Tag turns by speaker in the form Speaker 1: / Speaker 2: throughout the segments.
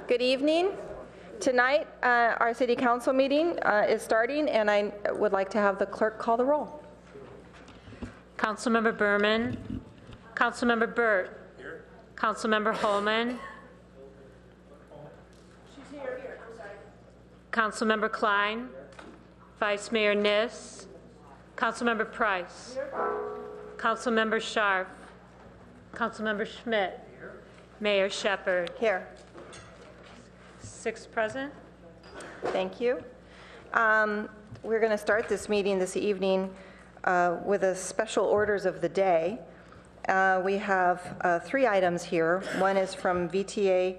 Speaker 1: Good evening. Tonight, our City Council meeting is starting, and I would like to have the clerk call the roll.
Speaker 2: Councilmember Berman. Councilmember Burt. Here. Councilmember Holman. She's here. I'm sorry. Councilmember Klein. Vice Mayor Niss. Councilmember Price. Here. Councilmember Scharf. Councilmember Schmidt. Here. Mayor Shepherd.
Speaker 1: Here.
Speaker 2: 6 present.
Speaker 1: Thank you. We're going to start this meeting this evening with a special orders of the day. We have 3 items here. One is from VTA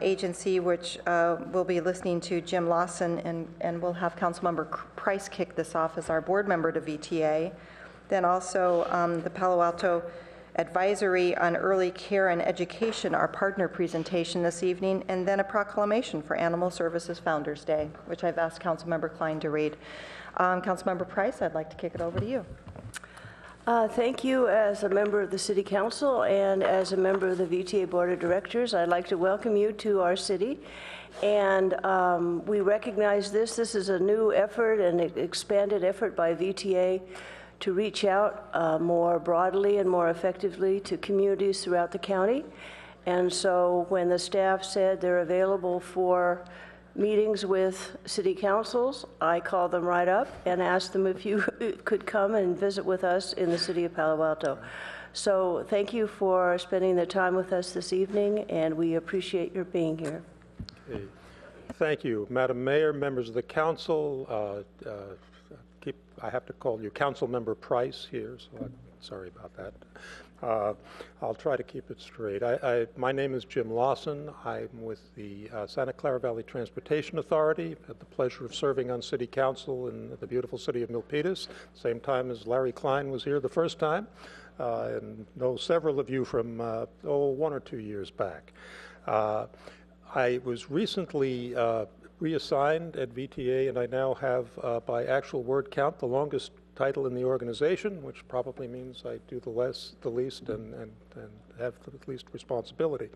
Speaker 1: agency, which we'll be listening to Jim Lawson, and we'll have Councilmember Price kick this off as our board member to VTA. Then also the Palo Alto Advisory on Early Care and Education, our partner presentation this evening, and then a proclamation for Animal Services Founders Day, which I've asked Councilmember Klein to read. Councilmember Price, I'd like to kick it over to you.
Speaker 3: Thank you. As a member of the City Council and as a member of the VTA Board of Directors, I'd like to welcome you to our city. And we recognize this. This is a new effort, an expanded effort by VTA to reach out more broadly and more effectively to communities throughout the county. And so when the staff said they're available for meetings with city councils, I called them right up and asked them if you could come and visit with us in the city of Palo Alto. So thank you for spending the time with us this evening, and we appreciate your being here.
Speaker 4: Okay. Thank you, Madam Mayor, members of the council. I have to call you Councilmember Price here, so I'm sorry about that. I'll try to keep it straight. My name is Jim Lawson. I'm with the Santa Clara Valley Transportation Authority. I've had the pleasure of serving on City Council in the beautiful city of Milpitas, same time as Larry Klein was here the first time, and know several of you from 1 or 2 years back. I was recently reassigned at VTA, and I now have, by actual word count, the longest title in the organization, which probably means I do the least and have the least responsibility.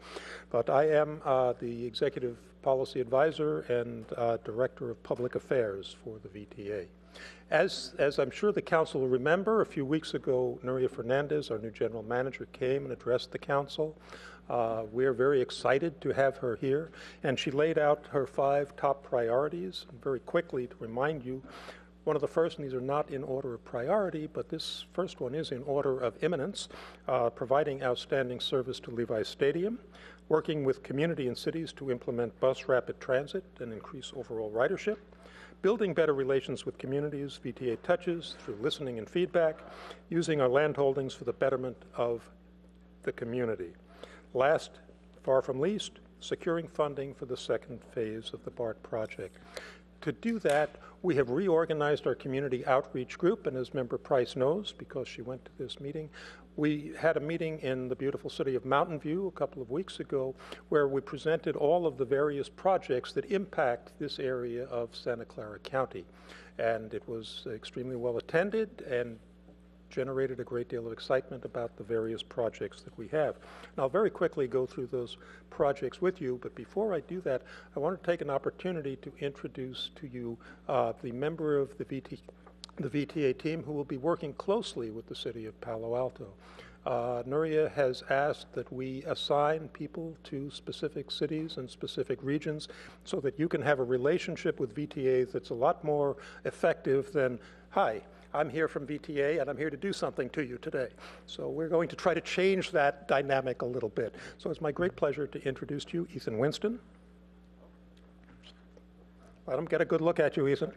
Speaker 4: But I am the Executive Policy Advisor and Director of Public Affairs for the VTA. As I'm sure the council will remember, a few weeks ago, Nuria Fernandez, our new general manager, came and addressed the council. We're very excited to have her here, and she laid out her 5 top priorities. And very quickly, to remind you, one of the first, and these are not in order of priority, but this first one is in order of imminence, providing outstanding service to Levi Stadium, working with community and cities to implement bus rapid transit and increase overall ridership, building better relations with communities VTA touches through listening and feedback, using our land holdings for the betterment of the community. Last, far from least, securing funding for the 2nd phase of the BART project. To do that, we have reorganized our community outreach group, and as Member Price knows, because she went to this meeting, we had a meeting in the beautiful city of Mountain View a couple of weeks ago where we presented all of the various projects that impact this area of Santa Clara County. And it was extremely well attended and generated a great deal of excitement about the various projects that we have. And I'll very quickly go through those projects with you, but before I do that, I want to take an opportunity to introduce to you the member of the VTA team who will be working closely with the city of Palo Alto. Nuria has asked that we assign people to specific cities and specific regions so that you can have a relationship with VTA that's a lot more effective than, hi, I'm here from VTA and I'm here to do something to you today. So we're going to try to change that dynamic a little bit. So it's my great pleasure to introduce to you Ethan Winston. Let him get a good look at you, Ethan.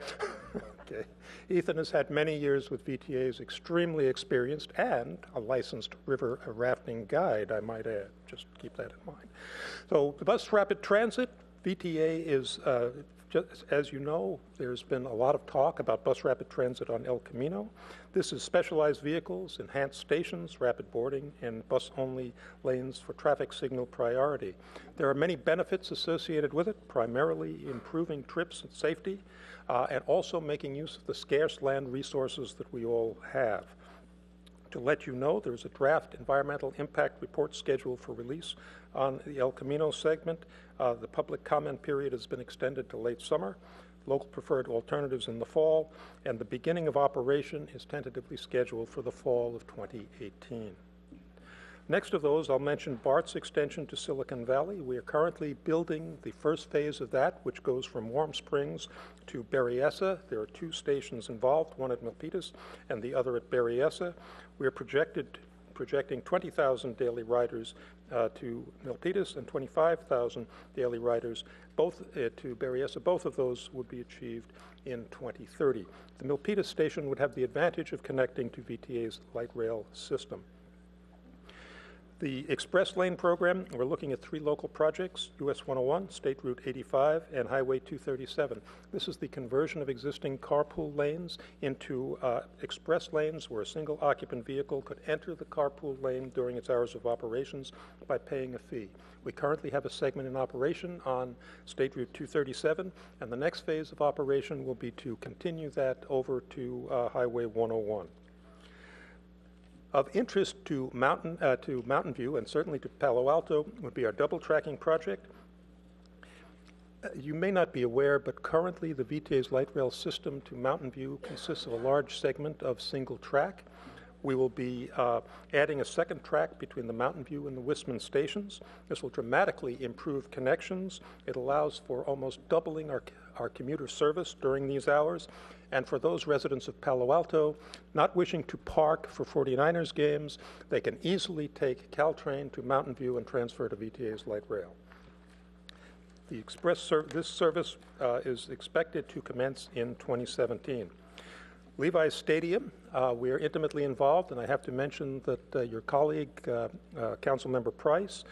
Speaker 4: Okay. Ethan has had many years with VTA, is extremely experienced and a licensed river rafting guide, I might add. Just keep that in mind. So the bus rapid transit, VTA is just, as you know, there's been a lot of talk about bus rapid transit on El Camino. This is specialized vehicles, enhanced stations, rapid boarding, and bus-only lanes for traffic signal priority. There are many benefits associated with it, primarily improving trips and safety, and also making use of the scarce land resources that we all have. To let you know, there's a draft environmental impact report scheduled for release on the El Camino segment. The public comment period has been extended to late summer. Local preferred alternatives in the fall, and the beginning of operation is tentatively scheduled for the fall of 2018. Next of those, I'll mention BART's extension to Silicon Valley. We are currently building the first phase of that, which goes from Warm Springs to Berryessa. There are 2 stations involved, one at Milpitas and the other at Berryessa. We are projecting 20,000 daily riders to Milpitas and 25,000 daily riders both to Berryessa. Both of those would be achieved in 2030. The Milpitas station would have the advantage of connecting to VTA's light rail system. The Express Lane program, we're looking at 3 local projects, US 101, State Route 85, and Highway 237. This is the conversion of existing carpool lanes into express lanes where a single occupant vehicle could enter the carpool lane during its hours of operations by paying a fee. We currently have a segment in operation on State Route 237, and the next phase of operation will be to continue that over to Highway 101. Of interest to Mountain View and certainly to Palo Alto would be our double tracking project. You may not be aware, but currently the VTA's light rail system to Mountain View consists of a large segment of single track. We will be adding a second track between the Mountain View and the Wistman stations. This will dramatically improve connections. It allows for almost doubling our commuter service during these hours. And for those residents of Palo Alto not wishing to park for 49ers games, they can easily take Caltrain to Mountain View and transfer to VTA's light rail. This service is expected to commence in 2017. Levi's Stadium, we are intimately involved, and I have to mention that your colleague, Councilmember Price,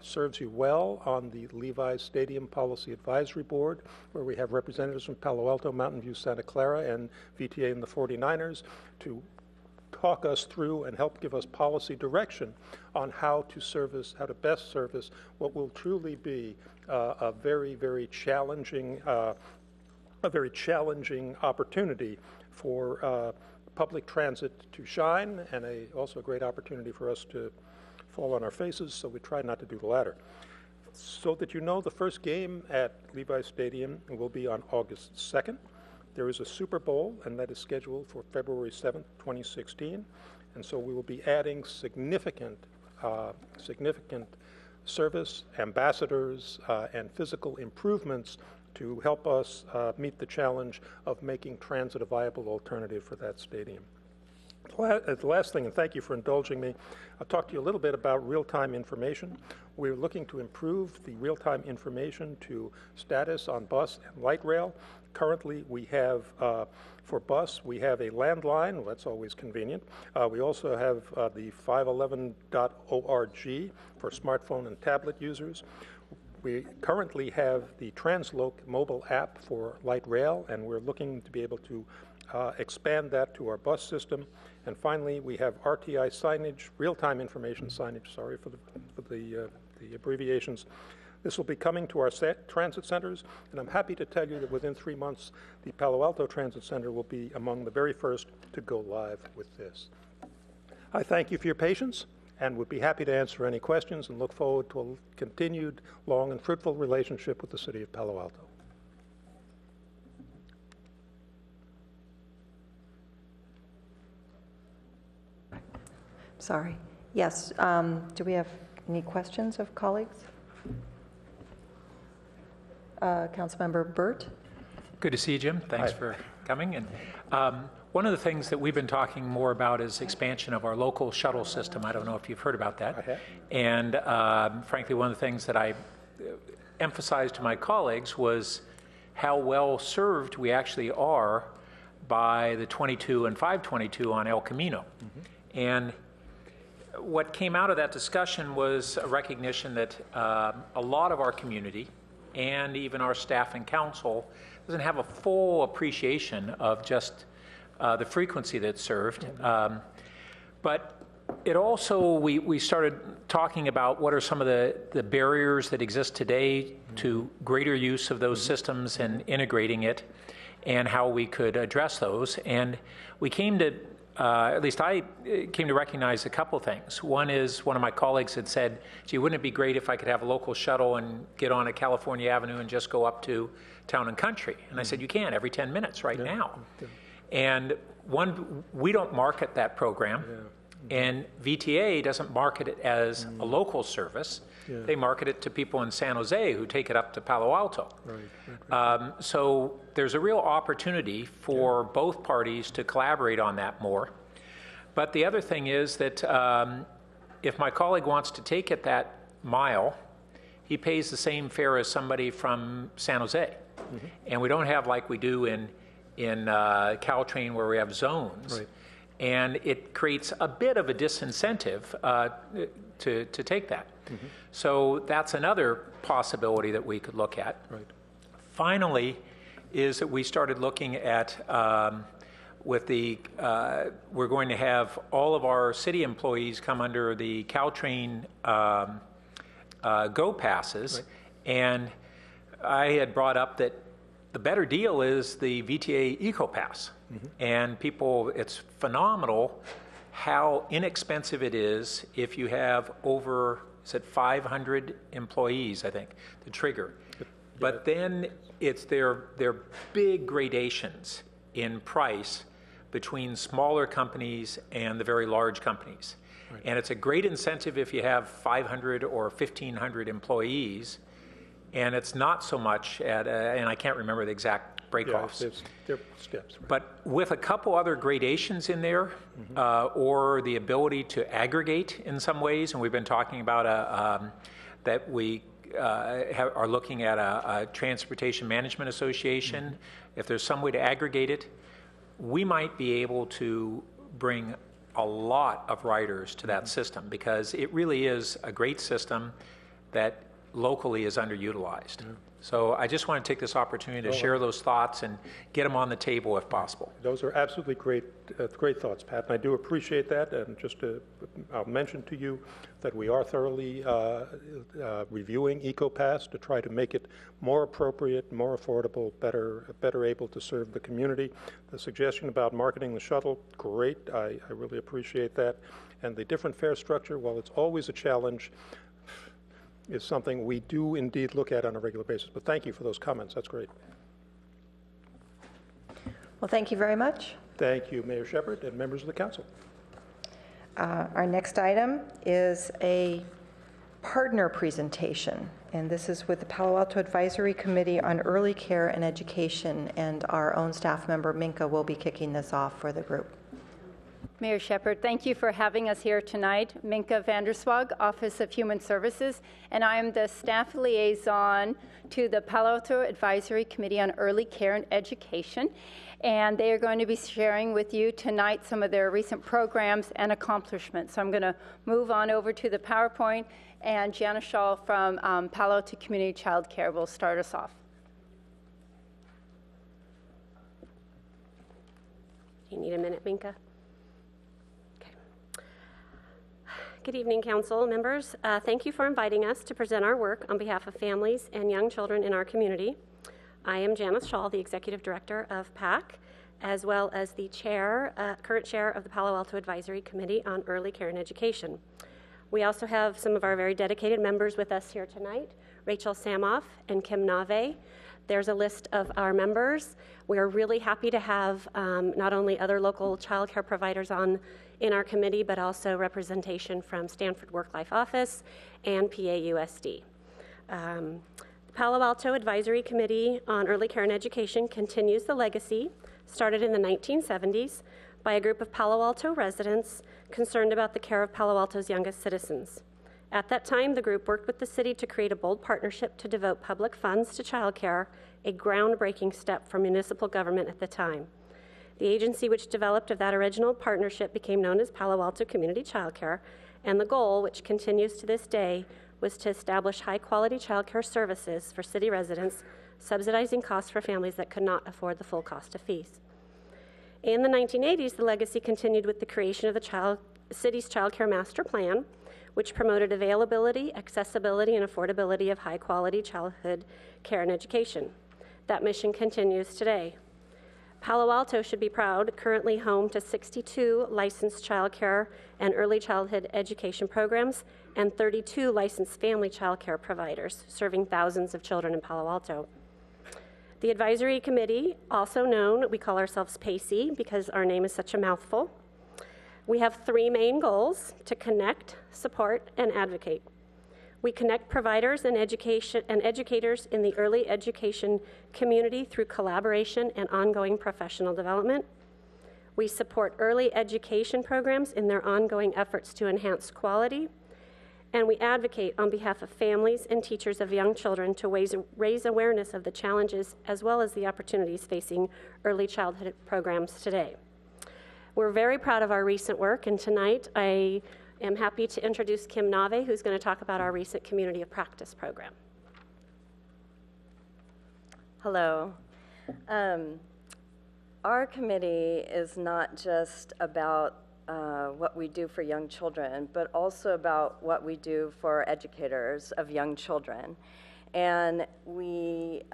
Speaker 4: serves you well on the Levi's Stadium Policy Advisory Board, where we have representatives from Palo Alto, Mountain View, Santa Clara, and VTA and the 49ers to talk us through and help give us policy direction on how to best service what will truly be a very, very challenging opportunity for public transit to shine, and also a great opportunity for us to fall on our faces, so we try not to do the latter. So that you know, the first game at Levi's Stadium will be on August 2nd. There is a Super Bowl, and that is scheduled for February 7th, 2016. And so we will be adding significant service, ambassadors, and physical improvements to help us meet the challenge of making transit a viable alternative for that stadium. The last thing, and thank you for indulging me, I'll talk to you a little bit about real-time information. We're looking to improve the real-time information to status on bus and light rail. Currently, we have, for bus, we have a landline. Well, that's always convenient. We also have the 511.org for smartphone and tablet users. We currently have the Transloc mobile app for light rail, and we're looking to be able to expand that to our bus system. And finally, we have RTI signage, real-time information signage, sorry for the abbreviations. This will be coming to our transit centers, and I'm happy to tell you that within 3 months, the Palo Alto Transit Center will be among the very first to go live with this. I thank you for your patience and would be happy to answer any questions and look forward to a continued long and fruitful relationship with the City of Palo Alto.
Speaker 1: Sorry. Yes. Do we have any questions of colleagues? Councilmember Burt.
Speaker 5: Good to see you, Jim. Thanks for coming. And one of the things that we've been talking more about is expansion of our local shuttle system. I don't know if you've heard about that.
Speaker 4: I have.
Speaker 5: And frankly, one of the things that I emphasized to my colleagues was how well served we actually are by the 22 and 522 on El Camino. Mm-hmm. And what came out of that discussion was a recognition that a lot of our community and even our staff and council doesn't have a full appreciation of just the frequency that's served. But it also, we started talking about what are some of the barriers that exist today to greater use of those systems and integrating it, and how we could address those. And we came to at least I came to recognize a couple things. One is one of my colleagues had said, gee, wouldn't it be great if I could have a local shuttle and get on at California Avenue and just go up to Town and Country? And I said, you can every 10 minutes right now. And one, we don't market that program. And VTA doesn't market it as a local service. They market it to people in San Jose who take it up to Palo Alto. So there's a real opportunity for both parties to collaborate on that more. But the other thing is that if my colleague wants to take it that mile, he pays the same fare as somebody from San Jose. And we don't have like we do in Caltrain where we have zones. And it creates a bit of a disincentive to take that. So that's another possibility that we could look at. Finally, is that we started looking at with the, we're going to have all of our city employees come under the Caltrain Go passes. And I had brought up that the better deal is the VTA Eco Pass. And people, it's phenomenal how inexpensive it is if you have over, is it 500 employees, I think, to trigger. But then it's there are big gradations in price between smaller companies and the very large companies. And it's a great incentive if you have 500 or 1,500 employees. And it's not so much at, and I can't remember the exact break-offs.
Speaker 4: They're steps.
Speaker 5: But with a couple other gradations in there, or the ability to aggregate in some ways, and we've been talking about that we are looking at a Transportation Management Association. If there's some way to aggregate it, we might be able to bring a lot of riders to that system, because it really is a great system that locally is underutilized. So I just want to take this opportunity to share those thoughts and get them on the table if possible.
Speaker 4: Those are absolutely great thoughts, Pat, and I do appreciate that. And just I'll mention to you that we are thoroughly reviewing EcoPass to try to make it more appropriate, more affordable, better able to serve the community. The suggestion about marketing the shuttle, great. I really appreciate that. And the different fare structure, while it's always a challenge, is something we do indeed look at on a regular basis. But thank you for those comments. That's great.
Speaker 1: Well, thank you very much.
Speaker 4: Thank you, Mayor Shepherd and members of the council.
Speaker 1: Our next item is a partner presentation, and this is with the Palo Alto Advisory Committee on Early Care and Education, and our own staff member, Minka, will be kicking this off for the group.
Speaker 6: Mayor Shepherd, thank you for having us here tonight. Minka Vanderswag, Office of Human Services, and I am the staff liaison to the Palo Alto Advisory Committee on Early Care and Education. And they are going to be sharing with you tonight some of their recent programs and accomplishments. So I'm going to move on over to the PowerPoint, and Janice Shaw from Palo Alto Community Child Care will start us off.
Speaker 7: You need a minute, Minka? Good evening, council members. Thank you for inviting us to present our work on behalf of families and young children in our community. I am Janice Shaw, the Executive Director of PAC, as well as the current chair of the Palo Alto Advisory Committee on Early Care and Education. We also have some of our very dedicated members with us here tonight, Rachel Samoff and Kim Nave. There's a list of our members. We are really happy to have not only other local child care providers in our committee, but also representation from Stanford Work-Life Office and PAUSD. The Palo Alto Advisory Committee on Early Care and Education continues the legacy started in the 1970s by a group of Palo Alto residents concerned about the care of Palo Alto's youngest citizens. At that time, the group worked with the city to create a bold partnership to devote public funds to child care, a groundbreaking step for municipal government at the time. The agency which developed that original partnership became known as Palo Alto Community Child Care, and the goal, which continues to this day, was to establish high-quality child care services for city residents, subsidizing costs for families that could not afford the full cost of fees. In the 1980s, the legacy continued with the creation of the city's child care master plan, which promoted availability, accessibility, and affordability of high-quality childhood care and education. That mission continues today. Palo Alto should be proud, currently home to 62 licensed childcare and early childhood education programs and 32 licensed family childcare providers, serving thousands of children in Palo Alto. The advisory committee, also known, we call ourselves PACEY because our name is such a mouthful. We have 3 main goals: to connect, support, and advocate. We connect providers and educators in the early education community through collaboration and ongoing professional development. We support early education programs in their ongoing efforts to enhance quality. And we advocate on behalf of families and teachers of young children to raise awareness of the challenges as well as the opportunities facing early childhood programs today. We're very proud of our recent work, and tonight I am happy to introduce Kim Nave, who's going to talk about our recent Community of Practice program.
Speaker 1: Hello. Our committee is not just about what we do for young children, but also about what we do for educators of young children. And we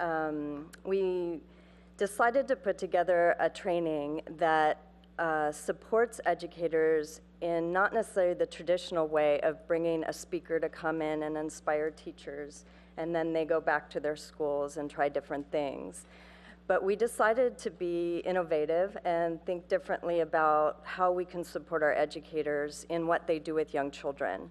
Speaker 1: decided to put together a training that supports educators in not necessarily the traditional way of bringing a speaker to come in and inspire teachers, and then they go back to their schools and try different things. But we decided to be innovative and think differently about how we can support our educators in what they do with young children.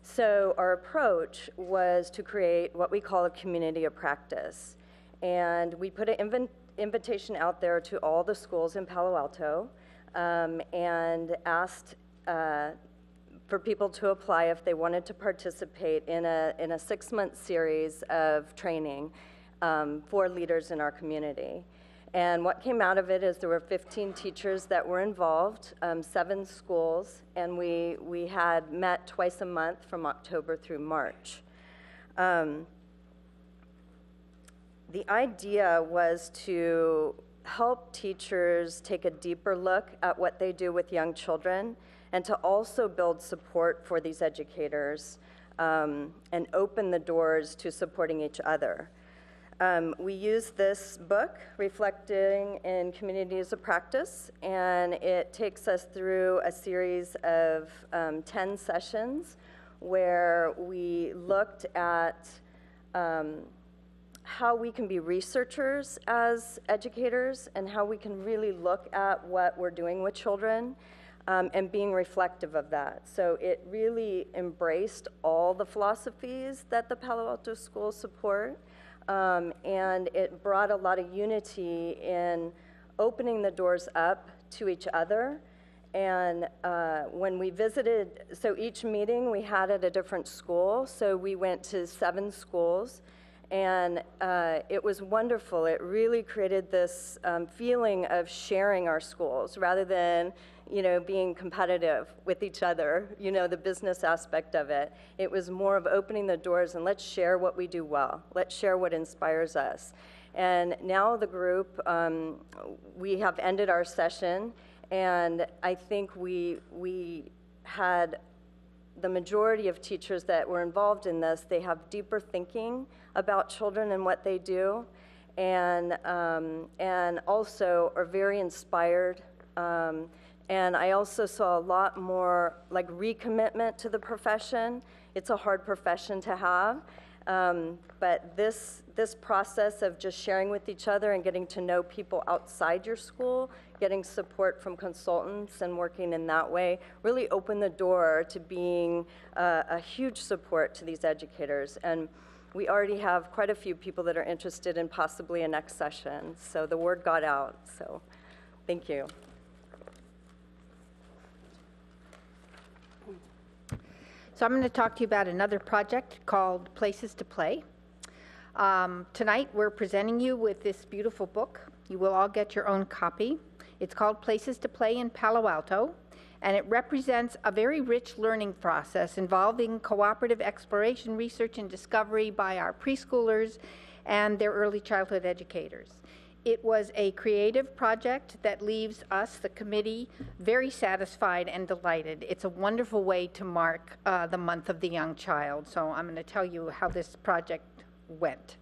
Speaker 1: So our approach was to create what we call a community of practice. And we put an invitation out there to all the schools in Palo Alto and asked for people to apply if they wanted to participate in a 6-month series of training for leaders in our community. And what came out of it is there were 15 teachers that were involved, 7 schools, and we had met twice a month from October through March. The idea was to help teachers take a deeper look at what they do with young children, and to also build support for these educators and open the doors to supporting each other. We use this book, Reflecting in Communities of Practice, and it takes us through a series of 10 sessions where we looked at how we can be researchers as educators and how we can really look at what we're doing with children and being reflective of that. So it really embraced all the philosophies that the Palo Alto schools support, and it brought a lot of unity in opening the doors up to each other. And when we visited, so each meeting we had at a different school, so we went to 7 schools, and it was wonderful. It really created this feeling of sharing our schools rather than, being competitive with each other, the business aspect of it. It was more of opening the doors and let's share what we do well. Let's share what inspires us. And now the group, we have ended our session, and I think we had the majority of teachers that were involved in this, they have deeper thinking about children and what they do, and also are very inspired. And I also saw a lot more like recommitment to the profession. It's a hard profession to have, but this process of just sharing with each other and getting to know people outside your school, getting support from consultants and working in that way, really opened the door to being a huge support to these educators. And we already have quite a few people that are interested in possibly a next session. So the word got out, so thank you.
Speaker 8: So I'm going to talk to you about another project called Places to Play. Tonight we're presenting you with this beautiful book. You will all get your own copy. It's called Places to Play in Palo Alto, and it represents a very rich learning process involving cooperative exploration, research, and discovery by our preschoolers and their early childhood educators. It was a creative project that leaves us, the committee, very satisfied and delighted. It's a wonderful way to mark the month of the young child. So I'm going to tell you how this project went.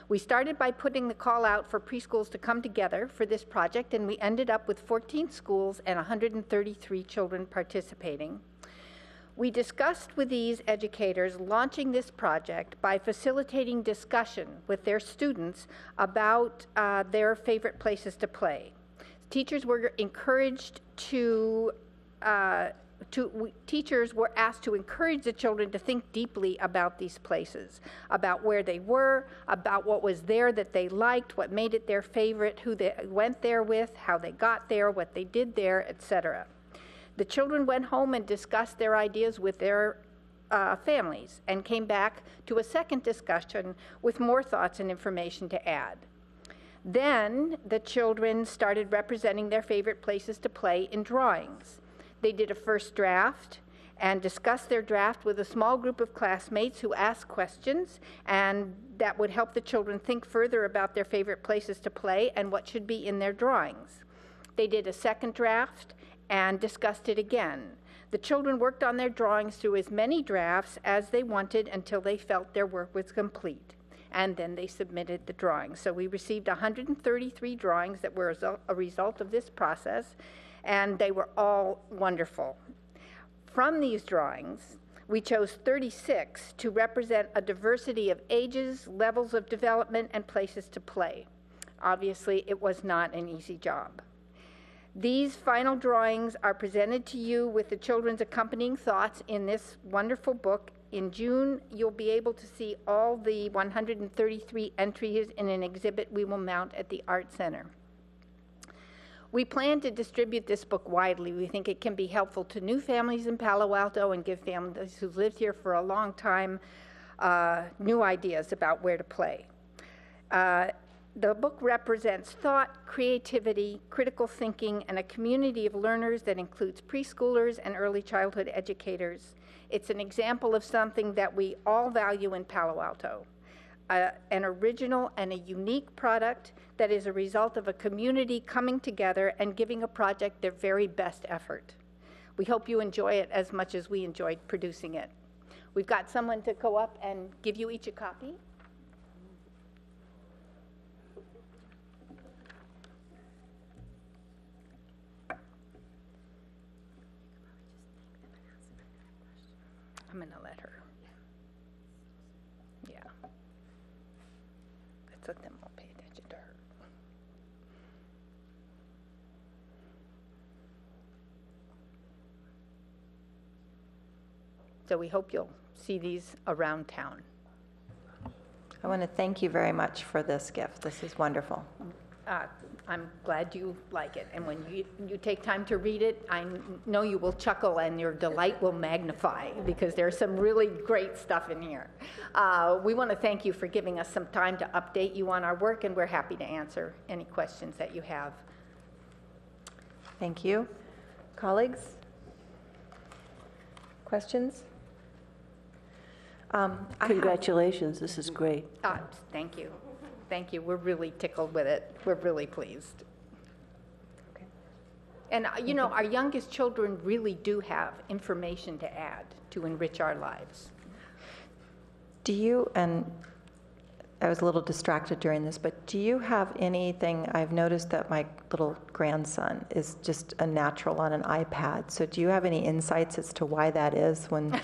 Speaker 8: We started by putting the call out for preschools to come together for this project, and we ended up with 14 schools and 133 children participating. We discussed with these educators launching this project by facilitating discussion with their students about their favorite places to play. Teachers were encouraged teachers were asked to encourage the children to think deeply about these places, about where they were, about what was there that they liked, what made it their favorite, who they went there with, how they got there, what they did there, etc. The children went home and discussed their ideas with their families and came back to a second discussion with more thoughts and information to add. Then the children started representing their favorite places to play in drawings. They did a first draft and discussed their draft with a small group of classmates who asked questions, and that would help the children think further about their favorite places to play and what should be in their drawings. They did a second draft and discussed it again. The children worked on their drawings through as many drafts as they wanted until they felt their work was complete. And then they submitted the drawings. So we received 133 drawings that were a result of this process, and they were all wonderful. From these drawings, we chose 36 to represent a diversity of ages, levels of development, and places to play. Obviously, it was not an easy job. These final drawings are presented to you with the children's accompanying thoughts in this wonderful book. In June, you'll be able to see all the 133 entries in an exhibit we will mount at the Art Center. We plan to distribute this book widely. We think it can be helpful to new families in Palo Alto and give families who've lived here for a long time new ideas about where to play. The book represents thought, creativity, critical thinking, and a community of learners that includes preschoolers and early childhood educators. It's an example of something that we all value in Palo Alto, an original and a unique product that is a result of a community coming together and giving a project their very best effort. We hope you enjoy it as much as we enjoyed producing it. We've got someone to go up and give you each a copy. I'm going to let her. Yeah. Let's let them all pay attention to her. So we hope you'll see these around town.
Speaker 1: I want to thank you very much for this gift. This is wonderful.
Speaker 8: I'm glad you like it. And when you take time to read it, I know you will chuckle and your delight will magnify because there's some really great stuff in here. We want to thank you for giving us some time to update you on our work, and we're happy to answer any questions that you have.
Speaker 1: Thank you. Colleagues? Questions?
Speaker 3: Congratulations, this is great.
Speaker 8: Thank you. Thank you. We're really tickled with it. We're really pleased.
Speaker 1: Okay.
Speaker 8: And, you know, our youngest children really do have information to add to enrich our lives.
Speaker 1: Do you, and I was a little distracted during this, but do you have anything? I've noticed that my little grandson is just a natural on an iPad. So do you have any insights as to why that is when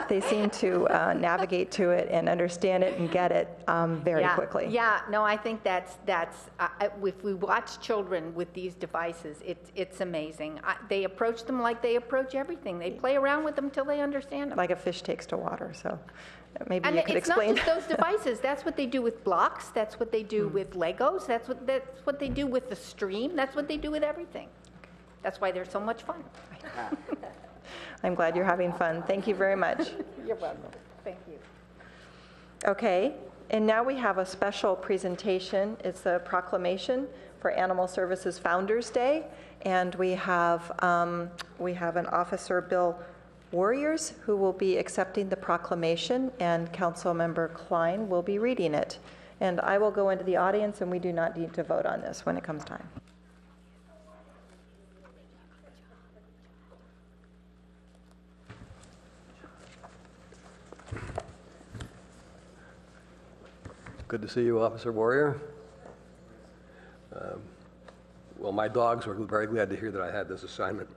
Speaker 1: they seem to navigate to it and understand it and get it very quickly?
Speaker 8: Yeah, no, I think that's if we watch children with these devices, it's amazing. They approach them like they approach everything. They play around with them until they understand them.
Speaker 1: Like a fish takes to water, so maybe
Speaker 8: And
Speaker 1: you could
Speaker 8: it's
Speaker 1: explain.
Speaker 8: not just those devices. That's what they do with blocks. That's what they do with Legos. That's what they do with the stream. That's what they do with everything. That's why they're so much fun.
Speaker 1: I'm glad you're having fun. Thank you very much.
Speaker 8: You're welcome. Thank you.
Speaker 1: Okay, and now we have a special presentation. It's a proclamation for Animal Services Founders Day, and we have an officer, Bill Warriors, who will be accepting the proclamation, and Councilmember Klein will be reading it. And I will go into the audience, and we do not need to vote on this when it comes time.
Speaker 9: Good to see you, Officer Warrior. Well, my dogs were very glad to hear that I had this assignment.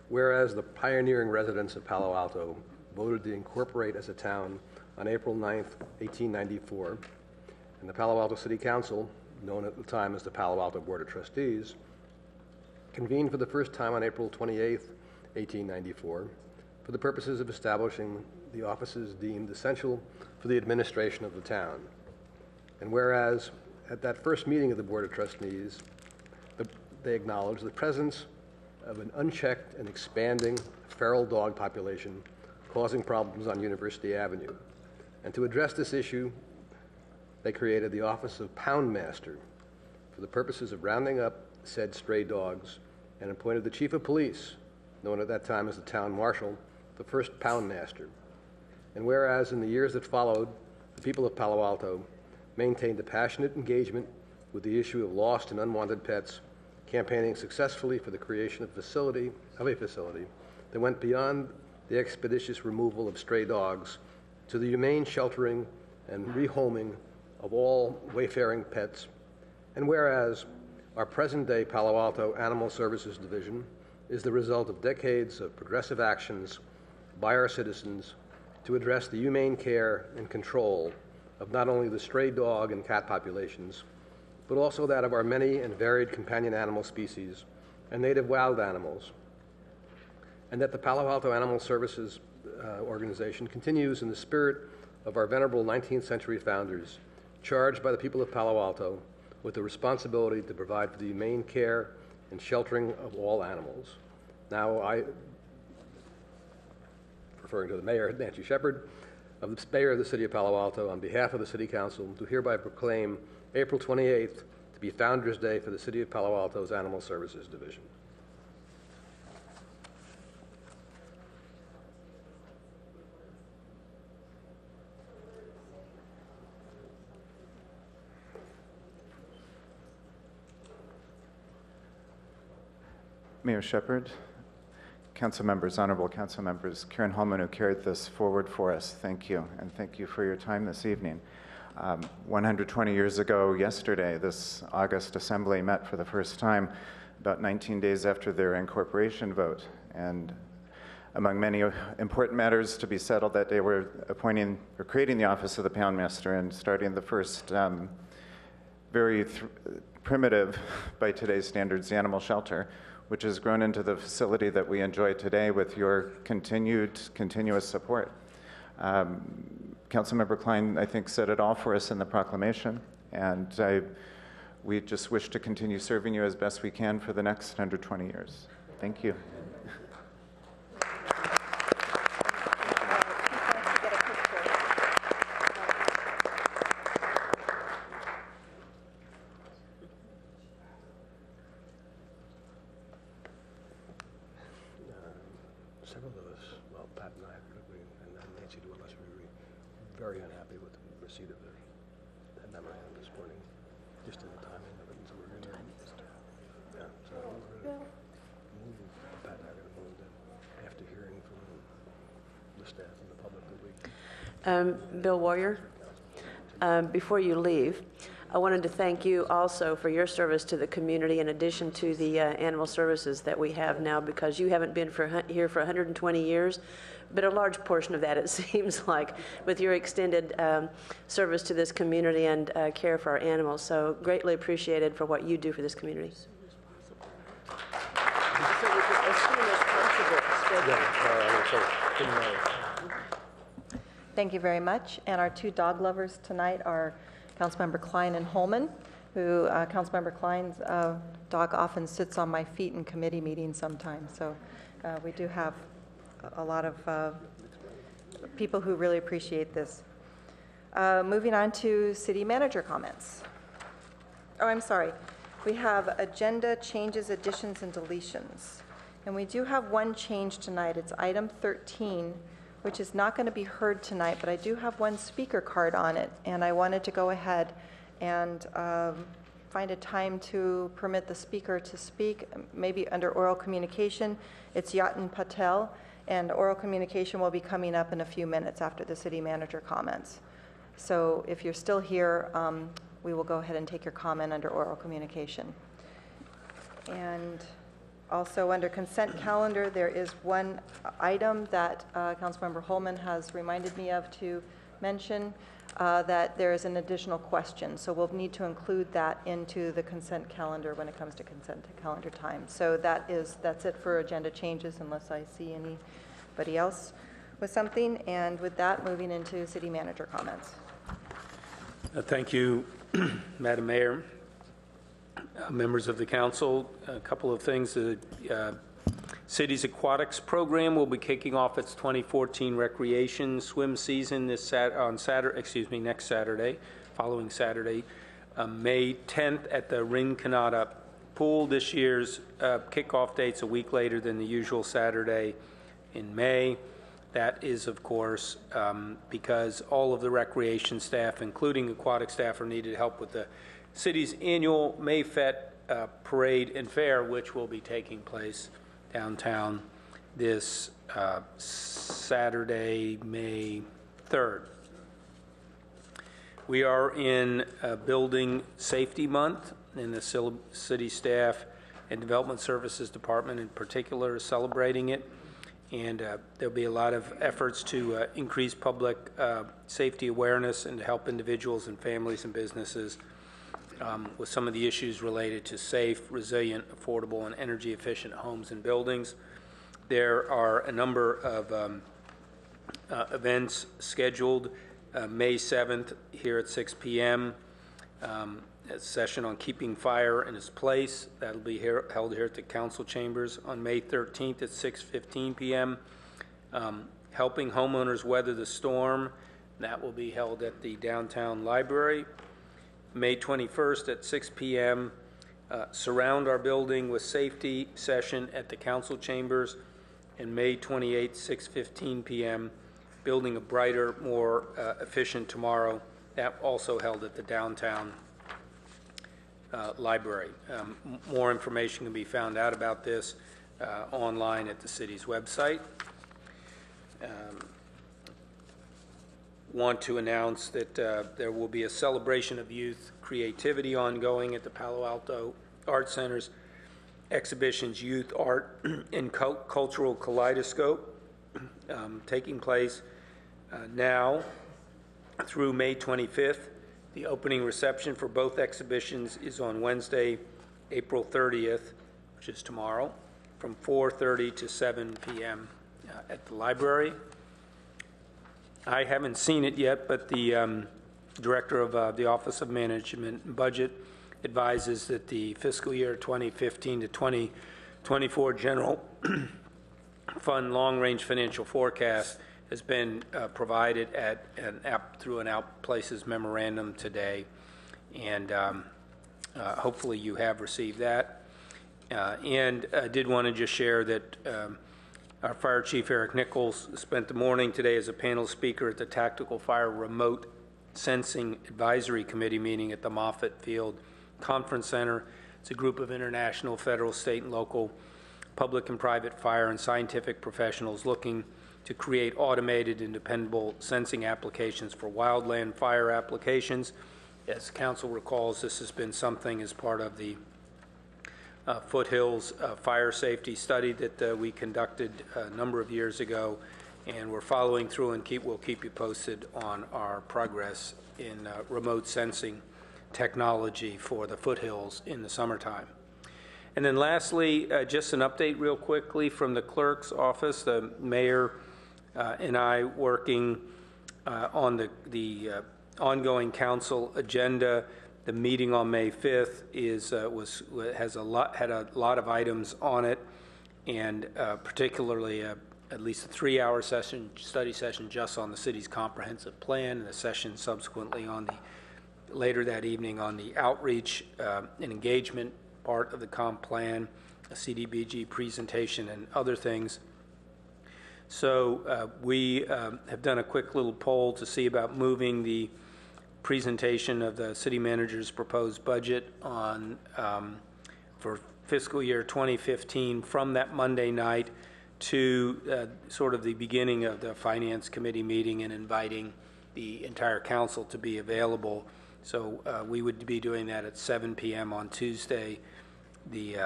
Speaker 9: Whereas the pioneering residents of Palo Alto voted to incorporate as a town on April 9th, 1894, and the Palo Alto City Council, known at the time as the Palo Alto Board of Trustees, convened for the first time on April 28th, 1894, for the purposes of establishing the offices deemed essential for the administration of the town. And whereas at that first meeting of the Board of Trustees, they acknowledged the presence of an unchecked and expanding feral dog population causing problems on University Avenue. And to address this issue, they created the office of Pound Master for the purposes of rounding up said stray dogs and appointed the chief of police, known at that time as the town marshal, the first Pound Master. And whereas in the years that followed, the people of Palo Alto maintained a passionate engagement with the issue of lost and unwanted pets, campaigning successfully for the creation of a facility that went beyond the expeditious removal of stray dogs to the humane sheltering and rehoming of all wayfaring pets. And whereas our present-day Palo Alto Animal Services Division is the result of decades of progressive actions by our citizens to address the humane care and control of not only the stray dog and cat populations, but also that of our many and varied companion animal species and native wild animals. And that the Palo Alto Animal Services Organization continues in the spirit of our venerable 19th century founders, charged by the people of Palo Alto with the responsibility to provide for the humane care and sheltering of all animals. Now, referring to the Mayor, Nancy Shepard, of the Mayor of the City of Palo Alto, on behalf of the City Council, do hereby proclaim April 28th to be Founders' Day for the City of Palo Alto's Animal Services Division.
Speaker 10: Mayor Shepard, council members, honorable council members, Karen Holman, who carried this forward for us, thank you, and thank you for your time this evening. 120 years ago yesterday, this August Assembly met for the first time about 19 days after their incorporation vote, and among many important matters to be settled that day were appointing or creating the office of the Pound Master and starting the first very primitive, by today's standards, animal shelter, which has grown into the facility that we enjoy today with your continuous support. Councilmember Klein, I think, said it all for us in the proclamation, and we just wish to continue serving you as best we can for the next 120 years. Thank you.
Speaker 9: Several of us, well, Pat and I, and Nancy to a lesser degree, very unhappy with the receipt of that memorandum this morning, just in the timing of it. And so we're going to, so we're going to move, Pat and I are going to move that after hearing from the staff and the public that we.
Speaker 3: Bill Warrior, before you leave, I wanted to thank you also for your service to the community in addition to the animal services that we have now, because you haven't been here for 120 years, but a large portion of that, it seems like, with your extended service to this community and care for our animals. So greatly appreciated for what you do for this community.
Speaker 1: Thank you very much. And our two dog lovers tonight are Councilmember Klein and Holman, who Councilmember Klein's dog often sits on my feet in committee meetings sometimes. So we do have a lot of people who really appreciate this. Moving on to city manager comments. Oh, I'm sorry. We have agenda changes, additions, and deletions. And we do have one change tonight. It's item 13, which is not going to be heard tonight, but I do have one speaker card on it, and I wanted to go ahead and find a time to permit the speaker to speak, maybe under oral communication. It's Yatin Patel, And oral communication will be coming up in a few minutes after the city manager comments. So if you're still here, we will go ahead and take your comment under oral communication. And also under consent calendar, there is one item that Councilmember Holman has reminded me of to mention, that there is an additional question. So we'll need to include that into the consent calendar when it comes to consent calendar time. So that's it for agenda changes, unless I see anybody else with something. And with that, moving into city manager comments.
Speaker 11: Thank you, Madam Mayor. Members of the council, a couple of things. The City's Aquatics Program will be kicking off its 2014 recreation swim season next Saturday, following Saturday, May 10th at the Rinconada Pool. This year's kickoff date's a week later than the usual Saturday in May. That is, of course, because all of the recreation staff, including aquatic staff, are needed help with the city's annual Mayfete Parade and Fair, which will be taking place downtown this Saturday, May 3rd. We are in Building Safety Month, and the City Staff and Development Services Department in particular is celebrating it. And there'll be a lot of efforts to increase public safety awareness and to help individuals and families and businesses with some of the issues related to safe, resilient, affordable, and energy-efficient homes and buildings. There are a number of events scheduled. May 7th here at 6 p.m., a session on keeping fire in its place. That'll be held here at the council chambers. On May 13th at 6:15 p.m., helping homeowners weather the storm. That will be held at the downtown library. May 21st at 6 p.m., surround our building with safety session at the council chambers. And May 28th, 6:15 p.m., building a brighter, more efficient tomorrow. That also held at the downtown library. More information can be found out about this online at the city's website. Want to announce that there will be a celebration of youth creativity ongoing at the Palo Alto Art Center's exhibitions Youth Art and Cultural Kaleidoscope, taking place now through May 25th. The opening reception for both exhibitions is on Wednesday, April 30th, which is tomorrow, from 4:30 to 7 p.m. At the library. I haven't seen it yet, but the director of the Office of Management and Budget advises that the fiscal year 2015 to 2024 general fund long-range financial forecast has been provided through an Outplaces memorandum today, and hopefully you have received that. And I did want to just share that our Fire Chief Eric Nichols spent the morning today as a panel speaker at the Tactical Fire Remote Sensing Advisory Committee meeting at the Moffett Field Conference Center. It's a group of international, federal, state, and local public and private fire and scientific professionals looking to create automated and dependable sensing applications for wildland fire applications. As Council recalls, this has been something as part of the Foothills fire safety study that we conducted a number of years ago, and we're following through and we'll keep you posted on our progress in remote sensing technology for the foothills in the summertime. And then lastly, just an update real quickly from the clerk's office. The mayor and I working on the ongoing council agenda. The meeting on May 5th had a lot of items on it, and particularly at least a 3-hour study session just on the city's comprehensive plan, and a session subsequently later that evening on the outreach and engagement part of the comp plan, a CDBG presentation, and other things. So we have done a quick little poll to see about moving the presentation of the city manager's proposed budget for fiscal year 2015 from that Monday night to sort of the beginning of the Finance Committee meeting and inviting the entire council to be available. So we would be doing that at 7 p.m. on Tuesday, the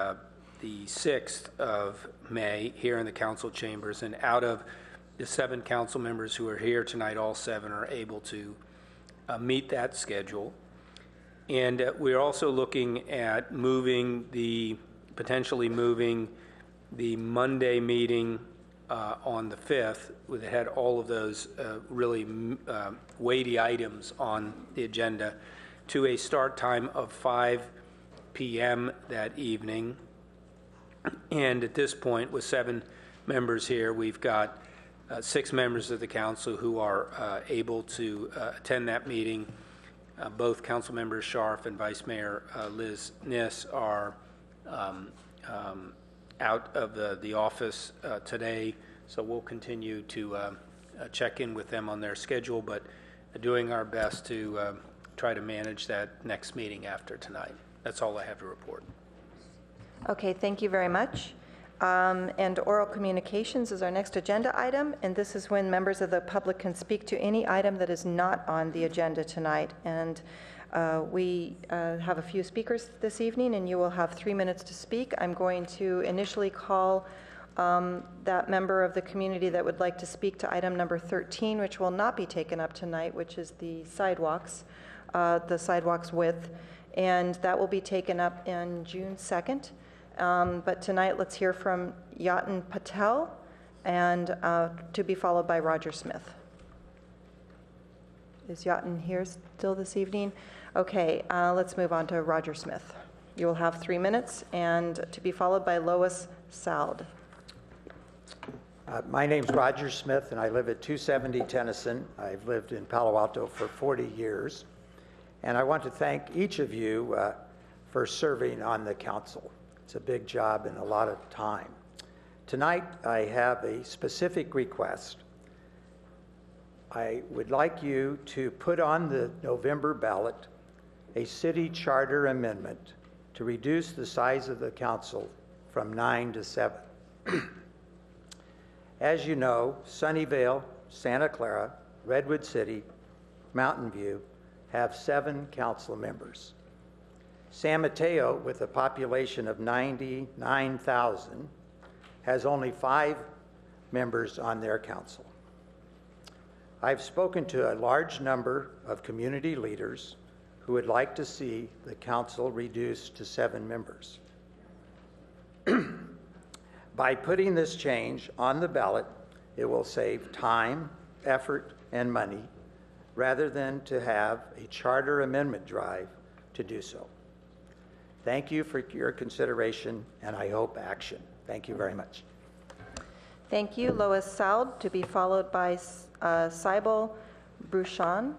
Speaker 11: 6th of May, here in the council chambers. And out of the 7 council members who are here tonight, all 7 are able to meet that schedule. And we're also looking at potentially moving the Monday meeting on the 5th, that had all of those really weighty items on the agenda, to a start time of 5 p.m. that evening. And at this point, with 7 members here, we've got 6 members of the council who are able to attend that meeting. Both Council Members Scharf and Vice Mayor Liz Niss are out of the office today, so we'll continue to check in with them on their schedule, but doing our best to try to manage that next meeting after tonight. That's all I have to report.
Speaker 1: Okay, thank you very much. And oral communications is our next agenda item, and this is when members of the public can speak to any item that is not on the agenda tonight. And we have a few speakers this evening, and you will have 3 minutes to speak. I'm going to initially call that member of the community that would like to speak to item number 13, which will not be taken up tonight, which is the sidewalks width, and that will be taken up in June 2nd. But tonight, let's hear from Yatin Patel, and to be followed by Roger Smith. Is Yatin here still this evening? Okay, let's move on to Roger Smith. You will have 3 minutes, and to be followed by Lois Saud.
Speaker 12: My name's Roger Smith, and I live at 270 Tennyson. I've lived in Palo Alto for 40 years, and I want to thank each of you for serving on the council. It's a big job and a lot of time. Tonight, I have a specific request. I would like you to put on the November ballot a city charter amendment to reduce the size of the council from 9 to 7. As you know, Sunnyvale, Santa Clara, Redwood City, Mountain View have 7 council members. San Mateo, with a population of 99,000, has only 5 members on their council. I've spoken to a large number of community leaders who would like to see the council reduced to 7 members. By putting this change on the ballot, it will save time, effort, and money, rather than to have a charter amendment drive to do so. Thank you for your consideration, and I hope action. Thank you very much.
Speaker 1: Thank you, Lois Saud, to be followed by Saibal Bruchan.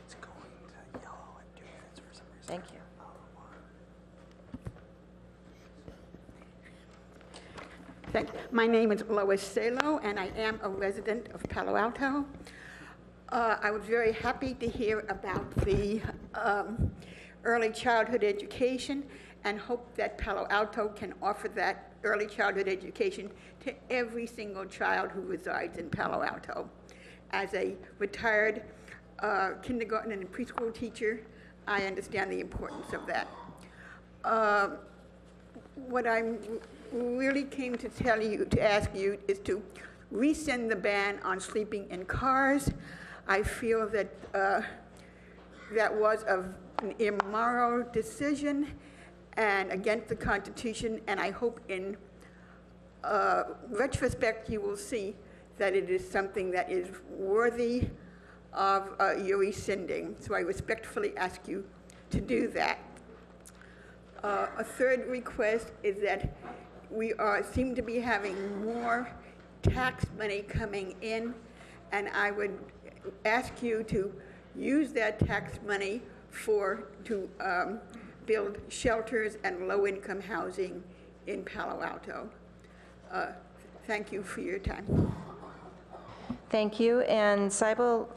Speaker 12: It's going to yellow at 2 minutes for some reason.
Speaker 1: Thank you.
Speaker 13: My name is Lois Salo, and I am a resident of Palo Alto. I was very happy to hear about the early childhood education and hope that Palo Alto can offer that early childhood education to every single child who resides in Palo Alto. As a retired kindergarten and preschool teacher, I understand the importance of that. What I really came to ask you, is to rescind the ban on sleeping in cars. I feel that that was an immoral decision and against the Constitution, and I hope in retrospect you will see that it is something that is worthy of your rescinding. So I respectfully ask you to do that. A third request is that we seem to be having more tax money coming in, and I would ask you to use that tax money to build shelters and low-income housing in Palo Alto. Thank you for your time.
Speaker 1: Thank you. And Saibal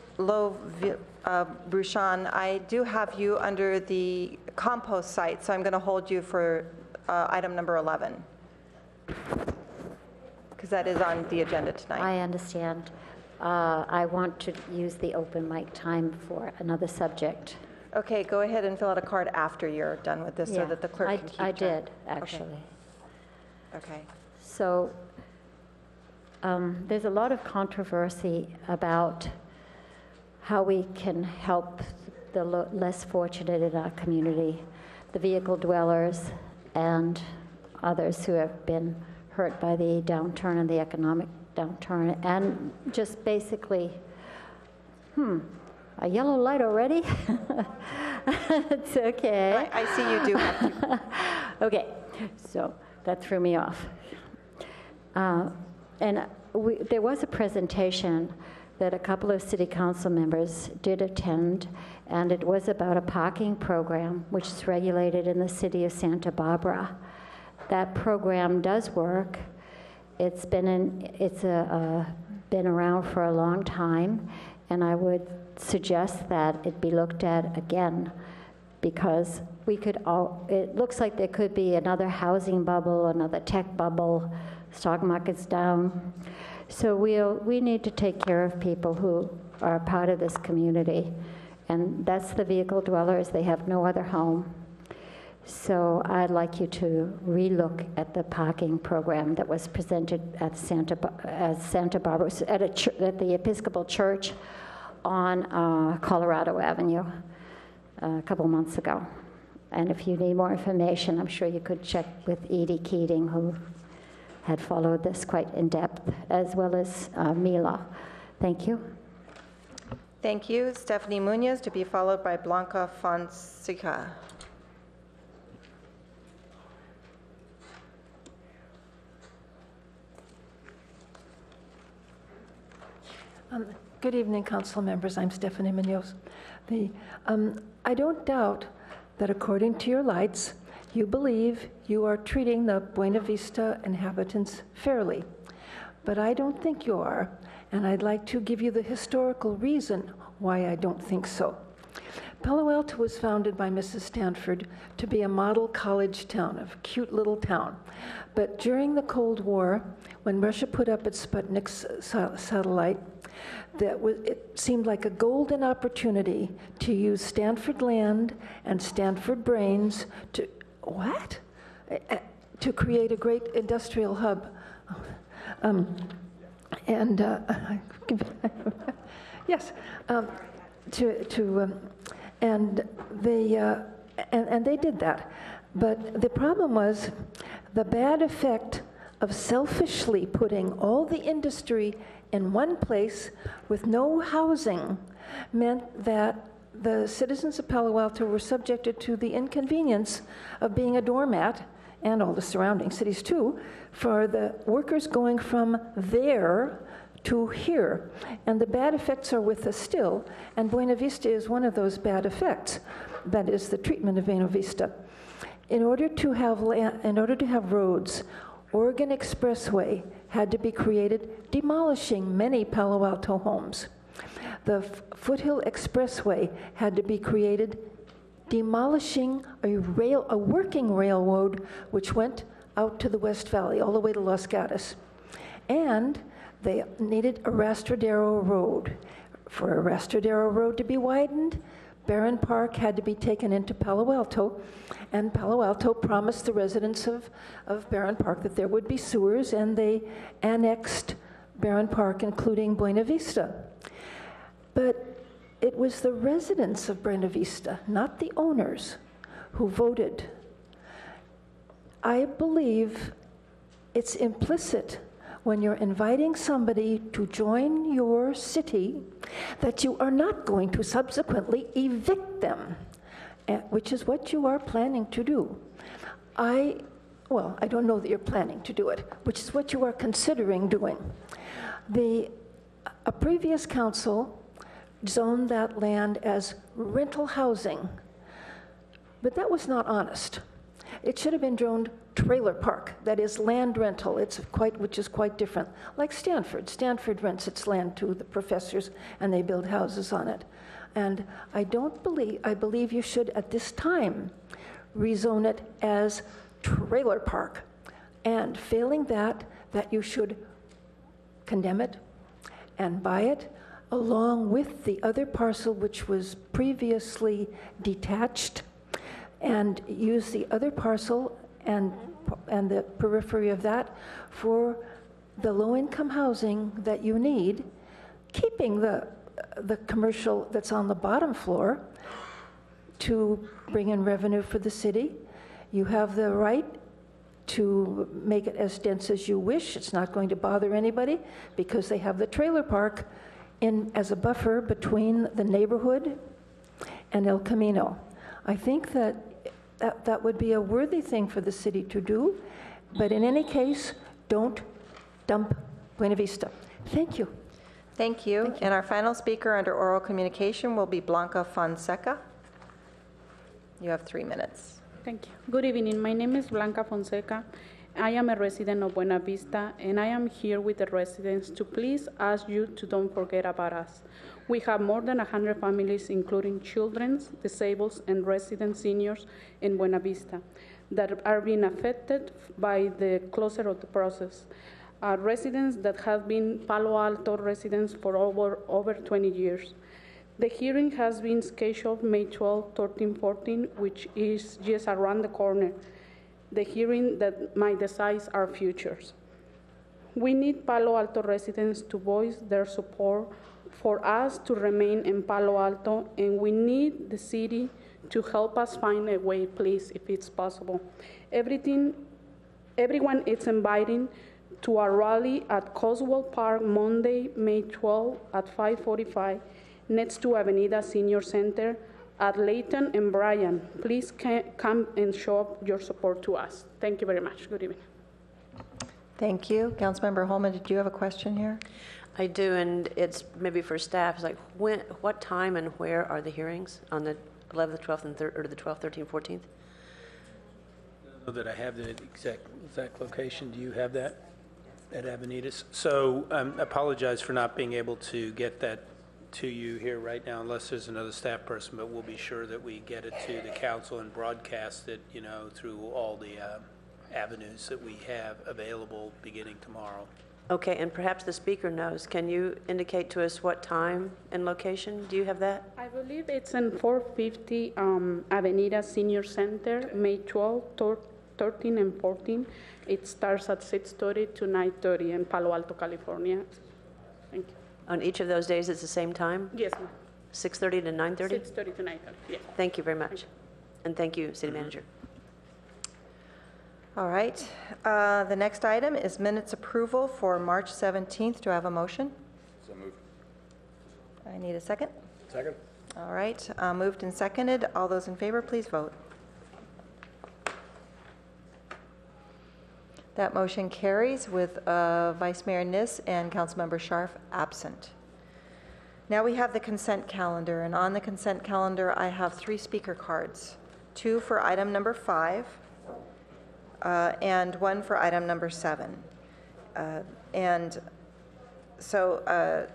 Speaker 1: Bruchan, I do have you under the compost site, so I'm going to hold you for item number 11, because that is on the agenda tonight.
Speaker 14: I understand. I want to use the open mic time for another subject.
Speaker 1: Okay, go ahead and fill out a card after you're done with this so
Speaker 14: Yeah,
Speaker 1: that the clerk can keep track.
Speaker 14: I did, actually.
Speaker 1: Okay.
Speaker 14: So there's a lot of controversy about how we can help the less fortunate in our community, the vehicle dwellers and others who have been hurt by the downturn and the economic downturn, and just basically, a yellow light already? It's okay.
Speaker 1: I see you do have to.
Speaker 14: Okay, so that threw me off. There was a presentation that a couple of city council members did attend, and it was about a parking program which is regulated in the city of Santa Barbara. That program does work. It's been around for a long time, and I would suggest that it be looked at again, because it looks like there could be another housing bubble, another tech bubble, stock market's down. So we need to take care of people who are part of this community, and that's the vehicle dwellers. They have no other home. So I'd like you to relook at the parking program that was presented at Santa Barbara, at the Episcopal Church on Colorado Avenue a couple months ago. And if you need more information, I'm sure you could check with Edie Keating, who had followed this quite in depth, as well as Mila. Thank you.
Speaker 1: Thank you. Stephanie Munoz, to be followed by Blanca Fonseca.
Speaker 15: Good evening, council members. I'm Stephanie Munoz. I don't doubt that according to your lights, you believe you are treating the Buena Vista inhabitants fairly. But I don't think you are, and I'd like to give you the historical reason why I don't think so. Palo Alto was founded by Mrs. Stanford to be a model college town, a cute little town. But during the Cold War, when Russia put up its Sputnik satellite, it seemed like a golden opportunity to use Stanford land and Stanford brains to create a great industrial hub. Yes, and they did that. But the problem was the bad effect of selfishly putting all the industry in one place with no housing meant that the citizens of Palo Alto were subjected to the inconvenience of being a doormat, and all the surrounding cities too, for the workers going from there to here. And the bad effects are with us still, and Buena Vista is one of those bad effects. That is the treatment of Buena Vista. In order to have roads, Oregon Expressway had to be created, demolishing many Palo Alto homes. The Foothill Expressway had to be created, demolishing a working railroad which went out to the West Valley, all the way to Los Gatos. And they needed a Rastradero Road. For a Rastradero Road to be widened, Barron Park had to be taken into Palo Alto, and Palo Alto promised the residents of Barron Park that there would be sewers, and they annexed Barron Park, including Buena Vista. But it was the residents of Buena Vista, not the owners, who voted. I believe it's implicit when you're inviting somebody to join your city that you are not going to subsequently evict them, which is what you are planning to do. I don't know that you're planning to do it, which is what you are considering doing. A previous council zoned that land as rental housing, but that was not honest. It should have been zoned trailer park, that is land rental, which is quite different. Like Stanford. Stanford rents its land to the professors and they build houses on it. And I believe you should at this time rezone it as trailer park. And failing that you should condemn it and buy it along with the other parcel which was previously detached, and use the other parcel and the periphery of that for the low-income housing that you need, keeping the commercial that's on the bottom floor to bring in revenue for the city. You have the right to make it as dense as you wish. It's not going to bother anybody because they have the trailer park in as a buffer between the neighborhood and El Camino. I think that would be a worthy thing for the city to do, but in any case, don't dump Buena Vista. Thank you.
Speaker 1: Thank you. And our final speaker under oral communication will be Blanca Fonseca. You have 3 minutes.
Speaker 16: Thank you. Good evening. My name is Blanca Fonseca. I am a resident of Buena Vista, and I am here with the residents to please ask you to don't forget about us. We have more than 100 families, including children, disabled, and resident seniors in Buena Vista that are being affected by the closure of the process. Residents that have been Palo Alto residents for over 20 years. The hearing has been scheduled May 12, 13, 14, which is just around the corner. The hearing that might decide our futures. We need Palo Alto residents to voice their support for us to remain in Palo Alto, and we need the city to help us find a way, please, if it's possible. Everyone is invited to a rally at Coswell Park Monday, May 12 at 5:45. Next to Avenida Senior Center at Layton and Bryan. Please come and show up your support to us. Thank you very much. Good evening.
Speaker 1: Thank you. Councilmember Holman, did you have a question here?
Speaker 3: I do, and it's maybe for staff. It's like, what time and where are the hearings on the 11th, 12th, and or the 12th, 13th, 14th?
Speaker 11: I don't know that I have the exact location. Do you have that at Avenidas? So I apologize for not being able to get that to you here right now unless there's another staff person, but we'll be sure that we get it to the council and broadcast it, through all the avenues that we have available beginning tomorrow.
Speaker 3: Okay, and perhaps the speaker knows. Can you indicate to us what time and location? Do you have that?
Speaker 16: I believe it's in 450 Avenida Senior Center, May 12, 13, and 14. It starts at 6:30 to 9:30 in Palo Alto, California. Thank you.
Speaker 3: On each of those days, it's the same time?
Speaker 16: Yes, ma'am.
Speaker 3: 6:30 to 9:30?
Speaker 16: 6:30 to 9:30, yes.
Speaker 3: Thank you very much. And thank you, City Manager.
Speaker 1: All right. The next item is minutes approval for March 17th. Do I have a motion?
Speaker 9: So moved.
Speaker 1: I need a second.
Speaker 9: Second.
Speaker 1: All right. Moved and seconded. All those in favor, please vote. That motion carries with Vice Mayor Niss and Councilmember Scharf absent. Now we have the consent calendar, and on the consent calendar, I have 3 speaker cards, 2 for item number 5, and 1 for item number 7. And so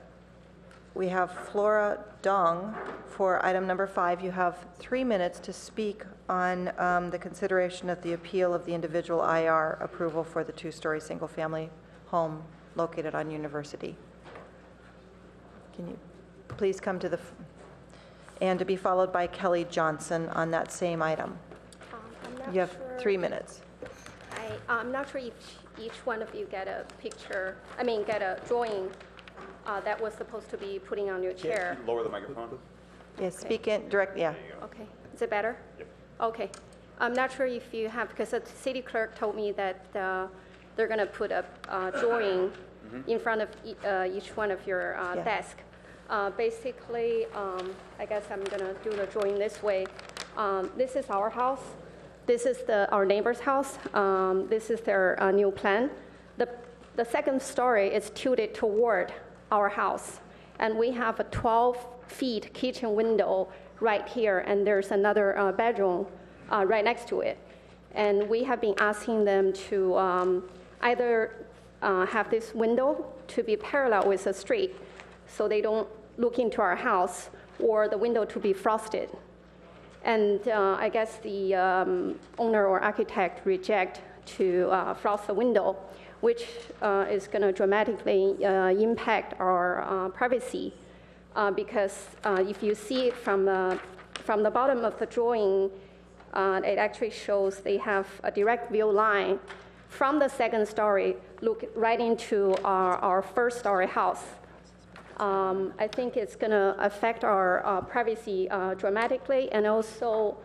Speaker 1: we have Flora Dong for item number 5. You have 3 minutes to speak on the consideration of the appeal of the individual IR approval for the 2-story single-family home located on University. Can you please come to the, and to be followed by Kelly Johnson on that same item. You have 3 minutes.
Speaker 17: I'm not sure if each one of you get a picture, get a drawing that was supposed to be putting on your chair.
Speaker 18: Can you lower the microphone?
Speaker 1: Yes, speak in direct, yeah.
Speaker 17: Okay, is it better?
Speaker 18: Yep.
Speaker 17: Okay. I'm not sure if you have, because the city clerk told me that they're going to put a drawing in front of each one of your desk. Basically, I guess I'm going to do the drawing this way. This is our house. This is our neighbor's house. This is their new plan. The second story is tilted toward our house. And we have a 12-feet kitchen window right here, and there's another bedroom right next to it. And we have been asking them to either have this window to be parallel with the street so they don't look into our house, or the window to be frosted. And I guess the owner or architect reject to frost the window, which is going to dramatically impact our privacy. Because if you see it from the bottom of the drawing, it actually shows they have a direct view line from the second story, look right into our first story house. I think it's going to affect our privacy dramatically, and also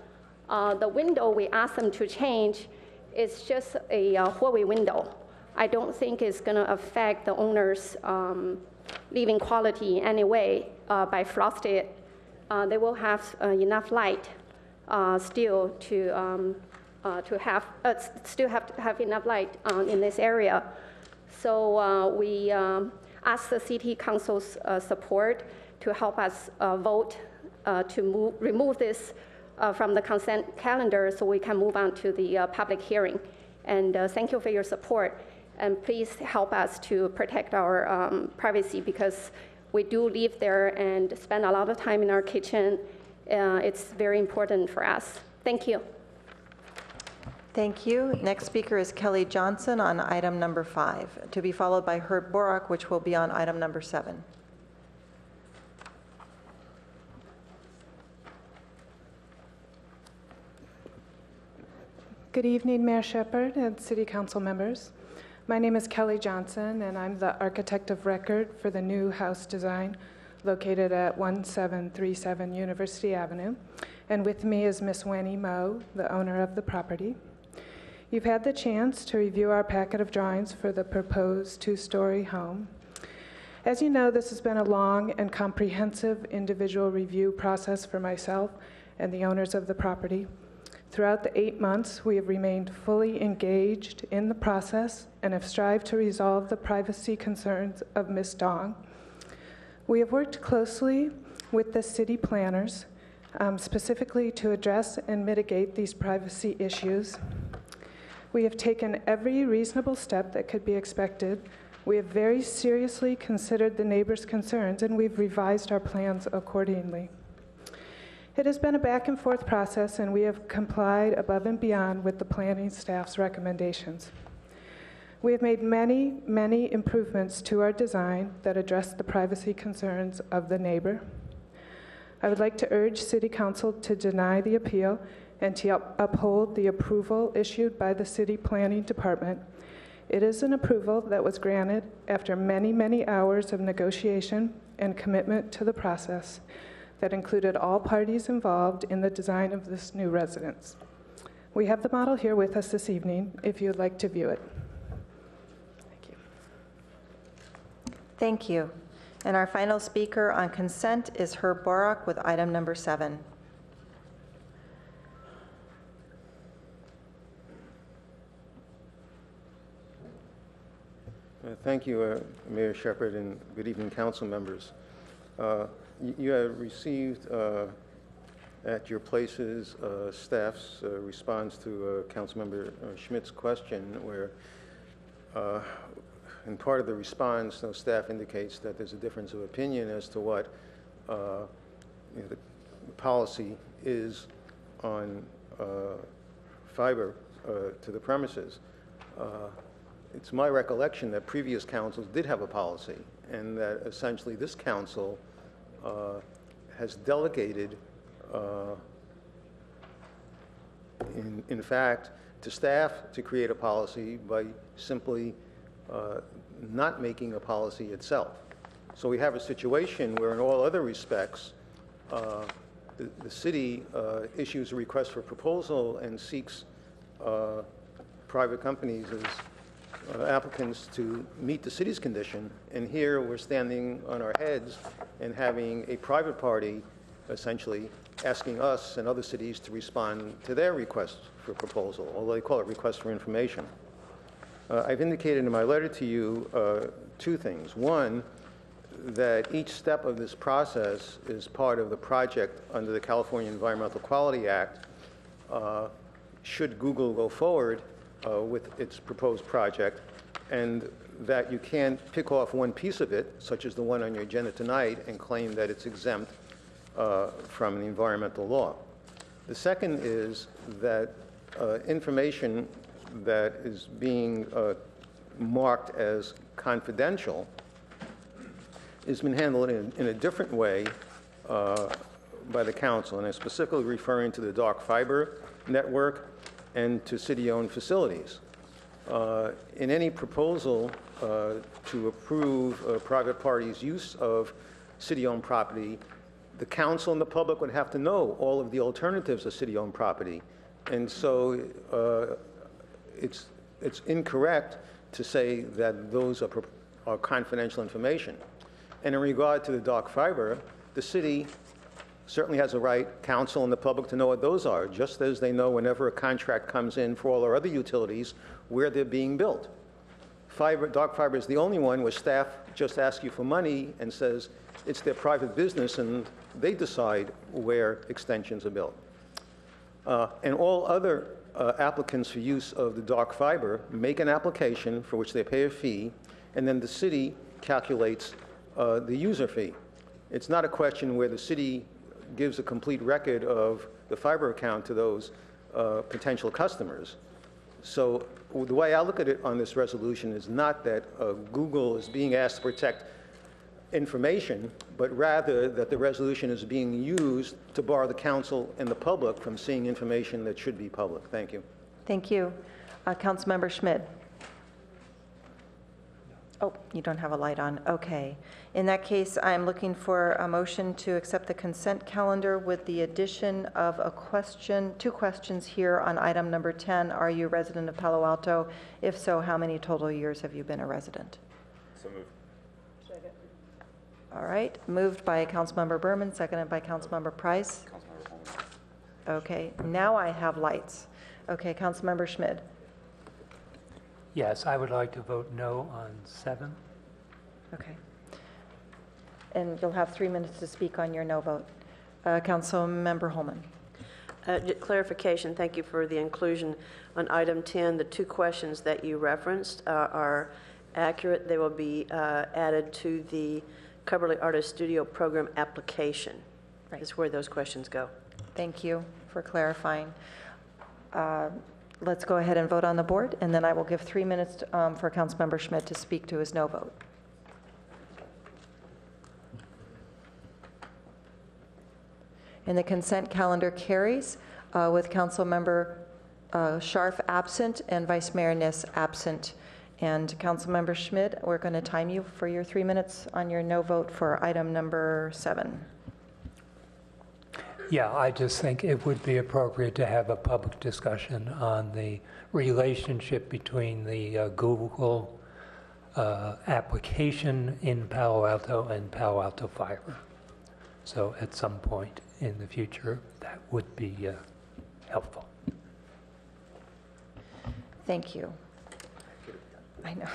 Speaker 17: the window we asked them to change is just a hallway window. I don't think it's going to affect the owner's living quality anyway by frosting it. They will have enough light still to have enough light in this area. So we ask the City Council's support to help us vote to remove this from the consent calendar so we can move on to the public hearing. And thank you for your support. And please help us to protect our privacy, because we do live there and spend a lot of time in our kitchen. It's very important for us. Thank you.
Speaker 1: Thank you. Next speaker is Kelly Johnson on item number 5, to be followed by Herb Borak, which will be on item number 7.
Speaker 18: Good evening, Mayor Shepherd and City Council members. My name is Kelly Johnson, and I'm the architect of record for the new house design located at 1737 University Avenue. And with me is Miss Wenny Moe, the owner of the property. You've had the chance to review our packet of drawings for the proposed 2-story home. As you know, this has been a long and comprehensive individual review process for myself and the owners of the property. Throughout the 8 months, we have remained fully engaged in the process and have strived to resolve the privacy concerns of Ms. Dong. We have worked closely with the city planners, specifically to address and mitigate these privacy issues. We have taken every reasonable step that could be expected. We have very seriously considered the neighbors' concerns, and we've revised our plans accordingly. It has been a back and forth process, and we have complied above and beyond with the planning staff's recommendations. We have made many, many improvements to our design that address the privacy concerns of the neighbor. I would like to urge City Council to deny the appeal and to uphold the approval issued by the City Planning Department. It is an approval that was granted after many, many hours of negotiation and commitment to the process that included all parties involved in the design of this new residence. We have the model here with us this evening, if you'd like to view it. Thank you.
Speaker 1: Thank you. And our final speaker on consent is Herb Borak with item number 7.
Speaker 19: Thank you, Mayor Shepherd, and good evening, council members. You have received at your places staff's response to Councilmember Schmidt's question, where in part of the response, staff indicates that there's a difference of opinion as to what the policy is on fiber to the premises. It's my recollection that previous councils did have a policy, and that essentially this council has delegated, in fact, to staff to create a policy by simply not making a policy itself. So we have a situation where in all other respects, the city issues a request for proposal and seeks private companies as applicants to meet the city's condition, and here we're standing on our heads and having a private party essentially asking us and other cities to respond to their request for proposal, although they call it request for information. I've indicated in my letter to you 2 things. One, that each step of this process is part of the project under the California Environmental Quality Act. Should Google go forward with its proposed project, and that you can't pick off one piece of it, such as the one on your agenda tonight, and claim that it's exempt from the environmental law. The second is that information that is being marked as confidential has been handled in a different way by the council, and I'm specifically referring to the dark fiber network and to city-owned facilities. In any proposal to approve private parties' use of city-owned property, the council and the public would have to know all of the alternatives of city-owned property. And so it's incorrect to say that those are confidential information. And in regard to the dark fiber, the city certainly has a right, council and the public, to know what those are, just as they know whenever a contract comes in for all our other utilities where they're being built. Dark fiber is the only one where staff just asks you for money and says it's their private business and they decide where extensions are built. And all other applicants for use of the dark fiber make an application for which they pay a fee, and then the city calculates the user fee. It's not a question where the city gives a complete record of the fiber account to those potential customers. So the way I look at it on this resolution is not that Google is being asked to protect information, but rather that the resolution is being used to bar the council and the public from seeing information that should be public. Thank you.
Speaker 1: Thank you. Councilmember Schmidt. Oh, you don't have a light on. Okay. In that case, I'm looking for a motion to accept the consent calendar with the addition of a question, 2 questions here on item number 10. Are you a resident of Palo Alto? If so, how many total years have you been a resident?
Speaker 20: So moved.
Speaker 13: Second.
Speaker 1: All right. Moved by Councilmember Berman, seconded by Councilmember Price.
Speaker 20: Councilmember Holman.
Speaker 1: Okay. Now I have lights. Okay. Councilmember Schmidt.
Speaker 21: Yes, I would like to vote no on 7.
Speaker 1: Okay. And you'll have 3 minutes to speak on your no vote. Councilmember Holman.
Speaker 3: Clarification, thank you for the inclusion on item 10. The 2 questions that you referenced are accurate. They will be added to the Coverly Artist Studio program application. Right. Is where those questions go.
Speaker 1: Thank you for clarifying. Let's go ahead and vote on the board, and then I will give 3 minutes for Councilmember Schmidt to speak to his no vote. And the consent calendar carries with Councilmember Scharf absent and Vice Mayor Niss absent. And Councilmember Schmidt, we're going to time you for your 3 minutes on your no vote for item number 7.
Speaker 21: Yeah, I just think it would be appropriate to have a public discussion on the relationship between the Google application in Palo Alto and Palo Alto Fiber. So at some point in the future, that would be helpful.
Speaker 1: Thank you. I know.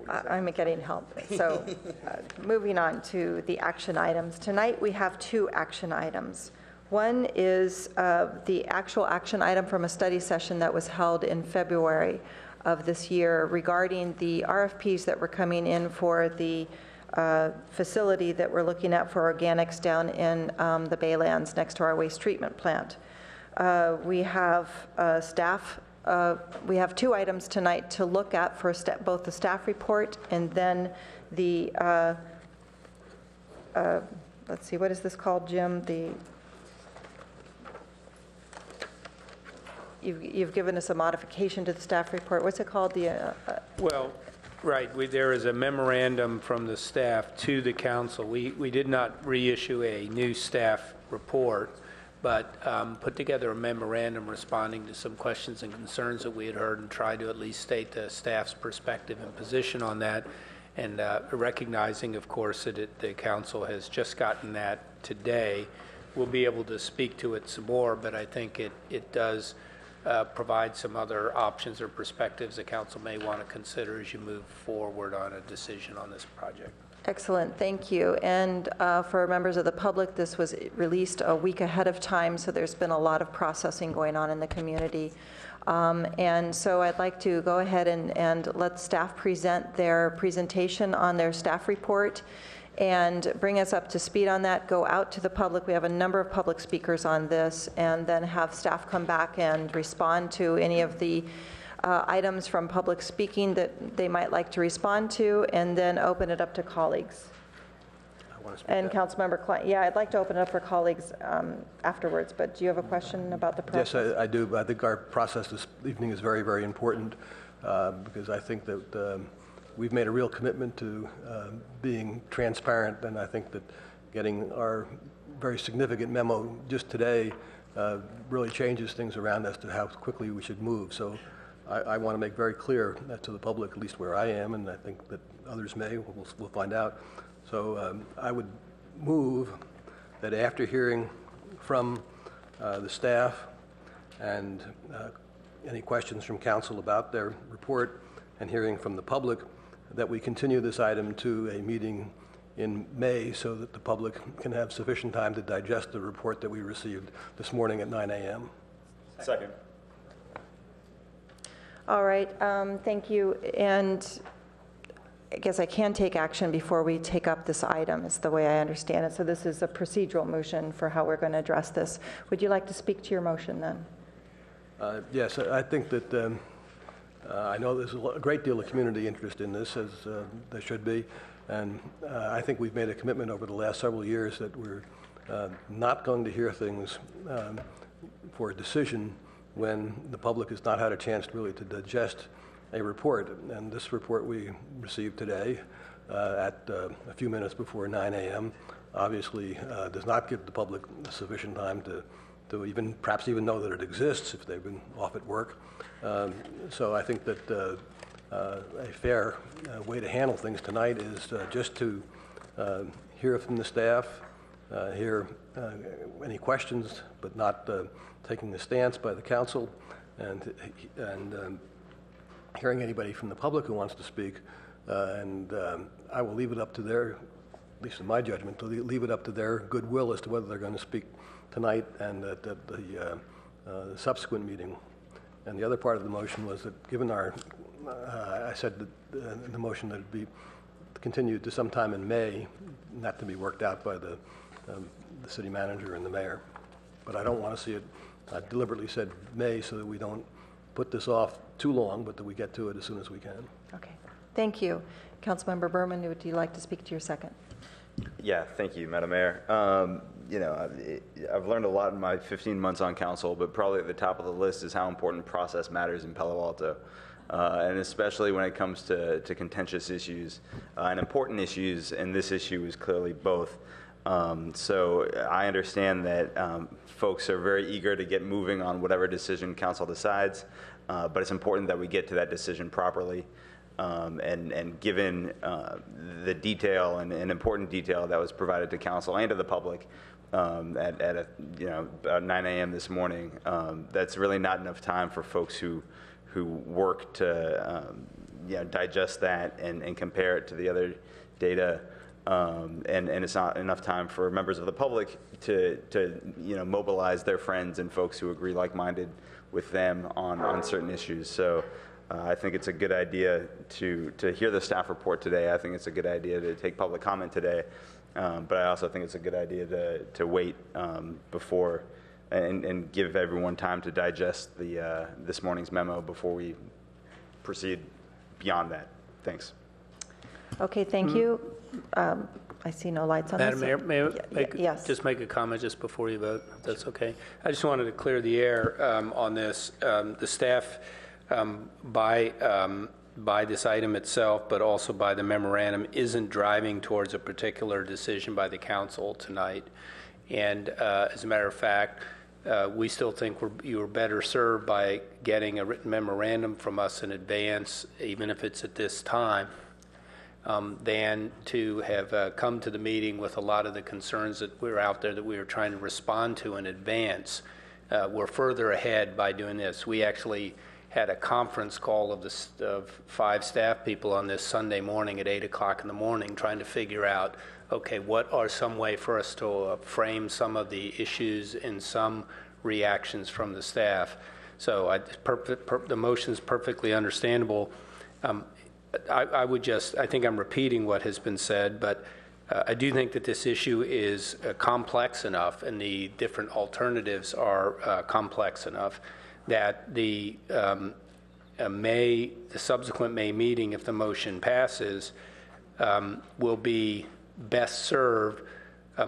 Speaker 1: I'm getting help. So moving on to the action items. Tonight we have 2 action items. One is the actual action item from a study session that was held in February of this year regarding the RFPs that were coming in for the facility that we're looking at for organics down in the Baylands next to our waste treatment plant. We have staff. We have 2 items tonight to look at for both the staff report and then the, let's see, what is this called, Jim? You've given us a modification to the staff report. What's it called?
Speaker 11: Well, right, there is a memorandum from the staff to the council. We did not reissue a new staff report, but put together a memorandum responding to some questions and concerns that we had heard and tried to at least state the staff's perspective and position on that, and recognizing, of course, that the council has just gotten that today. We'll be able to speak to it some more, but I think it does provide some other options or perspectives the council may want to consider as you move forward on a decision on this project.
Speaker 1: Excellent, thank you. And for members of the public, this was released a week ahead of time, so there's been a lot of processing going on in the community. And so I'd like to go ahead and let staff present their presentation on their staff report. and bring us up to speed on that, go out to the public. We have a number of public speakers on this, and then have staff come back and respond to any of the items from public speaking that they might like to respond to, and then open it up to colleagues. And Councilmember Klein, yeah, I'd like to open it up for colleagues afterwards, but do you have a question about the process?
Speaker 9: Yes, I do. I think our process this evening is very, very important because I think that we've made a real commitment to being transparent, and I think that getting our very significant memo just today really changes things around as to how quickly we should move. So I want to make very clear that to the public, at least where I am, and I think that others may, we'll find out. So I would move that after hearing from the staff and any questions from council about their report and hearing from the public, that we continue this item to a meeting in May so that the public can have sufficient time to digest the report that we received this morning at 9 a.m.
Speaker 20: Second.
Speaker 1: All right, thank you. And I guess I can take action before we take up this item, is the way I understand it. So this is a procedural motion for how we're going to address this. Would you like to speak to your motion then?
Speaker 9: Yes, I think that I know there's a great deal of community interest in this, as there should be, and I think we've made a commitment over the last several years that we're not going to hear things for a decision when the public has not had a chance really to digest a report. And this report we received today at a few minutes before 9 a.m. obviously does not give the public sufficient time to even perhaps even know that it exists if they've been off at work. So I think that a fair way to handle things tonight is just to hear from the staff, hear any questions, but not taking a stance by the council, and hearing anybody from the public who wants to speak. And I will leave it up to their, at least in my judgment, to leave it up to their goodwill as to whether they're going to speak tonight and at the subsequent meeting. And the other part of the motion was that given our, I said that in the motion that it be continued to sometime in May, not to be worked out by the city manager and the mayor. But I don't want to see it, I deliberately said May so that we don't put this off too long, but that we get to it as soon as we can.
Speaker 1: Okay, thank you. Councilmember Berman, would you like to speak to your second?
Speaker 20: Yeah, thank you, Madam Mayor. You know, I've learned a lot in my 15 months on council, but probably at the top of the list is how important process matters in Palo Alto. And especially when it comes to contentious issues and important issues, and this issue is clearly both. So I understand that folks are very eager to get moving on whatever decision council decides, but it's important that we get to that decision properly. And given the detail and important detail that was provided to council and to the public at about 9 a.m. this morning, that's really not enough time for folks who work to digest that and compare it to the other data. And it's not enough time for members of the public to mobilize their friends and folks who agree like-minded with them on certain issues. So I think it's a good idea to hear the staff report today. I think it's a good idea to take public comment today. But I also think it's a good idea to wait before and give everyone time to digest this morning's memo before we proceed beyond that. Thanks.
Speaker 1: Okay, thank you. I see no lights on
Speaker 11: Madam
Speaker 1: this.
Speaker 11: Mayor, may I
Speaker 1: yes.
Speaker 11: just make a comment just before you vote, if that's okay? I just wanted to clear the air on this. The staff, by this item itself, but also by the memorandum, isn't driving towards a particular decision by the council tonight. And as a matter of fact, we still think you were better served by getting a written memorandum from us in advance, even if it's at this time, than to have come to the meeting with a lot of the concerns that were out there that we were trying to respond to in advance. We're further ahead by doing this. We actually had a conference call of 5 staff people on this Sunday morning at 8 o'clock in the morning trying to figure out, okay, what are some way for us to frame some of the issues and some reactions from the staff. So the motion is perfectly understandable. I think I'm repeating what has been said, but I do think that this issue is complex enough, and the different alternatives are complex enough that the subsequent May meeting, if the motion passes, will be best served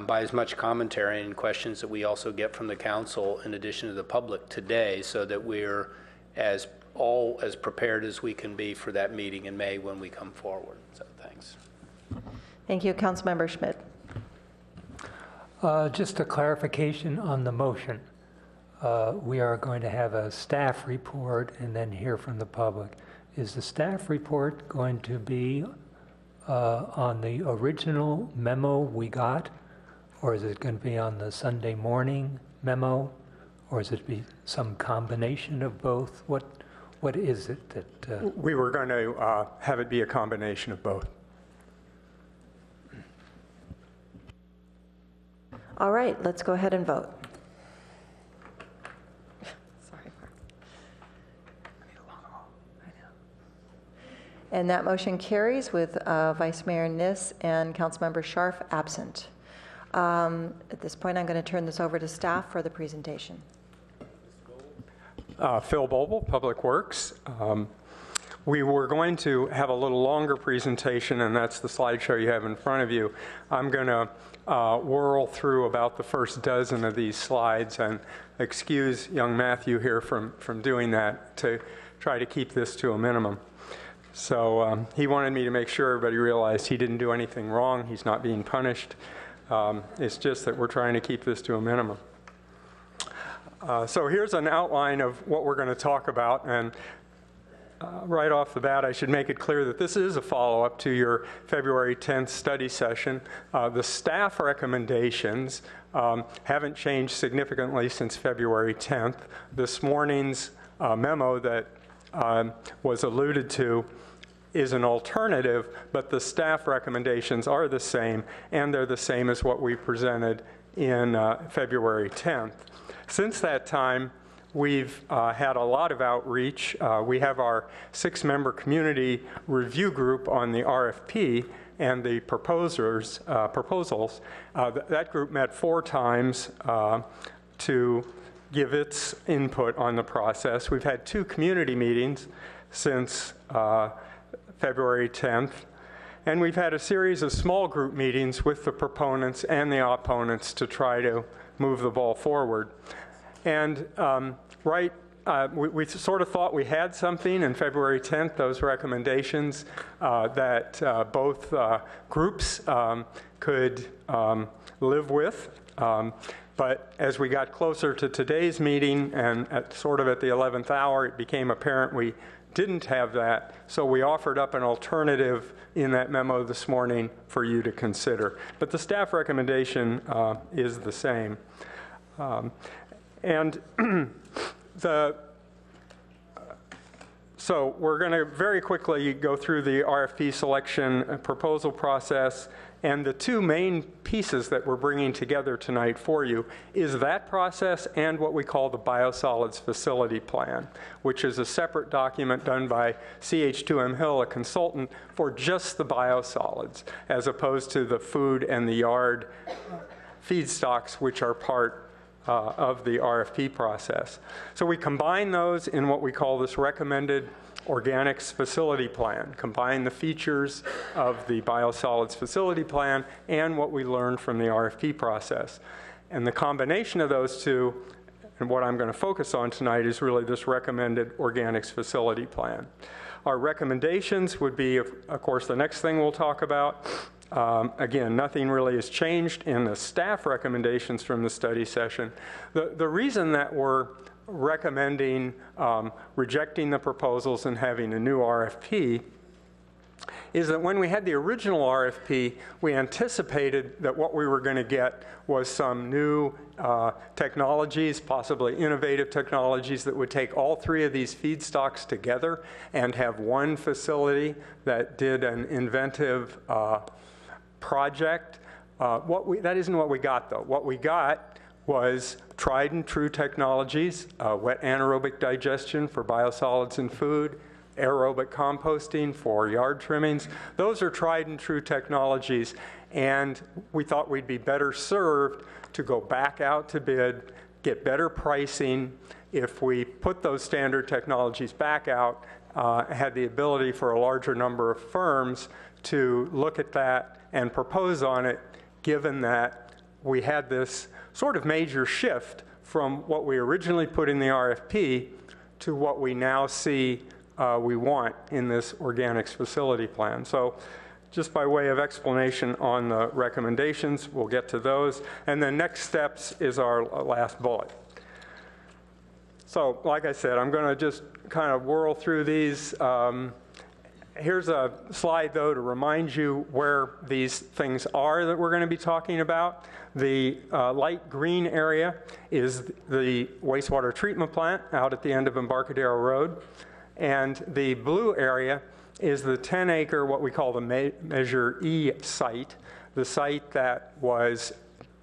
Speaker 11: by as much commentary and questions that we also get from the council in addition to the public today, so that we're as prepared as we can be for that meeting in May when we come forward. So thanks.
Speaker 1: Thank you. Councilmember Schmidt.
Speaker 21: Just a clarification on the motion. We are going to have a staff report and then hear from the public. Is the staff report going to be on the original memo we got, or is it going to be on the Sunday morning memo, or is it be some combination of both? What is it that...
Speaker 2: We were going to have it be a combination of both.
Speaker 1: All right, let's go ahead and vote. Sorry. And that motion carries with Vice Mayor Niss and Councilmember Scharf absent. At this point, I'm going to turn this over to staff for the presentation.
Speaker 2: Phil Boble, Public Works. We were going to have a little longer presentation, and that's the slideshow you have in front of you. I'm going to whirl through about the first dozen of these slides, and excuse young Matthew here from doing that to try to keep this to a minimum. So he wanted me to make sure everybody realized he didn't do anything wrong. He's not being punished. It's just that we're trying to keep this to a minimum. So here's an outline of what we're going to talk about, and right off the bat, I should make it clear that this is a follow-up to your February 10th study session. The staff recommendations haven't changed significantly since February 10th. This morning's memo that was alluded to is an alternative, but the staff recommendations are the same, and they're the same as what we presented in February 10th. Since that time, we've had a lot of outreach. We have our 6-member community review group on the RFP and the proposals. That group met 4 times to give its input on the process. We've had 2 community meetings since February 10th, and we've had a series of small group meetings with the proponents and the opponents to try to move the ball forward. And we sort of thought we had something in February 10th, those recommendations that both groups could live with. But as we got closer to today's meeting and at the 11th hour, it became apparent we didn't have that. So we offered up an alternative in that memo this morning for you to consider. But the staff recommendation is the same. So we're going to very quickly go through the RFP selection proposal process, and the 2 main pieces that we're bringing together tonight for you is that process and what we call the Biosolids Facility Plan, which is a separate document done by CH2M Hill, a consultant, for just the biosolids, as opposed to the food and the yard feedstocks, which are part of the RFP process. So we combine those in what we call this recommended organics facility plan, combine the features of the biosolids facility plan and what we learned from the RFP process. And the combination of those 2, and what I'm going to focus on tonight, is really this recommended organics facility plan. Our recommendations would be, of course, the next thing we'll talk about. Again, nothing really has changed in the staff recommendations from the study session. The reason that we're recommending rejecting the proposals and having a new RFP is that when we had the original RFP, we anticipated that what we were going to get was some new technologies, possibly innovative technologies that would take all 3 of these feedstocks together and have one facility that did an inventive project. That isn't what we got, though. What we got was tried and true technologies, wet anaerobic digestion for biosolids in food, aerobic composting for yard trimmings. Those are tried and true technologies, And we thought we'd be better served to go back out to bid, get better pricing. If we put those standard technologies back out, had the ability for a larger number of firms to look at that and propose on it, given that we had this sort of major shift from what we originally put in the RFP to what we now see we want in this organics facility plan. So just by way of explanation on the recommendations, we'll get to those. And then next steps is our last bullet. So like I said, I'm going to just kind of whirl through these. Here's a slide, though, to remind you where these things are that we're going to be talking about. The light green area is the wastewater treatment plant out at the end of Embarcadero Road. And the blue area is the 10-acre, what we call the Measure E site, the site that was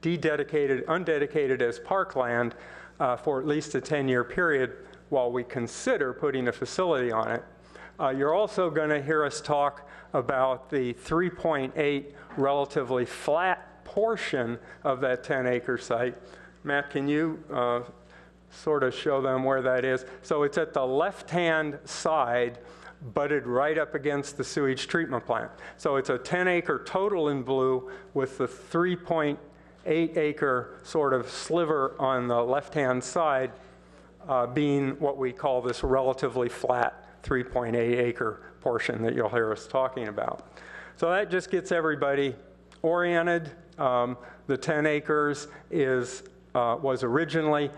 Speaker 2: undedicated as parkland for at least a 10-year period while we consider putting a facility on it. You're also going to hear us talk about the 3.8 relatively flat portion of that 10-acre site. Matt, can you sort of show them where that is? So it's at the left-hand side, butted right up against the sewage treatment plant. So it's a 10-acre total in blue with the 3.8-acre sort of sliver on the left-hand side being what we call this relatively flat 3.8-acre portion that you'll hear us talking about. So that just gets everybody oriented. The 10 acres was originally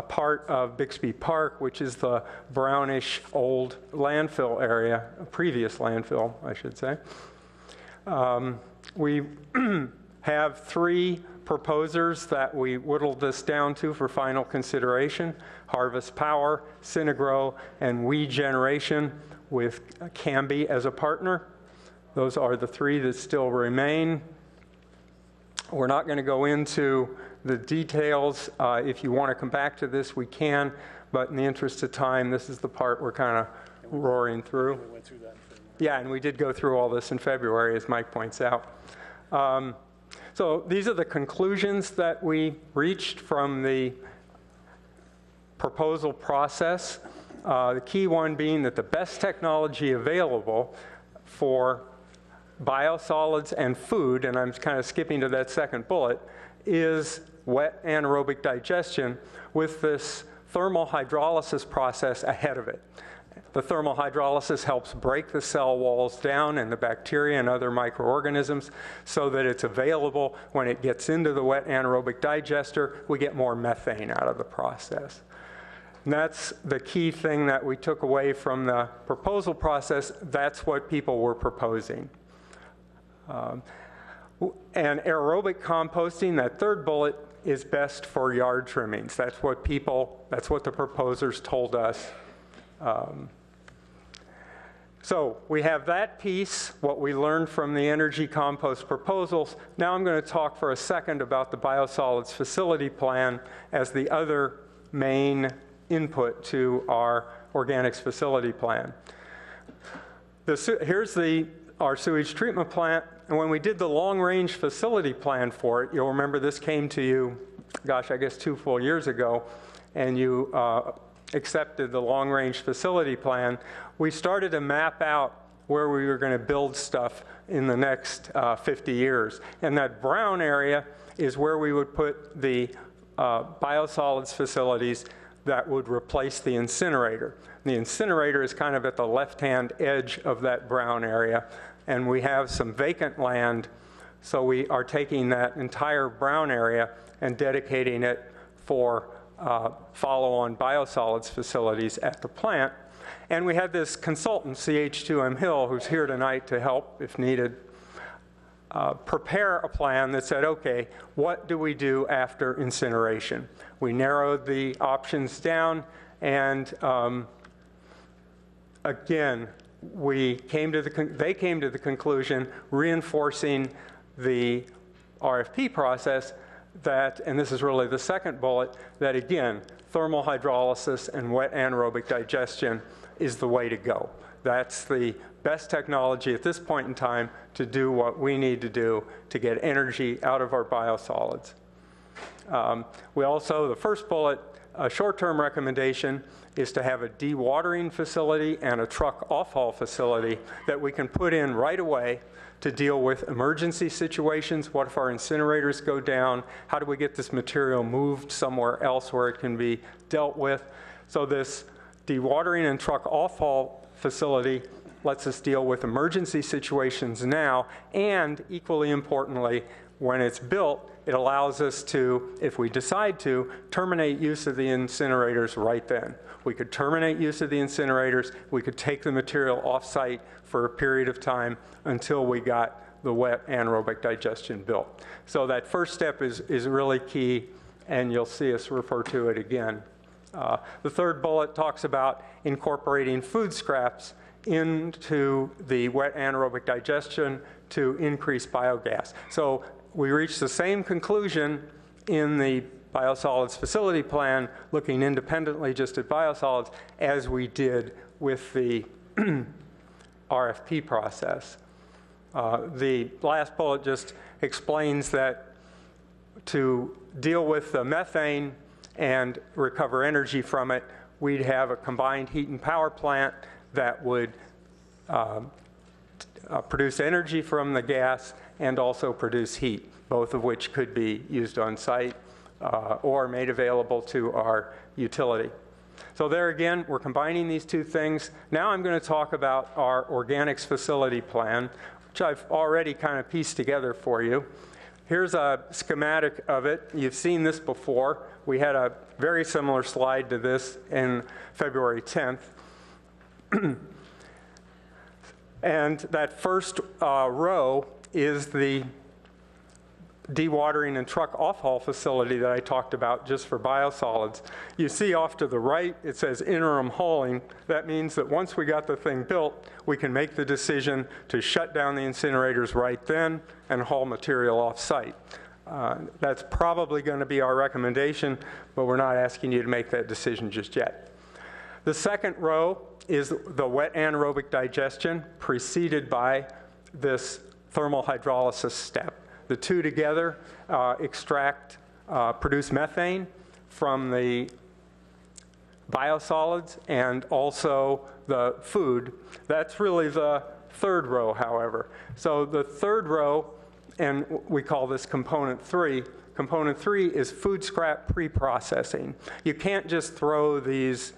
Speaker 2: part of Bixby Park, which is the brownish old landfill area, a previous landfill, I should say. We have 3 proposers that we whittled this down to for final consideration: Harvest Power, Synagro, and We Generation, with Canby as a partner. Those are the 3 that still remain. We're not going to go into the details. If you want to come back to this, we can, but in the interest of time, this is the part we're kind of roaring through.
Speaker 5: We went through that in February.
Speaker 2: Yeah, and we did go through all this in February, as Mike points out. So these are the conclusions that we reached from the proposal process. The key one being that the best technology available for biosolids and food, and I'm kind of skipping to that second bullet, is wet anaerobic digestion with this thermal hydrolysis process ahead of it. The thermal hydrolysis helps break the cell walls down and the bacteria and other microorganisms so that it's available when it gets into the wet anaerobic digester. We get more methane out of the process. And that's the key thing that we took away from the proposal process. That's what people were proposing. And aerobic composting, that third bullet, is best for yard trimmings. That's what the proposers told us. So we have that piece, what we learned from the energy compost proposals. Now I'm going to talk for a second about the biosolids facility plan as the other main input to our organics facility plan. Here's our sewage treatment plant. And when we did the long-range facility plan for it, you'll remember this came to you, gosh, I guess 2 full years ago, and you accepted the long-range facility plan. We started to map out where we were going to build stuff in the next 50 years. And that brown area is where we would put the biosolids facilities that would replace the incinerator. The incinerator is kind of at the left-hand edge of that brown area, and we have some vacant land, so we are taking that entire brown area and dedicating it for follow-on biosolids facilities at the plant. And we had this consultant, CH2M Hill, who's here tonight to help if needed, prepare a plan that said, okay, what do we do after incineration? We narrowed the options down, and again, they came to the conclusion, reinforcing the RFP process, that, and this is really the second bullet, that again, thermal hydrolysis and wet anaerobic digestion is the way to go. That's the best technology at this point in time to do what we need to do to get energy out of our biosolids. We also, the first bullet, a short-term recommendation is to have a dewatering facility and a truck off-haul facility that we can put in right away to deal with emergency situations. What if our incinerators go down? How do we get this material moved somewhere else where it can be dealt with? So this dewatering and truck off-haul facility lets us deal with emergency situations now, and equally importantly, when it's built, it allows us to, if we decide to, terminate use of the incinerators right then. We could terminate use of the incinerators, we could take the material off-site for a period of time until we got the wet anaerobic digestion built. So that first step is really key, and you'll see us refer to it again. The third bullet talks about incorporating food scraps into the wet anaerobic digestion to increase biogas. So we reached the same conclusion in the biosolids facility plan, looking independently just at biosolids, as we did with the RFP process. The last bullet just explains that to deal with the methane and recover energy from it, we'd have a combined heat and power plant that would produce energy from the gas and also produce heat, both of which could be used on site or made available to our utility. So there again, we're combining these two things. Now I'm going to talk about our organics facility plan, which I've already kind of pieced together for you. Here's a schematic of it. You've seen this before. We had a very similar slide to this in February 10th. And that first row is the dewatering and truck off-haul facility that I talked about just for biosolids. You see off to the right, it says interim hauling. That means that once we got the thing built, we can make the decision to shut down the incinerators right then and haul material off-site. That's probably going to be our recommendation, but we're not asking you to make that decision just yet. The second row is the wet anaerobic digestion preceded by this thermal hydrolysis step. The two together produce methane from the biosolids and also the food. That's really the third row, however. So the third row, and we call this component 3. Component 3 is food scrap pre-processing. You can't just throw these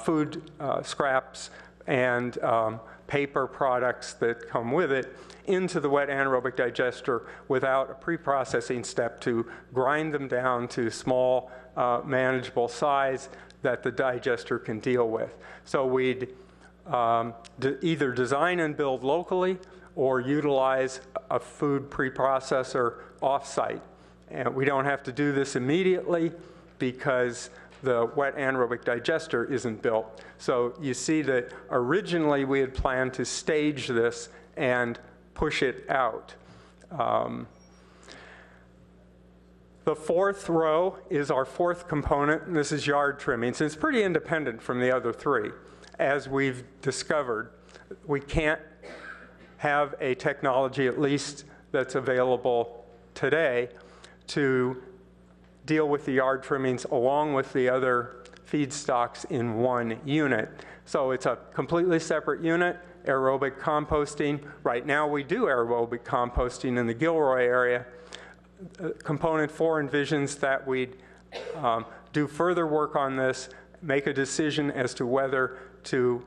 Speaker 2: food scraps and paper products that come with it into the wet anaerobic digester without a pre-processing step to grind them down to small, manageable size that the digester can deal with. So we'd either design and build locally or utilize a food preprocessor off-site. And we don't have to do this immediately because the wet anaerobic digester isn't built. So you see that originally we had planned to stage this and push it out. The fourth row is our fourth component, and this is yard trimming. So it's pretty independent from the other three. As we've discovered, we can't have a technology, at least that's available today, to deal with the yard trimmings along with the other feedstocks in one unit. So it's a completely separate unit, aerobic composting. Right now we do aerobic composting in the Gilroy area. Component 4 envisions that we'd do further work on this, make a decision as to whether to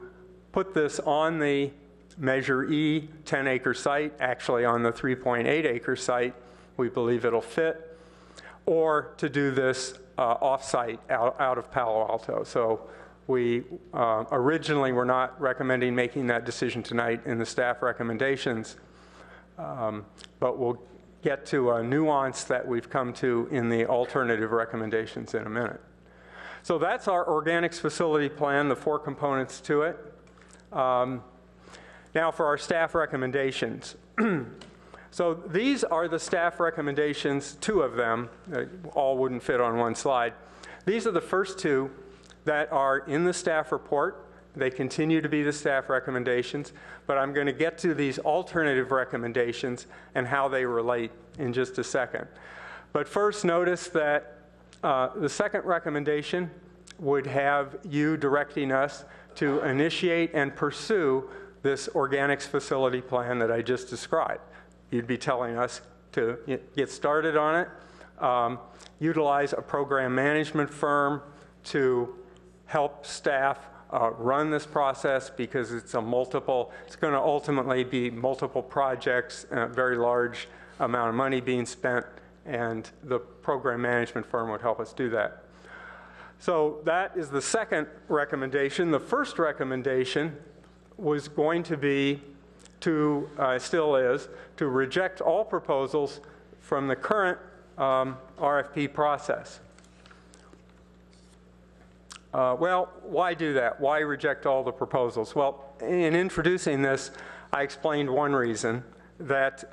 Speaker 2: put this on the Measure E 10-acre site, actually on the 3.8-acre site. We believe it'll fit. Or to do this off-site out of Palo Alto. So we originally were not recommending making that decision tonight in the staff recommendations, but we'll get to a nuance that we've come to in the alternative recommendations in a minute. So that's our organics facility plan, the 4 components to it. Now for our staff recommendations. So these are the staff recommendations, 2 of them. All wouldn't fit on one slide. These are the first 2 that are in the staff report. They continue to be the staff recommendations, but I'm going to get to these alternative recommendations and how they relate in just a second. But first, notice that the second recommendation would have you directing us to initiate and pursue this organics facility plan that I just described. You'd be telling us to get started on it, utilize a program management firm to help staff run this process, because it's going to ultimately be multiple projects, a very large amount of money being spent, and the program management firm would help us do that. So that is the second recommendation. The first recommendation was going to be still is, to reject all proposals from the current RFP process. Well, why do that? Why reject all the proposals? Well, in introducing this, I explained one reason, that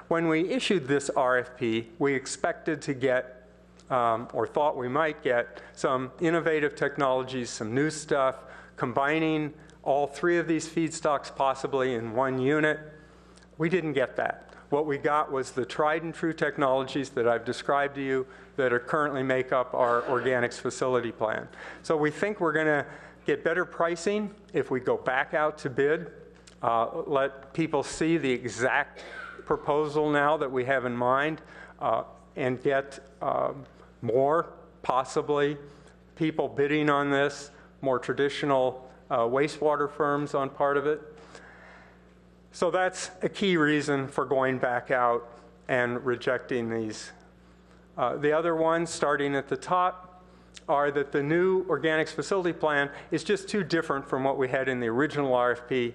Speaker 2: when we issued this RFP, we expected to get, or thought we might get, some innovative technologies, some new stuff, combining all three of these feedstocks possibly in one unit. We didn't get that. What we got was the tried and true technologies that I've described to you that are currently make up our organics facility plan. So we think we're going to get better pricing if we go back out to bid, let people see the exact proposal now that we have in mind, and get more, possibly, people bidding on this, more traditional wastewater firms on part of it. So that's a key reason for going back out and rejecting these. The other ones, starting at the top, are that the new organics facility plan is just too different from what we had in the original RFP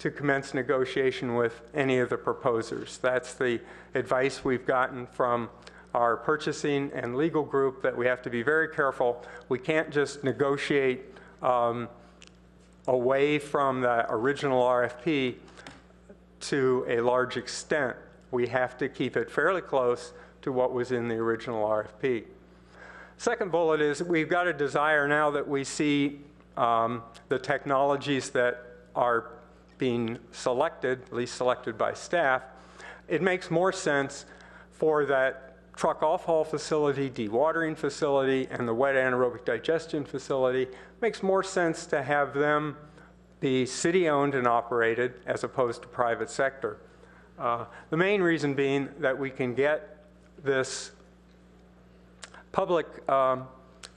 Speaker 2: to commence negotiation with any of the proposers. That's the advice we've gotten from our purchasing and legal group, that we have to be very careful. We can't just negotiate away from the original RFP to a large extent. We have to keep it fairly close to what was in the original RFP. Second bullet is we've got a desire now that we see the technologies that are being selected, at least selected by staff. It makes more sense for that truck off-haul facility, dewatering facility, and the wet anaerobic digestion facility. It makes more sense to have them be city-owned and operated as opposed to private sector. The main reason being that we can get this public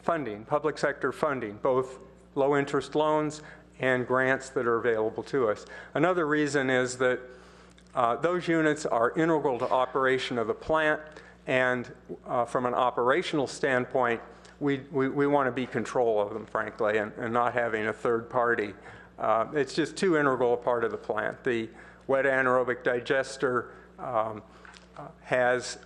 Speaker 2: funding, public sector funding, both low-interest loans and grants that are available to us. Another reason is that those units are integral to operation of the plant, and from an operational standpoint, we want to be control of them, frankly, and not having a third party. It's just too integral a part of the plant. The wet anaerobic digester has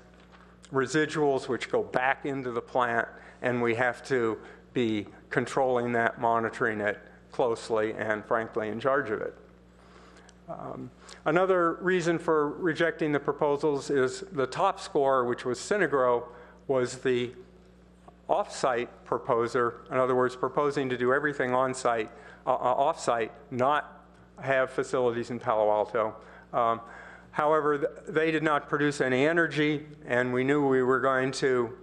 Speaker 2: residuals which go back into the plant, and we have to be controlling that, monitoring it closely, and frankly in charge of it. Another reason for rejecting the proposals is the top score, which was Synagro, was the off-site proposer. In other words, proposing to do everything on-site, off-site, not have facilities in Palo Alto. However, they did not produce any energy, and we knew we were going to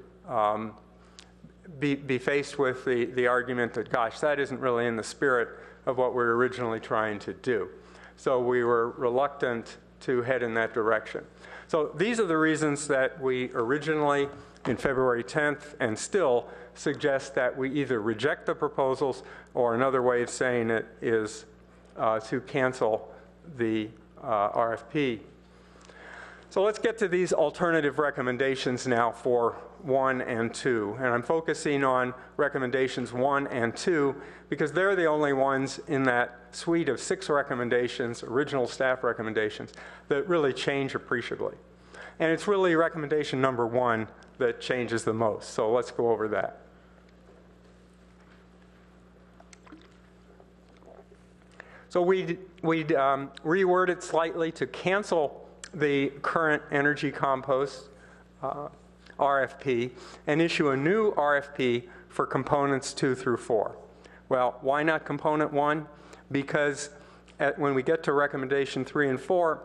Speaker 2: be faced with the argument that, gosh, that isn't really in the spirit of what we were originally trying to do. So we were reluctant to head in that direction. So these are the reasons that we originally, in February 10th, and still suggest that we either reject the proposals, or another way of saying it is to cancel the RFP. So let's get to these alternative recommendations now for 1 and 2. And I'm focusing on recommendations 1 and 2 because they're the only ones in that suite of 6 recommendations, original staff recommendations, that really change appreciably. And it's really recommendation number 1 that changes the most. So let's go over that. So we'd reword it slightly to cancel the current energy compost RFP and issue a new RFP for components 2 through 4. Well, why not component 1? Because when we get to recommendation 3 and 4,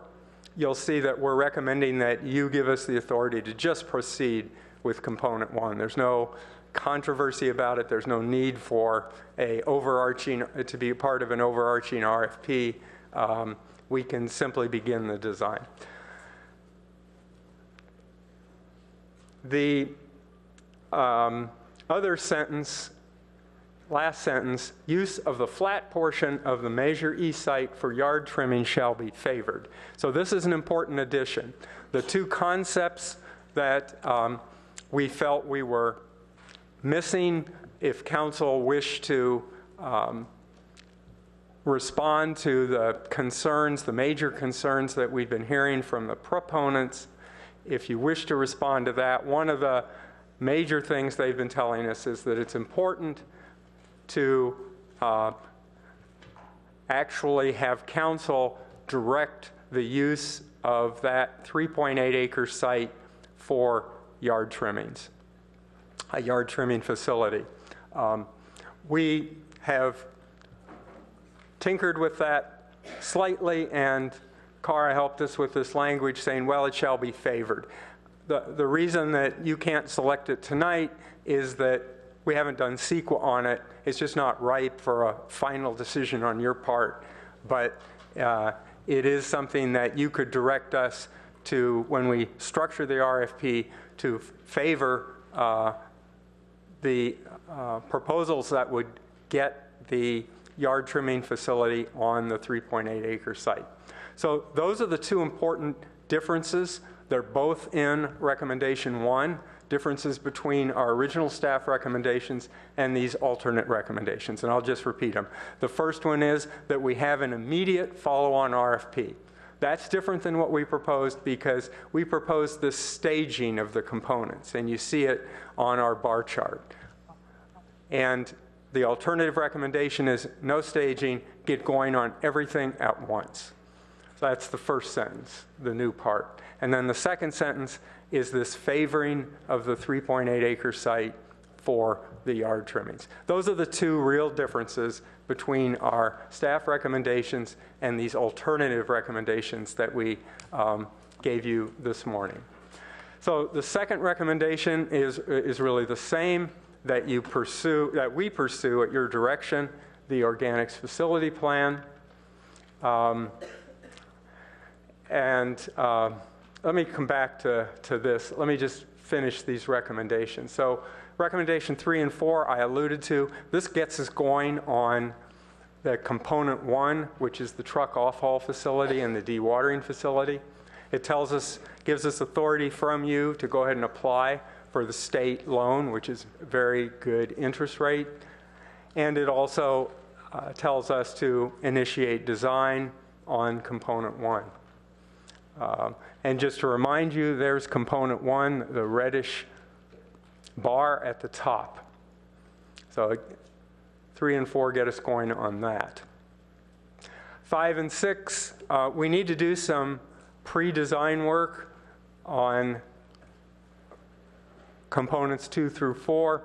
Speaker 2: you'll see that we're recommending that you give us the authority to just proceed with component 1. There's no controversy about it. There's no need for to be a part of an overarching RFP. We can simply begin the design. The other sentence, last sentence, use of the flat portion of the Measure E site for yard trimming shall be favored. So this is an important addition. The two concepts that we felt we were missing, if council wished to respond to the concerns, the major concerns that we've been hearing from the proponents, if you wish to respond to that, one of the major things they've been telling us is that it's important to actually have council direct the use of that 3.8 acre site for yard trimmings, a yard trimming facility. We have tinkered with that slightly, and Cara helped us with this language saying, well, it shall be favored. The reason that you can't select it tonight is that we haven't done CEQA on it. It's just not ripe for a final decision on your part. But it is something that you could direct us to, when we structure the RFP, to favor the proposals that would get the yard trimming facility on the 3.8 acre site. So those are the two important differences. They're both in recommendation 1, differences between our original staff recommendations and these alternate recommendations. And I'll just repeat them. The first one is that we have an immediate follow-on RFP. That's different than what we proposed because we proposed the staging of the components, and you see it on our bar chart. And the alternative recommendation is no staging, get going on everything at once. So that's the first sentence, the new part. And then the second sentence is this favoring of the 3.8 acre site for the yard trimmings. Those are the two real differences between our staff recommendations and these alternative recommendations that we gave you this morning. So the second recommendation is really the same, that we pursue at your direction, the organics facility plan. Let me come back to this. Let me just finish these recommendations. So recommendation 3 and 4 I alluded to. This gets us going on the component 1, which is the truck off-haul facility and the dewatering facility. It gives us authority from you to go ahead and apply for the state loan, which is a very good interest rate. And it also tells us to initiate design on component 1. And just to remind you, there's component 1, the reddish bar at the top. So 3 and 4 get us going on that. 5 and 6, we need to do some pre-design work on components 2 through 4.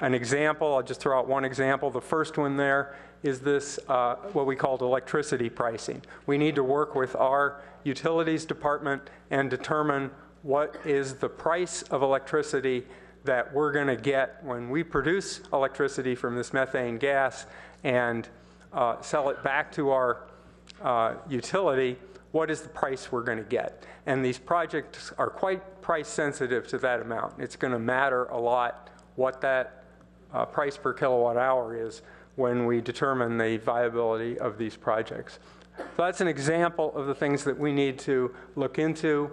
Speaker 2: An example, I'll just throw out one example. The first one there is this, what we called electricity pricing. We need to work with our utilities department and determine what is the price of electricity that we're going to get when we produce electricity from this methane gas and sell it back to our utility. What is the price we're going to get? And these projects are quite price sensitive to that amount. It's going to matter a lot what that price per kilowatt hour is when we determine the viability of these projects. So that's an example of the things that we need to look into,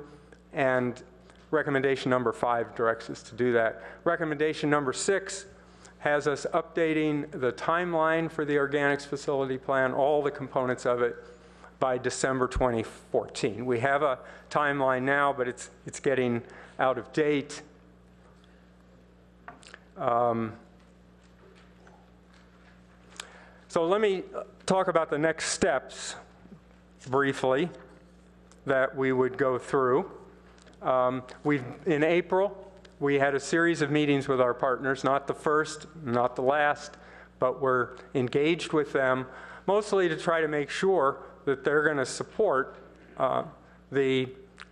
Speaker 2: and recommendation number 5 directs us to do that. Recommendation number 6 has us updating the timeline for the organics facility plan, all the components of it, by December 2014. We have a timeline now, but it's getting out of date. So let me talk about the next steps briefly that we would go through. In April, we had a series of meetings with our partners, not the first, not the last, but we're engaged with them mostly to try to make sure that they're going to support the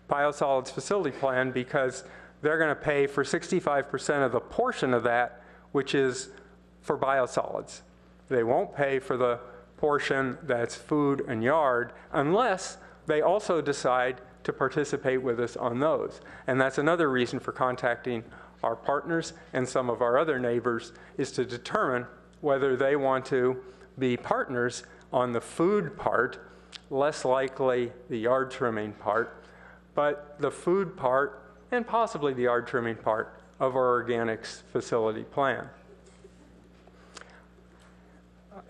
Speaker 2: biosolids facility plan, because they're going to pay for 65% of the portion of that which is for biosolids. They won't pay for the portion that's food and yard unless they also decide to participate with us on those. And that's another reason for contacting our partners and some of our other neighbors, is to determine whether they want to be partners on the food part, less likely the yard trimming part, but the food part and possibly the yard trimming part of our organics facility plan.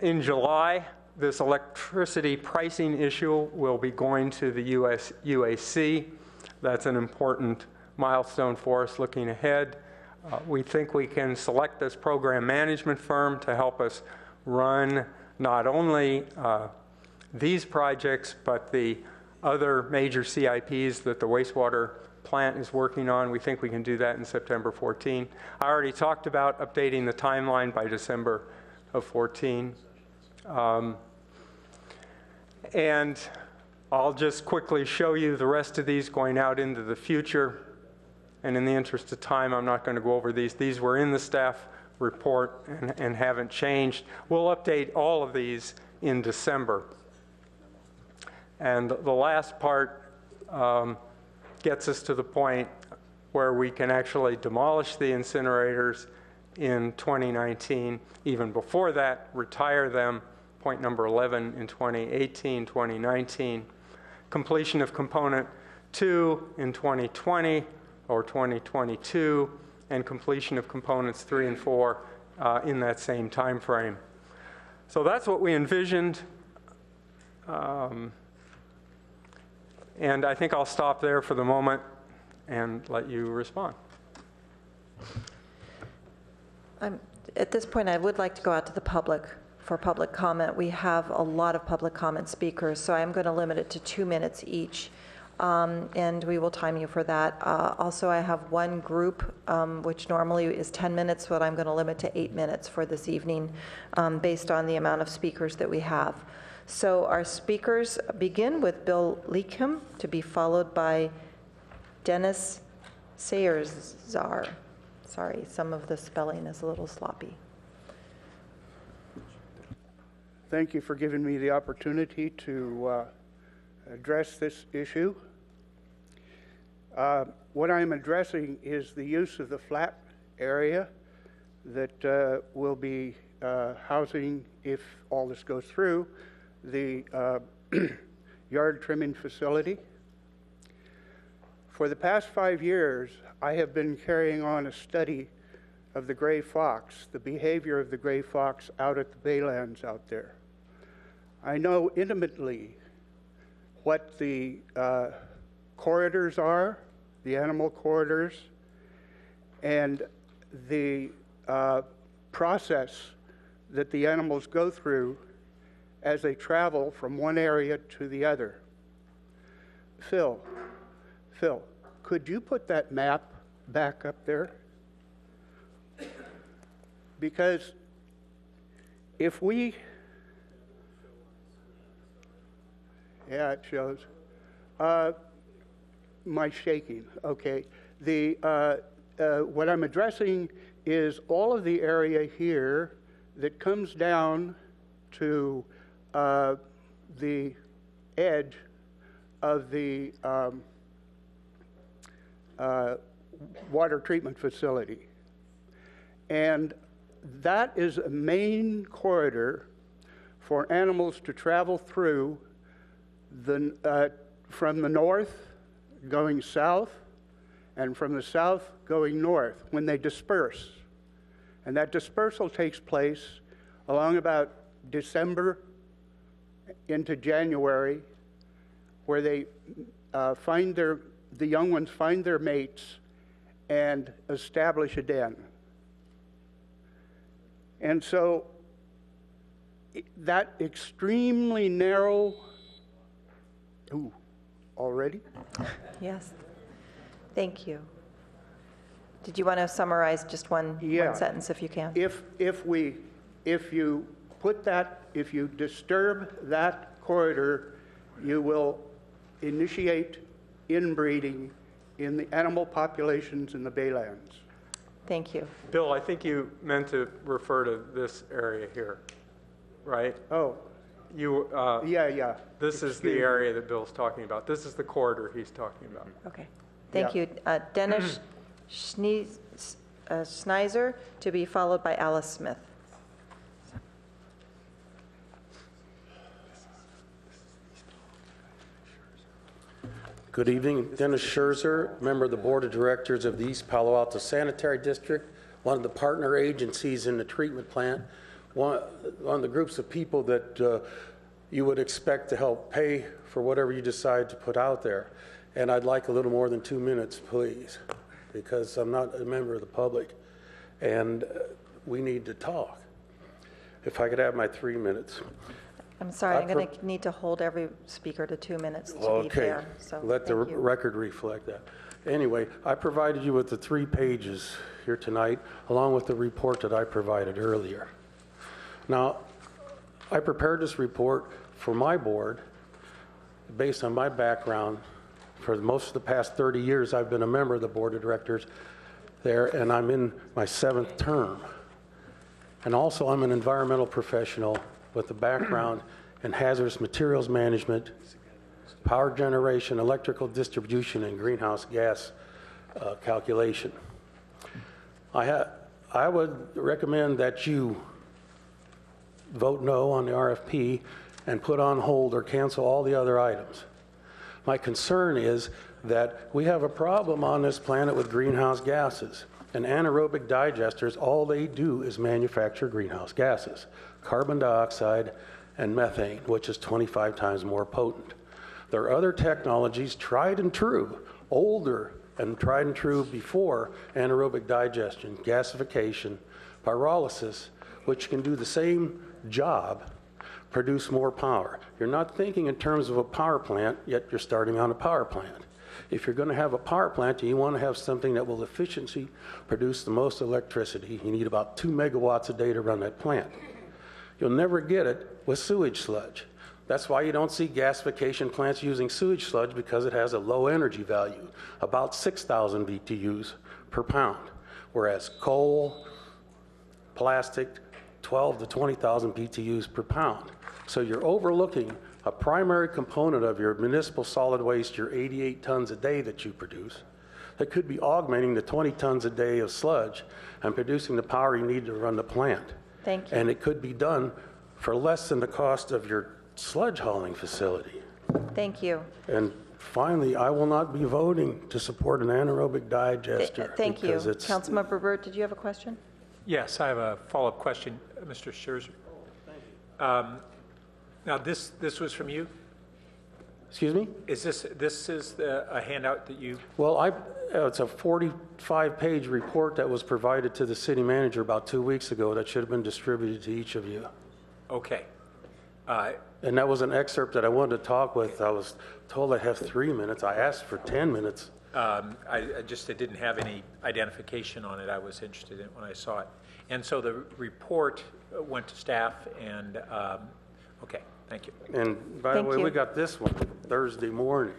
Speaker 2: In July, this electricity pricing issue will be going to the UAC. That's an important milestone for us looking ahead. We think we can select this program management firm to help us run not only these projects, but the other major CIPs that the wastewater plant is working on. We think we can do that in September 14. I already talked about updating the timeline by December of 14. And I'll just quickly show you the rest of these going out into the future. And in the interest of time, I'm not going to go over these. These were in the staff report and haven't changed. We'll update all of these in December. And the last part gets us to the point where we can actually demolish the incinerators in 2019. Even before that, retire them, point number 11, in 2018, 2019. Completion of component 2 in 2020 or 2022, and completion of components 3 and 4 in that same time frame. So that's what we envisioned. And I think I'll stop there for the moment and let you respond.
Speaker 1: At this point, I would like to go out to the public for public comment. We have a lot of public comment speakers, so I'm going to limit it to 2 minutes each, and we will time you for that. Also, I have one group, which normally is 10 minutes, but I'm going to limit to 8 minutes for this evening, based on the amount of speakers that we have. So our speakers begin with Bill Leakham, to be followed by Dennis Sayerzar. Sorry, some of the spelling is a little sloppy.
Speaker 5: Thank you for giving me the opportunity to address this issue. What I'm addressing is the use of the flat area that will be housing, if all this goes through, the yard trimming facility. For the past 5 years, I have been carrying on a study of the gray fox, the behavior of the gray fox out at the baylands out there. I know intimately what the corridors are, the animal corridors, and the process that the animals go through as they travel from one area to the other. Phil, could you put that map back up there? Because if we, yeah, it shows. My shaking, okay. What I'm addressing is all of the area here that comes down to the edge of the water treatment facility. And that is a main corridor for animals to travel through from the north going south and from the south going north when they disperse. And that dispersal takes place along about December into January, where they the young ones find their mates and establish a den. And so that extremely narrow, already?
Speaker 1: Yes. Thank you. Did you want to summarize just one sentence if you can?
Speaker 5: If we if you disturb that corridor, you will initiate inbreeding in the animal populations in the Baylands.
Speaker 1: Thank you.
Speaker 2: Bill, I think you meant to refer to this area here, right?
Speaker 5: Oh.
Speaker 2: You,
Speaker 5: yeah.
Speaker 2: This is the area that Bill's talking about. This is the corridor he's talking about.
Speaker 1: Okay. Thank you. Dennis Schneiser, to be followed by Alice Smith.
Speaker 4: Good evening. Dennis Scherzer, member of the Board of Directors of the East Palo Alto Sanitary District, one of the partner agencies in the treatment plant, one of the groups of people that you would expect to help pay for whatever you decide to put out there. And I'd like a little more than 2 minutes, please, because I'm not a member of the public, and we need to talk. If I could have my 3 minutes.
Speaker 1: I'm sorry, I'm going to need to hold every speaker to 2 minutes to be fair. So
Speaker 4: let the record reflect that. Anyway, I provided you with the 3 pages here tonight, along with the report that I provided earlier. Now, I prepared this report for my board based on my background. For most of the past 30 years, I've been a member of the Board of Directors there, and I'm in my 7th term. And also, I'm an environmental professional with a background in hazardous materials management, power generation, electrical distribution, and greenhouse gas calculation. I would recommend that you vote no on the RFP and put on hold or cancel all the other items. My concern is that we have a problem on this planet with greenhouse gases. And anaerobic digesters, all they do is manufacture greenhouse gases, carbon dioxide and methane, which is 25 times more potent. There are other technologies, tried and true, older and tried and true before anaerobic digestion, gasification, pyrolysis, which can do the same job, produce more power. You're not thinking in terms of a power plant, yet you're starting on a power plant. If you're going to have a power plant, you want to have something that will efficiently produce the most electricity. You need about 2 megawatts a day to run that plant. You'll never get it with sewage sludge. That's why you don't see gasification plants using sewage sludge, because it has a low energy value, about 6,000 BTUs per pound, whereas coal, plastic, 12 to 20,000 BTUs per pound. So you're overlooking a primary component of your municipal solid waste, your 88 tons a day that you produce, that could be augmenting the 20 tons a day of sludge and producing the power you need to run the plant.
Speaker 1: Thank you.
Speaker 4: And it could be done for less than the cost of your sludge hauling facility.
Speaker 1: Thank you.
Speaker 4: And finally, I will not be voting to support an anaerobic digester.
Speaker 1: Thank you. Councilmember Burt, did you have a question?
Speaker 22: Yes, I have a follow-up question, Mr. Scherzer. Now, this was from you?
Speaker 4: Excuse me?
Speaker 22: Is this a handout that you?
Speaker 4: Well, it's a 45-page report that was provided to the city manager about 2 weeks ago that should have been distributed to each of you.
Speaker 22: Okay.
Speaker 4: And that was an excerpt that I wanted to talk with. I was told I'd have 3 minutes. I asked for 10 minutes.
Speaker 22: It didn't have any identification on it. I was interested in it when I saw it. And so the report went to staff and, okay, thank you.
Speaker 4: And by the way, we got this one Thursday morning.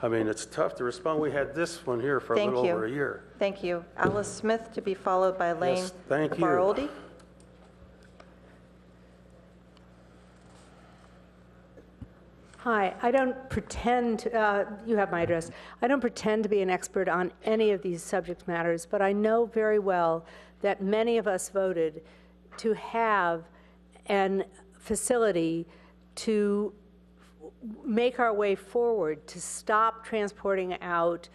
Speaker 4: I mean, it's tough to respond. We had this one here for a little over a year.
Speaker 1: Thank you. Alice Smith, to be followed by Lane Baroldi.
Speaker 23: Hi, I don't pretend, you have my address, I don't pretend to be an expert on any of these subject matters, but I know very well that many of us voted to have an facility to make our way forward, to stop transporting out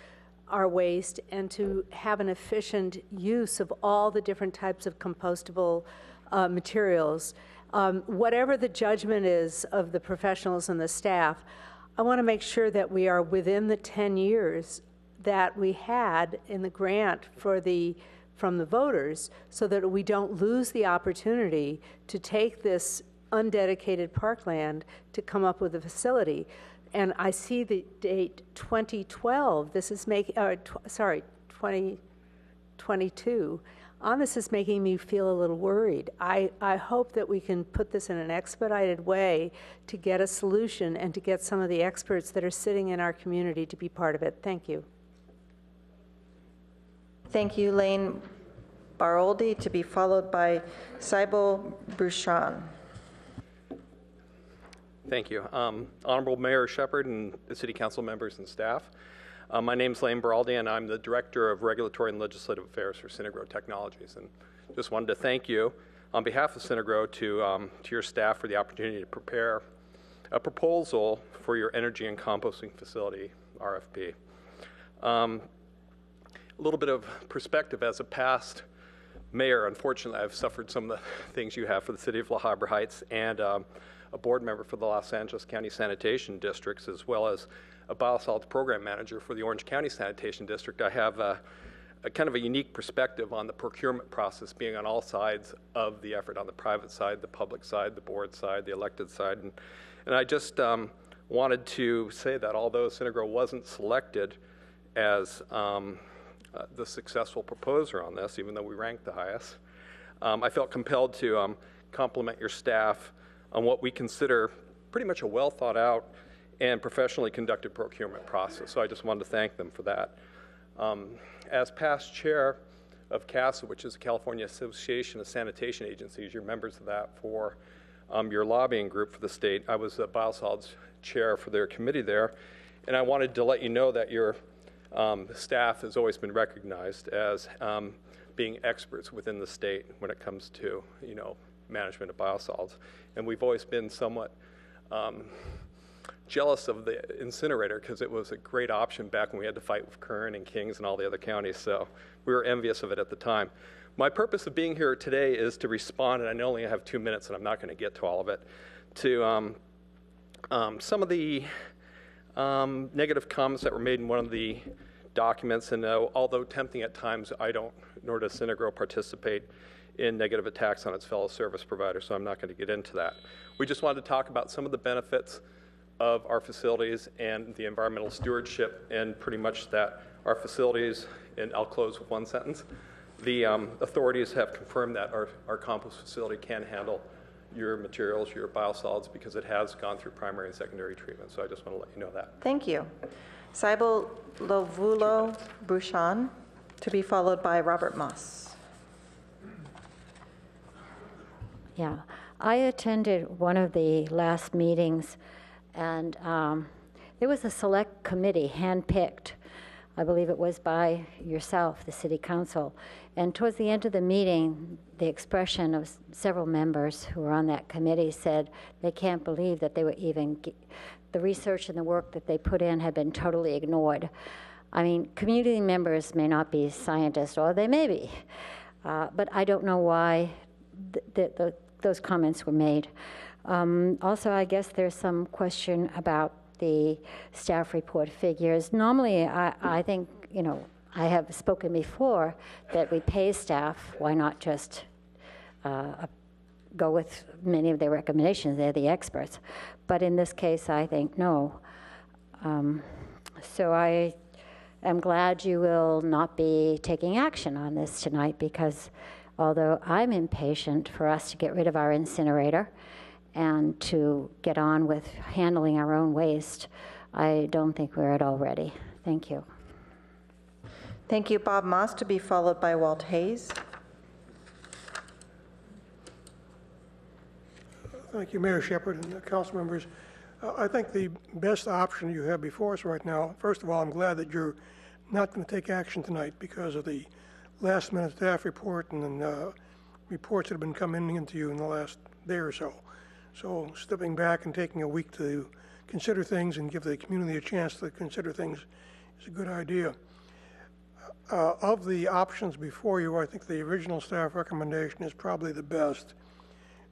Speaker 23: our waste, and to have an efficient use of all the different types of compostable materials. Whatever the judgment is of the professionals and the staff, I want to make sure that we are within the 10 years that we had in the grant from the voters, so that we don't lose the opportunity to take this undedicated parkland to come up with a facility. And I see the date 2012. This is 2022. on this is making me feel a little worried. I hope that we can put this in an expedited way to get a solution and to get some of the experts that are sitting in our community to be part of it. Thank you.
Speaker 1: Thank you, Lane Baroldi, to be followed by Saibal Bhushan.
Speaker 6: Thank you. Honorable Mayor Shepherd and the City Council members and staff. My name is Lane Baraldi, and I'm the Director of Regulatory and Legislative Affairs for Synagro Technologies. And just wanted to thank you on behalf of Synagro to your staff for the opportunity to prepare a proposal for your energy and composting facility, RFP. A little bit of perspective as a past mayor. Unfortunately, I've suffered some of the things you have for the city of La Habra Heights, and a board member for the Los Angeles County Sanitation Districts, as well as a biosolids program manager for the Orange County Sanitation District. I have a kind of a unique perspective on the procurement process, being on all sides of the effort, on the private side, the public side, the board side, the elected side. And I just wanted to say that although Synagro wasn't selected as the successful proposer on this, even though we ranked the highest, I felt compelled to compliment your staff on what we consider pretty much a well thought out and professionally conducted procurement process. So I just wanted to thank them for that. As past chair of CASA, which is the California Association of Sanitation Agencies, you're members of that for your lobbying group for the state. I was the biosolids chair for their committee there, and I wanted to let you know that your staff has always been recognized as being experts within the state when it comes to, management of biosolids. And we've always been somewhat jealous of the incinerator because it was a great option back when we had to fight with Kern and Kings and all the other counties. So we were envious of it at the time. My purpose of being here today is to respond, and I only have 2 minutes and I'm not going to get to all of it, to some of the negative comments that were made in one of the documents. And although tempting at times, I don't, nor does Synagro, participate in negative attacks on its fellow service providers, so I'm not going to get into that. We just wanted to talk about some of the benefits of our facilities and the environmental stewardship, and pretty much that our facilities, and I'll close with one sentence, the authorities have confirmed that our compost facility can handle your materials, your biosolids, because it has gone through primary and secondary treatment. So I just want to let you know that.
Speaker 1: Thank you. Saibal Lovulo Bhushan, to be followed by Robert Moss.
Speaker 14: Yeah, I attended one of the last meetings, and there was a select committee handpicked. I believe it was by yourself, the city council. And towards the end of the meeting, the expression of several members who were on that committee said they can't believe that they were even, the research and the work that they put in had been totally ignored. I mean, community members may not be scientists, or they may be, but I don't know why those comments were made. Also, I guess there's some question about the staff report figures. Normally, I think, I have spoken before that we pay staff. Why not just go with many of their recommendations? They're the experts. But in this case, I think no. So I am glad you will not be taking action on this tonight, because although I'm impatient for us to get rid of our incinerator and to get on with handling our own waste, I don't think we're at all ready. Thank you.
Speaker 1: Thank you, Bob Moss, to be followed by Walt Hayes.
Speaker 7: Thank you, Mayor Shepherd and the council members. I think the best option you have before us right now, first of all, I'm glad that you're not going to take action tonight because of the last-minute staff report and then reports that have been coming into you in the last day or so. So stepping back and taking a week to consider things and give the community a chance to consider things is a good idea. Of the options before you, I think the original staff recommendation is probably the best.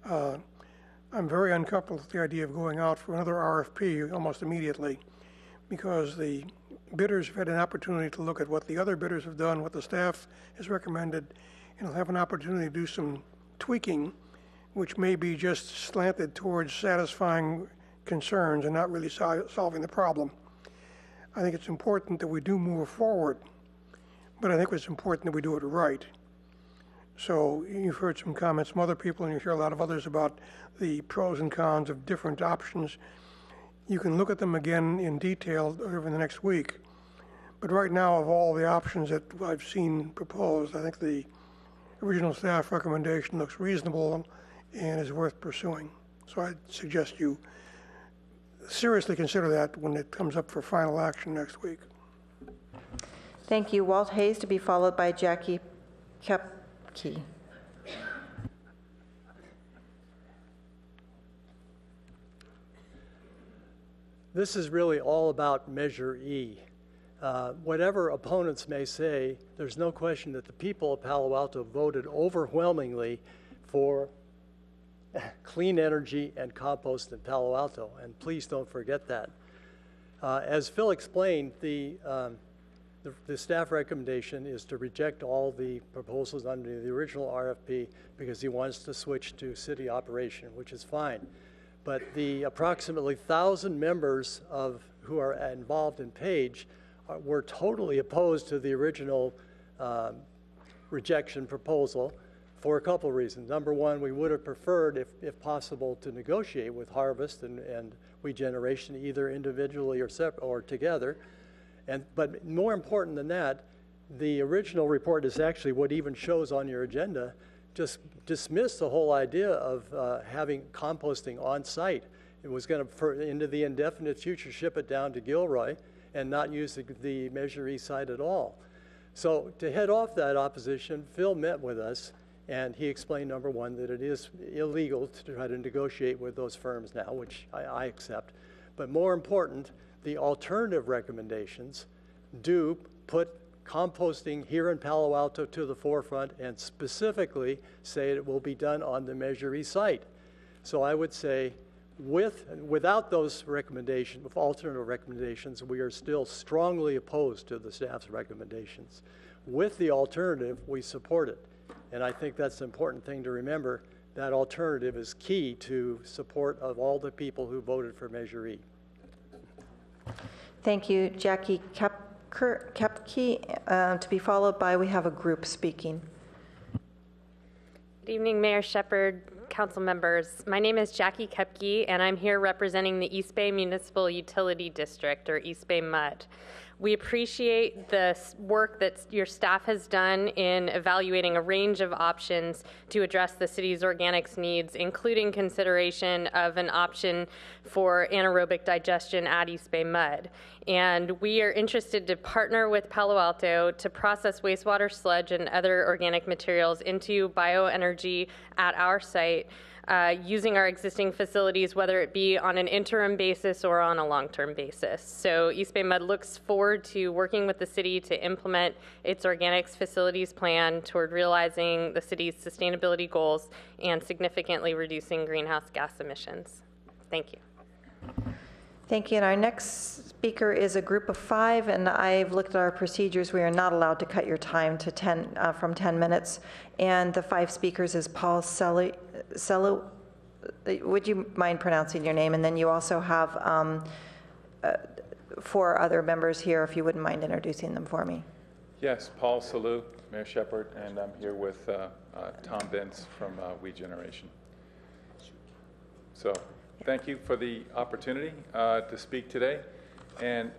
Speaker 7: I'm very uncomfortable with the idea of going out for another RFP almost immediately, because the bidders have had an opportunity to look at what the other bidders have done, what the staff has recommended, and will have an opportunity to do some tweaking, which may be just slanted towards satisfying concerns and not really solving the problem. I think it's important that we do move forward, but I think it's important that we do it right. So you've heard some comments from other people, and you hear a lot of others about the pros and cons of different options. You can look at them again in detail over the next week. But right now, of all the options that I've seen proposed, I think the original staff recommendation looks reasonable and is worth pursuing. So I'd suggest you seriously consider that when it comes up for final action next week.
Speaker 1: Thank you. Walt Hayes, to be followed by Jackie Kepke.
Speaker 8: This is really all about Measure E. Whatever opponents may say, there's no question that the people of Palo Alto voted overwhelmingly for clean energy and compost in Palo Alto, and please don't forget that. As Phil explained, the staff recommendation is to reject all the proposals under the original RFP because he wants to switch to city operation, which is fine. But the approximately 1,000 members who are involved in PAGE were totally opposed to the original rejection proposal for a couple of reasons. Number one, we would have preferred, if possible, to negotiate with Harvest and Regeneration, either individually or together. But more important than that, the original report is actually what even shows on your agenda, just dismissed the whole idea of having composting on site. It was going to, into the indefinite future, ship it down to Gilroy and not use the Measure E site at all. So to head off that opposition, Phil met with us, and he explained, number one, that it is illegal to try to negotiate with those firms now, which I accept. But more important, the alternative recommendations do put composting here in Palo Alto to the forefront and specifically say it will be done on the Measure E site. So I would say without those recommendations, alternative recommendations, we are still strongly opposed to the staff's recommendations. With the alternative, we support it. And I think that's an important thing to remember. That alternative is key to support of all the people who voted for Measure E.
Speaker 1: Thank you, Jackie Kepke. To be followed by, we have a group speaking.
Speaker 10: Good evening, Mayor Shepherd, council members. My name is Jackie Kepke, and I'm here representing the East Bay Municipal Utility District, or East Bay MUD. We appreciate the work that your staff has done in evaluating a range of options to address the city's organics needs, including consideration of an option for anaerobic digestion at East Bay MUD. And we are interested to partner with Palo Alto to process wastewater sludge and other organic materials into bioenergy at our site, using our existing facilities, whether it be on an interim basis or on a long-term basis. So East Bay MUD looks forward to working with the city to implement its organics facilities plan toward realizing the city's sustainability goals and significantly reducing greenhouse gas emissions. Thank you.
Speaker 1: Thank you. And our next speaker is a group of 5, and I've looked at our procedures. We are not allowed to cut your time to from 10 minutes. And the 5 speakers is Paul Sello. Would you mind pronouncing your name? And then you also have 4 other members here, if you wouldn't mind introducing them for me.
Speaker 12: Yes, Paul Sello, Mayor Shepherd, and I'm here with Tom Vince from Regeneration. So thank you for the opportunity to speak today. And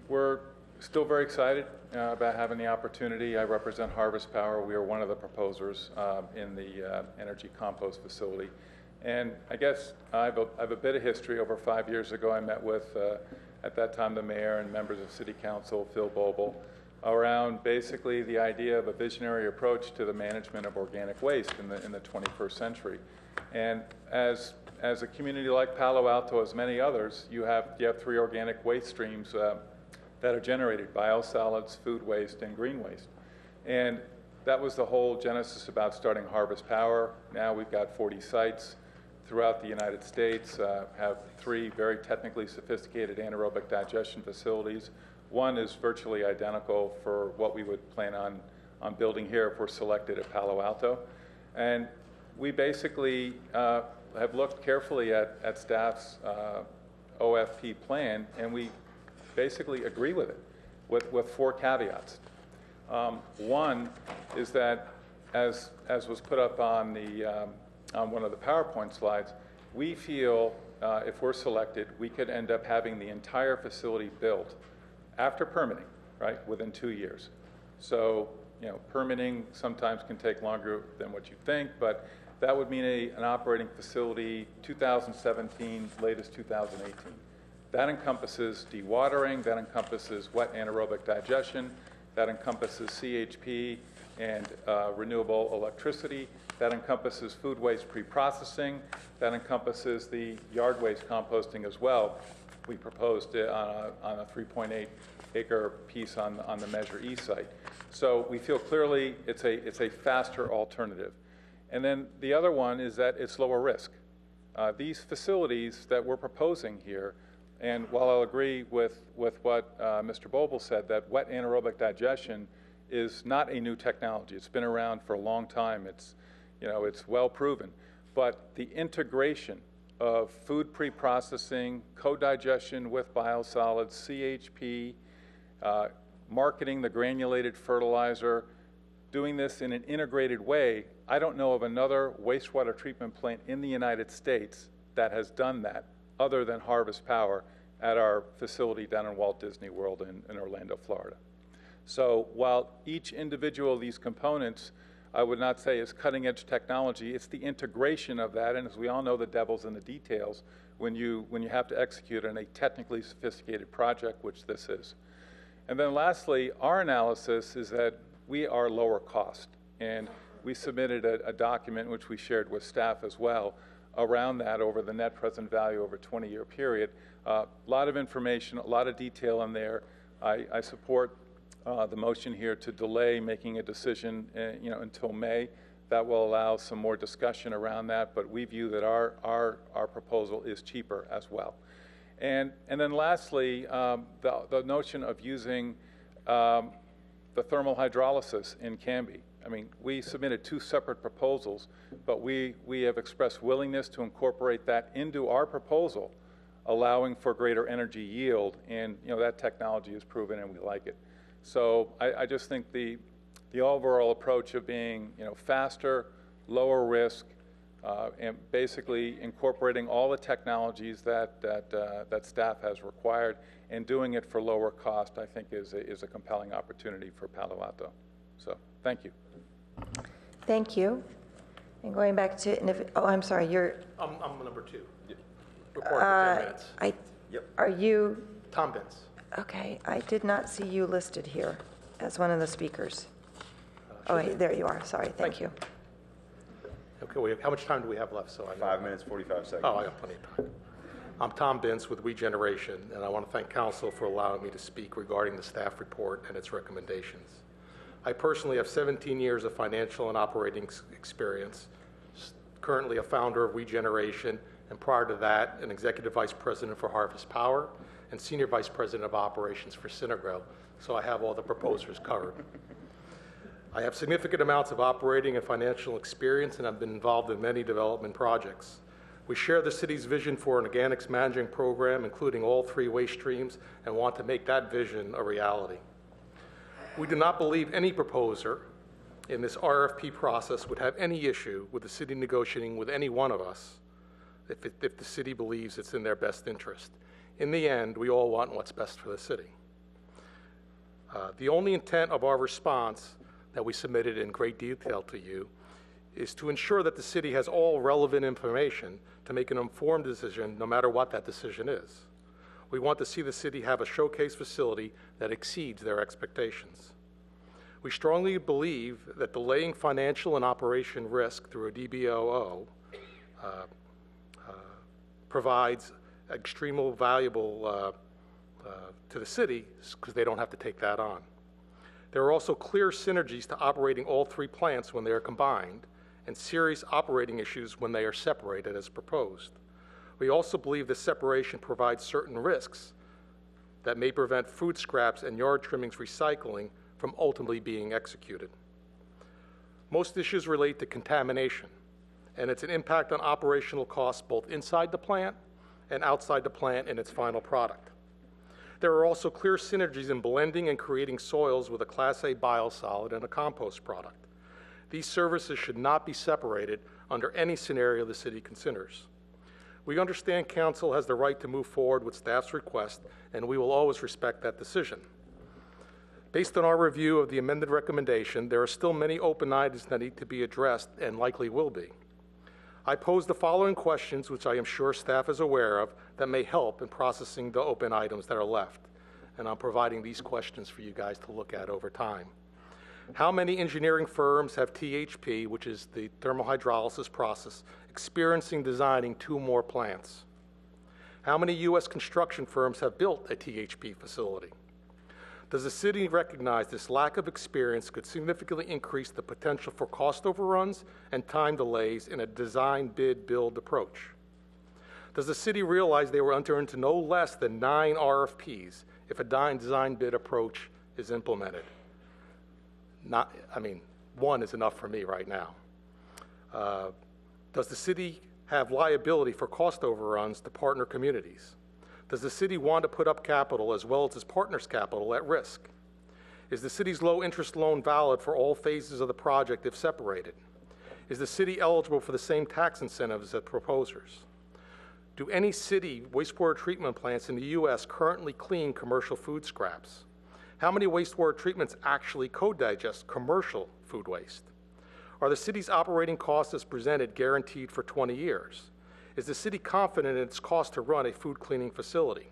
Speaker 12: we're still very excited about having the opportunity. I represent Harvest Power. We are one of the proposers in the energy compost facility. And I guess I have a bit of history. Over 5 years ago, I met with, at that time, the mayor and members of City Council, Phil Boble, around basically the idea of a visionary approach to the management of organic waste in the 21st century. And as a community like Palo Alto, as many others, you have 3 organic waste streams that are generated: biosolids, food waste, and green waste. And that was the whole genesis about starting Harvest Power. Now we've got 40 sites throughout the United States, have 3 very technically sophisticated anaerobic digestion facilities. One is virtually identical for what we would plan on building here if we're selected at Palo Alto. And we basically have looked carefully at staff's OFP plan, and we basically agree with it with 4 caveats. One is that as was put up on on one of the PowerPoint slides, we feel if we're selected, we could end up having the entire facility built after permitting, right, within 2 years. So, permitting sometimes can take longer than what you think, but that would mean an operating facility 2017, latest 2018. That encompasses dewatering, that encompasses wet anaerobic digestion, that encompasses CHP and renewable electricity, that encompasses food waste pre-processing, that encompasses the yard waste composting as well. We proposed it on a 3.8 acre piece on the Measure E site. So we feel clearly it's a faster alternative. And then the other one is that it's lower risk. These facilities that we're proposing here, and while I'll agree with what Mr. Boble said, that wet anaerobic digestion is not a new technology. It's been around for a long time. It's well proven. But the integration of food pre-processing, co-digestion with biosolids, CHP, marketing the granulated fertilizer, doing this in an integrated way, I don't know of another wastewater treatment plant in the United States that has done that other than Harvest Power at our facility down in Walt Disney World in Orlando, Florida. So while each individual of these components I would not say is cutting edge technology, it's the integration of that, and as we all know, the devil's in the details when you have to execute on a technically sophisticated project, which this is. And then lastly, our analysis is that we are lower cost, and we submitted a document which we shared with staff as well around that over the net present value over a 20-year period. A lot of information, a lot of detail in there. I support the motion here to delay making a decision until May. That will allow some more discussion around that, but we view that our proposal is cheaper as well. And then lastly, the notion of using the thermal hydrolysis in Canby. I mean, we submitted 2 separate proposals, but we have expressed willingness to incorporate that into our proposal, allowing for greater energy yield, and that technology is proven and we like it. So I just think the overall approach of being faster, lower risk, and basically incorporating all the technologies that staff has required and doing it for lower cost, I think is a compelling opportunity for Palo Alto. So thank you.
Speaker 1: Thank you. And going back to, I'm sorry, you're...
Speaker 4: I'm number 2. Report for 10 minutes.
Speaker 1: Are you...
Speaker 4: Tom Benz.
Speaker 1: Okay, I did not see you listed here as one of the speakers. Oh, wait, there you are. Sorry, thank you.
Speaker 4: Okay, how much time do we have left? So I know.
Speaker 20: 5 minutes, 45 seconds.
Speaker 4: Oh, I got plenty of time. I'm Tom Benz with Regeneration, and I want to thank Council for allowing me to speak regarding the staff report and its recommendations. I personally have 17 years of financial and operating experience, currently a founder of Regeneration, and prior to that, an executive vice president for Harvest Power and senior vice president of operations for Synagro, so I have all the proposers covered. I have significant amounts of operating and financial experience, and I've been involved in many development projects. We share the city's vision for an organics managing program, including all 3 waste streams, and want to make that vision a reality. We do not believe any proposer in this RFP process would have any issue with the city negotiating with any one of us if the city believes it's in their best interest. In the end, we all want what's best for the city. The only intent of our response that we submitted in great detail to you is to ensure that the city has all relevant information to make an informed decision, no matter what that decision is. We want to see the city have a showcase facility that exceeds their expectations. We strongly believe that delaying financial and operation risk through a DBOO provides extremely valuable to the city because they don't have to take that on. There are also clear synergies to operating all 3 plants when they are combined, and serious operating issues when they are separated as proposed. We also believe this separation provides certain risks that may prevent food scraps and yard trimmings recycling from ultimately being executed. Most issues relate to contamination, and it's an impact on operational costs both inside the plant and outside the plant in its final product. There are also clear synergies in blending and creating soils with a Class A biosolid and a compost product. These services should not be separated under any scenario the city considers. We understand council has the right to move forward with staff's request, and we will always respect that decision. Based on our review of the amended recommendation, there are still many open items that need to be addressed and likely will be. I pose the following questions, which I am sure staff is aware of, that may help in processing the open items that are left. And I'm providing these questions for you guys to look at over time. How many engineering firms have THP, which is the thermal hydrolysis process, experiencing designing 2 more plants? How many U.S. construction firms have built a THP facility? Does the city recognize this lack of experience could significantly increase the potential for cost overruns and time delays in a design, bid, build approach? Does the city realize they will enter into no less than 9 RFPs if a design, bid approach is implemented? One is enough for me right now. Does the city have liability for cost overruns to partner communities? Does the city want to put up capital as well as its partners' capital at risk? Is the city's low-interest loan valid for all phases of the project if separated? Is the city eligible for the same tax incentives as proposers? Do any city wastewater treatment plants in the U.S. currently clean commercial food scraps? How many wastewater treatments actually co-digest commercial food waste? Are the city's operating costs as presented guaranteed for 20 years? Is the city confident in its cost to run a food cleaning facility?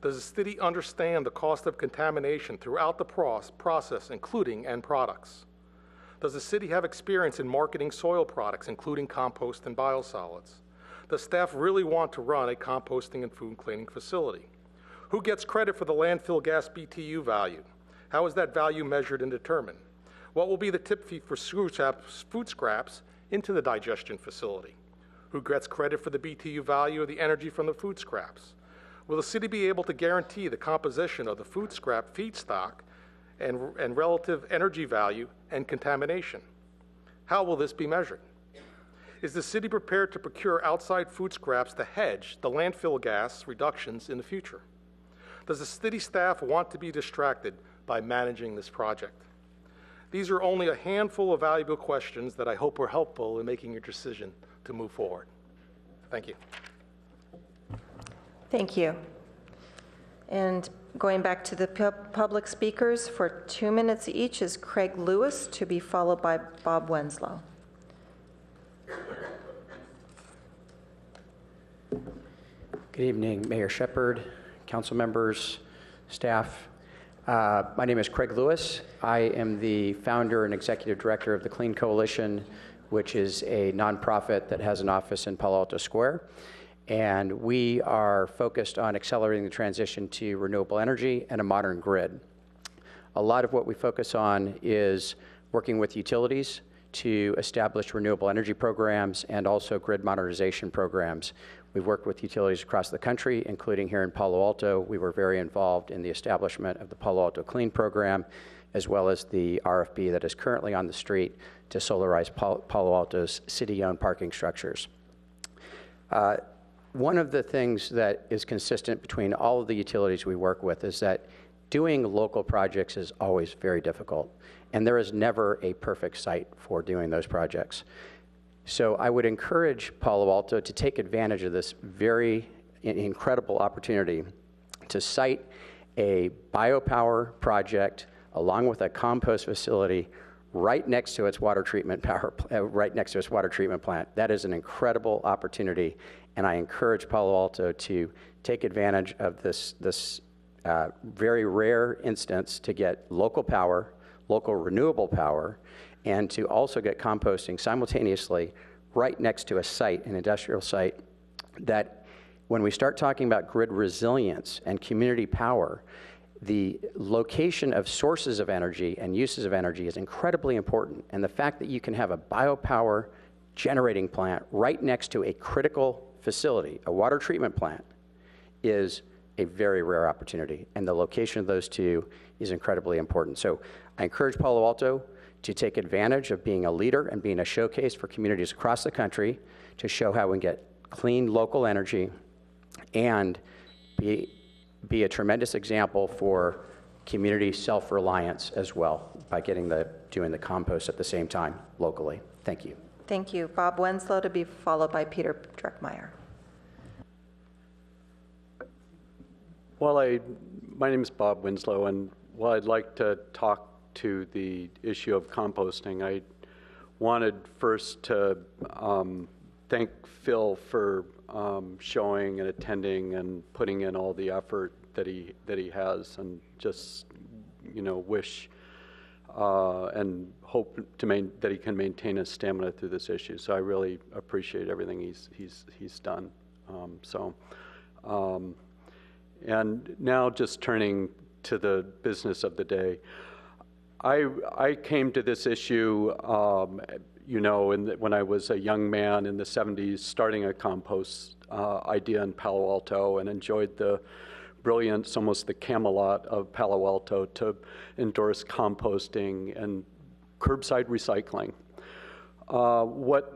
Speaker 4: Does the city understand the cost of contamination throughout the process, including end products? Does the city have experience in marketing soil products, including compost and biosolids? Does staff really want to run a composting and food cleaning facility? Who gets credit for the landfill gas BTU value? How is that value measured and determined? What will be the tip fee for food scraps into the digestion facility? Who gets credit for the BTU value of the energy from the food scraps? Will the city be able to guarantee the composition of the food scrap feedstock and relative energy value and contamination? How will this be measured? Is the city prepared to procure outside food scraps to hedge the landfill gas reductions in the future? Does the city staff want to be distracted by managing this project? These are only a handful of valuable questions that I hope were helpful in making your decision to move forward. Thank you.
Speaker 1: Thank you. And going back to the public speakers for 2 minutes each is Craig Lewis, to be followed by Bob Wenslow.
Speaker 15: Good evening, Mayor Shepherd, council members, staff. My name is Craig Lewis. I am the founder and executive director of the Clean Coalition, which is a nonprofit that has an office in Palo Alto Square. And we are focused on accelerating the transition to renewable energy and a modern grid. A lot of what we focus on is working with utilities to establish renewable energy programs and also grid modernization programs. We've worked with utilities across the country, including here in Palo Alto. We were very involved in the establishment of the Palo Alto Clean program, as well as the RFP that is currently on the street to solarize Palo Alto's city-owned parking structures. One of the things that is consistent between all of the utilities we work with is that doing local projects is always very difficult, and there is never a perfect site for doing those projects. So I would encourage Palo Alto to take advantage of this very incredible opportunity to site a biopower project along with a compost facility right next to its water treatment plant. That is an incredible opportunity, and I encourage Palo Alto to take advantage of this very rare instance to get local power, local renewable power, and to also get composting simultaneously right next to a site, an industrial site, that when we start talking about grid resilience and community power, the location of sources of energy and uses of energy is incredibly important. And the fact that you can have a biopower generating plant right next to a critical facility, a water treatment plant, is a very rare opportunity. And the location of those two is incredibly important. So I encourage Palo Alto to take advantage of being a leader and being a showcase for communities across the country to show how we can get clean local energy and be a tremendous example for community self-reliance as well by doing the compost at the same time locally. Thank you.
Speaker 1: Thank you. Bob Wenslow, to be followed by Peter Dreckmeyer.
Speaker 16: My name is Bob Winslow, and while I'd like to talk to the issue of composting, I wanted first to thank Phil for showing and attending and putting in all the effort that he has, and just wish and hope that he can maintain his stamina through this issue. So I really appreciate everything he's done. And now just turning to the business of the day, I came to this issue, when I was a young man in the 70s, starting a compost idea in Palo Alto, and enjoyed the brilliance, almost the Camelot of Palo Alto, to endorse composting and curbside recycling. What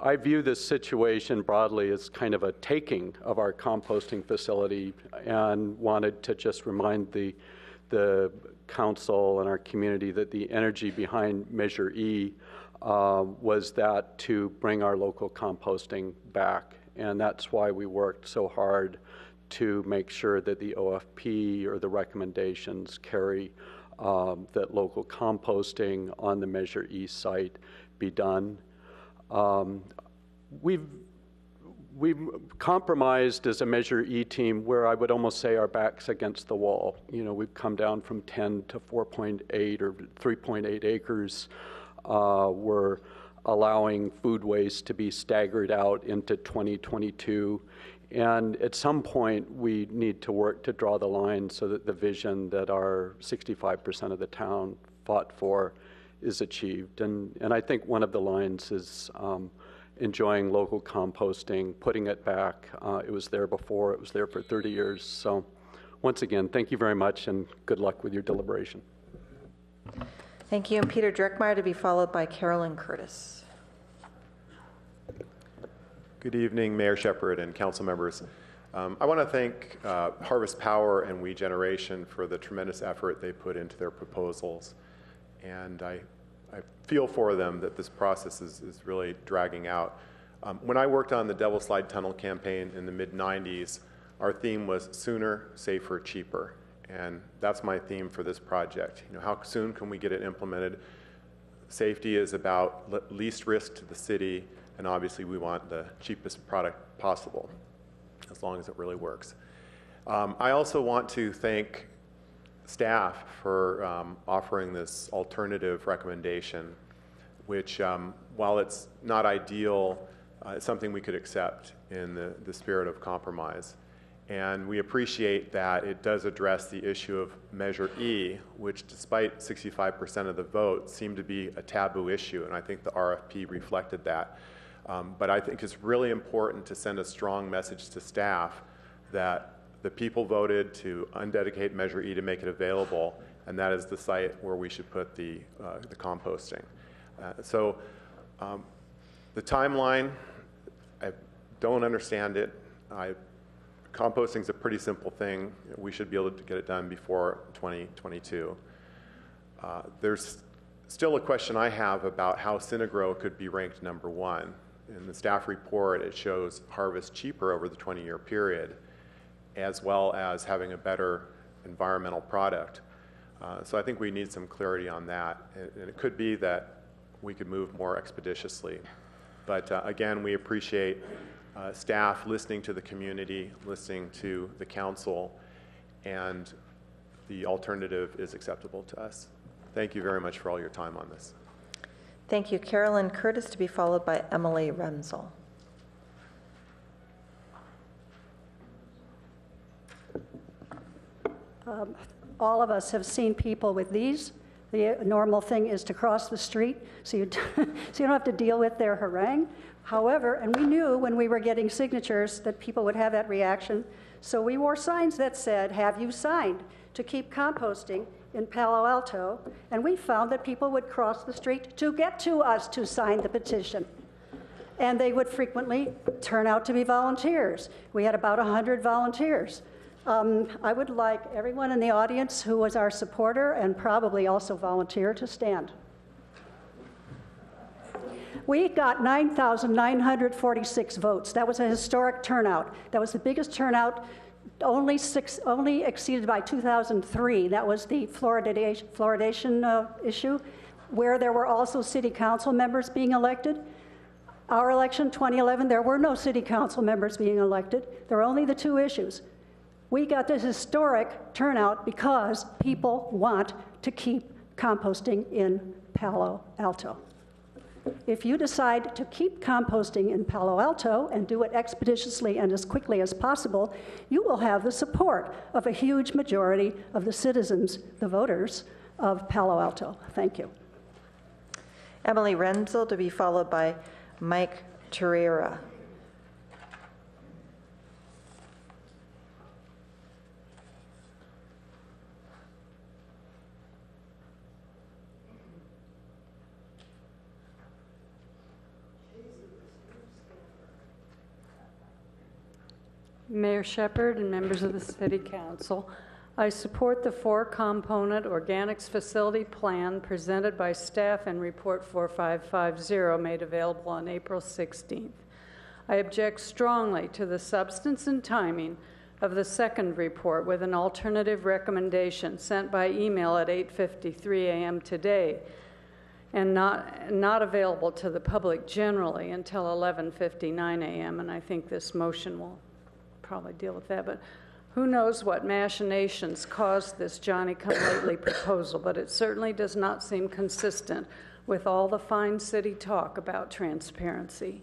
Speaker 16: I view this situation broadly as kind of a taking of our composting facility, and wanted to just remind the council and our community that the energy behind Measure E was that to bring our local composting back. And that's why we worked so hard to make sure that the OFP or the recommendations carry that local composting on the Measure E site be done. We've compromised as a Measure E team where I would almost say our back's against the wall. We've come down from 10 to 4.8 or 3.8 acres. We're allowing food waste to be staggered out into 2022. And at some point, we need to work to draw the line so that the vision that our 65% of the town fought for is achieved. And I think one of the lines is enjoying local composting, putting it back. It was there before, it was there for 30 years. So once again, thank you very much, and good luck with your deliberation.
Speaker 1: Thank you. And Peter Dreckmeyer, to be followed by Carolyn Curtis.
Speaker 17: Good evening, Mayor Shepherd and council members. I want to thank Harvest Power and We Generation for the tremendous effort they put into their proposals. And I feel for them that this process is really dragging out. When I worked on the Devil Slide Tunnel campaign in the mid-90s, our theme was sooner, safer, cheaper. And that's my theme for this project. How soon can we get it implemented? Safety is about least risk to the city, and obviously we want the cheapest product possible, as long as it really works. I also want to thank staff for offering this alternative recommendation, which, while it's not ideal, it's something we could accept in the spirit of compromise. And we appreciate that it does address the issue of Measure E, which, despite 65% of the vote, seemed to be a taboo issue, and I think the RFP reflected that. But I think it's really important to send a strong message to staff that the people voted to undedicate Measure E to make it available, and that is the site where we should put the composting. So the timeline, I don't understand it. Composting is a pretty simple thing. We should be able to get it done before 2022. There's still a question I have about how Synagro could be ranked #1. In the staff report, it shows Harvest cheaper over the 20-year period, as well as having a better environmental product. So I think we need some clarity on that. And it could be that we could move more expeditiously. But again, we appreciate staff listening to the community, listening to the council, and the alternative is acceptable to us. Thank you very much for all your time on this.
Speaker 1: Thank you. Carolyn Curtis, to be followed by Emily Renzel.
Speaker 18: All of us have seen people with these. The normal thing is to cross the street so you don't have to deal with their harangue. However, and we knew when we were getting signatures that people would have that reaction, so we wore signs that said, "Have you signed to keep composting in Palo Alto?" And we found that people would cross the street to get to us to sign the petition. And they would frequently turn out to be volunteers. We had about 100 volunteers. I would like everyone in the audience who was our supporter and probably also volunteer to stand. We got 9,946 votes. That was a historic turnout. That was the biggest turnout, only exceeded by 2003. That was the fluoridation issue, where there were also city council members being elected. Our election, 2011, there were no city council members being elected. There were only the two issues. We got this historic turnout because people want to keep composting in Palo Alto. If you decide to keep composting in Palo Alto and do it expeditiously and as quickly as possible, you will have the support of a huge majority of the citizens, the voters of Palo Alto. Thank you.
Speaker 1: Emily Renzel, to be followed by Mike Torreira.
Speaker 3: Mayor Shepherd and members of the City Council, I support the four-component organics facility plan presented by staff in Report 4550 made available on April 16th. I object strongly to the substance and timing of the second report with an alternative recommendation sent by email at 8:53 a.m. today and not available to the public generally until 11:59 a.m. And I think this motion will probably deal with that, but who knows what machinations caused this Johnny-come-lately proposal, but it certainly does not seem consistent with all the fine city talk about transparency.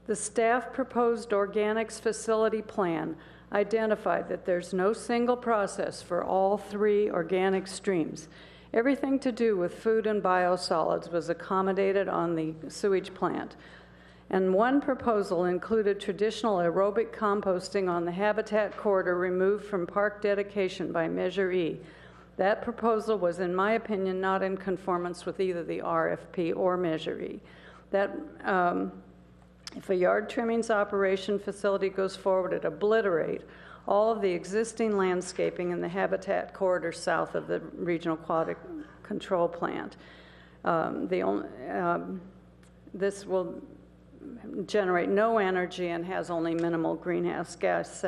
Speaker 3: The staff proposed organics facility plan identified that there's no single process for all three organic streams. Everything to do with food and biosolids was accommodated on the sewage plant. And one proposal included traditional aerobic composting on the habitat corridor removed from park dedication by Measure E. That proposal was, in my opinion, not in conformance with either the RFP or Measure E. That if a yard trimmings operation facility goes forward, it obliterate all of the existing landscaping in the habitat corridor south of the Regional Aquatic Control Plant. This will generate no energy and has only minimal greenhouse gas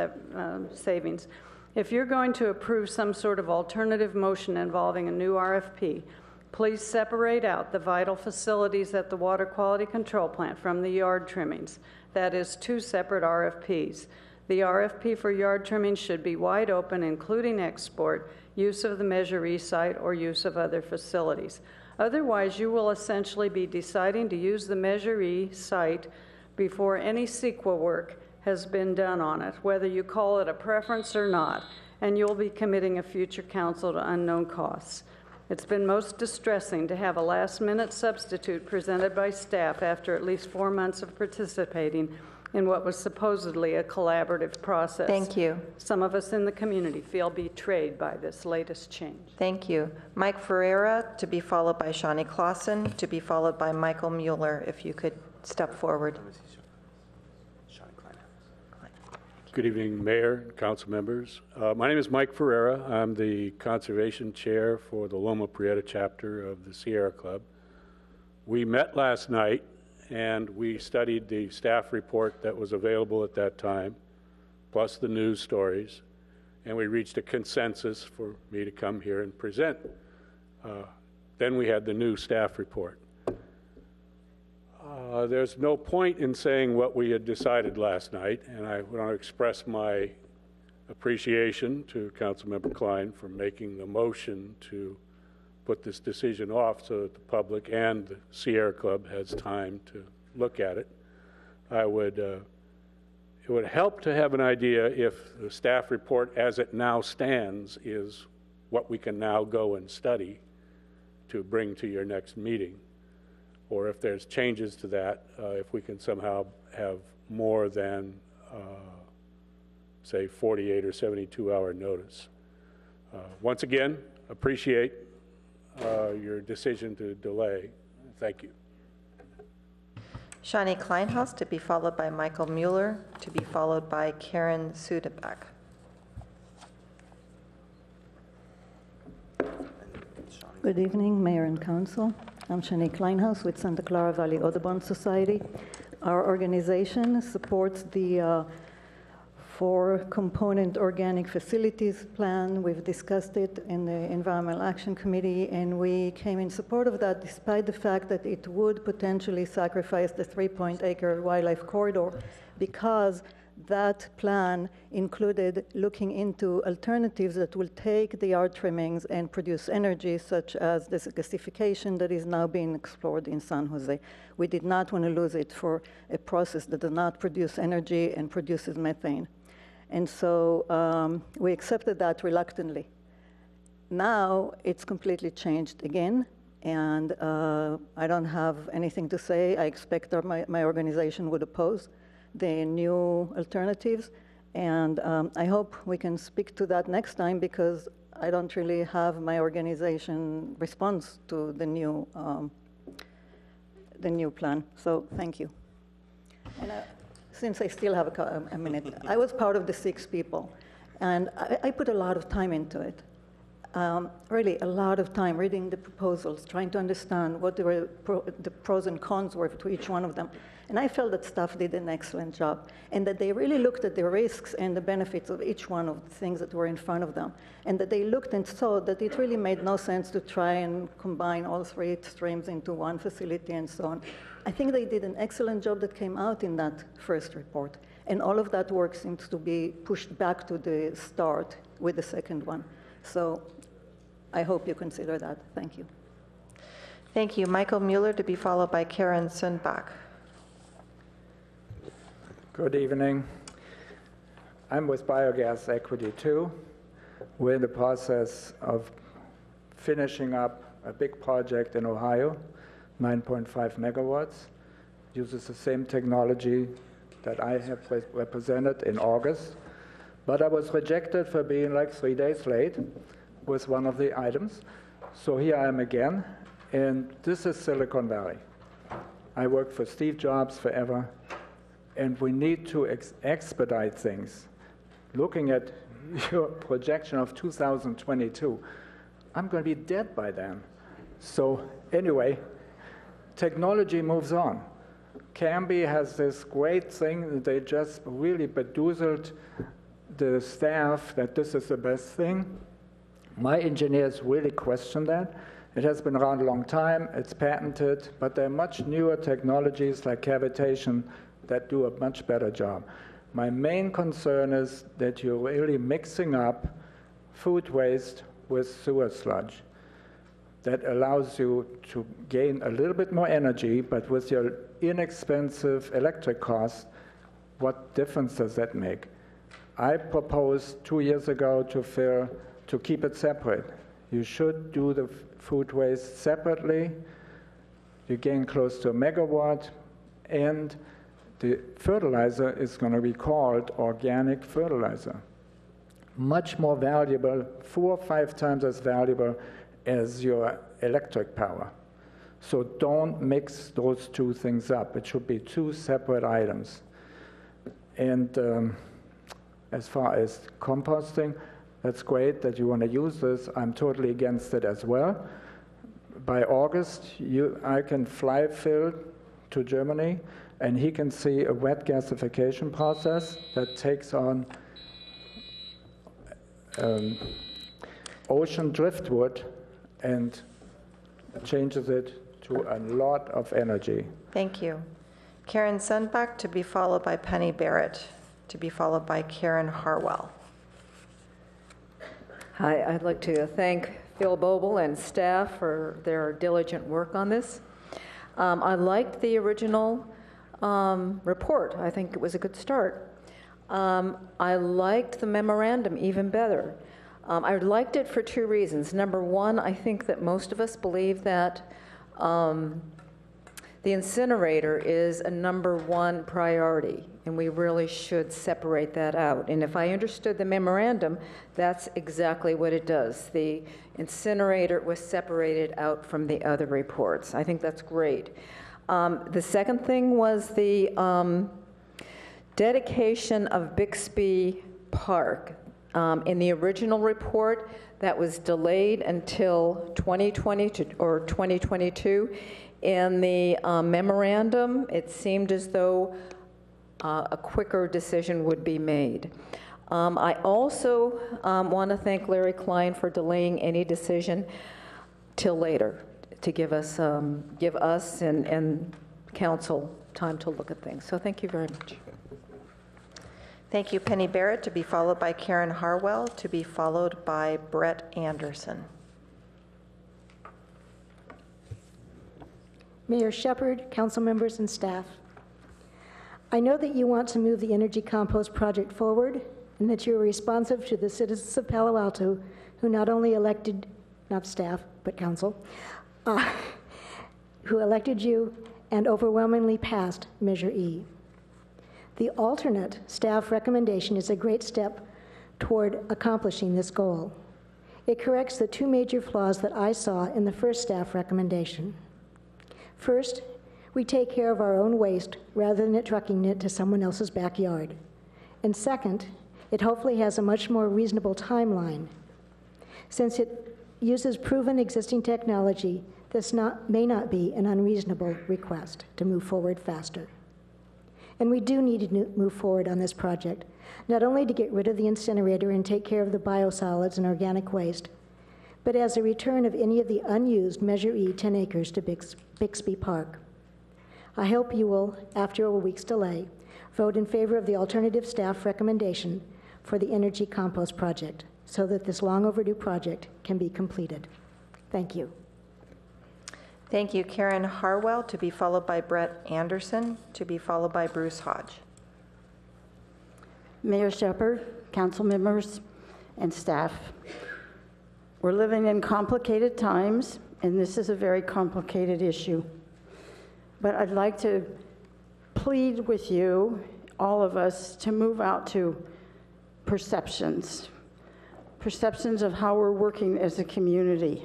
Speaker 3: savings. If you're going to approve some sort of alternative motion involving a new RFP, please separate out the vital facilities at the Water Quality Control Plant from the yard trimmings. That is two separate RFPs. The RFP for yard trimmings should be wide open, including export, use of the Measure E site, or use of other facilities. Otherwise, you will essentially be deciding to use the Measure E site before any CEQA work has been done on it, whether you call it a preference or not, and you'll be committing a future council to unknown costs. It's been most distressing to have a last-minute substitute presented by staff after at least 4 months of participating in what was supposedly a collaborative process.
Speaker 1: Thank you.
Speaker 3: Some of us in the community feel betrayed by this latest change.
Speaker 1: Thank you. Mike Ferreira, to be followed by Shawnee Clausen, to be followed by Michael Mueller, if you could step forward.
Speaker 13: Good evening, Mayor and council members. My name is Mike Ferreira. I'm the Conservation Chair for the Loma Prieta chapter of the Sierra Club. We met last night and we studied the staff report that was available at that time, plus the news stories, and we reached a consensus for me to come here and present. Then we had the new staff report. There's no point in saying what we had decided last night, and I want to express my appreciation to Councilmember Klein for making the motion to put this decision off so that the public and the Sierra Club has time to look at it. It would help to have an idea if the staff report as it now stands is what we can now go and study to bring to your next meeting, or if there's changes to that, if we can somehow have more than, say, 48 or 72-hour notice. Once again, appreciate your decision to delay. Thank you.
Speaker 1: Shawnee Kleinhaus, to be followed by Michael Mueller, to be followed by Karen Sudebak.
Speaker 9: Good evening, Mayor and Council. I'm Shani Kleinhaus with Santa Clara Valley Audubon Society. Our organization supports the 4-component organic facilities plan. We've discussed it in the Environmental Action Committee, and we came in support of that despite the fact that it would potentially sacrifice the 3-point-acre wildlife corridor, because that plan included looking into alternatives that will take the yard trimmings and produce energy, such as this gasification that is now being explored in San Jose. We did not want to lose it for a process that does not produce energy and produces methane. And so we accepted that reluctantly. Now it's completely changed again, and I don't have anything to say. I expect my organization would oppose the new alternatives, and I hope we can speak to that next time, because I don't really have my organization response to the new plan. So thank you. And since I still have a minute, I was part of the 6 people, and I put a lot of time into it. Really a lot of time reading the proposals, trying to understand what the pros and cons were to each one of them. And I felt that staff did an excellent job, and that they really looked at the risks and the benefits of each one of the things that were in front of them, and that they looked and saw that it really made no sense to try and combine all 3 streams into one facility and so on. I think they did an excellent job that came out in that first report, and all of that work seems to be pushed back to the start with the second one. So I hope you consider that. Thank you.
Speaker 1: Thank you. Michael Mueller, to be followed by Karen Sundbach.
Speaker 11: Good evening. I'm with Biogas Equity 2. We're in the process of finishing up a big project in Ohio, 9.5 megawatts. Uses the same technology that I have represented in August. But I was rejected for being like 3 days late with one of the items. So here I am again, and this is Silicon Valley. I worked for Steve Jobs forever, and we need to expedite things. Looking at your projection of 2022, I'm going to be dead by then. So anyway, technology moves on. Canby has this great thing that they just really bedazzled the staff that this is the best thing. My engineers really question that. It has been around a long time, it's patented, but there are much newer technologies like cavitation that do a much better job. My main concern is that you're really mixing up food waste with sewer sludge. That allows you to gain a little bit more energy, but with your inexpensive electric costs, what difference does that make? I proposed 2 years ago to keep it separate. You should do the food waste separately. You gain close to a megawatt, and the fertilizer is going to be called organic fertilizer. Much more valuable, 4 or 5 times as valuable as your electric power. So don't mix those 2 things up. It should be 2 separate items. And as far as composting, that's great that you want to use this. I'm totally against it as well. By August, I can fly Phil to Germany, and he can see a wet gasification process that takes on ocean driftwood and changes it to a lot of energy.
Speaker 1: Thank you. Karen Sundbach, to be followed by Penny Barrett, to be followed by Karen Harwell.
Speaker 19: Hi, I'd like to thank Phil Boble and staff for their diligent work on this. I liked the original report. I think it was a good start. I liked the memorandum even better. I liked it for 2 reasons. Number one, I think that most of us believe that the incinerator is a #1 priority, and we really should separate that out. And if I understood the memorandum, that's exactly what it does. The incinerator was separated out from the other reports. I think that's great. The second thing was the dedication of Bixby Park. In the original report, that was delayed until 2020 or 2022. In the memorandum, it seemed as though a quicker decision would be made. I also want to thank Larry Klein for delaying any decision till later to give us and council time to look at things. So thank you very much.
Speaker 1: Thank you, Penny Barrett, to be followed by Karen Harwell, to be followed by Brett Anderson.
Speaker 2: Mayor Shepherd, council members, and staff. I know that you want to move the energy compost project forward and that you are responsive to the citizens of Palo Alto who not only elected, not staff, but council, who elected you and overwhelmingly passed Measure E. The alternate staff recommendation is a great step toward accomplishing this goal. It corrects the two major flaws that I saw in the first staff recommendation. First, we take care of our own waste rather than trucking it to someone else's backyard. And second, it hopefully has a much more reasonable timeline. Since it uses proven existing technology, this may not be an unreasonable request to move forward faster. And we do need to move forward on this project, not only to get rid of the incinerator and take care of the biosolids and organic waste, but as a return of any of the unused Measure E 10 acres to Bixby Park. I hope you will, after a week's delay, vote in favor of the alternative staff recommendation for the energy compost project so that this long overdue project can be completed. Thank you.
Speaker 1: Thank you, Karen Harwell, to be followed by Brett Anderson, to be followed by Bruce Hodge.
Speaker 5: Mayor Shepherd, council members, and staff. We're living in complicated times, and this is a very complicated issue. But I'd like to plead with you, all of us, to move out to perceptions of how we're working as a community.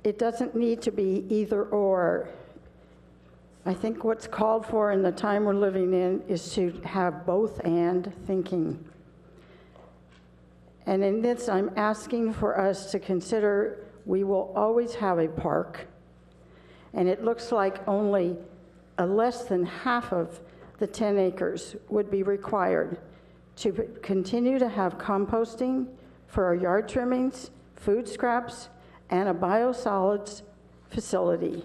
Speaker 5: It doesn't need to be either or. I think what's called for in the time we're living in is to have both and thinking. And in this, I'm asking for us to consider we will always have a park, and it looks like only less than half of the 10 acres would be required to continue to have composting for our yard trimmings, food scraps, and a biosolids facility.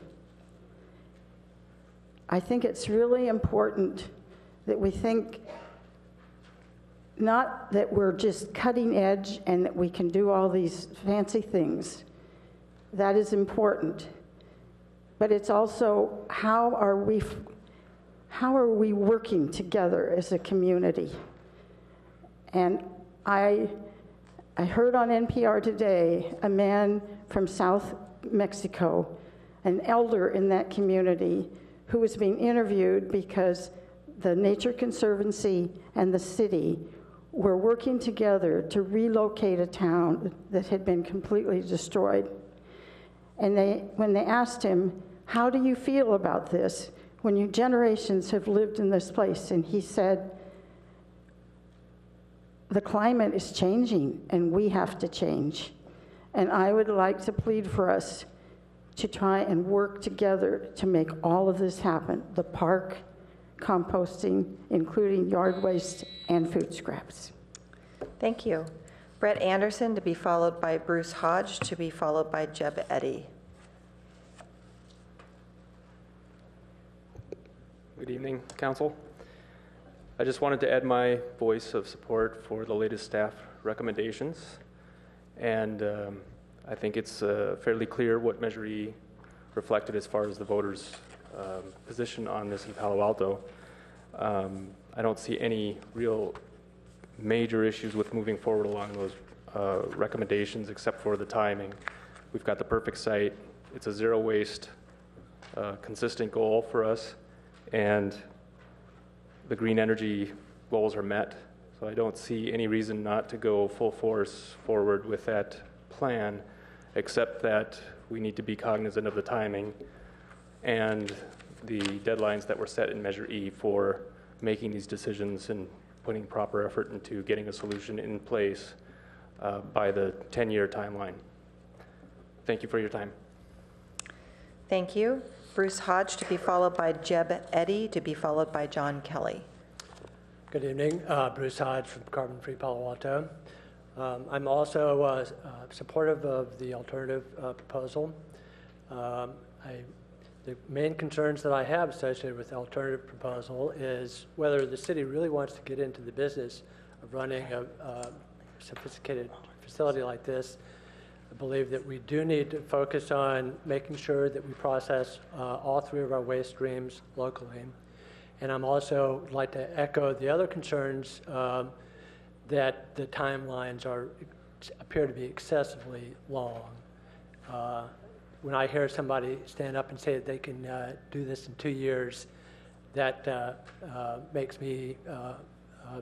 Speaker 5: I think it's really important that we think not that we're just cutting edge and that we can do all these fancy things. That is important. But it's also how are we working together as a community? And I heard on NPR today a man from South Mexico, an elder in that community, who was being interviewed because the Nature Conservancy and the city were working together to relocate a town that had been completely destroyed. And when they asked him, how do you feel about this when your generations have lived in this place? And he said, the climate is changing and we have to change. And I would like to plead for us to try and work together to make all of this happen. The park, composting, including yard waste and food scraps.
Speaker 1: Thank you. Brett Anderson, to be followed by Bruce Hodge, to be followed by Jeb Eddy.
Speaker 21: Good evening, Council. I just wanted to add my voice of support for the latest staff recommendations. And I think it's fairly clear what Measure E reflected as far as the voters' position on this in Palo Alto. I don't see any real major issues with moving forward along those recommendations except for the timing. We've got the perfect site. It's a zero waste, consistent goal for us, and the green energy goals are met. So I don't see any reason not to go full force forward with that plan, except that we need to be cognizant of the timing and the deadlines that were set in Measure E for making these decisions and putting proper effort into getting a solution in place by the 10-year timeline. Thank you for your time.
Speaker 1: Thank you. Bruce Hodge to be followed by Jeb Eddy to be followed by John Kelly.
Speaker 6: Good evening. Bruce Hodge from Carbon Free Palo Alto. I'm also supportive of the alternative proposal. The main concerns that I have associated with the alternative proposal is whether the city really wants to get into the business of running a sophisticated facility like this. I believe that we do need to focus on making sure that we process all three of our waste streams locally. And I'm also like to echo the other concerns that the timelines appear to be excessively long. When I hear somebody stand up and say that they can do this in 2 years, that makes me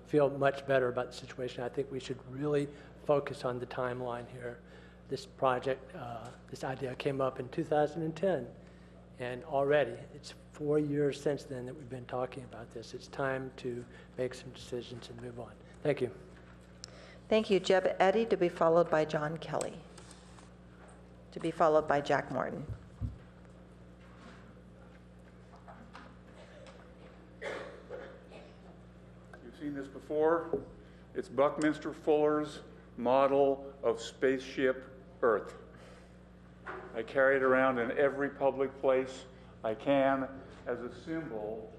Speaker 6: feel much better about the situation. I think we should really focus on the timeline here. This project, this idea came up in 2010, and already it's 4 years since then that we've been talking about this. It's time to make some decisions and move on. Thank you.
Speaker 1: Thank you. Jeb Eddy to be followed by John Kelly, to be followed by Jack Morton.
Speaker 22: You've seen this before. It's Buckminster Fuller's model of spaceship Earth. I carry it around in every public place I can as a symbol,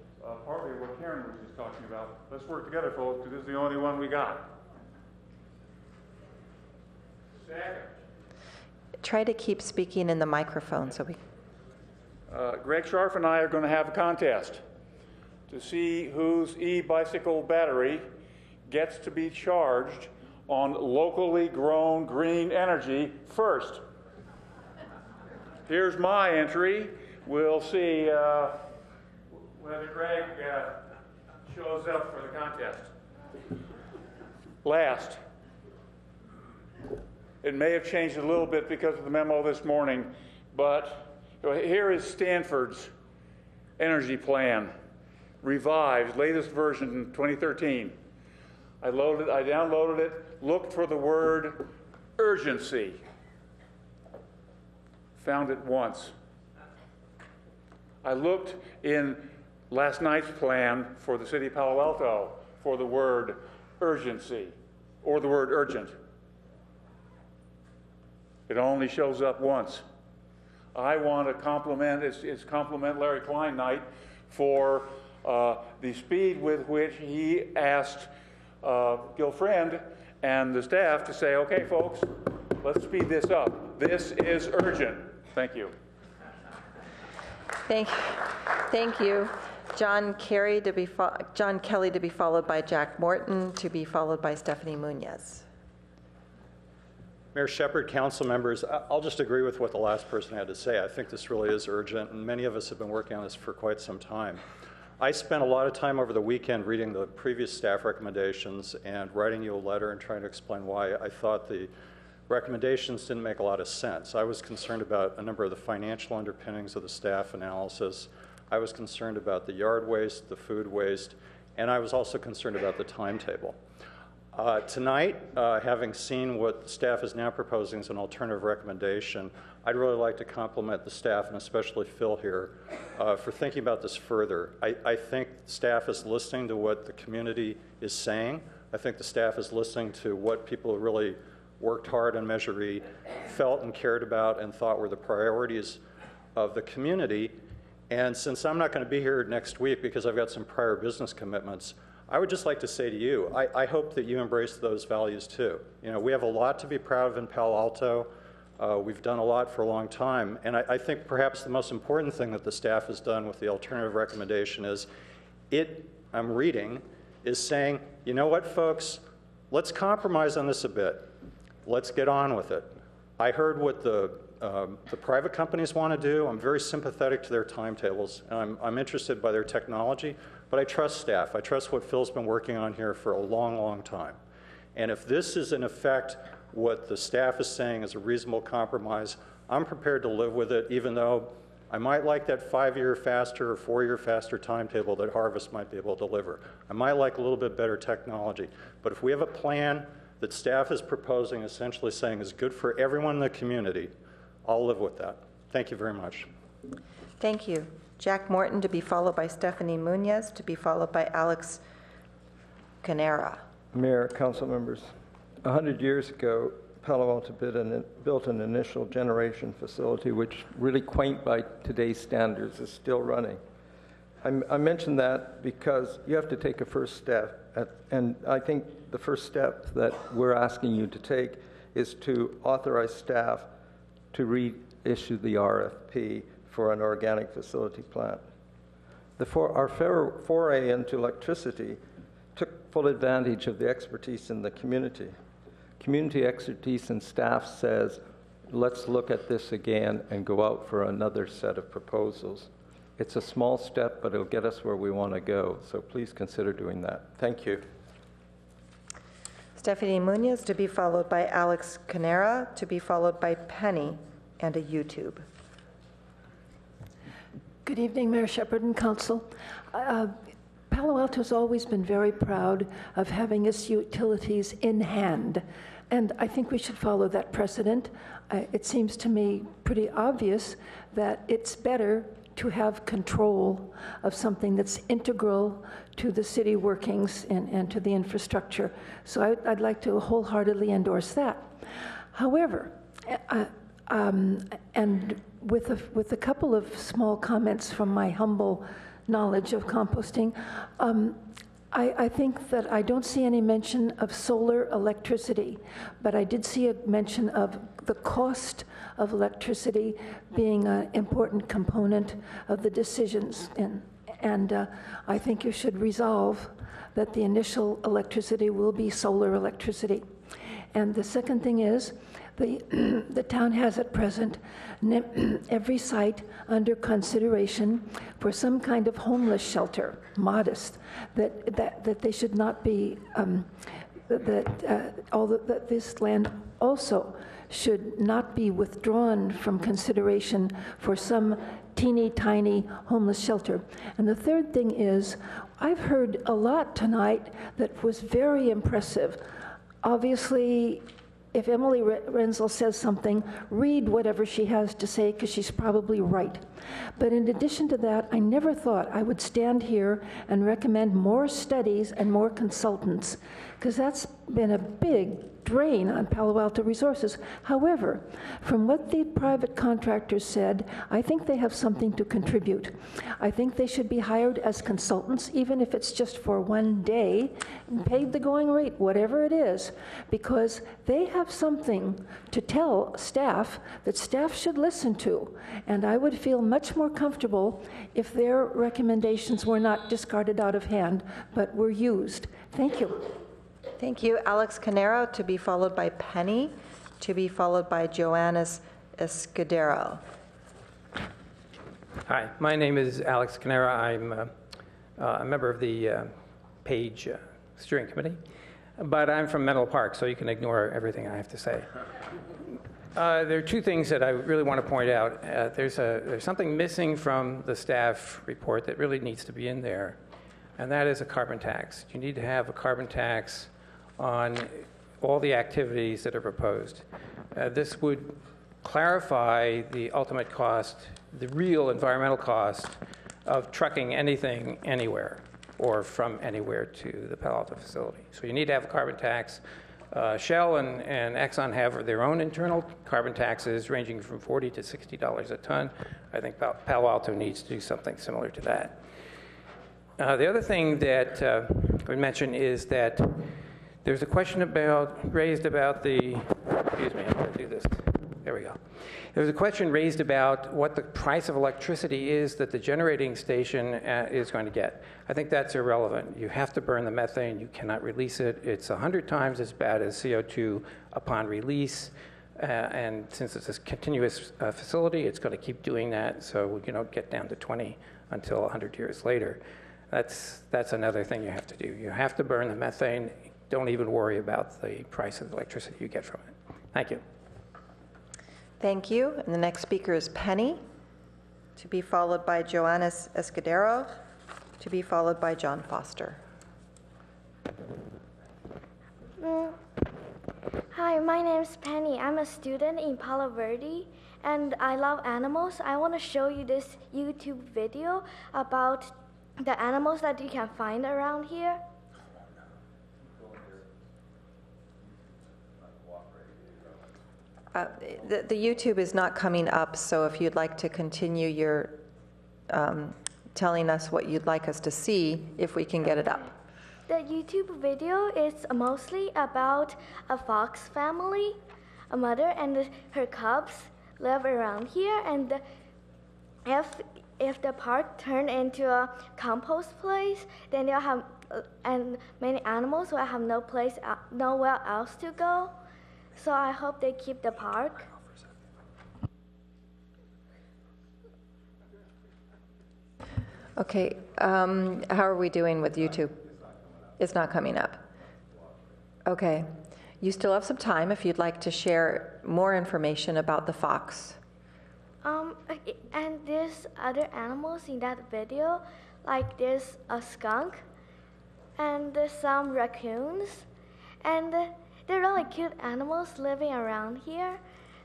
Speaker 22: partly what Karen was just talking about. Let's work together, folks, because this is the only one we got. Second.
Speaker 1: Try to keep speaking in the microphone so we...
Speaker 22: Greg Scharf and I are going to have a contest to see whose e-bicycle battery gets to be charged on locally grown green energy first. Here's my entry. We'll see whether Greg shows up for the contest. Last. It may have changed a little bit because of the memo this morning, but here is Stanford's energy plan, revised, latest version, 2013. I downloaded it, looked for the word urgency, found it once. I looked in last night's plan for the city of Palo Alto for the word urgency or the word urgent. It only shows up once. I want to compliment, it's compliment Larry Klein night for the speed with which he asked Gil Friend and the staff to say, okay, folks, let's speed this up. This is urgent. Thank you.
Speaker 1: Thank you. John Kelly to be followed by Jack Morton, to be followed by Stephanie Munoz.
Speaker 15: Mayor Shepard, council members, I'll just agree with what the last person had to say. I think this really is urgent, and many of us have been working on this for quite some time. I spent a lot of time over the weekend reading the previous staff recommendations and writing you a letter and trying to explain why I thought the recommendations didn't make a lot of sense. I was concerned about a number of the financial underpinnings of the staff analysis. I was concerned about the yard waste, the food waste, and I was also concerned about the timetable. Tonight, having seen what the staff is now proposing as an alternative recommendation, I'd really like to compliment the staff, and especially Phil here, for thinking about this further. I think staff is listening to what the community is saying. I think the staff is listening to what people who really worked hard on Measure E felt and cared about and thought were the priorities of the community. And since I'm not going to be here next week because I've got some prior business commitments, I would just like to say to you, I hope that you embrace those values too. You know, we have a lot to be proud of in Palo Alto. We've done a lot for a long time. And I think perhaps the most important thing that the staff has done with the alternative recommendation is I'm reading, is saying, you know what, folks, let's compromise on this a bit. Let's get on with it. I heard what the private companies want to do. I'm very sympathetic to their timetables, and I'm interested by their technology, but I trust staff. I trust what Phil's been working on here for a long, long time. And if this is in effect what the staff is saying is a reasonable compromise, I'm prepared to live with it, even though
Speaker 7: I might like that 5-year faster or 4-year faster timetable that Harvest might be able to deliver. I might like a little bit better technology. But if we have a plan that staff is proposing, essentially saying is good for everyone in the community, I'll live with that. Thank you very much.
Speaker 1: Thank you. Jack Morton to be followed by Stephanie Munoz to be followed by Alex Canera.
Speaker 14: Mayor, council members, 100 years ago, Palo Alto built an initial generation facility, which really quaint by today's standards is still running. I mention that because you have to take a first step, and I think the first step that we're asking you to take is to authorize staff to reissue the RFP for an organic facility plant. Our foray into electricity took full advantage of the expertise in the community. Community expertise and staff says, let's look at this again and go out for another set of proposals. It's a small step, but it'll get us where we want to go. So please consider doing that. Thank you.
Speaker 1: Stephanie Munoz to be followed by Alex Canera to be followed by Penny and a YouTube.
Speaker 23: Good evening, Mayor Shepherd and Council. Palo Alto has always been very proud of having its utilities in hand, and I think we should follow that precedent. It seems to me pretty obvious that it's better to have control of something that's integral to the city workings and to the infrastructure. So I'd like to wholeheartedly endorse that. However, and with a couple of small comments from my humble knowledge of composting, I think that I don't see any mention of solar electricity, but I did see a mention of the cost of electricity being an important component of the decisions. And I think you should resolve that the initial electricity will be solar electricity. And the second thing is, the town has at present every site under consideration for some kind of homeless shelter, modest, that they should not be, that this land also should not be withdrawn from consideration for some teeny tiny homeless shelter. And the third thing is, I've heard a lot tonight that was very impressive. Obviously, if Emily Renzel says something, read whatever she has to say, because she's probably right. But in addition to that, I never thought I would stand here and recommend more studies and more consultants, because that's been a big drain on Palo Alto resources. However, from what the private contractors said, I think they have something to contribute. I think they should be hired as consultants, even if it's just for one day, paid the going rate, whatever it is, because they have something to tell staff that staff should listen to. And I would feel much more comfortable if their recommendations were not discarded out of hand, but were used. Thank you.
Speaker 1: Thank you. Alex Canero to be followed by Penny, to be followed by Joannis Escudero.
Speaker 24: Hi, my name is Alex Canera. I'm a member of the Page Steering Committee, but I'm from Menlo Park, so you can ignore everything I have to say. There are two things that I really want to point out. There's something missing from the staff report that really needs to be in there, and that is a carbon tax. You need to have a carbon tax on all the activities that are proposed. This would clarify the ultimate cost, the real environmental cost of trucking anything anywhere or from anywhere to the Palo Alto facility. So you need to have a carbon tax. Shell and Exxon have their own internal carbon taxes ranging from $40 to $60 a ton. I think Palo Alto needs to do something similar to that. The other thing that we mentioned is that there's a question raised about the, excuse me, I'm going to do this. There we go. There's a question raised about what the price of electricity is that the generating station is going to get. I think that's irrelevant. You have to burn the methane. You cannot release it. It's 100 times as bad as CO2 upon release. And since it's a continuous facility, it's going to keep doing that. So you don't get down to 20 until 100 years later. That's another thing you have to do. You have to burn the methane. Don't even worry about the price of the electricity you get from it. Thank you.
Speaker 1: Thank you. And the next speaker is Penny, to be followed by Johannes Escudero, to be followed by John Foster.
Speaker 8: Hi, my name's Penny. I'm a student in Palo Verde, and I love animals. I want to show you this YouTube video about the animals that you can find around here.
Speaker 1: The YouTube is not coming up, so if you'd like to continue your telling us what you'd like us to see, if we can get it up.
Speaker 8: The YouTube video is mostly about a fox family. A mother and her cubs live around here, and if the park turn into a compost place, then you'll have and many animals will have nowhere else to go. So I hope they keep the park.
Speaker 1: Okay, how are we doing with YouTube? It's not coming up. Okay, you still have some time if you'd like to share more information about the fox.
Speaker 8: And there's other animals in that video, like there's a skunk, and there's some raccoons, and they're really cute animals living around here,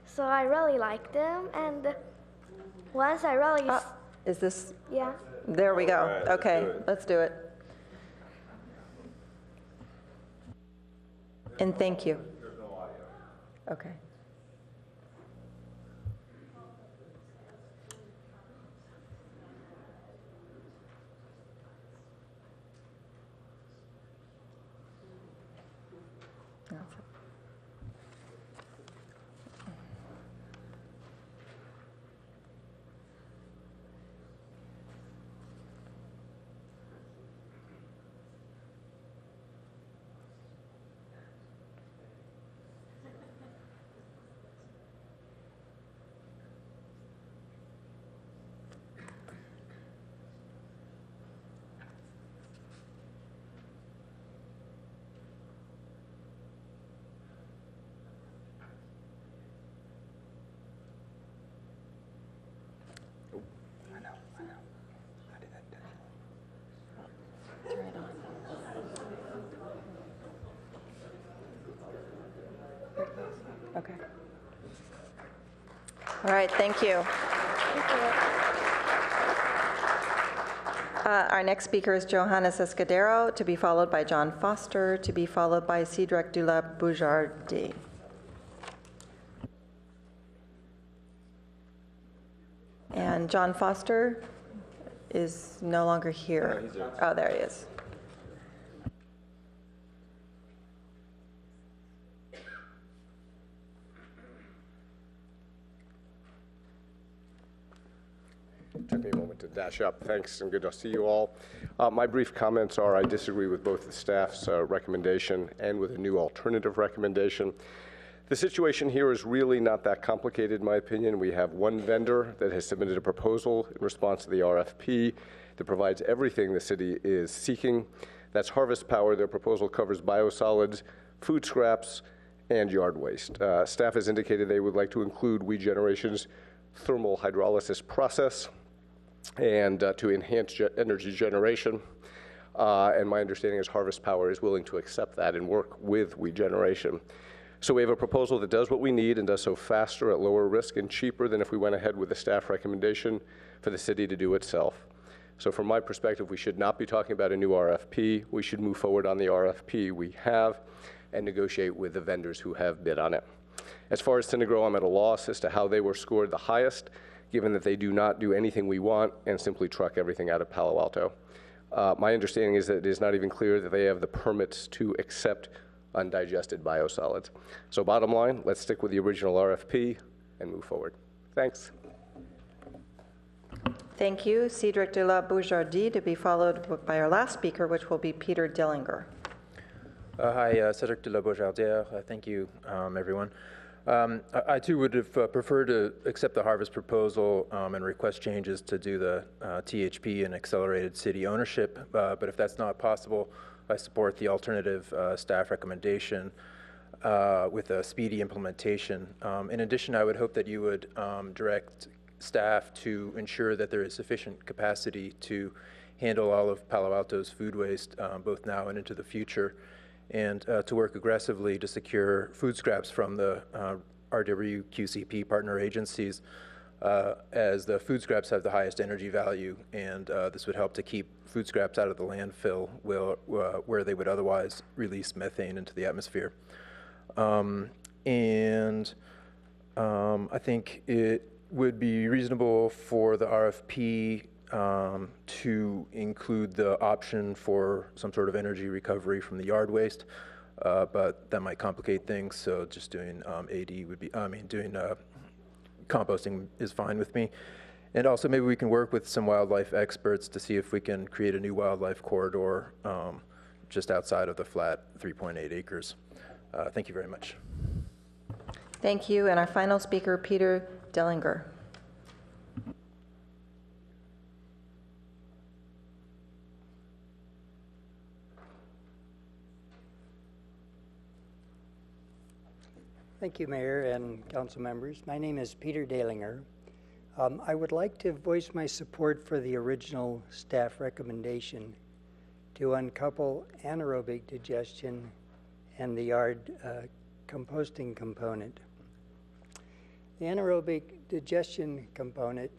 Speaker 8: so I really like them. And once I really...
Speaker 1: Is this?
Speaker 8: Yeah.
Speaker 1: There we go.
Speaker 17: Right,
Speaker 1: okay, let's do it. And thank you.
Speaker 17: There's no audio.
Speaker 1: Okay. Okay. All right, thank you. Our next speaker is Johannes Escudero, to be followed by John Foster, to be followed by Cédric de la Boujardi. And John Foster is no longer here. Oh, there he is.
Speaker 10: Took me a moment to dash up. Thanks, and good to see you all. My brief comments are I disagree with both the staff's recommendation and with a new alternative recommendation. The situation here is really not that complicated, in my opinion. We have one vendor that has submitted a proposal in response to the RFP that provides everything the city is seeking. That's Harvest Power. Their proposal covers biosolids, food scraps, and yard waste. Staff has indicated they would like to include We Generation's thermal hydrolysis process and to enhance energy generation. And my understanding is Harvest Power is willing to accept that and work with We Generation. So we have a proposal that does what we need and does so faster, at lower risk, and cheaper than if we went ahead with the staff recommendation for the city to do itself. So from my perspective, we should not be talking about a new RFP. We should move forward on the RFP we have and negotiate with the vendors who have bid on it. As far as Synagro, I'm at a loss as to how they were scored the highest, given that they do not do anything we want and simply truck everything out of Palo Alto. My understanding is that it is not even clear that they have the permits to accept undigested biosolids. So bottom line, let's stick with the original RFP and move forward. Thanks.
Speaker 1: Thank you. Cédric de la Boujardi, to be followed by our last speaker, which will be Peter Dillinger.
Speaker 12: Hi, Cédric de la Boujardi. Thank you, everyone. I too would have preferred to accept the Harvest proposal and request changes to do the THP and accelerated city ownership, but if that's not possible, I support the alternative staff recommendation with a speedy implementation. In addition, I would hope that you would direct staff to ensure that there is sufficient capacity to handle all of Palo Alto's food waste, both now and into the future, and to work aggressively to secure food scraps from the RWQCP partner agencies, as the food scraps have the highest energy value, and this would help to keep food scraps out of the landfill where they would otherwise release methane into the atmosphere. I think it would be reasonable for the RFP to include the option for some sort of energy recovery from the yard waste, but that might complicate things, so just doing AD would be, doing composting is fine with me. And also maybe we can work with some wildlife experts to see if we can create a new wildlife corridor just outside of the flat 3.8 acres. Thank you very much.
Speaker 1: Thank you. And our final speaker, Peter Dellinger.
Speaker 4: Thank you, Mayor and council members. My name is Peter Dalinger. I would like to voice my support for the original staff recommendation to uncouple anaerobic digestion and the yard composting component. The anaerobic digestion component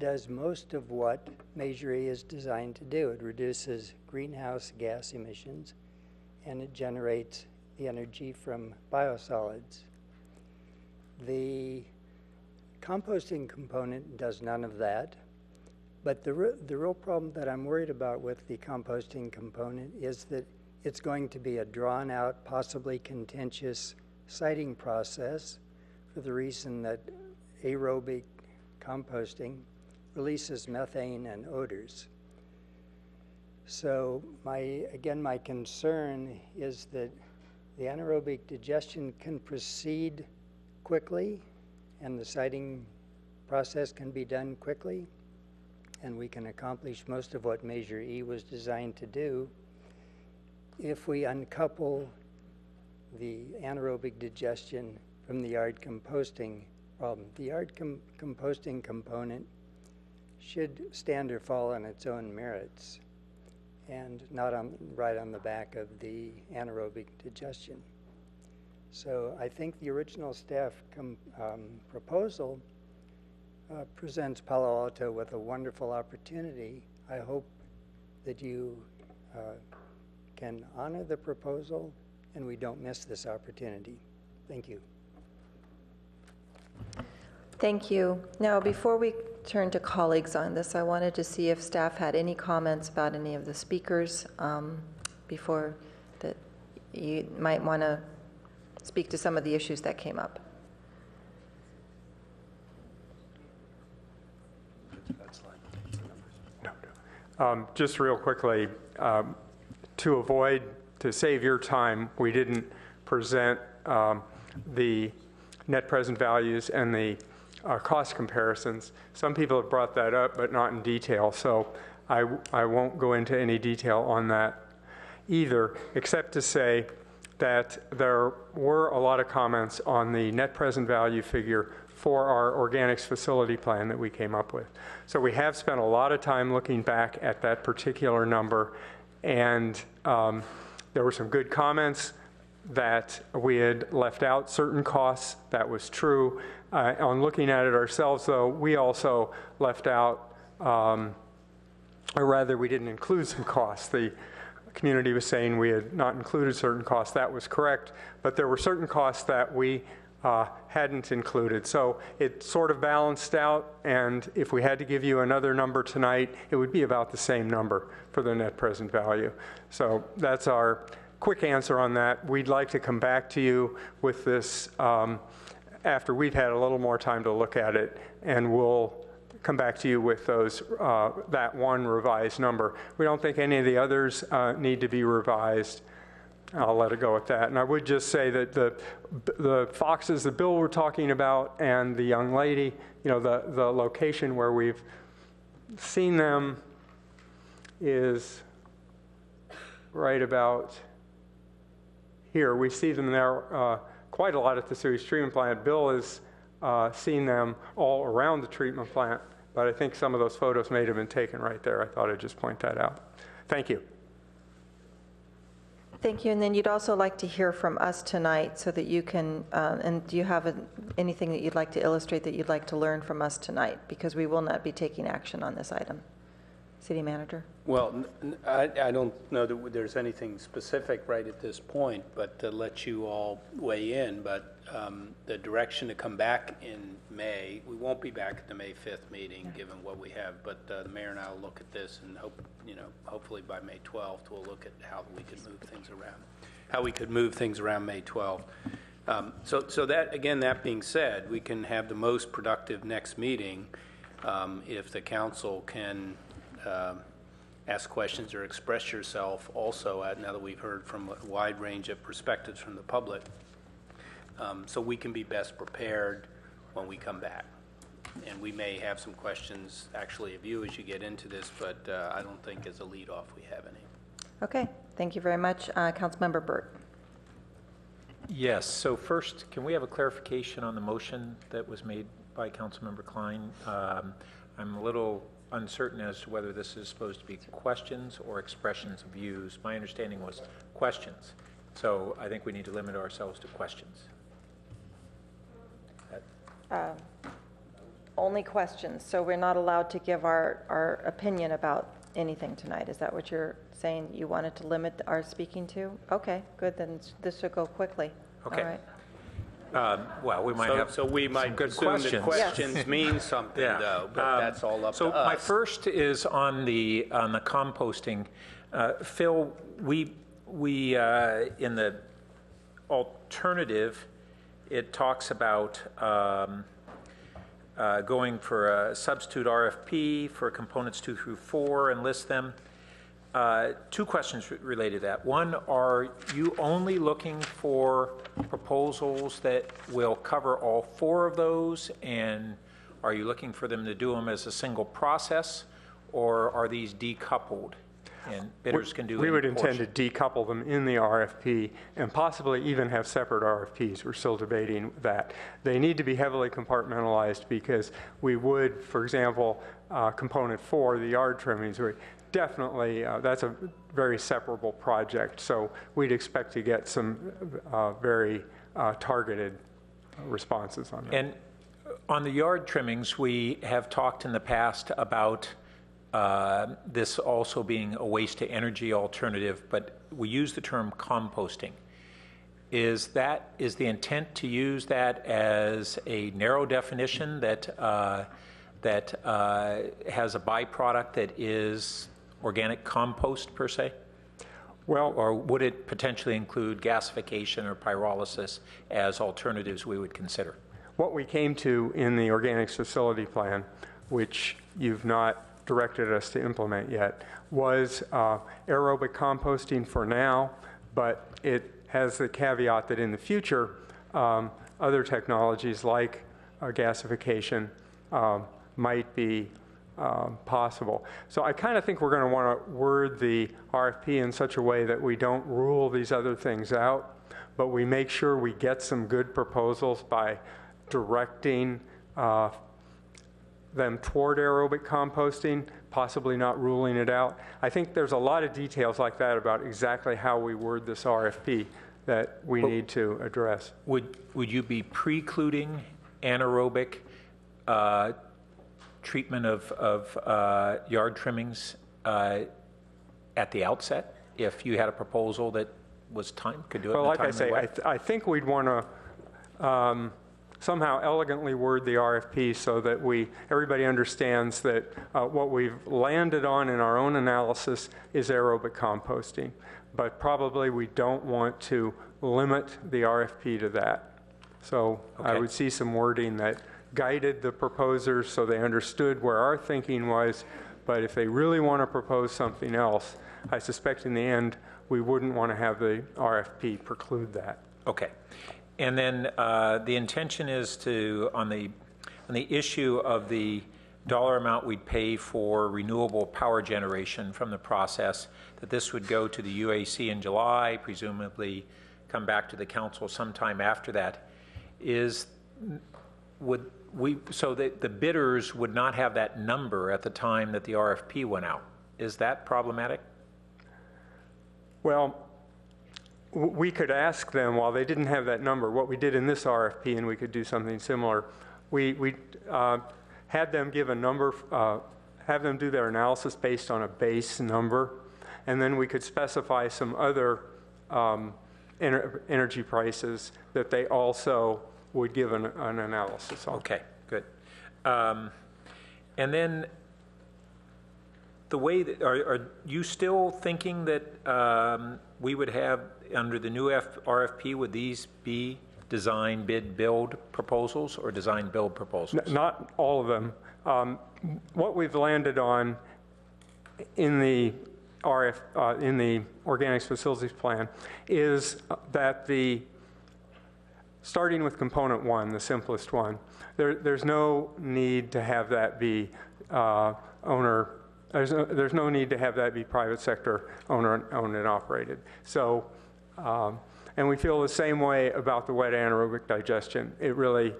Speaker 4: does most of what Measure E is designed to do. It reduces greenhouse gas emissions and it generates the energy from biosolids. The composting component does none of that, but the real problem that I'm worried about with the composting component is that it's going to be a drawn-out, possibly contentious siting process for the reason that aerobic composting releases methane and odors. So my concern is that the anaerobic digestion can proceed quickly and the siting process can be done quickly and we can accomplish most of what Measure E was designed to do if we uncouple the anaerobic digestion from the yard composting problem. The yard composting component should stand or fall on its own merits and not right on the back of the anaerobic digestion. So I think the original staff proposal presents Palo Alto with a wonderful opportunity. I hope that you can honor the proposal and we don't miss this opportunity. Thank you.
Speaker 1: Thank you. Now, before we turn to colleagues on this, I wanted to see if staff had any comments about any of the speakers before that you might want to speak to some of the issues that came up.
Speaker 16: Just real quickly, to save your time, we didn't present the net present values and the cost comparisons. Some people have brought that up, but not in detail, so I won't go into any detail on that either, except to say that there were a lot of comments on the net present value figure for our organics facility plan that we came up with. So we have spent a lot of time looking back at that particular number, and there were some good comments that we had left out certain costs. That was true. On looking at it ourselves, though, we also left out, or rather we didn't include some costs. The community was saying we had not included certain costs. That was correct, but there were certain costs that we hadn't included. So it sort of balanced out, and if we had to give you another number tonight, it would be about the same number for the net present value. So that's our quick answer on that. We'd like to come back to you with this after we've had a little more time to look at it, and we'll come back to you with those that one revised number. We don't think any of the others need to be revised. I'll let it go at that. And I would just say that the foxes that Bill were talking about and the young lady, you know, the location where we've seen them is right about here. We see them there quite a lot at the sewage treatment plant. Bill is seen them all around the treatment plant, but I think some of those photos may have been taken right there. I thought I'd just point that out. Thank you.
Speaker 1: Thank you. And then you'd also like to hear from us tonight so that you can, and do you have anything that you'd like to illustrate that you'd like to learn from us tonight? Because we will not be taking action on this item. City Manager?
Speaker 3: Well, I don't know that there's anything specific right at this point, but to let you all weigh in. But the direction to come back in May, we won't be back at the May 5th meeting, given what we have. But the mayor and I will look at this, and hopefully by May 12th, we'll look at how we could move things around. How we could move things around May 12th. So that, again, that being said, we can have the most productive next meeting if the council can ask questions or express yourself also now that we've heard from a wide range of perspectives from the public, so we can be best prepared when we come back. And we may have some questions actually of you as you get into this, but I don't think as a lead off we have any.
Speaker 1: Okay, thank you very much. Councilmember Burt.
Speaker 13: Yes, so first, can we have a clarification on the motion that was made by Councilmember Klein? I'm a little uncertain as to whether this is supposed to be questions or expressions of views. My understanding was questions, so I think we need to limit ourselves to questions.
Speaker 1: Only questions, so we're not allowed to give our opinion about anything tonight. Is that what you're saying you wanted to limit our speaking to? Okay, good, then this should go quickly.
Speaker 13: Okay.
Speaker 1: All right.
Speaker 13: Well, we might have
Speaker 3: so we might
Speaker 13: good
Speaker 3: assume
Speaker 13: questions.
Speaker 3: that questions mean something, though, but that's all up to us.
Speaker 13: So my first is on the composting. Phil, we in the alternative, it talks about going for a substitute RFP for components 2 through 4 and list them. Two questions related to that. One, are you only looking for proposals that will cover all 4 of those, and are you looking for them to do them as a single process, or are these decoupled and bidders can do
Speaker 16: We would
Speaker 13: any
Speaker 16: intend
Speaker 13: portion?
Speaker 16: to decouple them in the RFP and possibly even have separate RFPs. We're still debating that. They need to be heavily compartmentalized because we would, for example, component 4, the yard trimmings, definitely, that's a very separable project, so we'd expect to get some very targeted responses on that.
Speaker 13: And on the yard trimmings, we have talked in the past about this also being a waste to energy alternative, but we use the term composting. Is the intent to use that as a narrow definition that has a byproduct that is organic compost per se?
Speaker 16: Well,
Speaker 13: or would it potentially include gasification or pyrolysis as alternatives we would consider?
Speaker 16: What we came to in the organics facility plan, which you've not directed us to implement yet, was aerobic composting for now, but it has the caveat that in the future, other technologies like gasification might be possible. So I kind of think we're going to want to word the RFP in such a way that we don't rule these other things out, but we make sure we get some good proposals by directing them toward aerobic composting, possibly not ruling it out. I think there's a lot of details like that about exactly how we word this RFP that we need to address.
Speaker 13: Would you be precluding anaerobic treatment of yard trimmings at the outset if you had a proposal that was could do it?
Speaker 16: Well,
Speaker 13: in a
Speaker 16: like I say, I think we'd want to somehow elegantly word the RFP so that everybody understands that what we've landed on in our own analysis is aerobic composting, but probably we don't want to limit the RFP to that. So
Speaker 13: okay.
Speaker 16: I would see some wording that guided the proposers so they understood where our thinking was, but if they really want to propose something else, I suspect in the end we wouldn't want to have the RFP preclude that.
Speaker 13: Okay. And then the intention is to, on the issue of the dollar amount we'd pay for renewable power generation from the process, that this would go to the UAC in July, presumably come back to the council sometime after that. Is so the bidders would not have that number at the time that the RFP went out. Is that problematic?
Speaker 16: Well, we could ask them, while they didn't have that number, what we did in this RFP, and we could do something similar. We had them give a number, have them do their analysis based on a base number, and then we could specify some other energy prices that they also would give an analysis on.
Speaker 13: Okay, good. And then the way that, are you still thinking that we would have, under the new RFP, would these be design, bid, build proposals or design, build proposals?
Speaker 16: Not all of them. What we've landed on in the in the Organics Facilities Plan is that starting with component one, the simplest one, there's no need to have that be there's no need to have that be private sector owned and operated. So, and we feel the same way about the wet anaerobic digestion. It really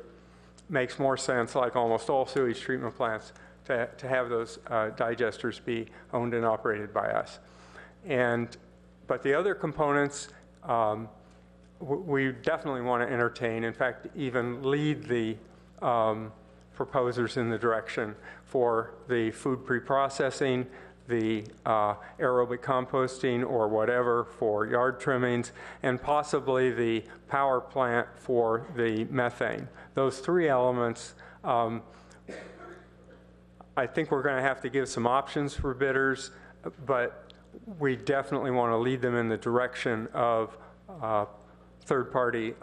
Speaker 16: makes more sense, like almost all sewage treatment plants, to have those digesters be owned and operated by us. But the other components, we definitely want to entertain, in fact, even lead the proposers in the direction for the food pre-processing, the aerobic composting or whatever for yard trimmings, and possibly the power plant for the methane. Those three elements, I think we're going to have to give some options for bidders, but we definitely want to lead them in the direction of third-party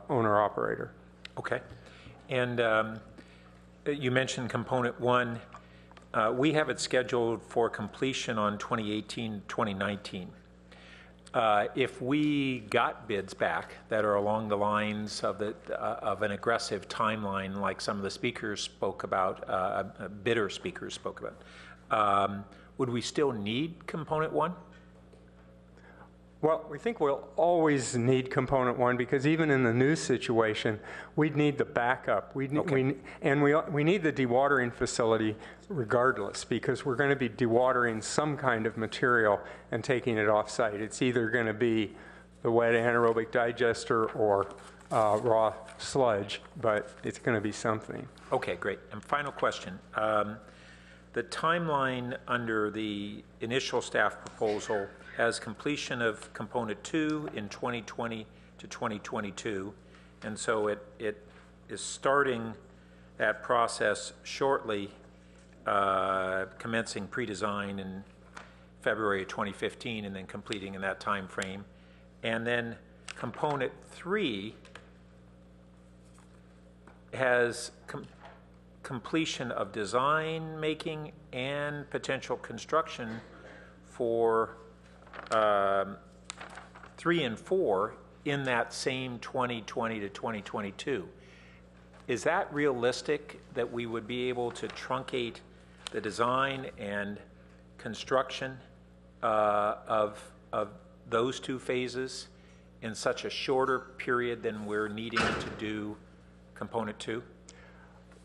Speaker 16: owner-operator.
Speaker 13: Okay. And you mentioned component one. We have it scheduled for completion on 2018-2019. If we got bids back that are along the lines of an aggressive timeline, like some of the speakers spoke about, bidder speakers spoke about, would we still need component one?
Speaker 16: Well, we think we'll always need component one, because even in the new situation, we'd need the backup. We need the dewatering facility regardless, because we're going to be dewatering some kind of material and taking it off-site. It's either going to be the wet anaerobic digester or raw sludge, but it's going to be something.
Speaker 13: Okay, great. And final question. The timeline under the initial staff proposal has completion of component 2 in 2020 to 2022, and so it is starting that process shortly, commencing pre-design in February of 2015 and then completing in that time frame. And then component 3 has completion of design making and potential construction for 3 and 4 in that same 2020 to 2022. Is that realistic that we would be able to truncate the design and construction of those two phases in such a shorter period than we're needing to do component 2?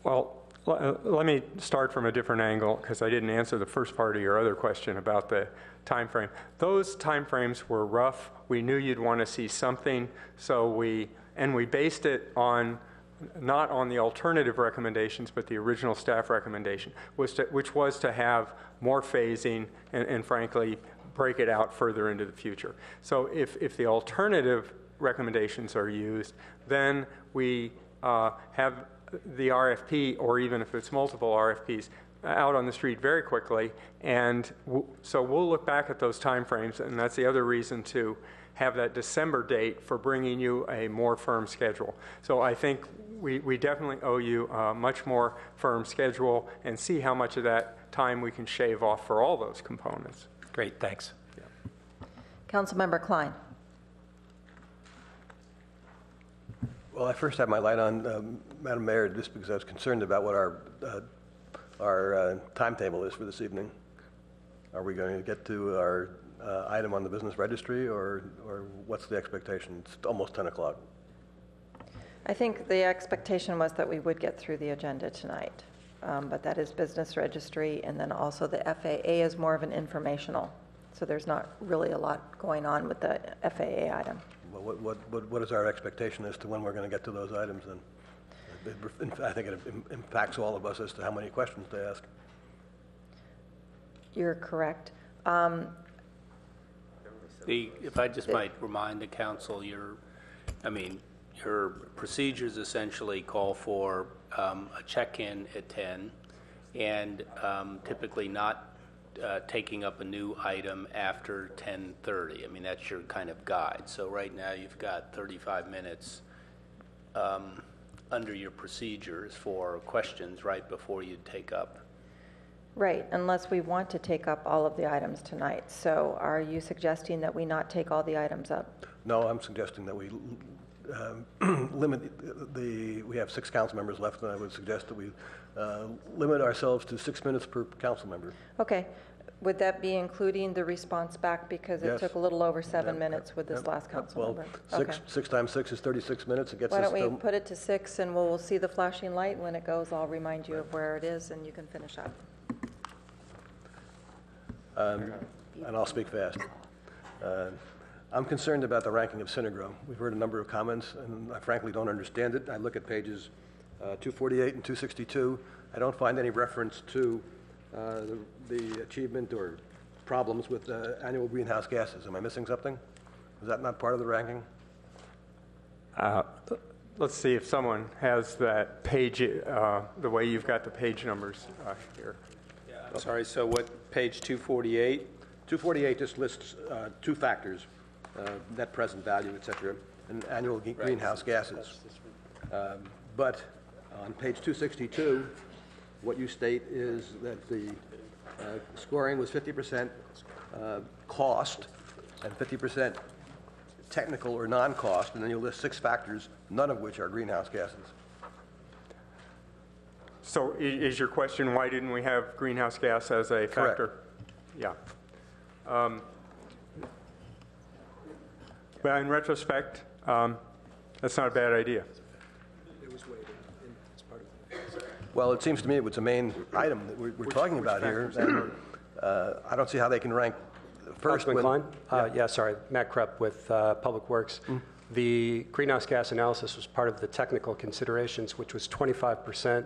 Speaker 16: Well, let me start from a different angle, because I didn't answer the first part of your other question about the time frame. Those time frames were rough. We knew you'd want to see something, so we based it on, not on the alternative recommendations, but the original staff recommendation, which was to have more phasing and frankly, break it out further into the future. So if the alternative recommendations are used, then we have the RFP, or even if it's multiple RFPs, out on the street very quickly. And so we'll look back at those timeframes, and that's the other reason to have that December date for bringing you a more firm schedule. So I think we definitely owe you a much more firm schedule, and see how much of that time we can shave off for all those components.
Speaker 13: Great, thanks.
Speaker 16: Yeah.
Speaker 1: Councilmember Klein.
Speaker 9: Well, I first had my light on, Madam Mayor, just because I was concerned about what our timetable is for this evening. Are we going to get to our item on the business registry, or what's the expectation? It's almost 10 o'clock.
Speaker 1: I think the expectation was that we would get through the agenda tonight, but that is business registry, and then also the FAA is more of an informational. So there's not really a lot going on with the FAA item.
Speaker 9: Well, what is our expectation as to when we're going to get to those items then? I think it impacts all of us as to how many questions to ask.
Speaker 1: You're correct.
Speaker 3: If I just might remind the council, your procedures essentially call for a check-in at 10 and typically not taking up a new item after 10:30. I mean, that's your kind of guide. So right now you've got 35 minutes under your procedures for questions right before you take up.
Speaker 1: Right, unless we want to take up all of the items tonight. So are you suggesting that we not take all the items up?
Speaker 9: No, I'm suggesting that we limit we have 6 council members left, and I would suggest that we limit ourselves to 6 minutes per council member.
Speaker 1: Okay. Would that be including the response back, because it took a little over 7 minutes with this last council member?
Speaker 9: Well, 6 times 6 is 36 minutes. It gets
Speaker 1: Why
Speaker 9: us
Speaker 1: don't we put it to 6, and we'll see the flashing light. When it goes, I'll remind you of where it is, and you can finish up.
Speaker 9: And I'll speak fast. I'm concerned about the ranking of Synagro. We've heard a number of comments, and I frankly don't understand it. I look at pages 248 and 262. I don't find any reference to the achievement or problems with annual greenhouse gases. Am I missing something? Is that not part of the ranking?
Speaker 16: Let's see if someone has that page, the way you've got the page numbers here.
Speaker 3: Yeah, I'm sorry, so what, page 248?
Speaker 9: 248 just lists 2 factors, net present value, et cetera, and annual greenhouse gases. But on page 262, what you state is that the scoring was 50% cost and 50% technical or non-cost, and then you list 6 factors, none of which are greenhouse gases.
Speaker 16: So is your question, why didn't we have greenhouse gas as a factor?
Speaker 9: Correct.
Speaker 16: Yeah. Well, in retrospect, that's not a bad idea.
Speaker 9: Well, it seems to me it's a main item that we're talking about here, and I don't see how they can rank first.
Speaker 11: Councilman Klein? Sorry, Matt Krupp with Public Works. The greenhouse gas analysis was part of the technical considerations, which was 25%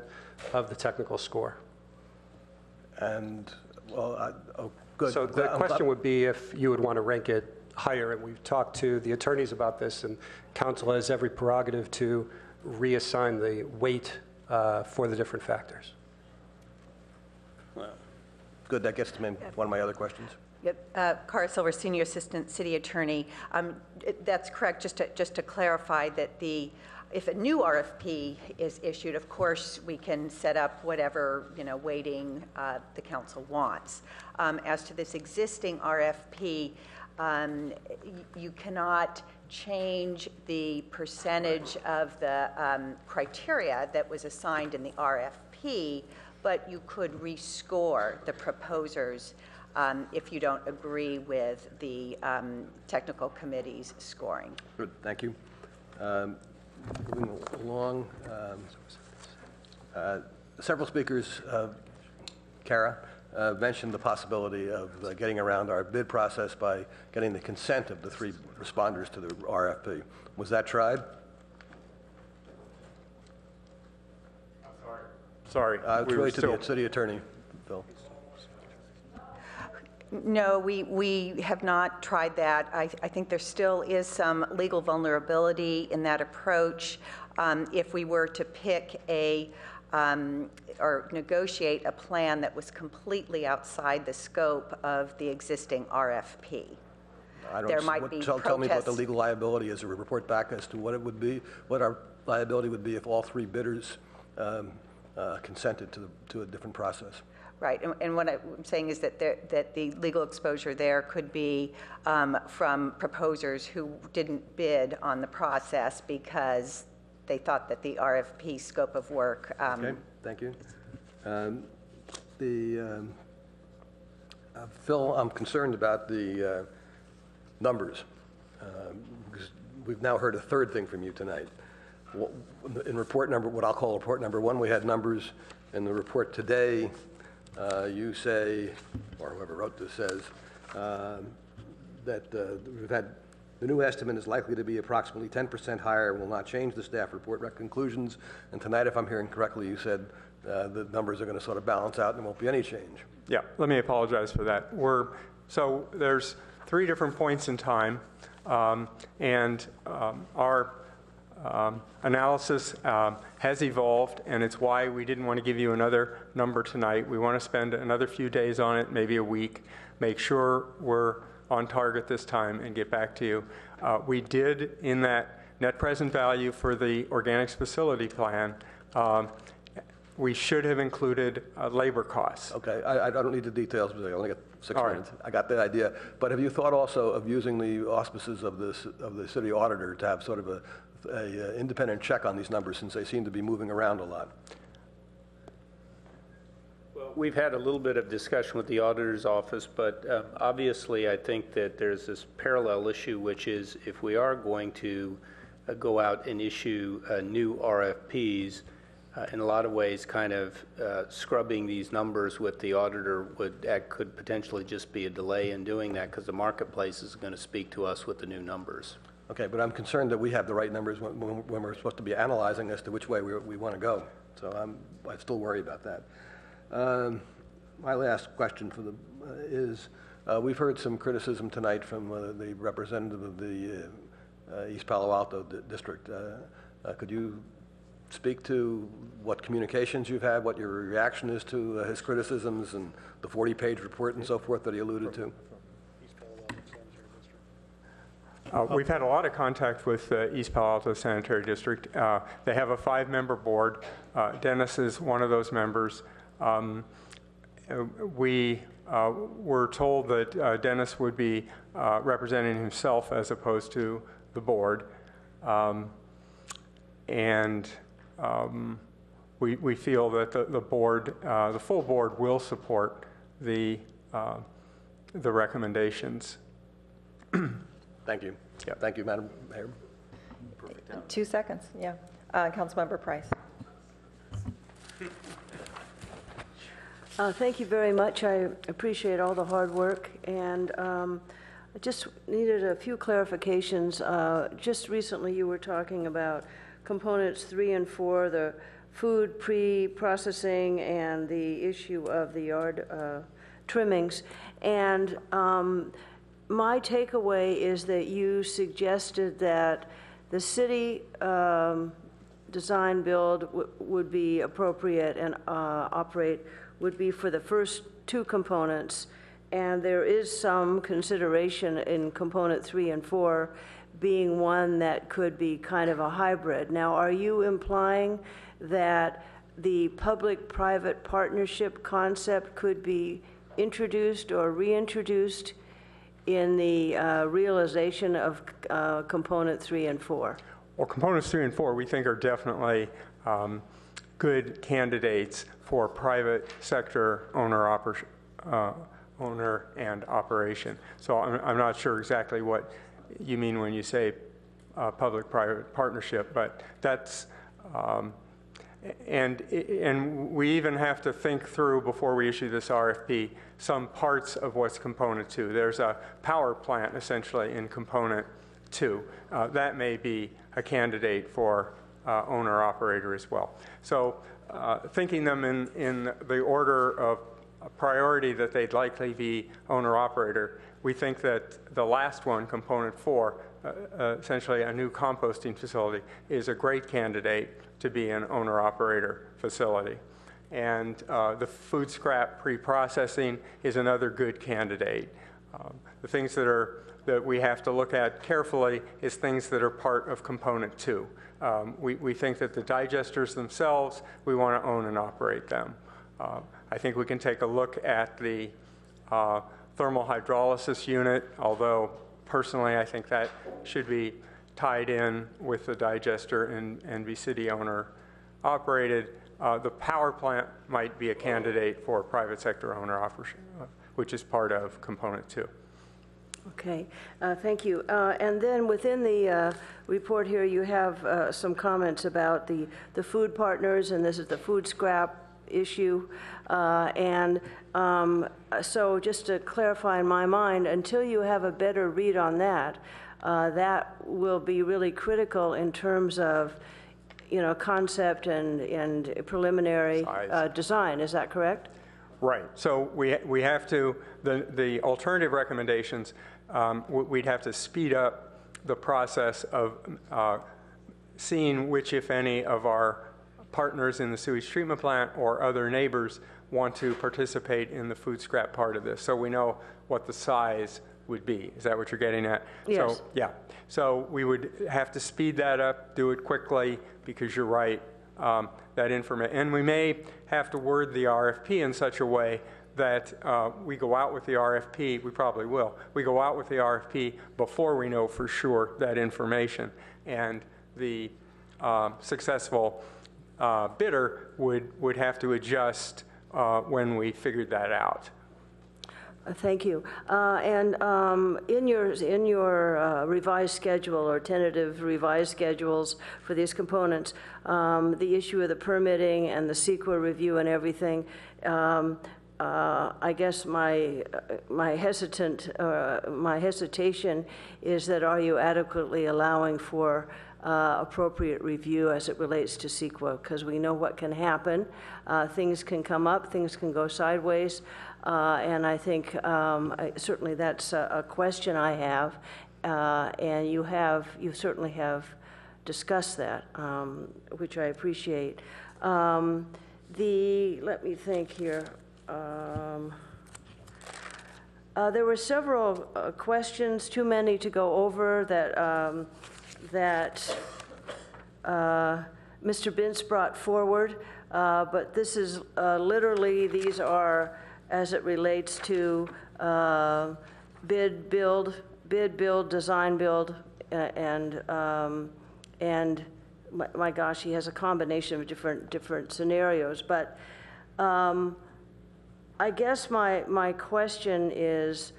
Speaker 11: of the technical score.
Speaker 9: And, well, good.
Speaker 11: So the question would be if you would want to rank it higher, and we've talked to the attorneys about this, and council has every prerogative to reassign the weight for the different factors.
Speaker 9: Well, good, that gets to one of my other questions.
Speaker 18: Cara Silver, Senior Assistant City Attorney. That's correct. Just to clarify that if a new RFP is issued, of course we can set up whatever weighting the council wants. As to this existing RFP, you cannot change the percentage of the criteria that was assigned in the RFP, but you could rescore the proposers if you don't agree with the technical committee's scoring.
Speaker 9: Good, thank you. Moving along, several speakers, Cara, mentioned the possibility of getting around our bid process by getting the consent of the 3 responders to the RFP. Was that tried?
Speaker 16: Sorry.
Speaker 9: It's really to the city attorney, Phil.
Speaker 18: No, we have not tried that. I think there still is some legal vulnerability in that approach. If we were to pick or negotiate a plan that was completely outside the scope of the existing RFP. There might be protests.
Speaker 9: Tell me what the legal liability is, or report back as to what it would be, what our liability would be if all 3 bidders consented to a different process.
Speaker 18: Right, and what I'm saying is that the legal exposure there could be from proposers who didn't bid on the process because they thought that the RFP scope of work.
Speaker 9: Okay, thank you. Phil, I'm concerned about the numbers because we've now heard a third thing from you tonight. in report number, what I'll call report number 1, we had numbers. In the report today, you say, or whoever wrote this says, that we've had the new estimate is likely to be approximately 10% higher, will not change the staff report conclusions. And tonight, if I'm hearing correctly, you said the numbers are going to sort of balance out and there won't be any change.
Speaker 16: Yeah, let me apologize for that. So there's 3 different points in time, and our analysis has evolved, and it's why we didn't want to give you another number tonight. We want to spend another few days on it, maybe a week, make sure we're on target this time and get back to you. We did, in that net present value for the organics facility plan, we should have included labor costs.
Speaker 9: Okay, I don't need the details because I only got 6 minutes. I got the idea. But have you thought also of using the auspices of the city auditor to have sort of a independent check on these numbers, since they seem to be moving around a lot?
Speaker 3: Well, we've had a little bit of discussion with the auditor's office, but obviously I think that there's this parallel issue, which is if we are going to go out and issue new RFPs, in a lot of ways kind of scrubbing these numbers with the auditor could potentially just be a delay in doing that, because the marketplace is going to speak to us with the new numbers.
Speaker 9: Okay, but I'm concerned that we have the right numbers when we're supposed to be analyzing as to which way we want to go. So I still worry about that. My last question is, we've heard some criticism tonight from the representative of the East Palo Alto district. Could you speak to what communications you've had, what your reaction is to his criticisms and the 40-page report and so forth that he alluded to?
Speaker 16: We've had a lot of contact with East Palo Alto Sanitary District. They have a 5-member board. Dennis is one of those members. We were told that Dennis would be representing himself as opposed to the board. We feel that the board, the full board, will support the recommendations.
Speaker 9: Thank you. Yeah. Thank you, Madam Mayor.
Speaker 1: 2 seconds, yeah. Councilmember Price.
Speaker 2: Thank you very much. I appreciate all the hard work, and I just needed a few clarifications. Just recently you were talking about components 3 and 4, the food pre-processing and the issue of the yard trimmings. And my takeaway is that you suggested that the city design build would be appropriate and operate would be for the first 2 components, and there is some consideration in component 3 and 4 being one that could be kind of a hybrid. Now, are you implying that the public-private partnership concept could be introduced or reintroduced in the realization of component 3 and 4?
Speaker 16: Well, components 3 and 4 we think are definitely good candidates for private sector owner and operation. So I'm not sure exactly what you mean when you say public-private partnership, but that's and we even have to think through, before we issue this RFP, some parts of what's component 2. There's a power plant essentially in component 2. That may be a candidate for owner-operator as well. So thinking them in the order of priority that they'd likely be owner-operator, we think that the last one, component 4, essentially a new composting facility, is a great candidate to be an owner-operator facility. And the food scrap pre-processing is another good candidate. The things that we have to look at carefully is things that are part of component 2. We think that the digesters themselves, we want to own and operate them. I think we can take a look at the thermal hydrolysis unit, although personally I think that should be tied in with the digester and be city owner operated. The power plant might be a candidate for private sector owner operation, which is part of component 2.
Speaker 2: Okay, thank you. And then within the report here, you have some comments about the food partners, and this is the food scrap issue. So just to clarify in my mind, until you have a better read on that, that will be really critical in terms of, concept and preliminary design. Is that correct?
Speaker 16: Right. So we have to, the alternative recommendations, we'd have to speed up the process of seeing which, if any, of our partners in the sewage treatment plant or other neighbors want to participate in the food scrap part of this, so we know what the size would be. Is that what you're getting at?
Speaker 2: Yes.
Speaker 16: So, yeah. So we would have to speed that up, do it quickly, because you're right, that information. And we may have to word the RFP in such a way that we go out with the RFP, we probably will, we go out with the RFP before we know for sure that information. And the successful bidder would have to adjust when we figured that out.
Speaker 2: Thank you. And in your revised schedule or tentative revised schedules for these components, the issue of the permitting and the CEQA review and everything, I guess my hesitation is that, are you adequately allowing for appropriate review as it relates to CEQA? Because we know what can happen. Things can come up, things can go sideways, and I think certainly that's a question I have, and you certainly have discussed that, which I appreciate. Let me think here. There were several questions, too many to go over, that Mr. Bintz brought forward, but this is literally, these are as it relates to bid, build, design, build, and my gosh, he has a combination of different scenarios. But I guess my question is,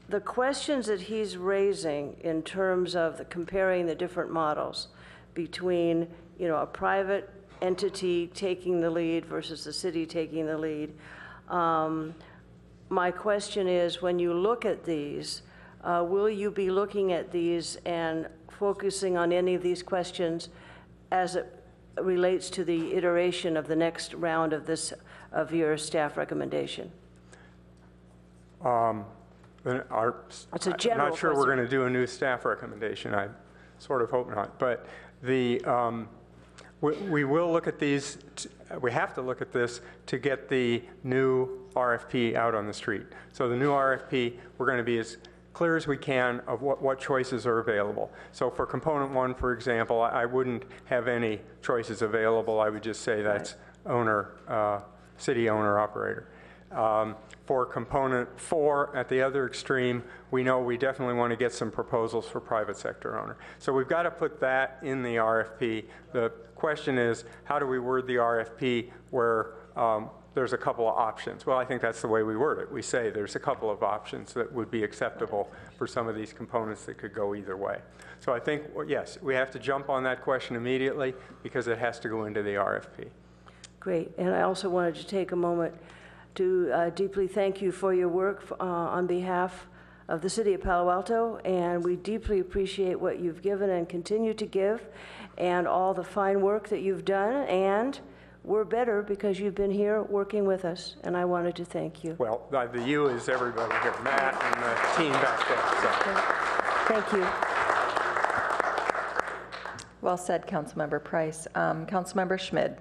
Speaker 2: the questions that he's raising in terms of comparing the different models between, a private entity taking the lead versus the city taking the lead. My question is, when you look at these, will you be looking at these and focusing on any of these questions as it relates to the iteration of the next round of your staff recommendation? It's a general
Speaker 16: I'm not sure
Speaker 2: question.
Speaker 16: we're going to do a new staff recommendation. I sort of hope not. But we will look at these. We have to look at this to get the new RFP out on the street. So the new RFP, we're going to be as clear as we can of what choices are available. So for component one, for example, I wouldn't have any choices available. I would just say that's city owner operator. For component 4, at the other extreme, we know we definitely want to get some proposals for private sector owner. So we've got to put that in the RFP. The question is, how do we word the RFP where there's a couple of options? Well, I think that's the way we word it. We say there's a couple of options that would be acceptable for some of these components that could go either way. So I think, yes, we have to jump on that question immediately because it has to go into the RFP.
Speaker 2: Great. And I also wanted to take a moment to deeply thank you for your work on behalf of the City of Palo Alto, and we deeply appreciate what you've given and continue to give, and all the fine work that you've done, and we're better because you've been here working with us, and I wanted to thank you.
Speaker 16: Well, the you is everybody here, Matt and the team back there. So.
Speaker 2: Thank you.
Speaker 1: Well said, Councilmember Price. Councilmember Schmid.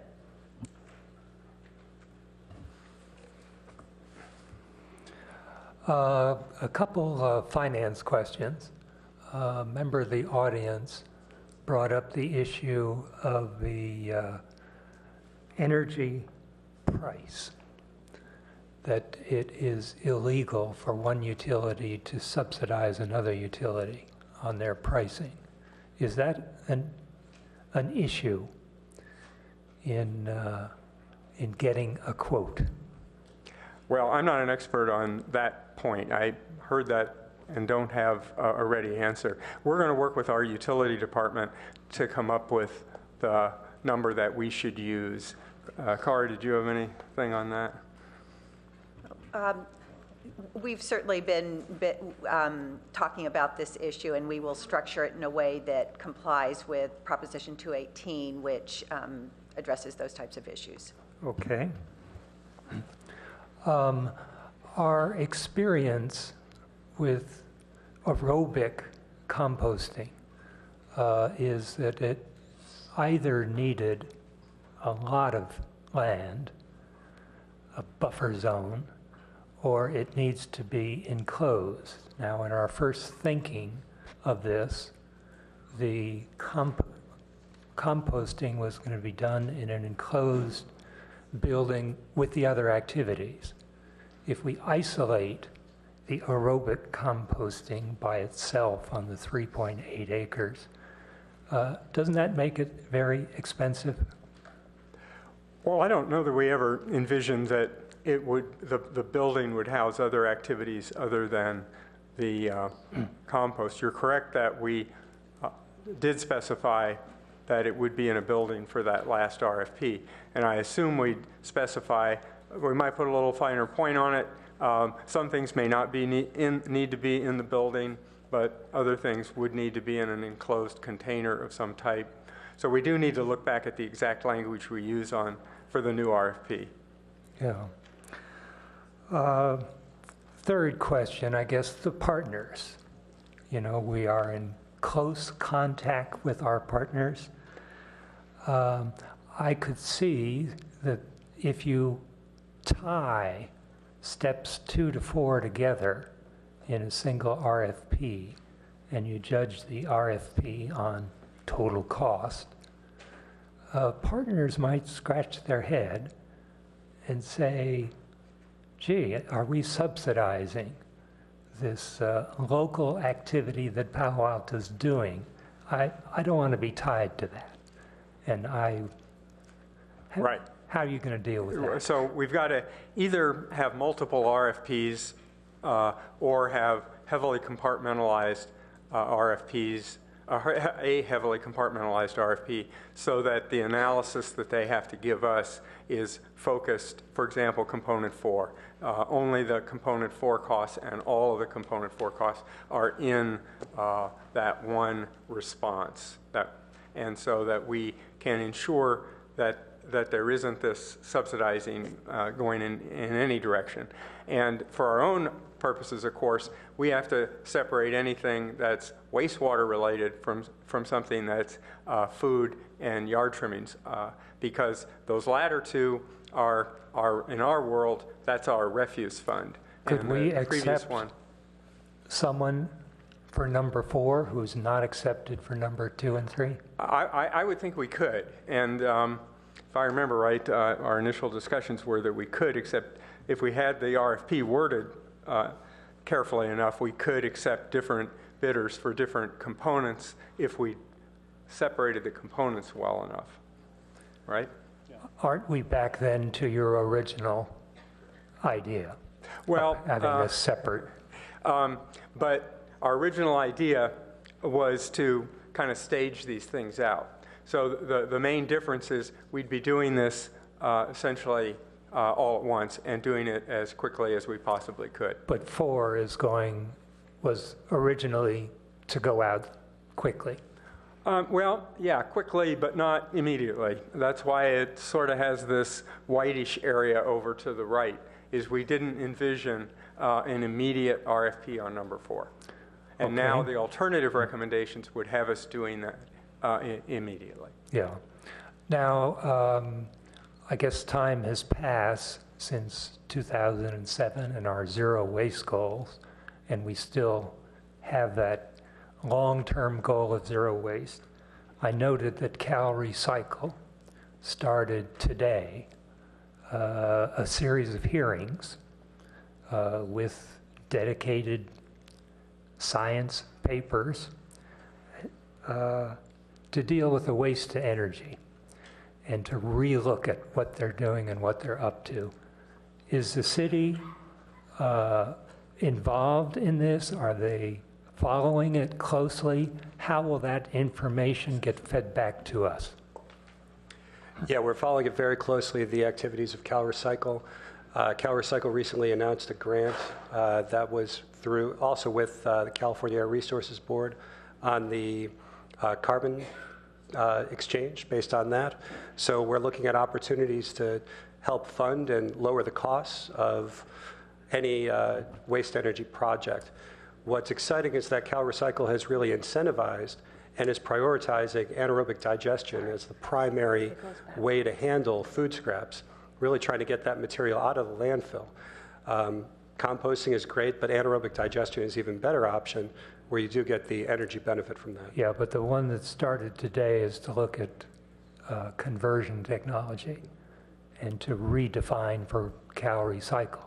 Speaker 5: A couple of finance questions. A member of the audience brought up the issue of the energy price, that it is illegal for one utility to subsidize another utility on their pricing. Is that an issue in getting a quote?
Speaker 16: Well, I'm not an expert on that point. I heard that and don't have a ready answer. We're going to work with our utility department to come up with the number that we should use. Cara, did you have anything on that?
Speaker 18: We've certainly been talking about this issue, and we will structure it in a way that complies with Proposition 218, which addresses those types of issues.
Speaker 5: Okay. Our experience with aerobic composting is that it either needed a lot of land, a buffer zone, or it needs to be enclosed. Now, in our first thinking of this, the composting was going to be done in an enclosed building with the other activities. If we isolate the aerobic composting by itself on the 3.8 acres, doesn't that make it very expensive?
Speaker 16: Well, I don't know that we ever envisioned that it would, the building would house other activities other than the compost. You're correct that we did specify that it would be in a building for that last RFP. And I assume we'd specify, we might put a little finer point on it. Some things may not be need to be in the building, but other things would need to be in an enclosed container of some type. So we do need to look back at the exact language we use for the new RFP.
Speaker 5: Yeah. Third question, I guess, the partners. You know, we are in close contact with our partners. I could see that if you tie steps 2 to 4 together in a single RFP, and you judge the RFP on total cost, partners might scratch their head and say, gee, are we subsidizing this local activity that Palo Alto is doing? I don't want to be tied to that. And
Speaker 16: right.
Speaker 5: How are you going to deal with that?
Speaker 16: So we've got to either have multiple RFPs or have heavily compartmentalized RFPs, a heavily compartmentalized RFP, so that the analysis that they have to give us is focused. For example, component 4. Only the component 4 costs and all of the component 4 costs are in that one response. And so that we can ensure that there isn't this subsidizing going in any direction. And for our own purposes, of course, we have to separate anything that's wastewater related from something that's food and yard trimmings, because those latter two are in our world, that's our refuse fund.
Speaker 5: Could
Speaker 16: and
Speaker 5: we
Speaker 16: the previous
Speaker 5: accept
Speaker 16: one.
Speaker 5: someone for number 4 who's not accepted for number 2 and 3?
Speaker 16: I would think we could. And if I remember right, our initial discussions were that we could accept, if we had the RFP worded carefully enough, we could accept different bidders for different components if we separated the components well enough, right?
Speaker 5: Aren't we back then to your original idea?
Speaker 16: Well,
Speaker 5: having a separate.
Speaker 16: But our original idea was to kind of stage these things out. So the main difference is we'd be doing this essentially all at once and doing it as quickly as we possibly could.
Speaker 5: But 4 was originally to go out quickly.
Speaker 16: Well, yeah, quickly, but not immediately. That's why it sort of has this whitish area over to the right, is we didn't envision an immediate RFP on number 4. And
Speaker 5: Okay.
Speaker 16: now the alternative recommendations would have us doing that immediately.
Speaker 5: Yeah. Now, I guess time has passed since 2007 and our zero waste goals, and we still have that long-term goal of zero waste. I noted that Cal Recycle started today a series of hearings with dedicated science papers to deal with the waste to energy and to relook at what they're doing and what they're up to. Is the city involved in this? Are they following it closely? How will that information get fed back to us?
Speaker 11: Yeah, we're following it very closely, the activities of CalRecycle. CalRecycle recently announced a grant that was through, also with the California Air Resources Board on the carbon exchange based on that. So we're looking at opportunities to help fund and lower the costs of any waste energy project. What's exciting is that CalRecycle has really incentivized and is prioritizing anaerobic digestion as the primary way to handle food scraps, really trying to get that material out of the landfill. Composting is great, but anaerobic digestion is an even better option where you do get the energy benefit from that.
Speaker 5: Yeah, but the one that started today is to look at conversion technology and to redefine for CalRecycle.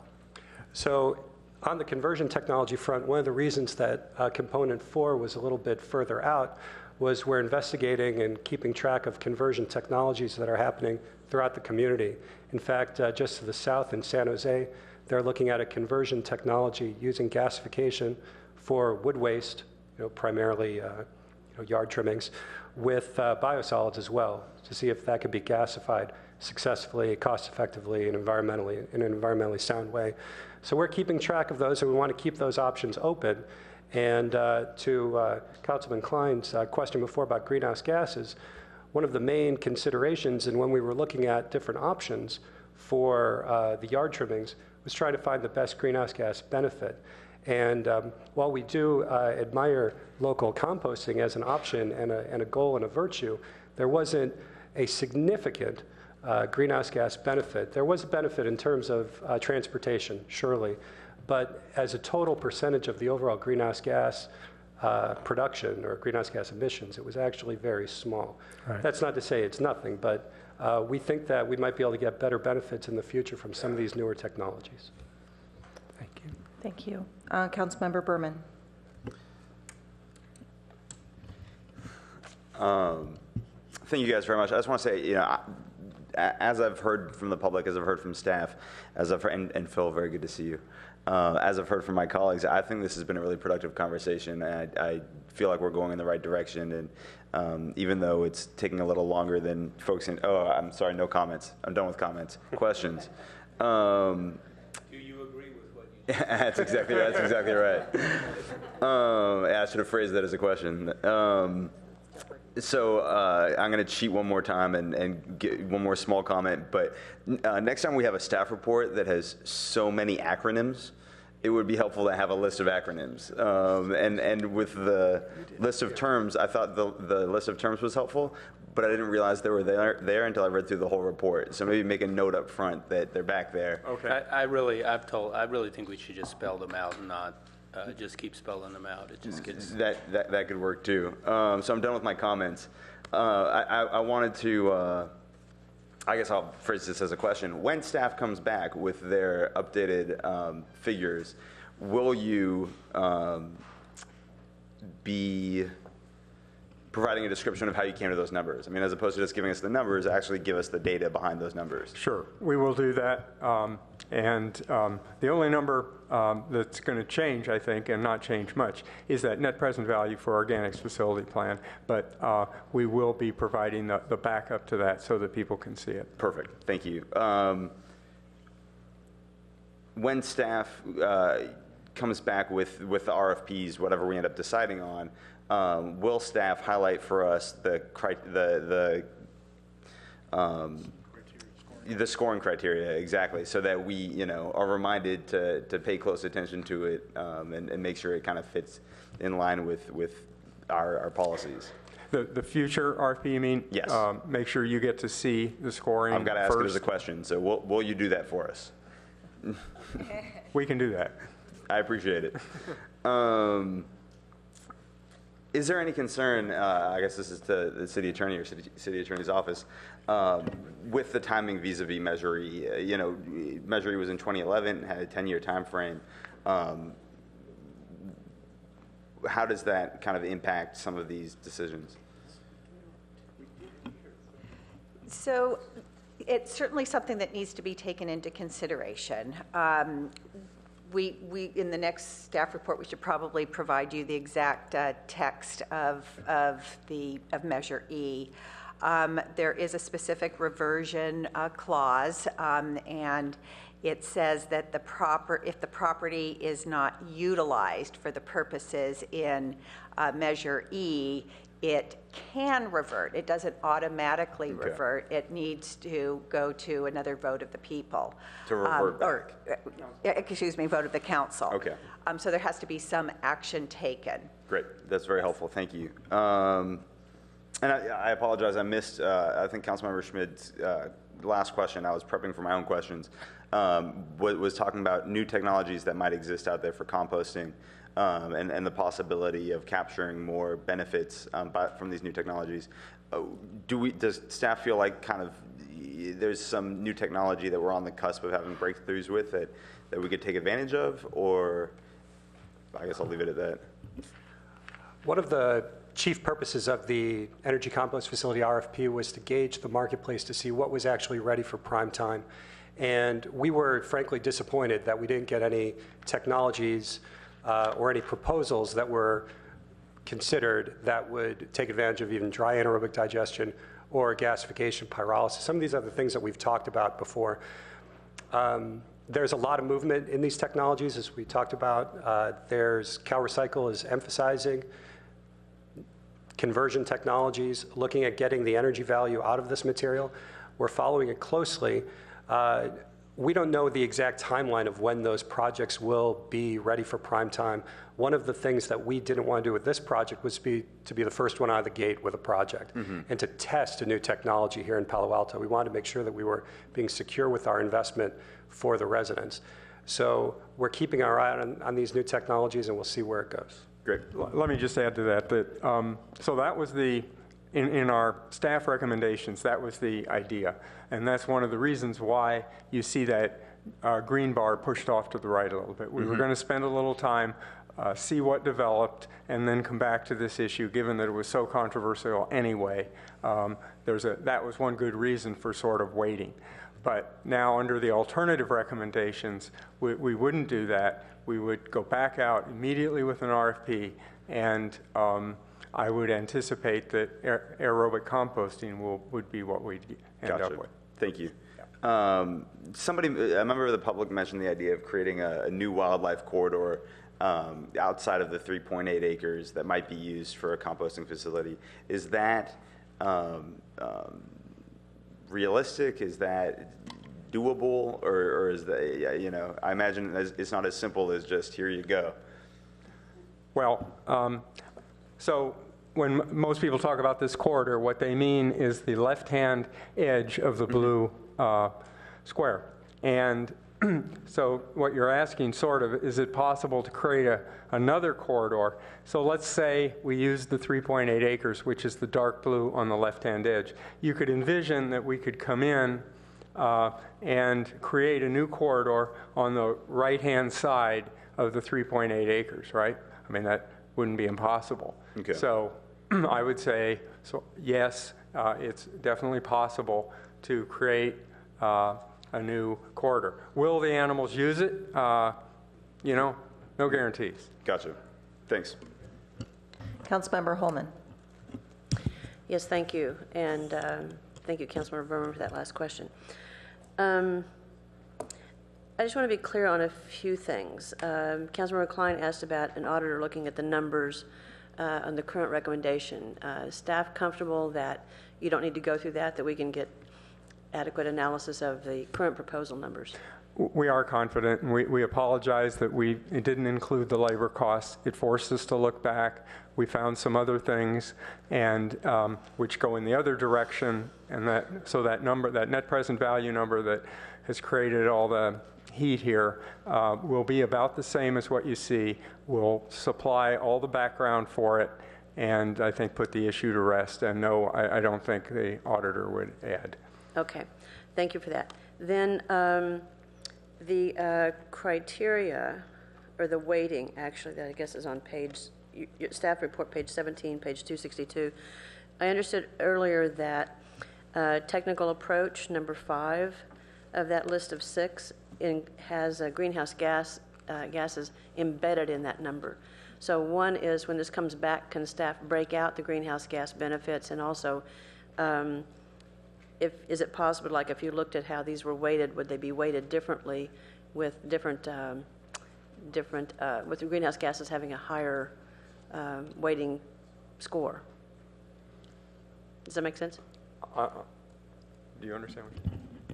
Speaker 11: So on the conversion technology front, one of the reasons that component 4 was a little bit further out was we're investigating and keeping track of conversion technologies that are happening throughout the community. In fact, just to the south in San Jose, they're looking at a conversion technology using gasification for wood waste, primarily yard trimmings, with biosolids as well, to see if that could be gasified successfully, cost-effectively, and in an environmentally sound way. So we're keeping track of those, and we want to keep those options open. And to Councilman Klein's question before about greenhouse gases, one of the main considerations, and when we were looking at different options for the yard trimmings, was trying to find the best greenhouse gas benefit. And while we do admire local composting as an option and a goal and a virtue, there wasn't a significant greenhouse gas benefit. There was a benefit in terms of transportation, surely, but as a total percentage of the overall greenhouse gas production or greenhouse gas emissions, it was actually very small.
Speaker 5: Right.
Speaker 11: That's not to say it's nothing, but we think that we might be able to get better benefits in the future from some of these newer technologies.
Speaker 5: Thank you.
Speaker 1: Thank you. Councilmember Berman.
Speaker 6: Thank you guys very much. I just want to say, as I've heard from the public, as I've heard from staff, and Phil, very good to see you. As I've heard from my colleagues, I think this has been a really productive conversation. I feel like we're going in the right direction, and even though it's taking a little longer than folks in, I'm sorry, no comments. I'm done with comments. Questions.
Speaker 3: Do you agree with what you said?
Speaker 6: That's exactly right. I should have phrased that as a question. So I'm going to cheat one more time and get one more small comment. But next time we have a staff report that has so many acronyms, it would be helpful to have a list of acronyms. And with the list of terms, I thought the list of terms was helpful, but I didn't realize they were there until I read through the whole report. So maybe make a note up front that they're back there.
Speaker 3: Okay. I really think we should just spell them out and not just keep spelling them out. It just gets
Speaker 6: that could work too. So I'm done with my comments. I wanted to. I guess I'll phrase this as a question. When staff comes back with their updated figures, will you be providing a description of how you came to those numbers? I mean, as opposed to just giving us the numbers, actually give us the data behind those numbers.
Speaker 16: Sure, we will do that. And the only number that's going to change, I think, and not change much, is that net present value for organics facility plan. But we will be providing the backup to that so that people can see it.
Speaker 6: Perfect, thank you. When staff comes back with the RFPs, whatever we end up deciding on, will staff highlight for us the scoring criteria, exactly, so that we are reminded to pay close attention to it and make sure it kind of fits in line with our policies?
Speaker 16: The future RFP, you mean?
Speaker 6: Yes.
Speaker 16: Make sure you get to see the scoring.
Speaker 6: I've got to ask it as a question, so will you do that for us?
Speaker 16: We can do that.
Speaker 6: I appreciate it. Is there any concern, I guess this is to the city attorney or city attorney's office, with the timing vis-a-vis Measury? Measury was in 2011, had a 10-year time frame. How does that kind of impact some of these decisions?
Speaker 18: So it's certainly something that needs to be taken into consideration. we in the next staff report, we should probably provide you the exact text of Measure E. There is a specific reversion clause, and it says that if the property is not utilized for the purposes in Measure E, it can revert. It doesn't automatically revert. It needs to go to another vote of the people.
Speaker 6: To revert back.
Speaker 18: Vote of the council.
Speaker 6: Okay.
Speaker 18: So there has to be some action taken.
Speaker 6: Great. That's very helpful. Thank you. And I apologize. I missed, I think Councilmember Schmidt's last question. I was prepping for my own questions. Was talking about new technologies that might exist out there for composting. And the possibility of capturing more benefits from these new technologies. Does staff feel like kind of there's some new technology that we're on the cusp of having breakthroughs with that we could take advantage of? Or I guess I'll leave it at that.
Speaker 11: One of the chief purposes of the Energy Compost Facility RFP was to gauge the marketplace to see what was actually ready for prime time. And we were frankly disappointed that we didn't get any technologies or any proposals that were considered that would take advantage of even dry anaerobic digestion or gasification pyrolysis. Some of these are the things that we've talked about before. There's a lot of movement in these technologies, as we talked about. There's CalRecycle is emphasizing conversion technologies, looking at getting the energy value out of this material. We're following it closely. We don't know the exact timeline of when those projects will be ready for prime time. One of the things that we didn't want to do with this project was to be the first one out of the gate with a project and to test a new technology here in Palo Alto. We wanted to make sure that we were being secure with our investment for the residents. So we're keeping our eye on these new technologies, and we'll see where it goes.
Speaker 6: Great.
Speaker 14: Let me just add to that, so that was in our staff recommendations, that was the idea. And that's one of the reasons why you see that green bar pushed off to the right a little bit. We were going to spend a little time, see what developed, and then come back to this issue, given that it was so controversial anyway. That was one good reason for sort of waiting. But now under the alternative recommendations, we wouldn't do that. We would go back out immediately with an RFP, and I would anticipate that aerobic composting would be what we'd end up with.
Speaker 6: Thank you. A member of the public mentioned the idea of creating a new wildlife corridor outside of the 3.8 acres that might be used for a composting facility. Is that realistic? Is that doable? Or is that, I imagine it's not as simple as just, here you go.
Speaker 14: Well, so when most people talk about this corridor, what they mean is the left-hand edge of the blue square. And so what you're asking sort of, is it possible to create another corridor? So let's say we use the 3.8 acres, which is the dark blue on the left-hand edge. You could envision that we could come in and create a new corridor on the right-hand side of the 3.8 acres, right? I mean, that wouldn't be impossible.
Speaker 6: Okay.
Speaker 14: So I would say, yes, it's definitely possible to create a new corridor. Will the animals use it? No guarantees.
Speaker 6: Gotcha. Thanks.
Speaker 1: Councilmember Holman.
Speaker 2: Yes, thank you. And thank you, Councilmember Berman, for that last question. I just want to be clear on a few things. Councilmember Klein asked about an auditor looking at the numbers on the current recommendation. Staff comfortable that you don't need to go through that we can get adequate analysis of the current proposal numbers?
Speaker 14: We are confident, and we apologize that it didn't include the labor costs. It forced us to look back. We found some other things, and which go in the other direction, and that number, that net present value number that has created all the heat here, will be about the same as what you see. We'll supply all the background for it, and I think put the issue to rest. And no, I don't think the auditor would add.
Speaker 2: Okay, thank you for that. Then the criteria, or the weighting, actually, that I guess is on staff report, page 17, page 262. I understood earlier that technical approach, number 5 of that list of 6, has greenhouse gas gases embedded in that number. So one is, when this comes back, can staff break out the greenhouse gas benefits? And also, is it possible, like if you looked at how these were weighted, would they be weighted differently with with the greenhouse gases having a higher weighting score? Does that make sense?
Speaker 16: Do you understand what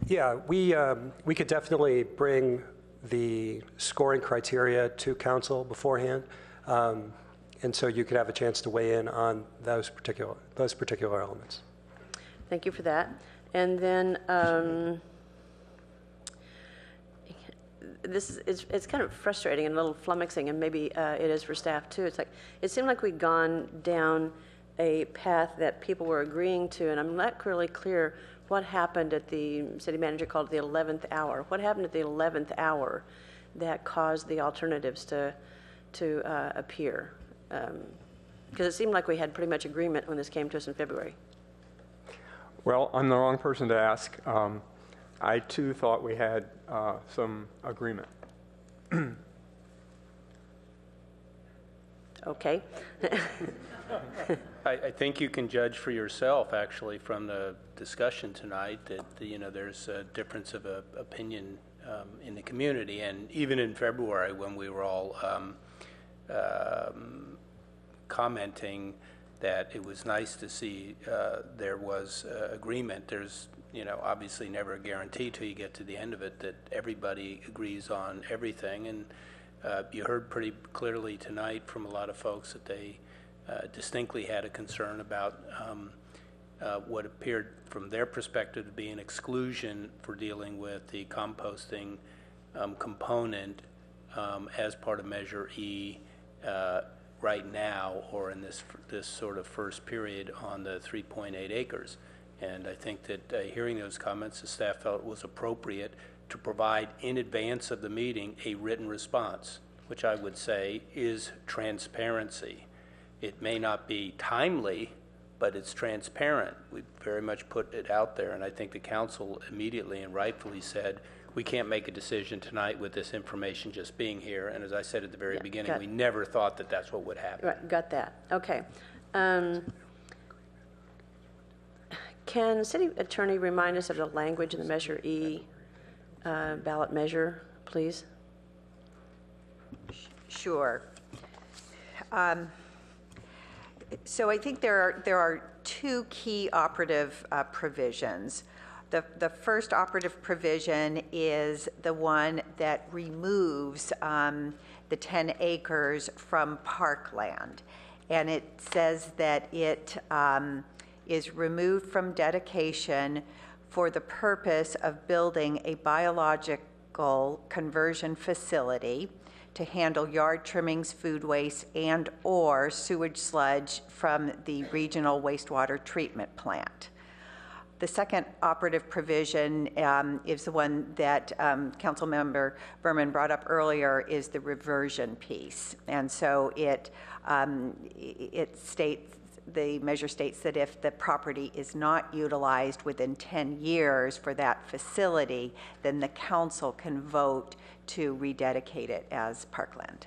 Speaker 11: Yeah, we could definitely bring the scoring criteria to council beforehand, and so you could have a chance to weigh in on those particular elements.
Speaker 2: Thank you for that. And then it's kind of frustrating and a little flummoxing, and maybe it is for staff too. It's like it seemed like we'd gone down a path that people were agreeing to, and I'm not really clear what happened at the city manager called it the 11th hour. What happened at the 11th hour that caused the alternatives to appear? Because it seemed like we had pretty much agreement when this came to us in February.
Speaker 16: Well, I'm the wrong person to ask. I too thought we had some agreement.
Speaker 2: Okay.
Speaker 3: I think you can judge for yourself, actually, from the discussion tonight that there's a difference of opinion in the community, and even in February when we were all commenting that it was nice to see there was agreement. There's obviously never a guarantee till you get to the end of it that everybody agrees on everything, and you heard pretty clearly tonight from a lot of folks that they distinctly had a concern about what appeared from their perspective to be an exclusion for dealing with the composting component as part of Measure E right now, or in this sort of first period on the 3.8 acres. And I think that hearing those comments, the staff felt it was appropriate to provide in advance of the meeting a written response, which I would say is transparency. It may not be timely, but it's transparent. We very much put it out there, and I think the council immediately and rightfully said, we can't make a decision tonight with this information just being here. And as I said at the very beginning, we never thought that that's what would happen.
Speaker 2: Right, got that. Okay. Can city attorney remind us of the language in the Measure E ballot measure, please?
Speaker 18: Sure. So I think there are two key operative provisions. The first operative provision is the one that removes the 10 acres from parkland. And it says that it is removed from dedication for the purpose of building a biological conversion facility to handle yard trimmings, food waste, and/or sewage sludge from the regional wastewater treatment plant. The second operative provision is the one that Councilmember Berman brought up earlier, is the reversion piece. And so it states, the measure states that if the property is not utilized within 10 years for that facility, then the council can vote to rededicate it as parkland.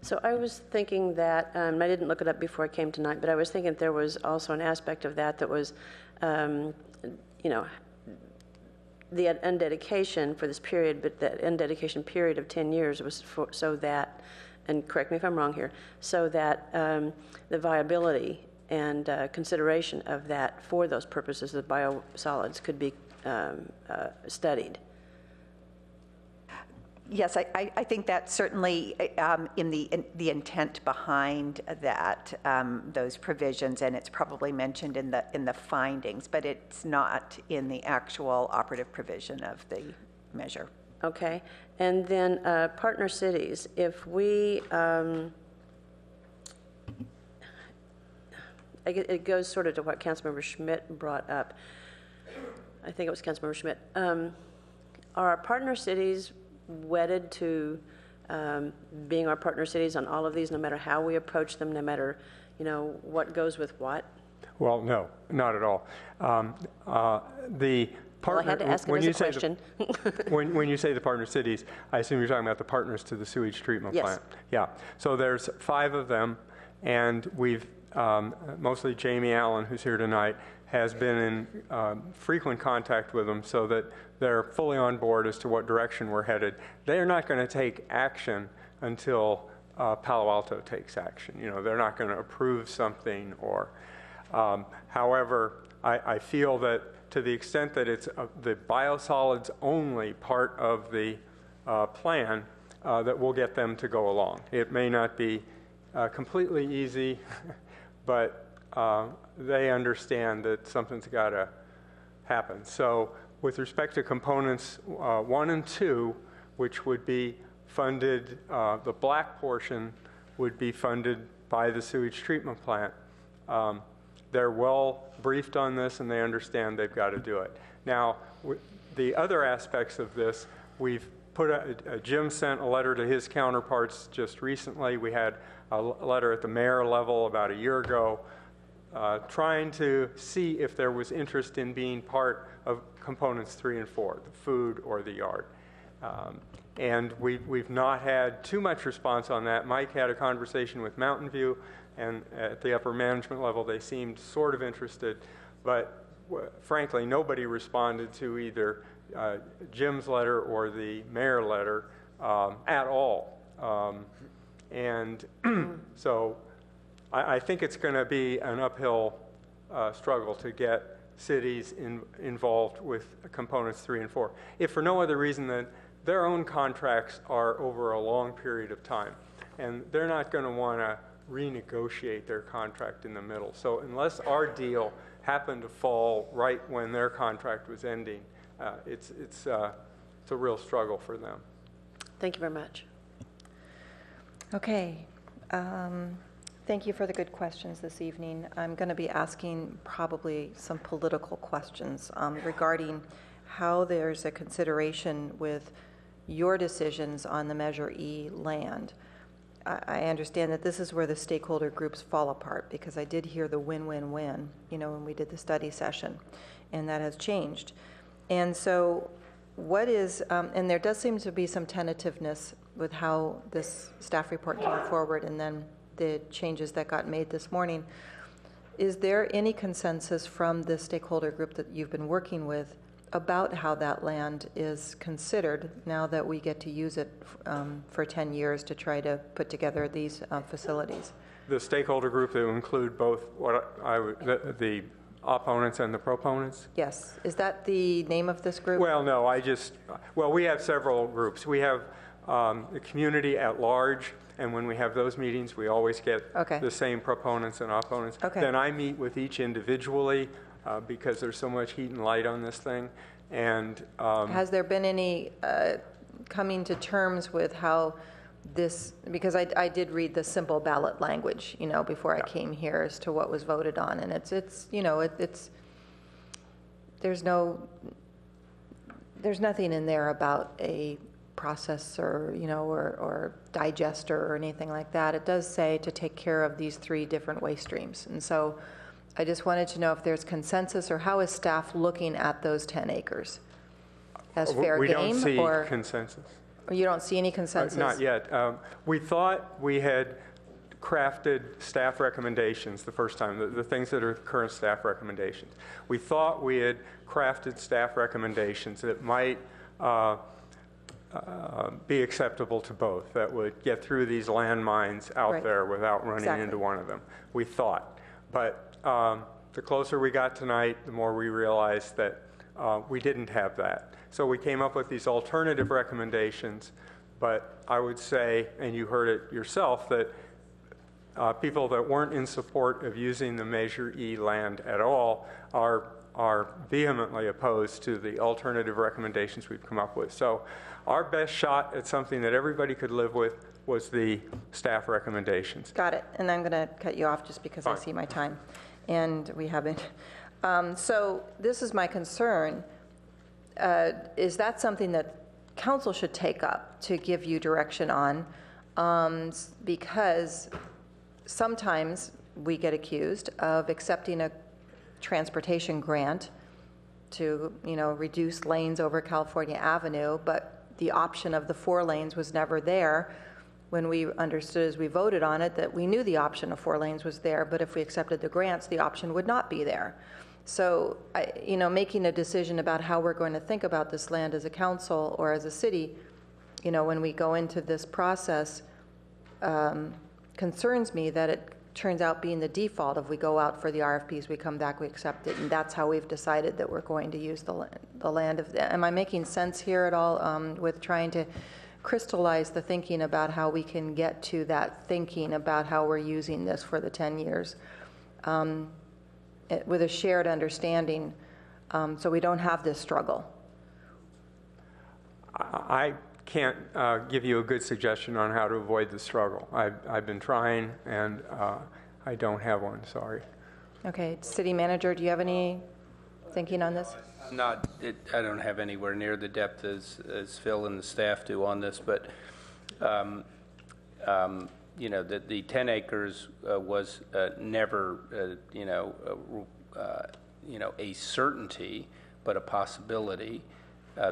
Speaker 2: So I was thinking that, I didn't look it up before I came tonight, but I was thinking there was also an aspect of that was, the undedication for this period, but that undedication period of 10 years was so that, and correct me if I'm wrong here, so that the viability and consideration of that for those purposes of biosolids could be studied.
Speaker 18: Yes, I think that's certainly in the intent behind that, those provisions, and it's probably mentioned in the findings, but it's not in the actual operative provision of the measure.
Speaker 2: Okay, and then partner cities. If we, it goes sort of to what Councilmember Schmidt brought up. I think it was Councilmember Schmidt. Are our partner cities wedded to being our partner cities on all of these, no matter how we approach them, no matter what goes with what?
Speaker 16: Well, no, not at all. The
Speaker 19: Well, I had to ask it as a question.
Speaker 16: When you say the partner cities, I assume you're talking about the partners to the sewage treatment
Speaker 19: Yes.
Speaker 16: plant. Yeah. So there's 5 of them, and we've mostly Jamie Allen, who's here tonight, has been in frequent contact with them so that they're fully on board as to what direction we're headed. They're not going to take action until Palo Alto takes action. You know, they're not going to approve something or, however, I feel that to the extent that it's the biosolids only part of the plan, that we'll get them to go along. It may not be completely easy, but they understand that something's got to happen. So with respect to components 1 and 2, which would be funded, the black portion would be funded by the sewage treatment plant. They're well briefed on this, and they understand they've got to do it. Now, the other aspects of this, we've put Jim sent a letter to his counterparts just recently. We had a letter at the mayor level about a year ago, trying to see if there was interest in being part of components 3 and 4, the food or the yard. And we've not had too much response on that. Mike had a conversation with Mountain View, and at the upper management level, they seemed sort of interested. But frankly, nobody responded to either Jim's letter or the mayor letter at all. And so I think it's going to be an uphill struggle to get cities involved with components 3 and 4. If for no other reason than their own contracts are over a long period of time, and they're not going to want to renegotiate their contract in the middle. So unless our deal happened to fall right when their contract was ending, it's a real struggle for them.
Speaker 19: Thank you very much.
Speaker 1: Okay. Thank you for the good questions this evening. I'm going to be asking probably some political questions regarding how there's a consideration with your decisions on the Measure E land. I understand that this is where the stakeholder groups fall apart, because I did hear the win-win-win, you know, when we did the study session, and that has changed. And so what is, and there does seem to be some tentativeness with how this staff report came forward and then the changes that got made this morning. Is there any consensus from the stakeholder group that you've been working with about how that land is considered now that we get to use it for 10 years to try to put together these facilities?
Speaker 16: The stakeholder group that will include both the opponents and the proponents?
Speaker 1: Yes. Is that the name of this group?
Speaker 16: Well, no, we have several groups. We have the community at large, and when we have those meetings, we always get the same proponents and opponents.
Speaker 1: Okay.
Speaker 16: Then I meet with each individually because there's so much heat and light on this thing. And
Speaker 1: has there been any coming to terms with how this, because I did read the simple ballot language, you know, before I came here as to what was voted on, and it's you know, there's nothing in there about a processor, you know, or digester or anything like that. It does say to take care of these 3 different waste streams. And so I just wanted to know if there's consensus, or how is staff looking at those 10 acres? As fair game?
Speaker 16: We don't see
Speaker 1: or
Speaker 16: consensus.
Speaker 1: You don't see any consensus?
Speaker 16: Not yet. We thought we had crafted staff recommendations the first time, the things that are current staff recommendations. We thought we had crafted staff recommendations that might be acceptable to both, that would get through these landmines out there without running into one of them. We thought. But the closer we got tonight, the more we realized that we didn't have that. So we came up with these alternative recommendations, but I would say, and you heard it yourself, that people that weren't in support of using the Measure E land at all are vehemently opposed to the alternative recommendations we've come up with. So our best shot at something that everybody could live with was the staff recommendations.
Speaker 1: Got it. And I'm going to cut you off just because I see my time, and we haven't. So this is my concern. Is that something that council should take up to give you direction on? Because sometimes we get accused of accepting a transportation grant to, reduce lanes over California Avenue, but the option of the 4 lanes was never there. When we understood as we voted on it that we knew the option of 4 lanes was there, but if we accepted the grants, the option would not be there. So, making a decision about how we're going to think about this land as a council or as a city, when we go into this process, concerns me that it turns out being the default. If we go out for the RFPs, we come back, we accept it, and that's how we've decided that we're going to use the land. Am I making sense here at all with trying to crystallize the thinking about how we can get to that thinking about how we're using this for the 10 years with a shared understanding, so we don't have this struggle?
Speaker 16: I can't give you a good suggestion on how to avoid the struggle. I've been trying, and I don't have one, sorry.
Speaker 1: Okay, City Manager, do you have any thinking on this?
Speaker 3: I don't have anywhere near the depth as Phil and the staff do on this, but the 10 acres was never a certainty, but a possibility.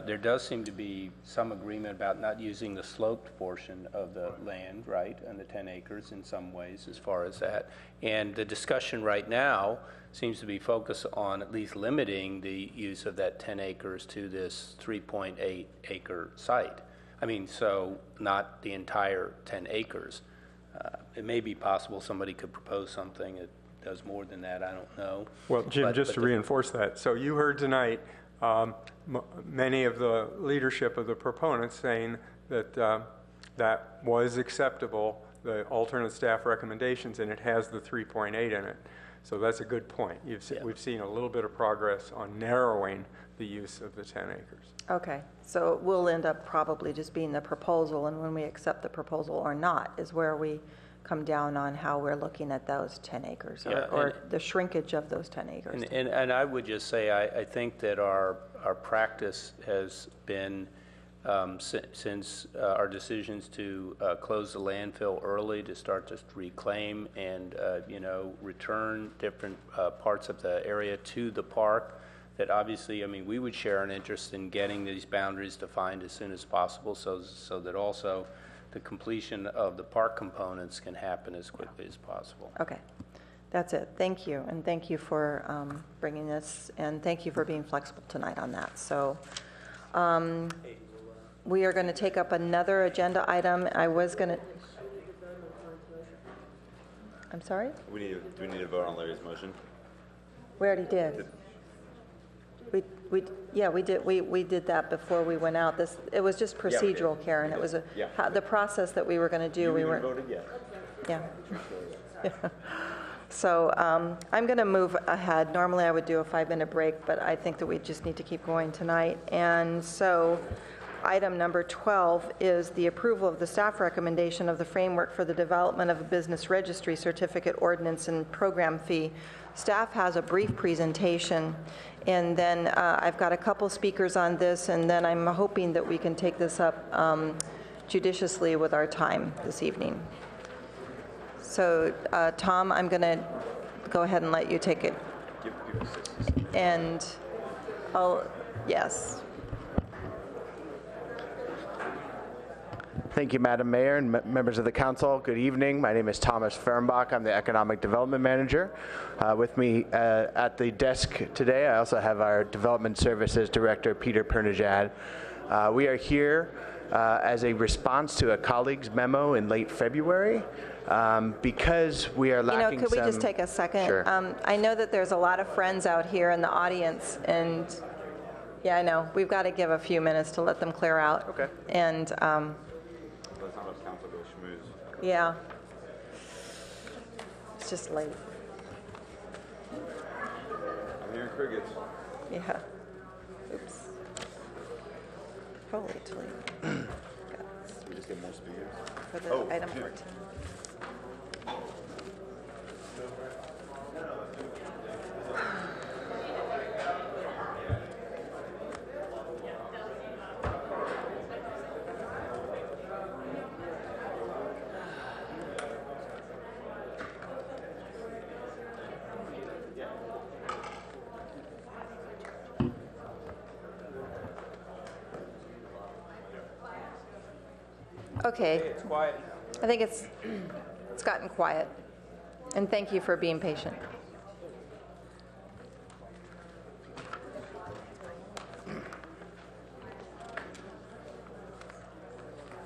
Speaker 3: There does seem to be some agreement about not using the sloped portion of the land, right, and the 10 acres in some ways as far as that. And the discussion right now seems to be focused on at least limiting the use of that 10 acres to this 3.8 acre site. I mean, so not the entire 10 acres. It may be possible somebody could propose something that does more than that, I don't know.
Speaker 16: Well, Jim, just to reinforce that, so you heard tonight many of the leadership of the proponents saying that that was acceptable, the alternate staff recommendations, and it has the 3.8 in it. So that's a good point. We've seen a little bit of progress on narrowing the use of the 10 acres.
Speaker 1: Okay, so we'll end up probably just being the proposal, and when we accept the proposal or not is where we come down on how we're looking at those 10 acres or the shrinkage of those 10 acres.
Speaker 3: And I would just say I think that our practice has been, since our decisions to close the landfill early, to start to reclaim and return different parts of the area to the park, that obviously, I mean, we would share an interest in getting these boundaries defined as soon as possible, so that also the completion of the park components can happen as quickly as possible.
Speaker 1: Okay, that's it. Thank you, and thank you for bringing this, and thank you for being flexible tonight on that. So we are going to take up another agenda item. I was going to... I'm sorry?
Speaker 6: Do we need to vote on Larry's motion?
Speaker 1: We already did. We did. We did that before we went out. It was just procedural, yeah, Karen. It was the process that we were going to do. We weren't voted yet. Yeah. Yeah. So I'm going to move ahead. Normally I would do a 5-minute break, but I think that we just need to keep going tonight. And so item number 12 is the approval of the staff recommendation of the framework for the development of a business registry certificate ordinance and program fee. Staff has a brief presentation, and then I've got a couple speakers on this, and then I'm hoping that we can take this up judiciously with our time this evening. So, Tom, I'm going to go ahead and let you take it. And yes.
Speaker 15: Thank you, Madam Mayor and members of the council. Good evening. My name is Thomas Fernbach. I'm the Economic Development Manager. With me at the desk today, I also have our Development Services Director, Peter Pernajad. We are here as a response to a colleague's memo in late February because we are lacking
Speaker 1: could we just take a second?
Speaker 15: Sure.
Speaker 1: I know that there's a lot of friends out here in the audience, and yeah, I know. We've got to give a few minutes to let them clear out.
Speaker 6: Okay.
Speaker 1: And yeah, it's just late.
Speaker 6: I'm hearing crickets.
Speaker 1: Yeah. Oops. Holy toilet.
Speaker 6: Can we just get more speakers?
Speaker 1: For the item 14. Okay.
Speaker 11: It's quiet now.
Speaker 1: I think it's gotten quiet. And thank you for being patient.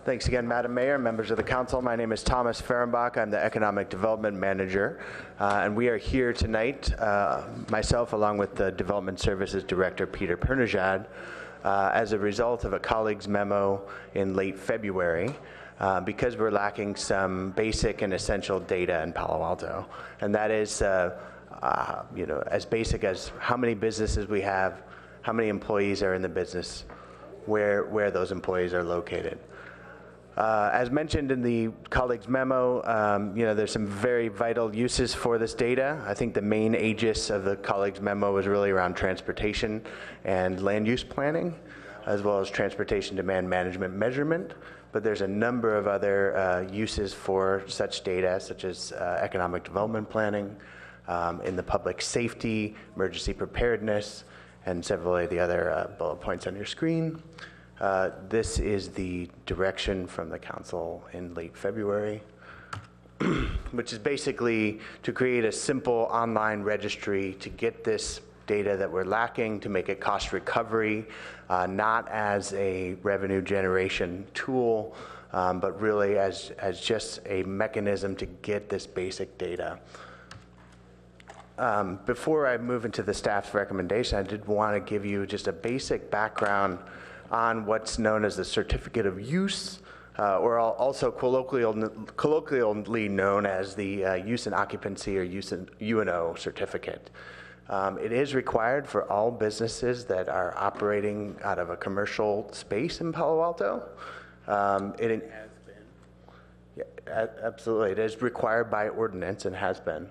Speaker 15: Thanks again, Madam Mayor, members of the council. My name is Thomas Fehrenbach. I'm the Economic Development Manager, and we are here tonight, myself along with the Development Services Director, Peter Pernejad, as a result of a colleague's memo in late February, because we're lacking some basic and essential data in Palo Alto. And that is, as basic as how many businesses we have, how many employees are in the business, where those employees are located. As mentioned in the colleague's memo, there's some very vital uses for this data. I think the main aegis of the colleague's memo was really around transportation and land use planning, as well as transportation demand management measurement. But there's a number of other uses for such data, such as economic development planning, in the public safety, emergency preparedness, and several of the other bullet points on your screen. This is the direction from the council in late February, which is basically to create a simple online registry to get this data that we're lacking, to make it cost recovery, not as a revenue generation tool, but really as just a mechanism to get this basic data. Before I move into the staff's recommendation, I did want to give you just a basic background on what's known as the certificate of use, or also colloquially known as the use and occupancy or use and UNO certificate. It is required for all businesses that are operating out of a commercial space in Palo Alto. It has been. Yeah, absolutely. It is required by ordinance and has been.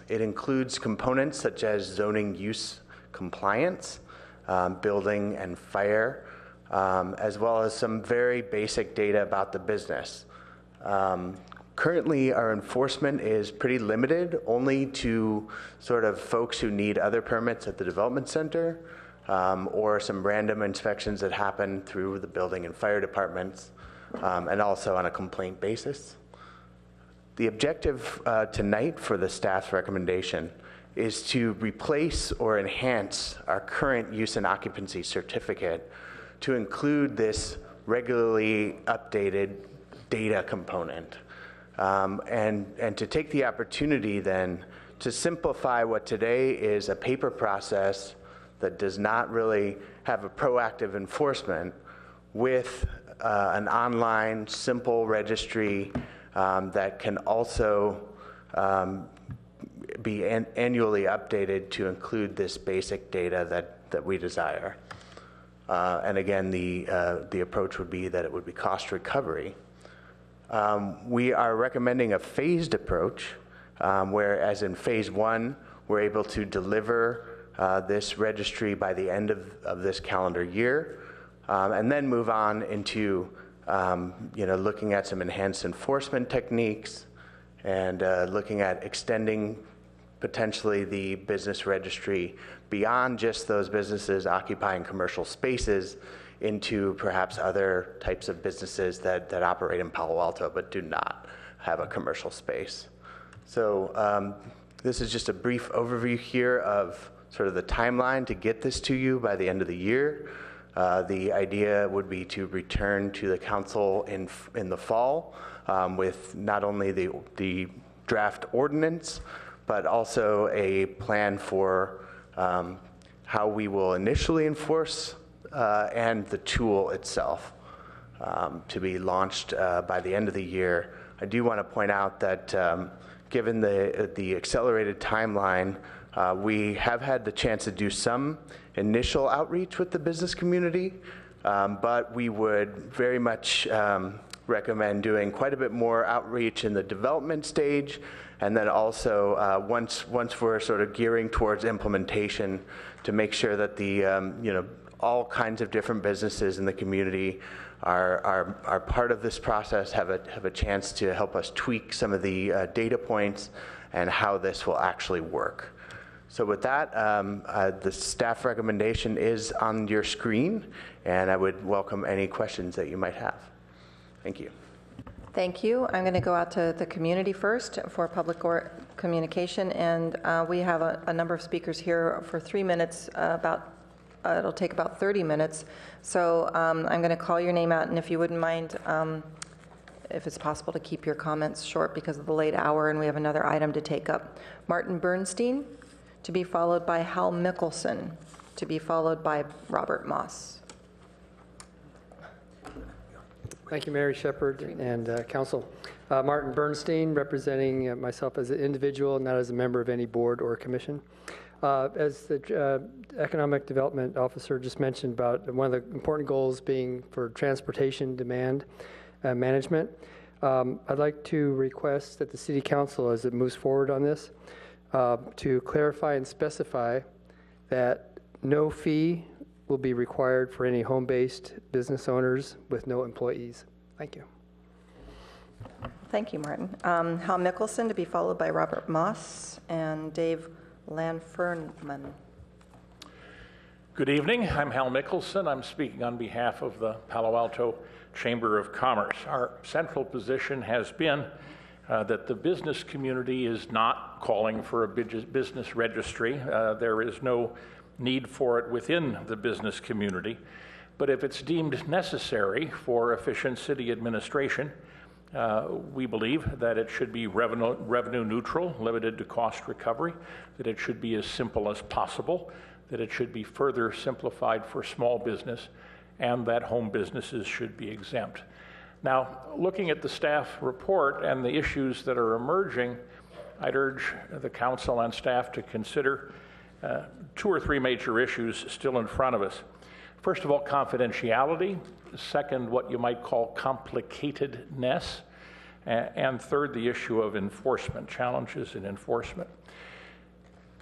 Speaker 15: It includes components such as zoning use compliance, building and fire, as well as some very basic data about the business. Currently, our enforcement is pretty limited, only to sort of folks who need other permits at the development center, or some random inspections that happen through the building and fire departments, and also on a complaint basis. The objective tonight for the staff's recommendation is to replace or enhance our current use and occupancy certificate to include this regularly updated data component. And to take the opportunity then to simplify what today is a paper process that does not really have a proactive enforcement with an online simple registry that can also be annually updated to include this basic data that we desire. And again, the approach would be that it would be cost recovery. We are recommending a phased approach, whereas in phase one, we're able to deliver this registry by the end of this calendar year, and then move on into looking at some enhanced enforcement techniques and looking at extending potentially the business registry beyond just those businesses occupying commercial spaces into perhaps other types of businesses that operate in Palo Alto but do not have a commercial space. So this is just a brief overview here of sort of the timeline to get this to you by the end of the year. The idea would be to return to the council in the fall with not only the draft ordinance, but also a plan for how we will initially enforce and the tool itself to be launched by the end of the year. I do want to point out that given the accelerated timeline, we have had the chance to do some initial outreach with the business community, but we would very much recommend doing quite a bit more outreach in the development stage, and then also once we're sort of gearing towards implementation, to make sure that the all kinds of different businesses in the community are part of this process, have a chance to help us tweak some of the data points and how this will actually work. So with that, the staff recommendation is on your screen, and I would welcome any questions that you might have. Thank you.
Speaker 1: Thank you. I'm going to go out to the community first for public communication, and we have a number of speakers here for 3 minutes. It'll take about 30 minutes. So I'm going to call your name out, and if you wouldn't mind, if it's possible to keep your comments short because of the late hour, and we have another item to take up. Martin Bernstein, to be followed by Hal Mickelson, to be followed by Robert Moss.
Speaker 7: Thank you, Mary Shepherd and Council. Martin Bernstein, representing myself as an individual, not as a member of any board or commission. As the Economic Development Officer just mentioned about one of the important goals being for transportation demand management, I'd like to request that the City Council, as it moves forward on this, to clarify and specify that no fee will be required for any home-based business owners with no employees. Thank you.
Speaker 1: Thank you, Martin. Hal Mickelson, to be followed by Robert Moss and Dave Lanfernman.
Speaker 20: Good evening. I'm Hal Mickelson. I'm speaking on behalf of the Palo Alto Chamber of Commerce. Our central position has been that the business community is not calling for a business registry. There is no need for it within the business community. But if it's deemed necessary for efficient city administration, we believe that it should be revenue neutral, limited to cost recovery, that it should be as simple as possible, that it should be further simplified for small business, and that home businesses should be exempt. Now, looking at the staff report and the issues that are emerging, I'd urge the council and staff to consider 2 or 3 major issues still in front of us. First of all, confidentiality. Second, what you might call complicatedness. And third, the issue of enforcement, challenges in enforcement.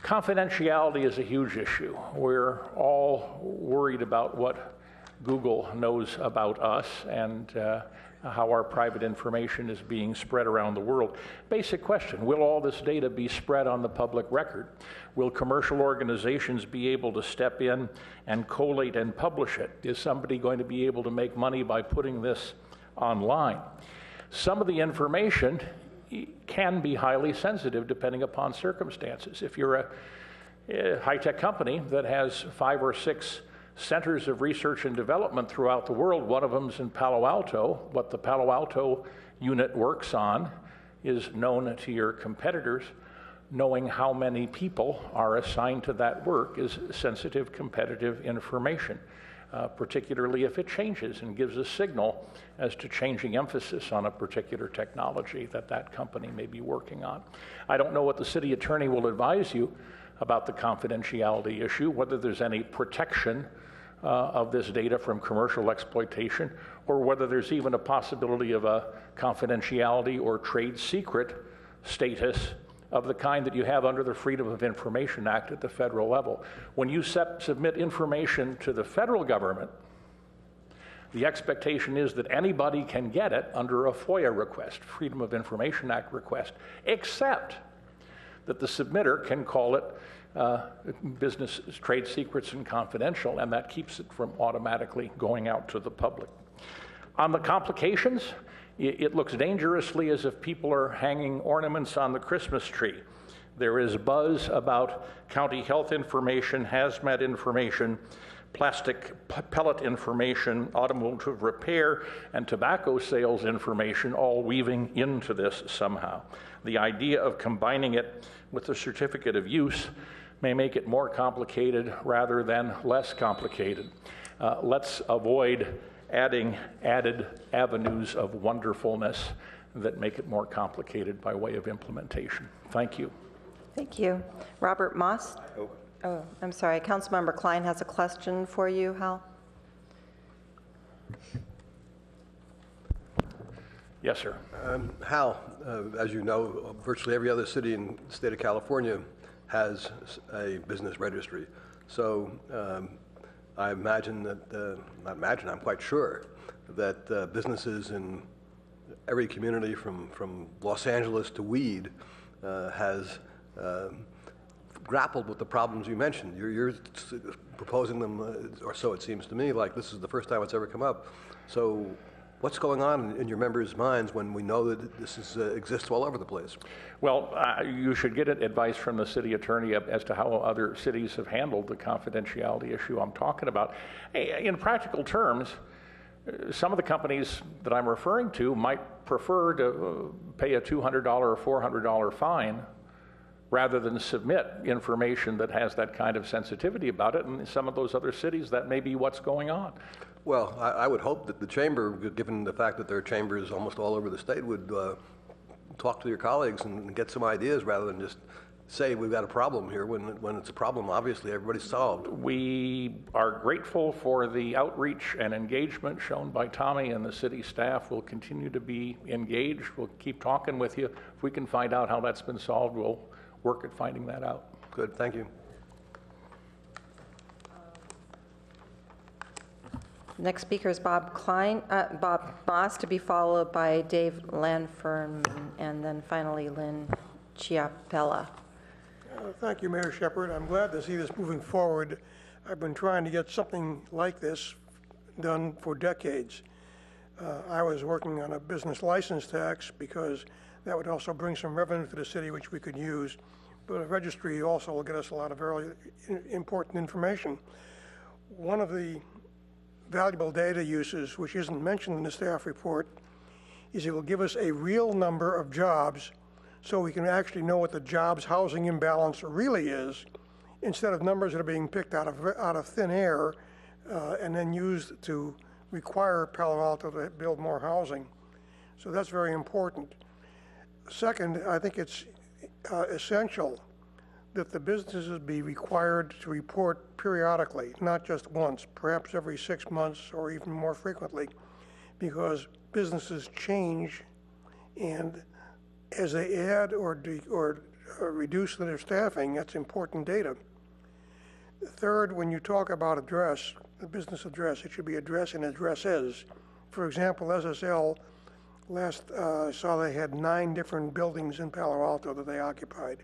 Speaker 20: Confidentiality is a huge issue. We're all worried about what Google knows about us and how our private information is being spread around the world. Basic question, will all this data be spread on the public record? Will commercial organizations be able to step in and collate and publish it? Is somebody going to be able to make money by putting this online? Some of the information can be highly sensitive depending upon circumstances. If you're a high-tech company that has 5 or 6 centers of research and development throughout the world, one of them is in Palo Alto. What the Palo Alto unit works on is known to your competitors. Knowing how many people are assigned to that work is sensitive competitive information, particularly if it changes and gives a signal as to changing emphasis on a particular technology that that company may be working on. I don't know what the city attorney will advise you about the confidentiality issue, whether there's any protection of this data from commercial exploitation, or whether there's even a possibility of a confidentiality or trade secret status of the kind that you have under the Freedom of Information Act at the federal level. When you submit information to the federal government, the expectation is that anybody can get it under a FOIA request, Freedom of Information Act request, except that the submitter can call it business trade secrets and confidential, and that keeps it from automatically going out to the public. On the complications, it looks dangerously as if people are hanging ornaments on the Christmas tree. There is buzz about county health information, hazmat information, plastic pellet information, automotive repair, and tobacco sales information all weaving into this somehow. The idea of combining it with the certificate of use may make it more complicated rather than less complicated. Let's avoid adding added avenues of wonderfulness that make it more complicated by way of implementation. Thank you.
Speaker 1: Thank you. Robert Moss? Oh, I'm sorry. Councilmember Klein has a question for you, Hal.
Speaker 20: Yes, sir.
Speaker 9: Hal, as you know, virtually every other city in the state of California has a business registry. So I imagine that, I'm quite sure that businesses in every community from Los Angeles to Weed has grappled with the problems you mentioned. You're proposing them, or so it seems to me, like this is the first time it's ever come up. So What's going on in your members' minds when we know that this exists all over the place?
Speaker 20: Well, you should get advice from the city attorney as to how other cities have handled the confidentiality issue I'm talking about. In practical terms, some of the companies that I'm referring to might prefer to pay a $200 or $400 fine rather than submit information that has that kind of sensitivity about it. And in some of those other cities, that may be what's going on.
Speaker 9: Well, I would hope that the chamber, given the fact that there are chambers almost all over the state, would talk to your colleagues and get some ideas rather than just say we've got a problem here when it's a problem. Obviously, everybody's solved.
Speaker 20: We are grateful for the outreach and engagement shown by Tommy, and the city staff will continue to be engaged. We'll keep talking with you. If we can find out how that's been solved, we'll work at finding that out.
Speaker 9: Good, thank you.
Speaker 1: Next speaker is Bob Moss, to be followed by Dave Lanfern, and then finally Lynn Chiapella.
Speaker 21: Thank you, Mayor Shepherd. I'm glad to see this moving forward. I've been trying to get something like this done for decades. I was working on a business license tax because that would also bring some revenue to the city, which we could use. But a registry also will get us a lot of very important information. One of the valuable data uses, which isn't mentioned in the staff report, is it will give us a real number of jobs so we can actually know what the jobs housing imbalance really is, instead of numbers that are being picked out of thin air and then used to require Palo Alto to build more housing. So that's very important. Second, I think it's essential that the businesses be required to report periodically, not just once, perhaps every 6 months or even more frequently, because businesses change, and as they add or reduce their staffing, that's important data. Third, when you talk about address, the business address, it should be address and addresses. For example, SSL last saw they had 9 different buildings in Palo Alto that they occupied.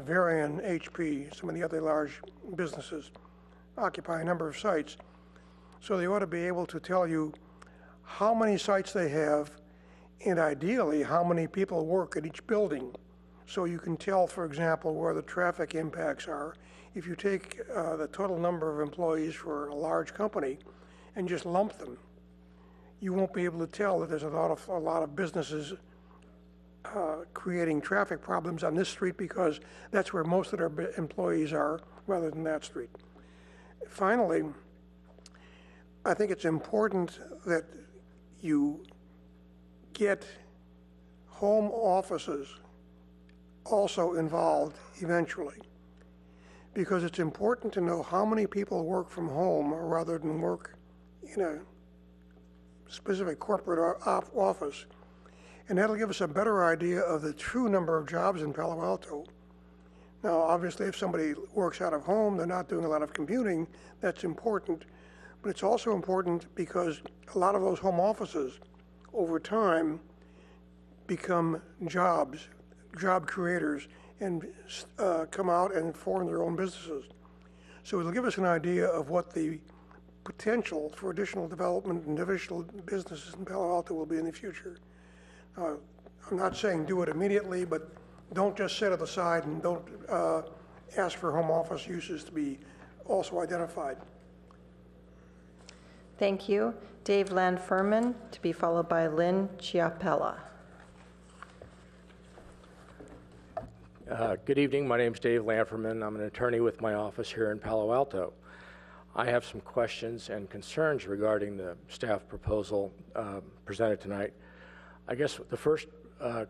Speaker 21: Varian, HP, some of the other large businesses occupy a number of sites. So they ought to be able to tell you how many sites they have and ideally how many people work at each building. So you can tell, for example, where the traffic impacts are. If you take the total number of employees for a large company and just lump them, you won't be able to tell that there's a lot of businesses creating traffic problems on this street because that's where most of their employees are rather than that street. Finally, I think it's important that you get home offices also involved eventually, because it's important to know how many people work from home rather than work in a specific corporate office. And that'll give us a better idea of the true number of jobs in Palo Alto. Now, obviously, if somebody works out of home, they're not doing a lot of commuting, that's important. But it's also important because a lot of those home offices, over time, become job creators, and come out and form their own businesses. So it'll give us an idea of what the potential for additional development and additional businesses in Palo Alto will be in the future. I'm not saying do it immediately, but don't just set it aside and don't ask for home office uses to be also identified.
Speaker 1: Thank you. Dave Lanfurman, to be followed by Lynn Chiapella.
Speaker 22: Good evening. My name is Dave Lanfurman. I'm an attorney with my office here in Palo Alto. I have some questions and concerns regarding the staff proposal presented tonight. I guess the first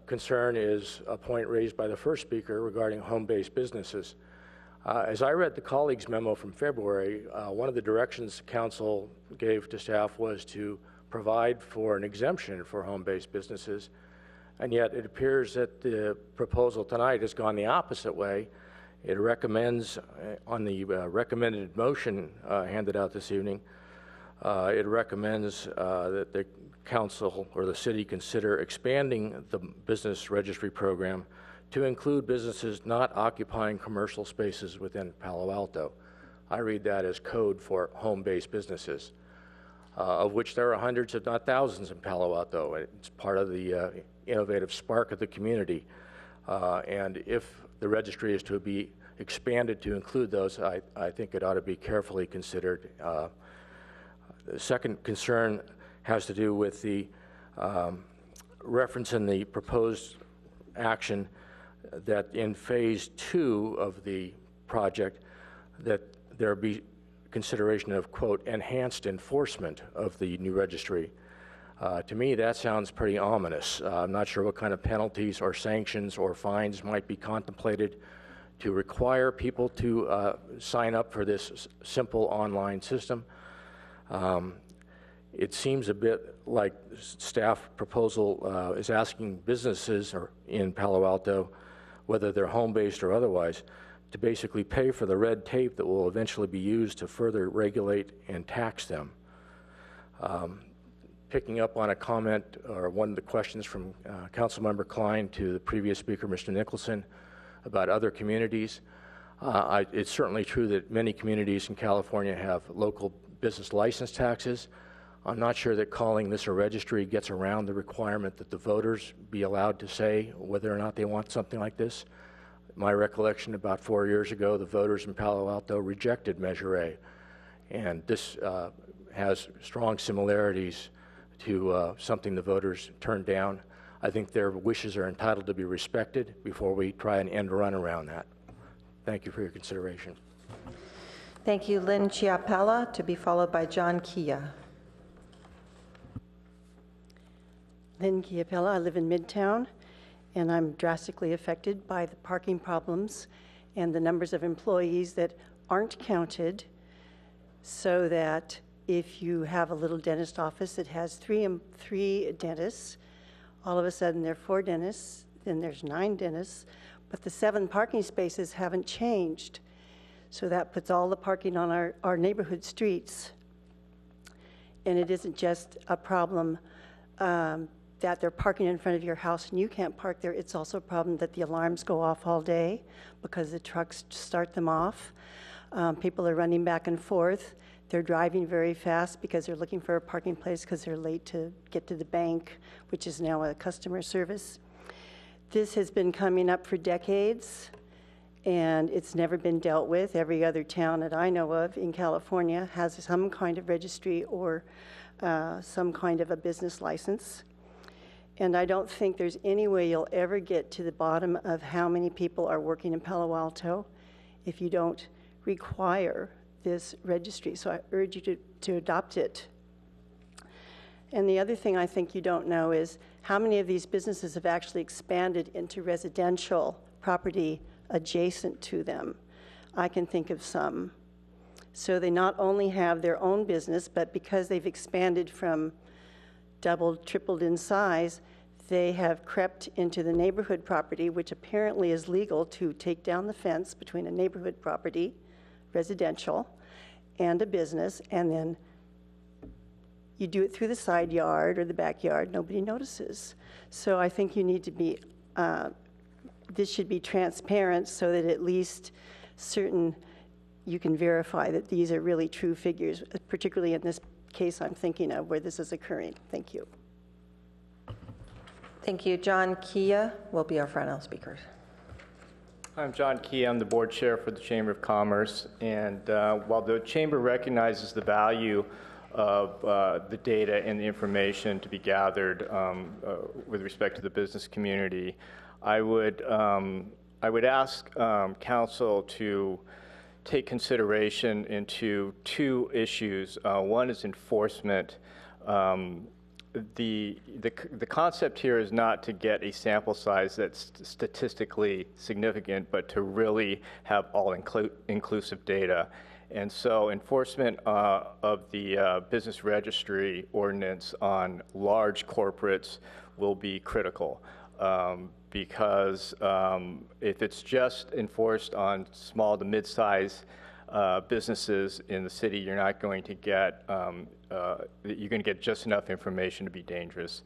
Speaker 22: concern is a point raised by the first speaker regarding home-based businesses. As I read the colleagues' memo from February, one of the directions council gave to staff was to provide for an exemption for home-based businesses, and yet it appears that the proposal tonight has gone the opposite way. It recommends, on the recommended motion handed out this evening, it recommends that the council or the city consider expanding the business registry program to include businesses not occupying commercial spaces within Palo Alto. I read that as code for home-based businesses. of which there are hundreds, if not thousands, in Palo Alto. It's part of the innovative spark of the community. And if the registry is to be expanded to include those, I think it ought to be carefully considered. The second concern has to do with the reference in the proposed action that in phase 2 of the project, that there be consideration of, quote, enhanced enforcement of the new registry. To me, that sounds pretty ominous. I'm not sure what kind of penalties or sanctions or fines might be contemplated to require people to sign up for this simple online system. It seems a bit like staff proposal is asking businesses in Palo Alto, whether they're home-based or otherwise, to basically pay for the red tape that will eventually be used to further regulate and tax them. Picking up on a comment or one of the questions from Councilmember Klein to the previous speaker, Mr. Nicholson, about other communities, it's certainly true that many communities in California have local business license taxes. I'm not sure that calling this a registry gets around the requirement that the voters be allowed to say whether or not they want something like this. My recollection, about 4 years ago, the voters in Palo Alto rejected Measure A, and this has strong similarities to something the voters turned down. I think their wishes are entitled to be respected before we try and end run around that. Thank you for your consideration.
Speaker 1: Thank you, Lynn Chiapella, to be followed by John Kia.
Speaker 8: Lynn Chiapella, I live in Midtown, and I'm drastically affected by the parking problems and the numbers of employees that aren't counted, so that if you have a little dentist office that has three dentists, all of a sudden there are 4 dentists, then there's 9 dentists, but the 7 parking spaces haven't changed. So that puts all the parking on our neighborhood streets. And it isn't just a problem that they're parking in front of your house and you can't park there. It's also a problem that the alarms go off all day because the trucks start them off. People are running back and forth. They're driving very fast because they're looking for a parking place because they're late to get to the bank, which is now a customer service. This has been coming up for decades, and it's never been dealt with. Every other town that I know of in California has some kind of registry or some kind of a business license. And I don't think there's any way you'll ever get to the bottom of how many people are working in Palo Alto if you don't require this registry. So I urge you to adopt it. And the other thing I think you don't know is how many of these businesses have actually expanded into residential property adjacent to them. I can think of some. So they not only have their own business, but because they've expanded from doubled, tripled in size, they have crept into the neighborhood property, which apparently is legal to take down the fence between a neighborhood property, residential, and a business, and then you do it through the side yard or the backyard, nobody notices. So I think you need to be, this should be transparent so that at least you can verify that these are really true figures, particularly in this case I'm thinking of where this is occurring. Thank you.
Speaker 1: Thank you. John Kia will be our final speaker.
Speaker 17: I'm John Key. I'm the board chair for the Chamber of Commerce. And while the Chamber recognizes the value of the data and the information to be gathered with respect to the business community, I would ask Council to take consideration into 2 issues. One is enforcement. The concept here is not to get a sample size that's statistically significant, but to really have all-inclusive data. And so enforcement of the business registry ordinance on large corporates will be critical because if it's just enforced on small to mid-size businesses in the city, you're not going to get you're going to get just enough information to be dangerous.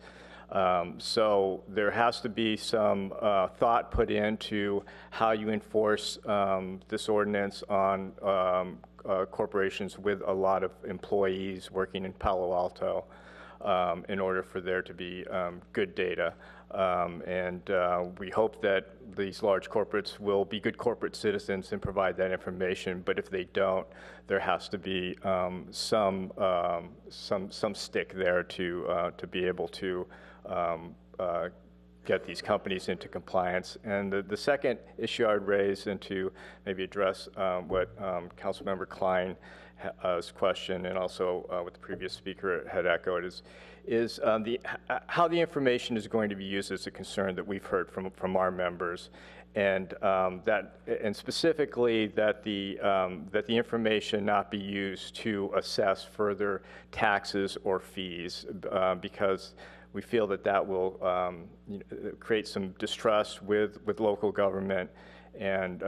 Speaker 17: So there has to be some thought put into how you enforce this ordinance on corporations with a lot of employees working in Palo Alto in order for there to be good data. We hope that these large corporates will be good corporate citizens and provide that information. But if they don't, there has to be some stick there to be able to get these companies into compliance. And the second issue I would raise, and to maybe address what Councilmember Klein's question, and also what the previous speaker had echoed, is how the information is going to be used is a concern that we've heard from our members, and specifically that the information not be used to assess further taxes or fees, because we feel that will create some distrust with local government and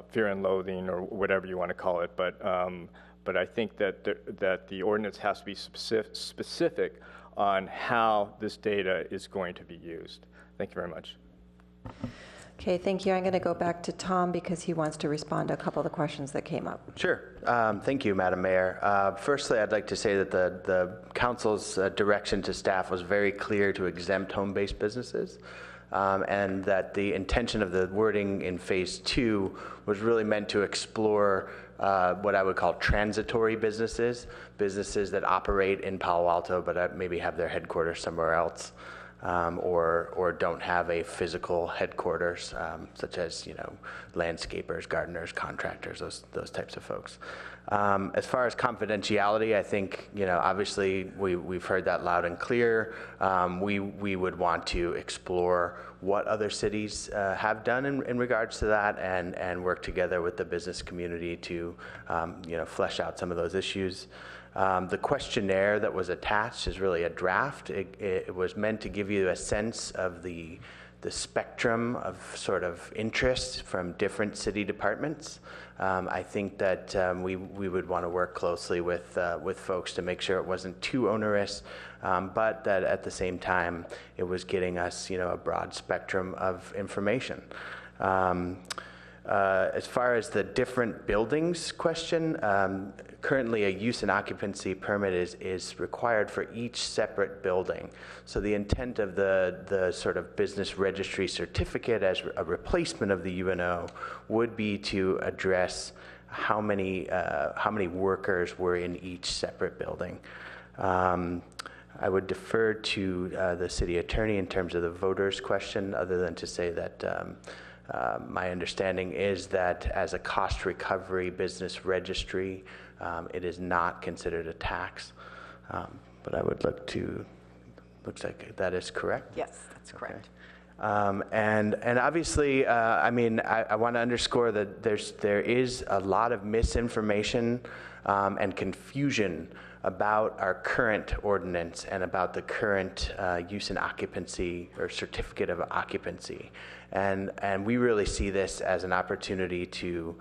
Speaker 17: fear and loathing, or whatever you want to call it. But I think that the ordinance has to be specific on how this data is going to be used. Thank you very much.
Speaker 1: Okay, thank you. I'm going to go back to Tom because he wants to respond to a couple of the questions that came up.
Speaker 15: Sure. Thank you, Madam Mayor. Firstly, I'd like to say that the council's direction to staff was very clear to exempt home-based businesses, and that the intention of the wording in Phase 2 was really meant to explore what I would call transitory businesses that operate in Palo Alto but maybe have their headquarters somewhere else. Or don't have a physical headquarters, such as landscapers, gardeners, contractors, those types of folks. As far as confidentiality, I think obviously we've heard that loud and clear. We would want to explore what other cities have done in regards to that, and work together with the business community to flesh out some of those issues. The questionnaire that was attached is really a draft. It was meant to give you a sense of the spectrum of sort of interest from different city departments. I think that we would want to work closely with folks to make sure it wasn't too onerous, but that at the same time it was getting us a broad spectrum of information. As far as the different buildings question, currently a use and occupancy permit is required for each separate building. So the intent of the sort of business registry certificate as a replacement of the UNO would be to address how many workers were in each separate building. I would defer to the city attorney in terms of the voters question, other than to say that my understanding is that as a cost recovery business registry, it is not considered a tax. But I would looks like that is correct.
Speaker 18: Yes, that's correct.
Speaker 15: And obviously, I want to underscore that there is a lot of misinformation and confusion about our current ordinance and about the current use and occupancy or certificate of occupancy. And we really see this as an opportunity to,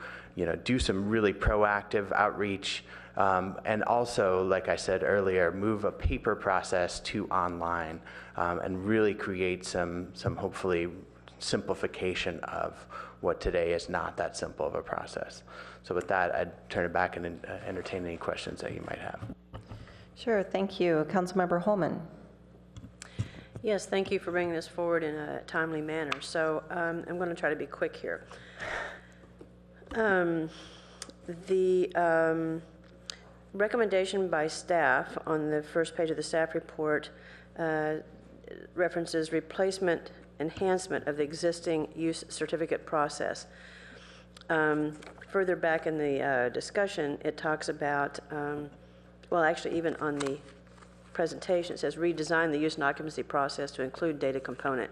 Speaker 15: do some really proactive outreach, and also, like I said earlier, move a paper process to online, and really create some hopefully simplification of what today is not that simple of a process. So with that, I'd turn it back and entertain any questions that you might have.
Speaker 1: Sure, thank you. Councilmember Holman.
Speaker 2: Yes, thank you for bringing this forward in a timely manner. So I'm going to try to be quick here. The recommendation by staff on the first page of the staff report references replacement enhancement of the existing use certificate process. Further back in the discussion, it talks about, well, actually, even on the presentation, it says redesign the use and occupancy process to include data component.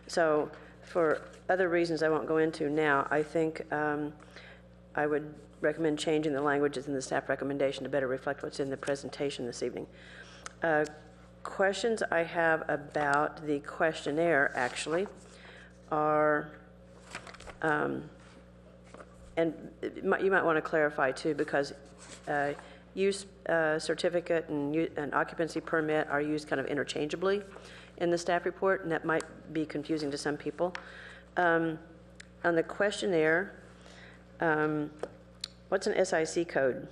Speaker 2: So for other reasons I won't go into now, I think I would recommend changing the languages in the staff recommendation to better reflect what's in the presentation this evening. Questions I have about the questionnaire actually are, and you might want to clarify too, because use certificate and occupancy permit are used kind of interchangeably in the staff report, and that might be confusing to some people. On the questionnaire, What's an SIC code?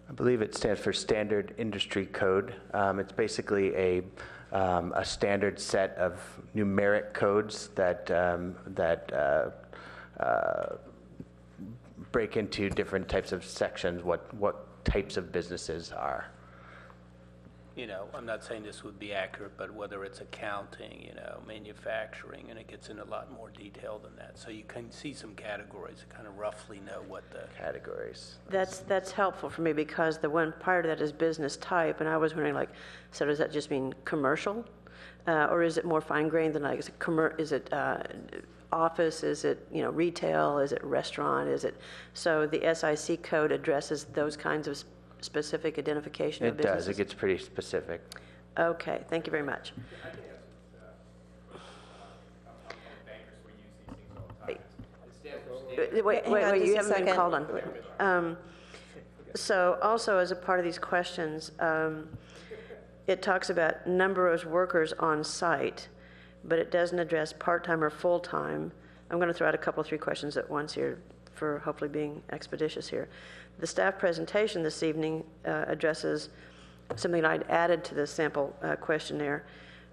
Speaker 15: I believe it stands for Standard Industry Code. It's basically a standard set of numeric codes that break into different types of sections, what types of businesses are.
Speaker 3: You know, I'm not saying this would be accurate, but whether it's accounting, you know, manufacturing, and it gets into a lot more detail than that. So you can see some categories to kind of roughly know what the
Speaker 15: categories.
Speaker 2: That's helpful for me because the one part of that is business type, and I was wondering, like, so does that just mean commercial, or is it more fine-grained than like, is it office, is it, you know, retail, is it restaurant, is it, so the SIC code addresses those kinds of specific identification of businesses?
Speaker 15: It does. It gets pretty specific.
Speaker 2: Okay, thank you very much. Wait, you haven't been called on. So also as a part of these questions, it talks about number of workers on site, but it doesn't address part-time or full-time. I'm going to throw out a couple, 3 questions at once here for hopefully being expeditious here. The staff presentation this evening addresses something I'd added to the sample questionnaire,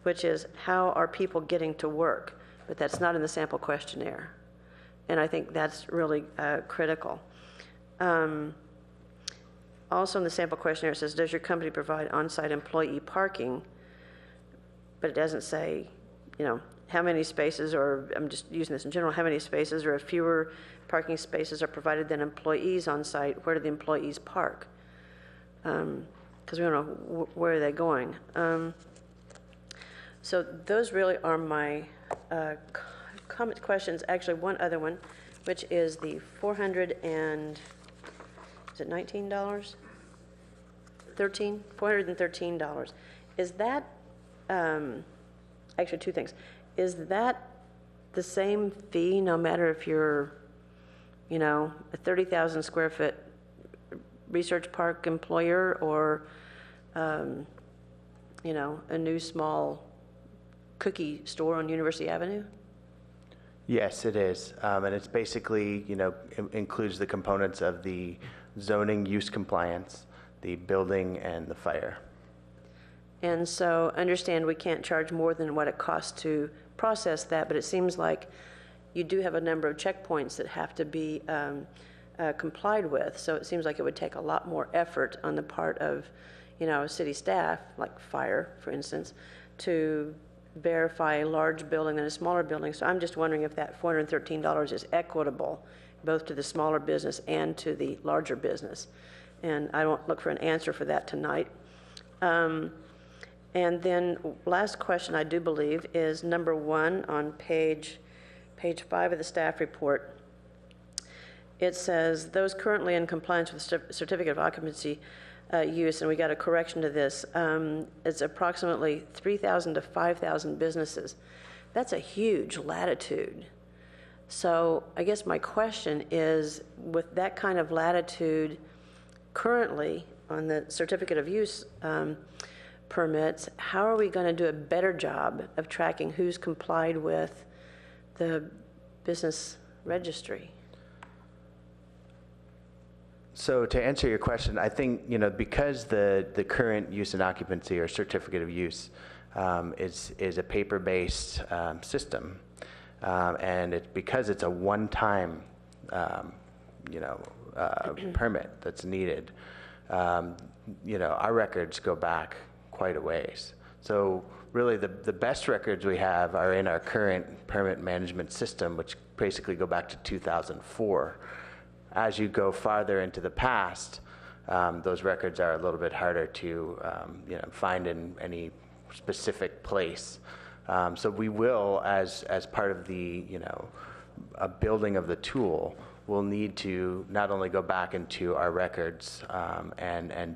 Speaker 2: which is how are people getting to work? But that's not in the sample questionnaire. And I think that's really critical. Also in the sample questionnaire, it says, does your company provide on-site employee parking? But it doesn't say, you know, how many spaces, or I'm just using this in general, how many spaces or fewer parking spaces are provided than employees on site? Where do the employees park? Because we don't know where are they going. So those really are my comment questions. Actually, one other one, which is the $413? $413. Is that, actually 2 things. Is that the same fee no matter if you're, you know, a 30,000 square foot research park employer or, you know, a new small cookie store on University Avenue?
Speaker 15: Yes, it is. And it's basically, you know, includes the components of the zoning use compliance, the building, and the fire.
Speaker 2: And so understand we can't charge more than what it costs to process that, but it seems like you do have a number of checkpoints that have to be complied with. So it seems like it would take a lot more effort on the part of, you know, city staff, like fire, for instance, to verify a large building than a smaller building. So I'm just wondering if that $413 is equitable, both to the smaller business and to the larger business. And I won't look for an answer for that tonight. And then last question, I do believe, is number 1 on page 5 of the staff report. It says, those currently in compliance with certificate of occupancy use, and we got a correction to this, it's approximately 3,000 to 5,000 businesses. That's a huge latitude. So I guess my question is, with that kind of latitude currently on the certificate of use permits, how are we going to do a better job of tracking who's complied with the business registry?
Speaker 15: So to answer your question, I think, you know, because the current use and occupancy or certificate of use is a paper-based system, and because it's a one-time, you know, permit that's needed, you know, our records go back quite a ways. So really the best records we have are in our current permit management system, which basically go back to 2004. As you go farther into the past, those records are a little bit harder to you know, find in any specific place. So we will, as part of the, you know, a building of the tool, we'll need to not only go back into our records and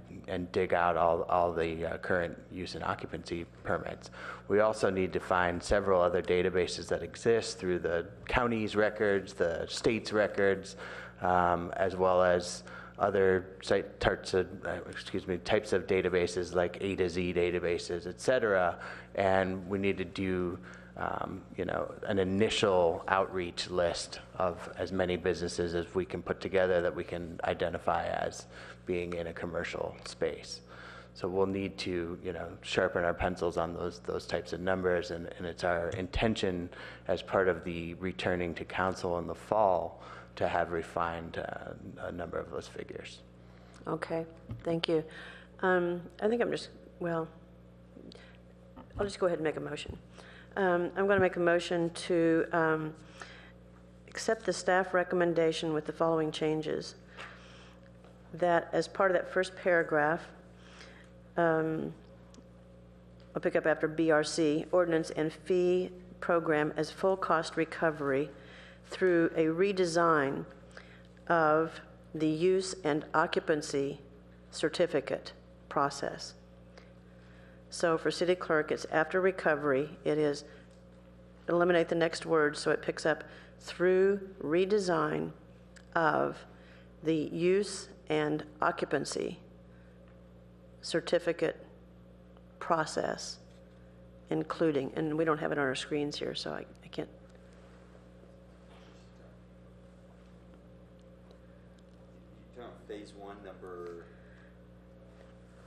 Speaker 15: dig out all the current use and occupancy permits. We also need to find several other databases that exist through the county's records, the state's records, as well as other types of databases like A to Z databases, et cetera, and we need to do an initial outreach list of as many businesses as we can put together that we can identify as being in a commercial space. So we'll need to, sharpen our pencils on those types of numbers, and it's our intention as part of the returning to council in the fall to have refined a number of those figures.
Speaker 19: Okay, thank you. I think I'll just go ahead and make a motion. I'm going to make a motion to accept the staff recommendation with the following changes. That as part of that first paragraph, I'll pick up after BRC, ordinance and fee program as full cost recovery through a redesign of the use and occupancy certificate process. So for city clerk, it's after recovery, it is eliminate the next word so it picks up through redesign of the use and occupancy certificate process, including, and we don't have it on our screens here, so I can't.
Speaker 6: Phase 1 number.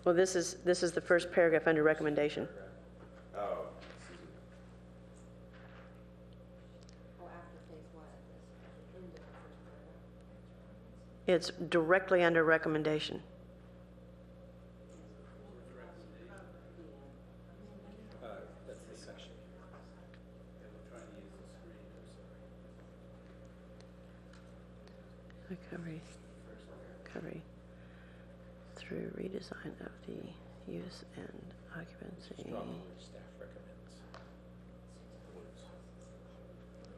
Speaker 19: Well, this is the first paragraph under recommendation.
Speaker 6: Oh.
Speaker 19: It's directly under recommendation.
Speaker 3: That's the section. We're trying to use the screen.
Speaker 19: Recovery through redesign of the use and occupancy.
Speaker 3: Strong words staff recommends.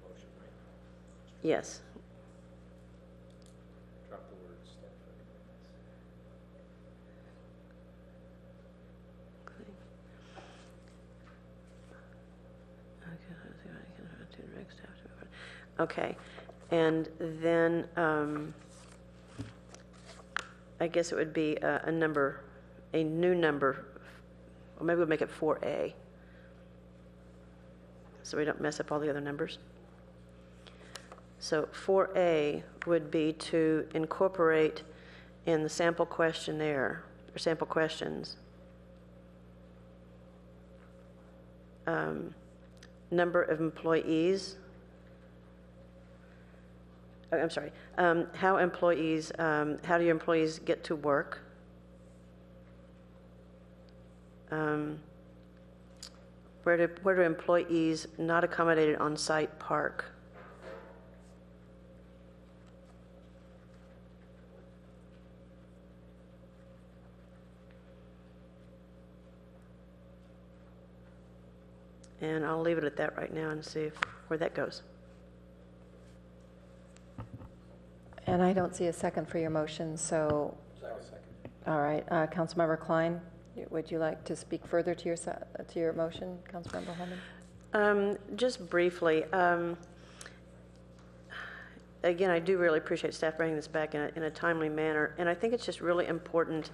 Speaker 3: Motion, right?
Speaker 19: Yes.
Speaker 3: Drop the word staff recommends.
Speaker 19: Okay, and then I guess it would be a new number, or maybe we'll make it 4A, so we don't mess up all the other numbers. So 4A would be to incorporate in the sample questionnaire, or sample questions, number of employees, I'm sorry, how do your employees get to work? Where do employees not accommodated on site park? And I'll leave it at that right now and see where that goes.
Speaker 1: And I don't see a second for your motion, so.
Speaker 3: Second.
Speaker 1: All right, Councilmember Klein, would you like to speak further to your motion, Councilmember Holman?
Speaker 19: Just briefly, again, I do really appreciate staff bringing this back in a timely manner, and I think it's just really important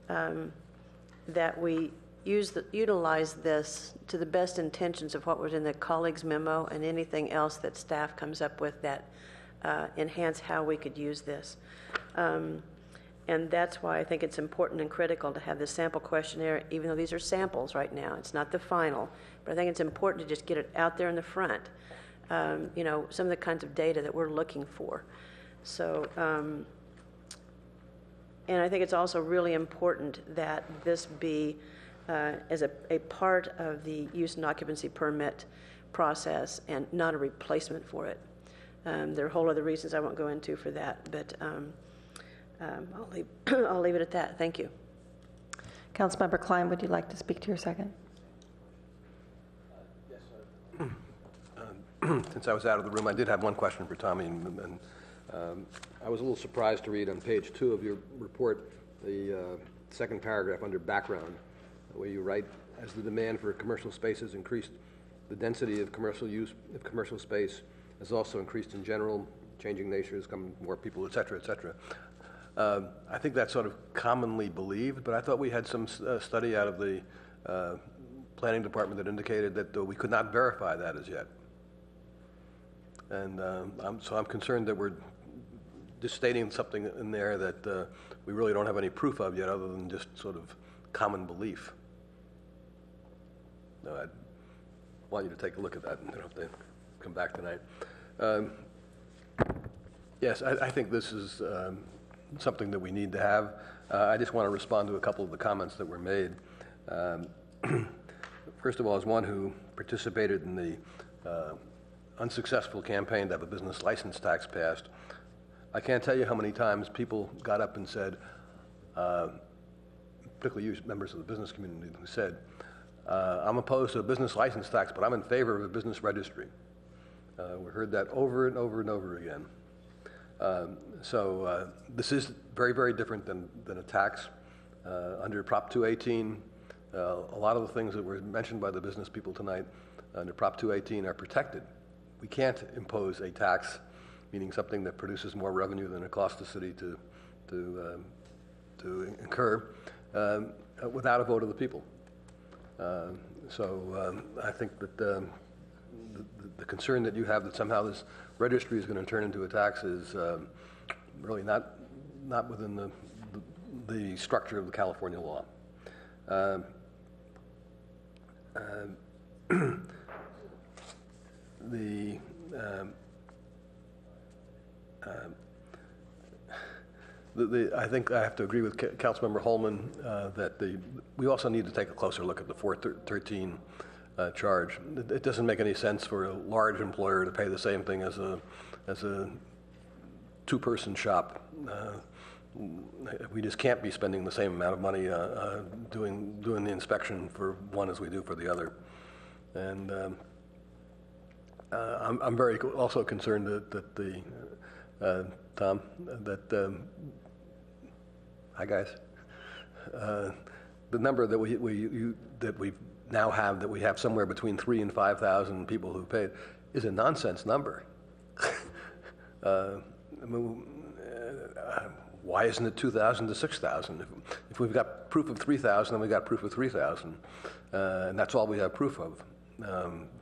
Speaker 19: that we utilize this to the best intentions of what was in the colleagues' memo and anything else that staff comes up with that enhance how we could use this. And that's why I think it's important and critical to have this sample questionnaire, even though these are samples right now. It's not the final, but I think it's important to just get it out there in the front, some of the kinds of data that we're looking for. So, and I think it's also really important that this be as a part of the use and occupancy permit process and not a replacement for it. There are a whole other reasons I won't go into for that, but I'll leave it at that. Thank you.
Speaker 1: Councilmember Klein, would you like to speak to your second?
Speaker 9: Yes, sir. Since I was out of the room, I did have one question for Tommy, and I was a little surprised to read on page 2 of your report, the second paragraph under background, where you write, as the demand for commercial spaces increased, the density of commercial use of commercial space has also increased in general, changing nature has come more people, et cetera, et cetera. I think that's sort of commonly believed, but I thought we had some study out of the planning department that indicated that we could not verify that as yet. And so I'm concerned that we're just stating something in there that we really don't have any proof of yet, other than just sort of common belief. No, I want you to take a look at that, and you don't have to come back tonight. Yes, I think this is something that we need to have. I just want to respond to a couple of the comments that were made. First of all, as one who participated in the unsuccessful campaign to have a business license tax passed, I can't tell you how many times people got up and said, particularly you members of the business community, who said, I'm opposed to a business license tax, but I'm in favor of a business registry. We heard that over and over and over again. So this is very, very different than a tax. Under Prop 218, a lot of the things that were mentioned by the business people tonight under Prop 218 are protected. We can't impose a tax, meaning something that produces more revenue than it costs the city to incur, without a vote of the people. So I think that the concern that you have that somehow this registry is going to turn into a tax is really not within the structure of the California law. I think I have to agree with Councilmember Holman that we also need to take a closer look at the 413 charge. It doesn't make any sense for a large employer to pay the same thing as a two-person shop. We just can't be spending the same amount of money doing the inspection for one as we do for the other. And I'm very also concerned that Tom, that hi guys, the number that we now have, that we have somewhere between 3,000 and 5,000 people who paid, is a nonsense number. Why isn't it 2,000 to 6,000? If we've got proof of 3,000, then we've got proof of 3,000, and that's all we have proof of.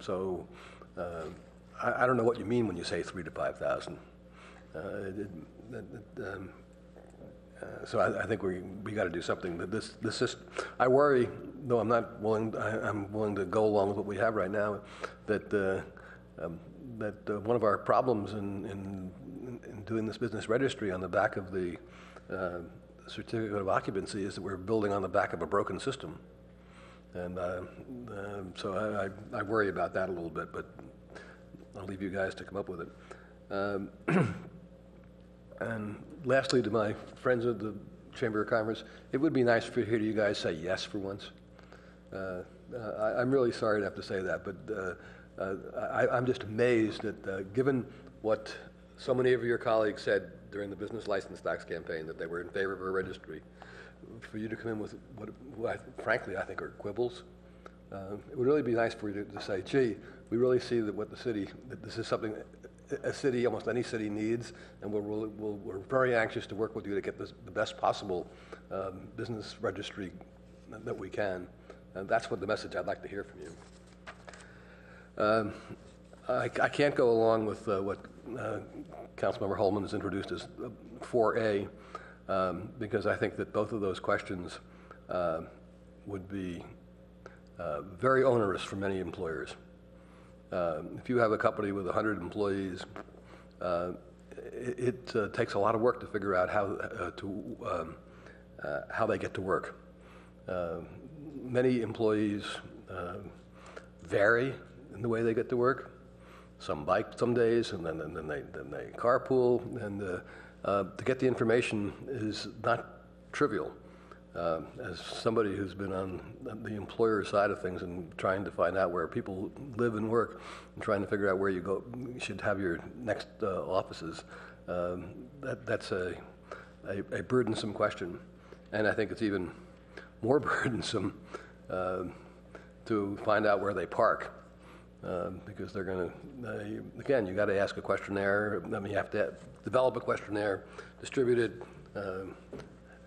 Speaker 9: So I don't know what you mean when you say 3,000 to 5,000. So I think we got to do something. This is, I worry, though I'm not willing. I'm willing to go along with what we have right now. That one of our problems in doing this business registry on the back of the certificate of occupancy is that we're building on the back of a broken system, and so I worry about that a little bit. But I'll leave you guys to come up with it. And lastly, to my friends of the Chamber of Commerce, it would be nice to hear you guys say yes for once. I'm really sorry to have to say that, but I'm just amazed that given what so many of your colleagues said during the business license tax campaign, that they were in favor of a registry, for you to come in with what frankly I think are quibbles. It would really be nice for you to say, gee, we really see that that this is something a city, almost any city, needs, and we're very anxious to work with you to get the best possible business registry that we can. And that's what the message I'd like to hear from you. I can't go along with what Councilmember Holman has introduced as 4A, because I think that both of those questions would be very onerous for many employers. If you have a company with 100 employees, it takes a lot of work to figure out how they get to work. Many employees vary in the way they get to work. Some bike some days, and then they carpool, and to get the information is not trivial. As somebody who's been on the employer side of things and trying to find out where people live and work and trying to figure out where you should have your next offices, that's a burdensome question. And I think it's even more burdensome to find out where they park, because they're going to, again, you got to ask a questionnaire. I mean, you have to develop a questionnaire, distribute it,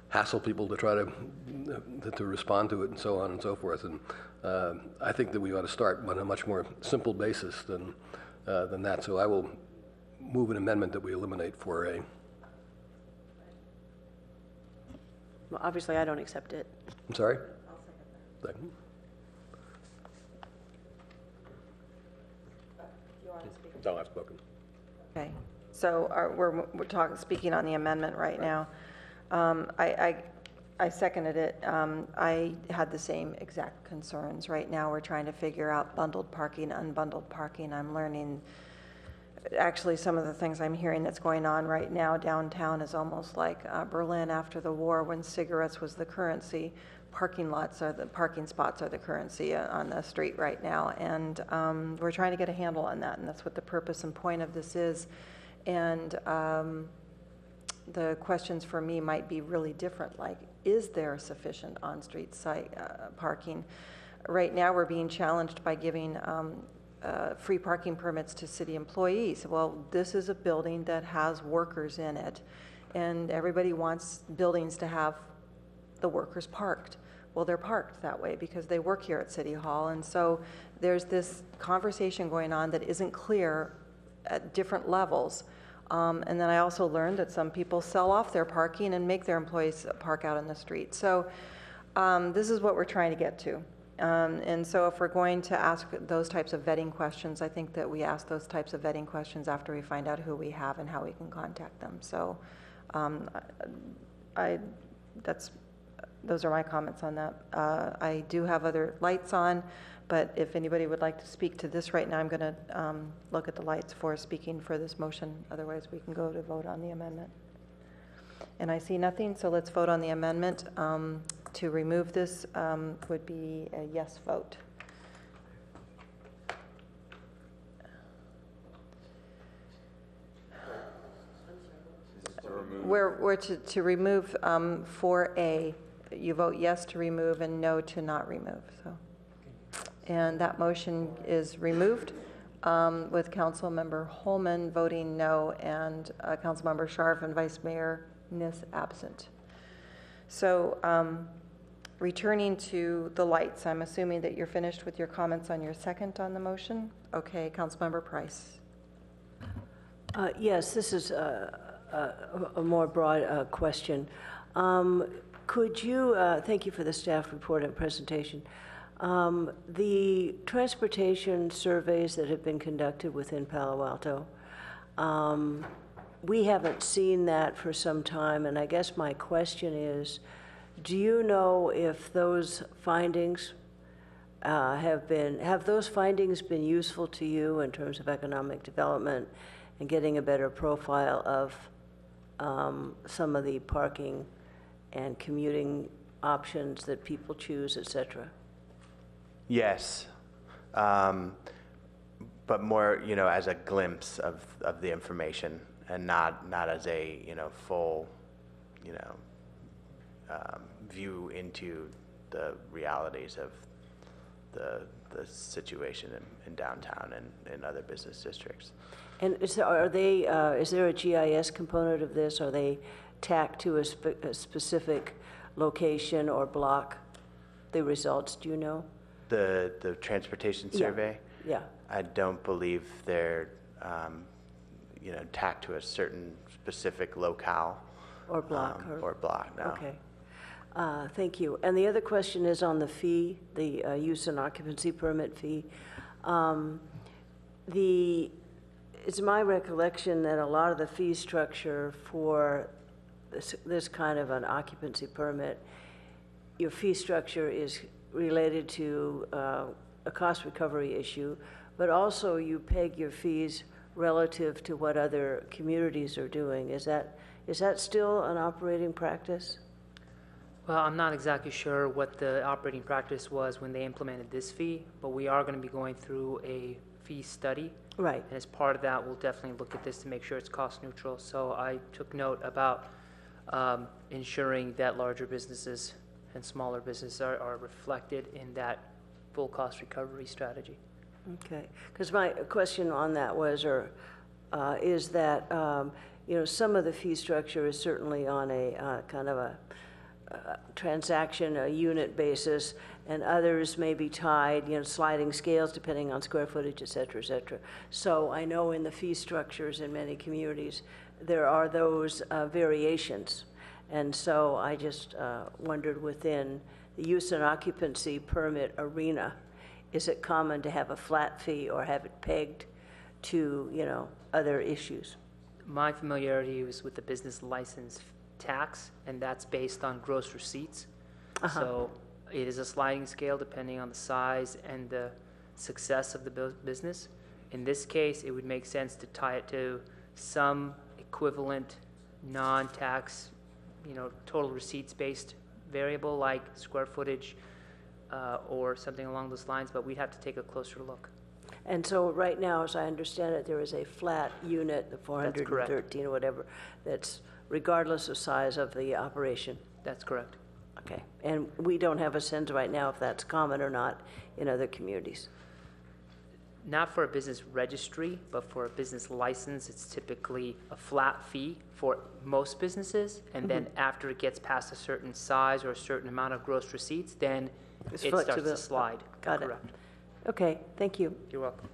Speaker 9: hassle people to try to respond to it and so on and so forth. And I think that we ought to start on a much more simple basis than that. So I will move an amendment that we eliminate 4A.
Speaker 19: Well, obviously, I don't accept it.
Speaker 9: I'm sorry? Second. No, I've spoken.
Speaker 1: Okay, so we're speaking on the amendment right now. I seconded it. I had the same exact concerns. Right now, we're trying to figure out bundled parking, unbundled parking. I'm learning, actually, some of the things I'm hearing that's going on right now downtown is almost like Berlin after the war, when cigarettes was the currency. Parking spots are the currency on the street right now, and we're trying to get a handle on that, and that's what the purpose and point of this is. And the questions for me might be really different, like, is there sufficient on-street parking? Right now, we're being challenged by giving free parking permits to city employees. Well, this is a building that has workers in it, and everybody wants buildings to have the workers parked. Well, they're parked that way because they work here at City Hall, and so there's this conversation going on that isn't clear at different levels. And then I also learned that some people sell off their parking and make their employees park out in the street. So this is what we're trying to get to. And so if we're going to ask those types of vetting questions, I think that we ask those types of vetting questions after we find out who we have and how we can contact them. So those are my comments on that. I do have other lights on, but if anybody would like to speak to this right now, I'm going to look at the lights for speaking for this motion. Otherwise, we can go to vote on the amendment. And I see nothing, so let's vote on the amendment. To remove this would be a yes vote. We're to remove 4A. You vote yes to remove and no to not remove. So, and that motion is removed with Councilmember Holman voting no and Councilmember Scharf and Vice Mayor Niss absent. So returning to the lights, I'm assuming that you're finished with your comments on your second on the motion. Okay, Councilmember Price.
Speaker 2: Yes, this is a more broad question. Could you, thank you for the staff report and presentation. The transportation surveys that have been conducted within Palo Alto, we haven't seen that for some time, and I guess my question is, do you know if those findings have those findings been useful to you in terms of economic development and getting a better profile of some of the parking and commuting options that people choose, et cetera?
Speaker 15: Yes, but more, as a glimpse of the information, and not as a, full, view into the realities of the situation in downtown and in other business districts.
Speaker 2: And is there a GIS component of this? Are they tacked to a specific location or block, the results, do you know?
Speaker 15: The transportation survey?
Speaker 2: Yeah.
Speaker 15: I don't believe they're, tacked to a certain specific locale.
Speaker 2: Or block.
Speaker 15: Or block, no.
Speaker 2: Okay. Thank you. And the other question is on the fee, the use and occupancy permit fee. It's my recollection that a lot of the fee structure for this kind of an occupancy permit, your fee structure is related to a cost recovery issue, but also you peg your fees relative to what other communities are doing. Is that still an operating practice?
Speaker 10: Well, I'm not exactly sure what the operating practice was when they implemented this fee, but we are going to be going through a fee study.
Speaker 2: Right.
Speaker 10: And as part of that, we'll definitely look at this to make sure it's cost neutral. So I took note about ensuring that larger businesses and smaller businesses are reflected in that full cost recovery strategy.
Speaker 2: Okay. Because my question on that was, is that some of the fee structure is certainly on a kind of a transaction, a unit basis, and others may be tied, sliding scales depending on square footage, et cetera, et cetera. So I know in the fee structures in many communities, there are those variations. And so I just wondered, within the use and occupancy permit arena, is it common to have a flat fee or have it pegged to, other issues?
Speaker 10: My familiarity was with the business license tax, and that's based on gross receipts. So it is a sliding scale depending on the size and the success of the business. In this case, it would make sense to tie it to some equivalent non-tax, total receipts-based variable like square footage or something along those lines, but we'd have to take a closer look.
Speaker 2: And so right now, as I understand it, there is a flat unit, the 413 or whatever, that's regardless of size of the operation.
Speaker 10: That's correct.
Speaker 2: Okay. And we don't have a sense right now if that's common or not in other communities.
Speaker 10: Not for a business registry, but for a business license, it's typically a flat fee for most businesses. And then after it gets past a certain size or a certain amount of gross receipts, then it starts to slide.
Speaker 2: Got it.
Speaker 10: Correct.
Speaker 2: Okay, thank you.
Speaker 10: You're welcome.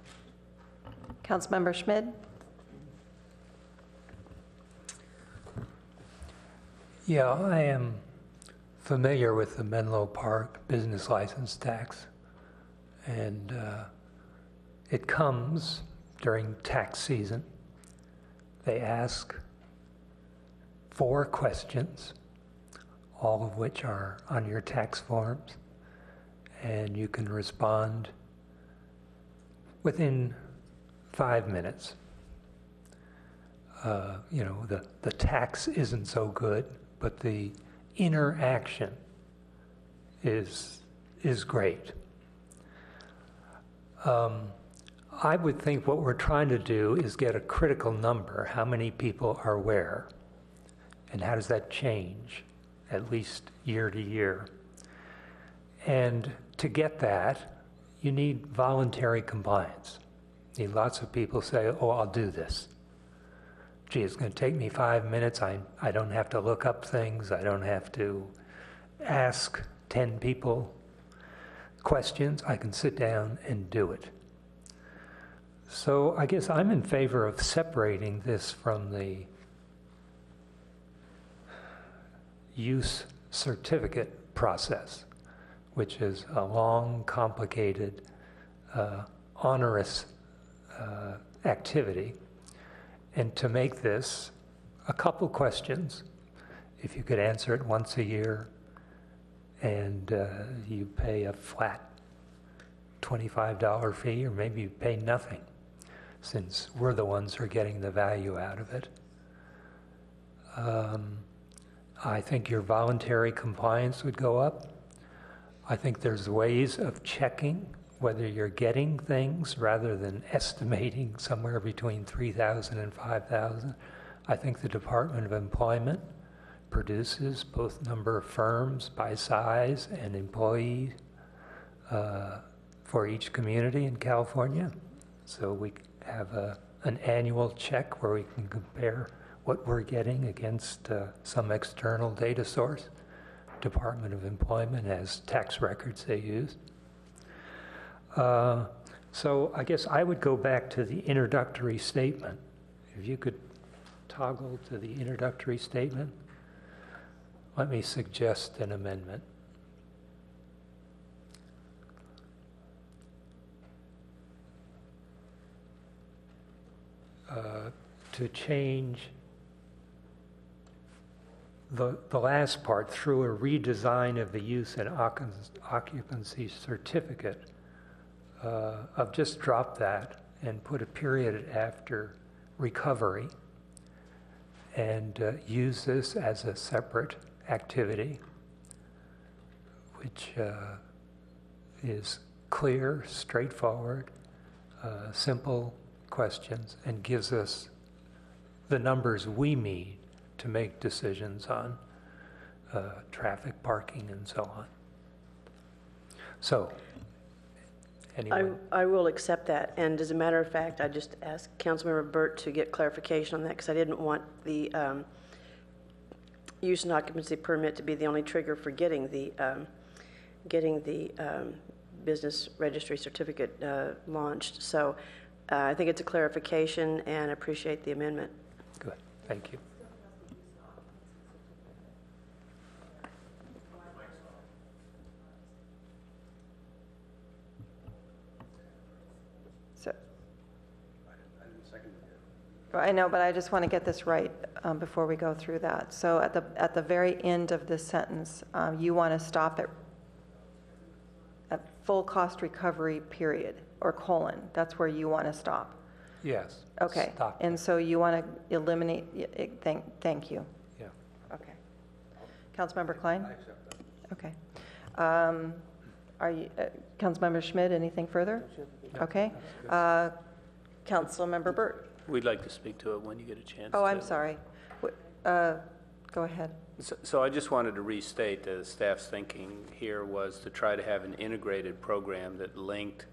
Speaker 1: Councilmember Schmid?
Speaker 5: Yeah, I am familiar with the Menlo Park business license tax, and it comes during tax season. They ask 4 questions, all of which are on your tax forms, and you can respond within 5 minutes. The tax isn't so good, but the interaction is great. I would think what we're trying to do is get a critical number. How many people are where? And how does that change, at least year to year? And to get that, you need voluntary compliance. You need lots of people say, oh, I'll do this. Gee, it's going to take me 5 minutes. I don't have to look up things. I don't have to ask 10 people questions. I can sit down and do it. So I guess I'm in favor of separating this from the use certificate process, which is a long, complicated, onerous activity. And to make this a couple questions, if you could answer it once a year, and you pay a flat $25 fee, or maybe you pay nothing, since we're the ones who are getting the value out of it. I think your voluntary compliance would go up. I think there's ways of checking whether you're getting things rather than estimating somewhere between 3,000 and 5,000. I think the Department of Employment produces both number of firms by size and employee for each community in California. So we have an annual check where we can compare what we're getting against some external data source. Department of Employment has tax records they use. So I guess I would go back to the introductory statement. If you could toggle to the introductory statement, let me suggest an amendment. To change the last part through a redesign of the use and occupancy certificate, of just drop that and put a period after recovery and use this as a separate activity, which is clear, straightforward, simple questions, and gives us the numbers we need to make decisions on traffic, parking, and so on. So, anyone?
Speaker 19: I will accept that. And as a matter of fact, I just asked Councilmember Burt to get clarification on that because I didn't want the use and occupancy permit to be the only trigger for getting the business registry certificate launched. So I think it's a clarification and appreciate the amendment.
Speaker 5: Good, thank you.
Speaker 1: So, I know, but I just want to get this right before we go through that. So at the very end of this sentence, you want to stop at full cost recovery period or colon. That's where you want to stop.
Speaker 5: Yes.
Speaker 1: Okay.
Speaker 5: Stop.
Speaker 1: And so you want to eliminate. Thank you.
Speaker 5: Yeah.
Speaker 1: Okay. Councilmember Klein.
Speaker 9: I accept that.
Speaker 1: Okay. Are you, Councilmember Schmidt? Anything further? Okay. Councilmember Burt.
Speaker 3: We'd like to speak to it when you get a chance.
Speaker 1: Oh, I'm sorry. Go ahead.
Speaker 3: So I just wanted to restate that the staff's thinking here was to try to have an integrated program that linked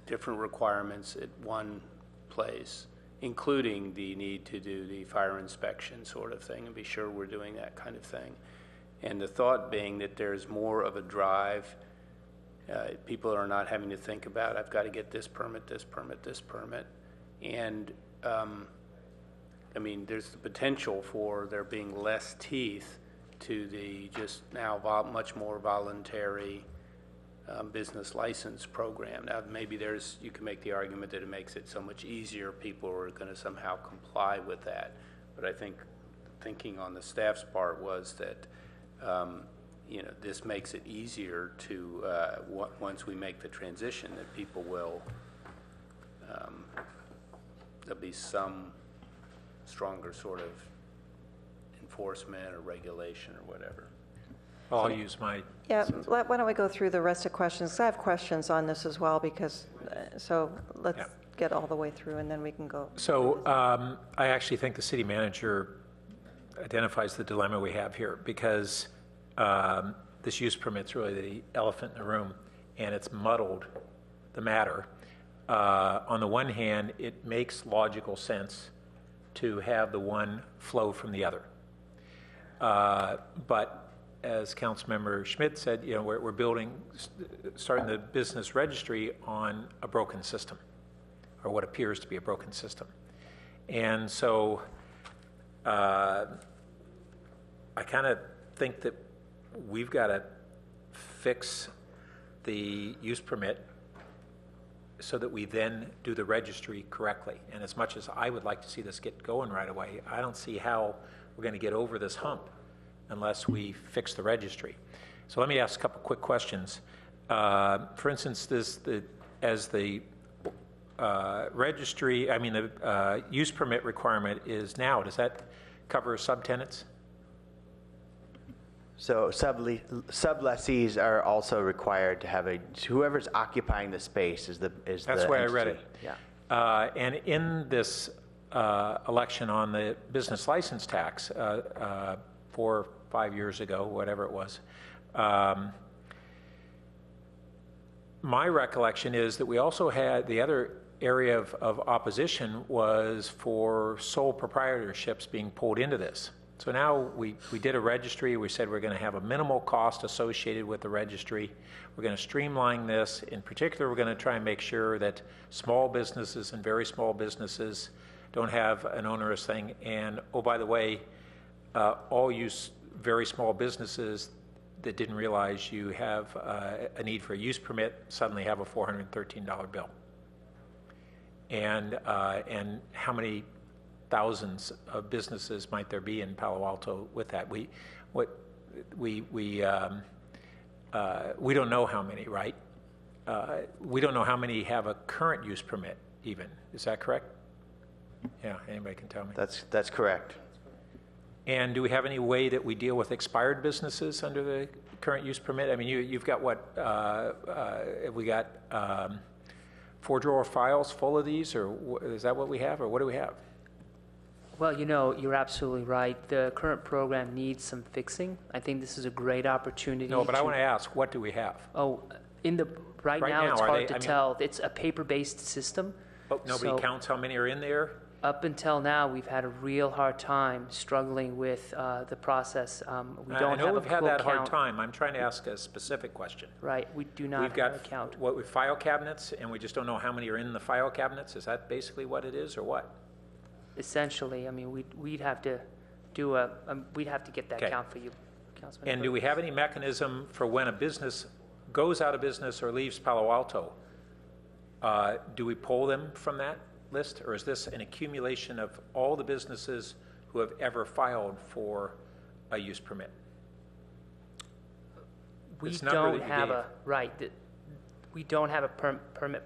Speaker 3: different requirements at one place, including the need to do the fire inspection sort of thing and be sure we're doing that kind of thing. And the thought being that there's more of a drive. People are not having to think about, I've got to get this permit, this permit, this permit. And I mean, there's the potential for there being less teeth to the just now much more voluntary business license program. Now, maybe you can make the argument that it makes it so much easier. People are going to somehow comply with that. But I think thinking on the staff's part was that this makes it easier to, once we make the transition, that people will, there'll be some stronger sort of enforcement or regulation or whatever.
Speaker 13: I'll use my...
Speaker 1: Yeah, why don't we go through the rest of questions? I have questions on this as well because, so let's get all the way through and then we can go.
Speaker 13: So I actually think the city manager identifies the dilemma we have here because this use permit's really the elephant in the room, and it's muddled the matter. On the one hand, it makes logical sense to have the one flow from the other. But as Councilmember Schmidt said, we're starting the business registry on a broken system, or what appears to be a broken system. And so I kind of think that we've got to fix the use permit so that we then do the registry correctly. And as much as I would like to see this get going right away, I don't see how we're going to get over this hump unless we fix the registry. So let me ask a couple quick questions. For instance, as the registry, the use permit requirement is now, does that cover subtenants?
Speaker 15: So sublessees are also required to have whoever's occupying the space is the
Speaker 13: That's the way
Speaker 15: entity.
Speaker 13: I read it.
Speaker 15: Yeah.
Speaker 13: And in this election on the business license tax 4 or 5 years ago, whatever it was, my recollection is that we also had the other area of opposition was for sole proprietorships being pulled into this. So now we did a registry. We said we're going to have a minimal cost associated with the registry. We're going to streamline this. In particular, we're going to try and make sure that small businesses and very small businesses don't have an onerous thing. And, oh, by the way, all you very small businesses that didn't realize you have a need for a use permit suddenly have a $413 bill. And how many thousands of businesses might there be in Palo Alto with that? We don't know how many, right? We don't know how many have a current use permit even. Is that correct? Yeah, anybody can tell me.
Speaker 15: That's correct.
Speaker 13: And do we have any way that we deal with expired businesses under the current use permit? I mean, you've got what? We got 4-drawer files full of these, or is that what we have, or what do we have?
Speaker 10: Well, you're absolutely right. The current program needs some fixing. I think this is a great opportunity.
Speaker 13: No, but I want to ask, what do we have?
Speaker 10: Oh, right
Speaker 13: Right
Speaker 10: now,
Speaker 13: now,
Speaker 10: it's
Speaker 13: are
Speaker 10: hard
Speaker 13: they-
Speaker 10: to
Speaker 13: I mean-
Speaker 10: tell. It's a paper-based system.
Speaker 13: But nobody
Speaker 10: So-
Speaker 13: counts how many are in there?
Speaker 10: Up until now, we've had a real hard time struggling with the process. We don't
Speaker 13: I know
Speaker 10: have
Speaker 13: we've
Speaker 10: a
Speaker 13: had
Speaker 10: full
Speaker 13: that hard
Speaker 10: count.
Speaker 13: time. I'm trying to ask a specific question.
Speaker 10: Right, we do not
Speaker 13: We've
Speaker 10: have
Speaker 13: got
Speaker 10: a count.
Speaker 13: what, with file cabinets, and we just don't know how many are in the file cabinets? Is that basically what it is, or what?
Speaker 10: Essentially, I mean, we'd have to we'd have to get that
Speaker 13: Okay.
Speaker 10: count for you, Councilman.
Speaker 13: And do we have any mechanism for when a business goes out of business or leaves Palo Alto? Do we pull them from that list, or is this an accumulation of all the businesses who have ever filed for a use permit?
Speaker 10: We
Speaker 13: It's number
Speaker 10: don't
Speaker 13: that you
Speaker 10: have
Speaker 13: gave.
Speaker 10: a, right, we don't have a permit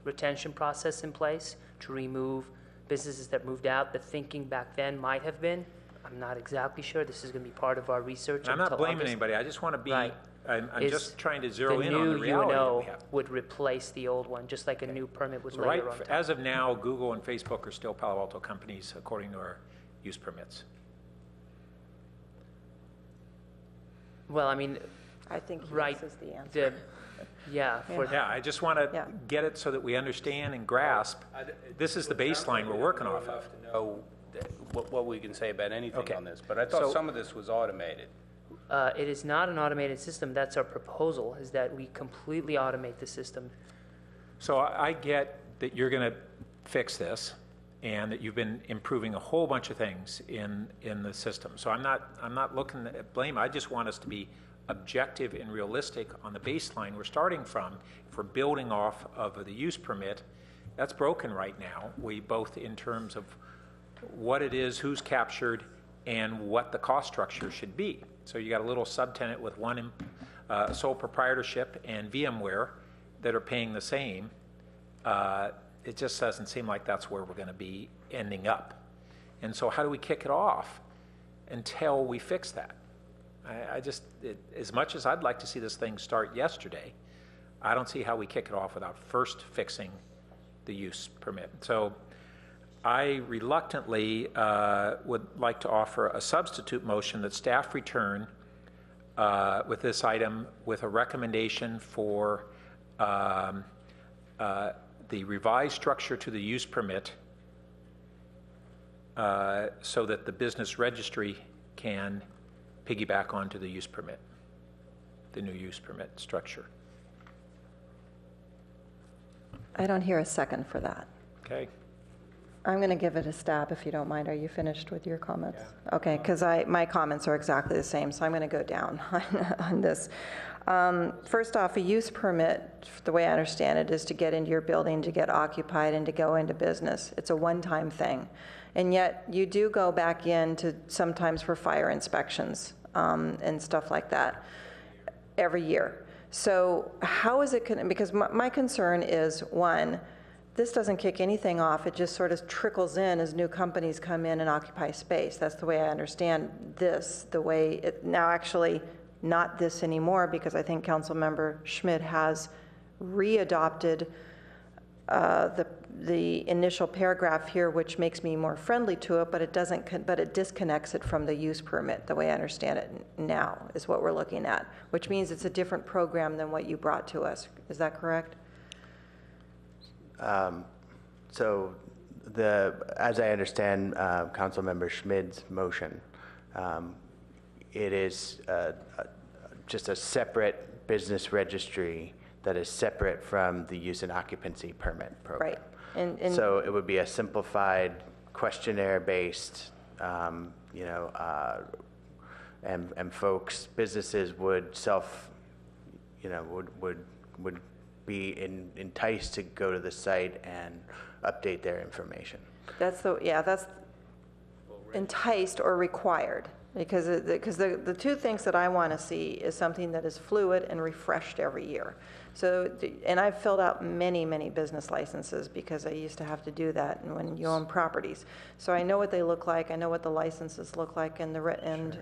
Speaker 10: retention process in place to remove businesses that moved out. The thinking back then might have been, I'm not exactly sure, this is going to be part of our research
Speaker 13: And I'm not
Speaker 10: until
Speaker 13: blaming
Speaker 10: August.
Speaker 13: anybody, I just want to be,
Speaker 10: Right.
Speaker 13: I'm
Speaker 10: Is
Speaker 13: just trying to zero in on the
Speaker 10: The
Speaker 13: reality
Speaker 10: new
Speaker 13: that
Speaker 10: UNO
Speaker 13: we have.
Speaker 10: would replace the old one, just like a new permit would
Speaker 13: So right,
Speaker 10: later on. top.
Speaker 13: as of now, Google and Facebook are still Palo Alto companies according to our use permits.
Speaker 1: Well, I mean, I think
Speaker 10: Right,
Speaker 1: yes is the answer.
Speaker 10: Yeah, for
Speaker 13: Yeah, I just want to
Speaker 1: Yeah.
Speaker 13: get it so that we understand and grasp, this is the baseline we're working off of.
Speaker 3: Enough to know what we can say about anything
Speaker 13: Okay.
Speaker 3: on this, but I thought
Speaker 13: So-
Speaker 3: some of this was automated.
Speaker 10: It is not an automated system. That's our proposal, is that we completely automate the system.
Speaker 13: So I get that you're going to fix this, and that you've been improving a whole bunch of things in the system. So I'm not looking at blame. I just want us to be objective and realistic on the baseline we're starting from. If we're building off of the use permit, that's broken right now. We both in terms of what it is, who's captured, and what the cost structure should be. So you got a little subtenant with one sole proprietorship and VMware that are paying the same. It just doesn't seem like that's where we're going to be ending up. And so how do we kick it off until we fix that? As much as I'd like to see this thing start yesterday, I don't see how we kick it off without first fixing the use permit. So I reluctantly would like to offer a substitute motion that staff return with this item with a recommendation for the revised structure to the use permit so that the business registry can piggyback onto the use permit, the new use permit structure.
Speaker 1: I don't hear a second for that.
Speaker 13: Okay?
Speaker 1: I'm going to give it a stab if you don't mind. Are you finished with your comments? Okay, because my comments are exactly the same, so I'm going to go down on this. First off, a use permit, the way I understand it, is to get into your building, to get occupied, and to go into business. It's a one-time thing. And yet, you do go back in to sometimes for fire inspections and stuff like that every year. So how is it, because my concern is, one, this doesn't kick anything off. It just sort of trickles in as new companies come in and occupy space. That's the way I understand this, the way it now actually not this anymore, because I think Councilmember Schmidt has readopted the initial paragraph here, which makes me more friendly to it, but it doesn't. But it disconnects it from the use permit. The way I understand it now is what we're looking at, which means it's a different program than what you brought to us. Is that correct?
Speaker 15: So, as I understand Councilmember Schmidt's motion, it is just a separate business registry that is separate from the use and occupancy permit program.
Speaker 1: Right. And
Speaker 15: so it would be a simplified questionnaire-based, and folks, businesses would would be enticed to go to the site and update their information.
Speaker 1: that's enticed or required, because the two things that I want to see is something that is fluid and refreshed every year. So, and I've filled out many business licenses because I used to have to do that when you own properties. So I know what they look like, I know what the licenses look like, and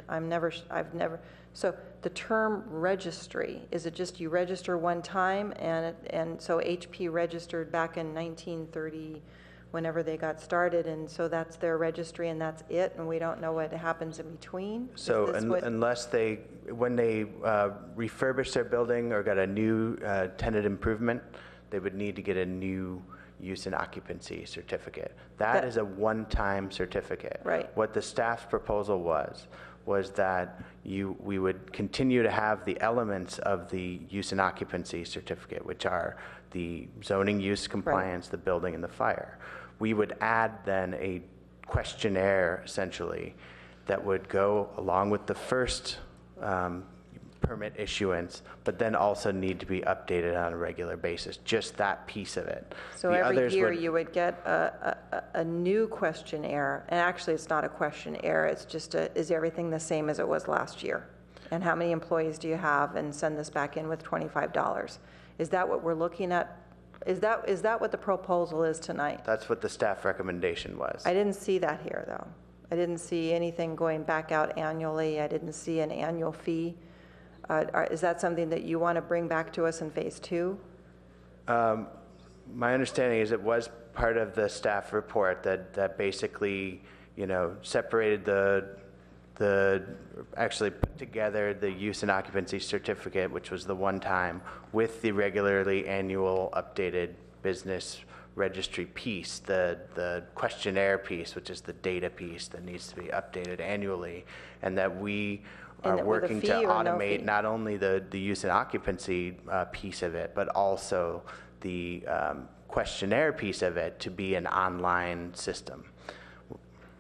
Speaker 1: I've never, so the term registry, is it just you register one time, and so HP registered back in 1930, whenever they got started, and so that's their registry and that's it, and we don't know what happens in between?
Speaker 15: So
Speaker 1: Is this what-
Speaker 15: unless when they refurbish their building or got a new tenant improvement, they would need to get a new use and occupancy certificate. That is a one-time certificate.
Speaker 1: Right.
Speaker 15: What the staff's proposal was that we would continue to have the elements of the use and occupancy certificate, which are the zoning use compliance, the building, and the fire. We would add then a questionnaire, essentially, that would go along with the first permit issuance, but then also need to be updated on a regular basis, just that piece of it.
Speaker 1: So
Speaker 15: The
Speaker 1: every
Speaker 15: others
Speaker 1: year
Speaker 15: would-
Speaker 1: you would get a new questionnaire, and actually it's not a questionnaire, it's just is everything the same as it was last year? And how many employees do you have, and send this back in with $25. Is that what we're looking at? Is that what the proposal is tonight?
Speaker 15: That's what the staff recommendation was.
Speaker 1: I didn't see that here, though. I didn't see anything going back out annually. I didn't see an annual fee. Is that something that you want to bring back to us in phase 2?
Speaker 15: My understanding is it was part of the staff report that basically, separated actually put together the use and occupancy certificate, which was the one time, with the regularly annual updated business registry piece, the questionnaire piece, which is the data piece that needs to be updated annually, and that we are working to automate not only the use and occupancy piece of it, but also the questionnaire piece of it to be an online system.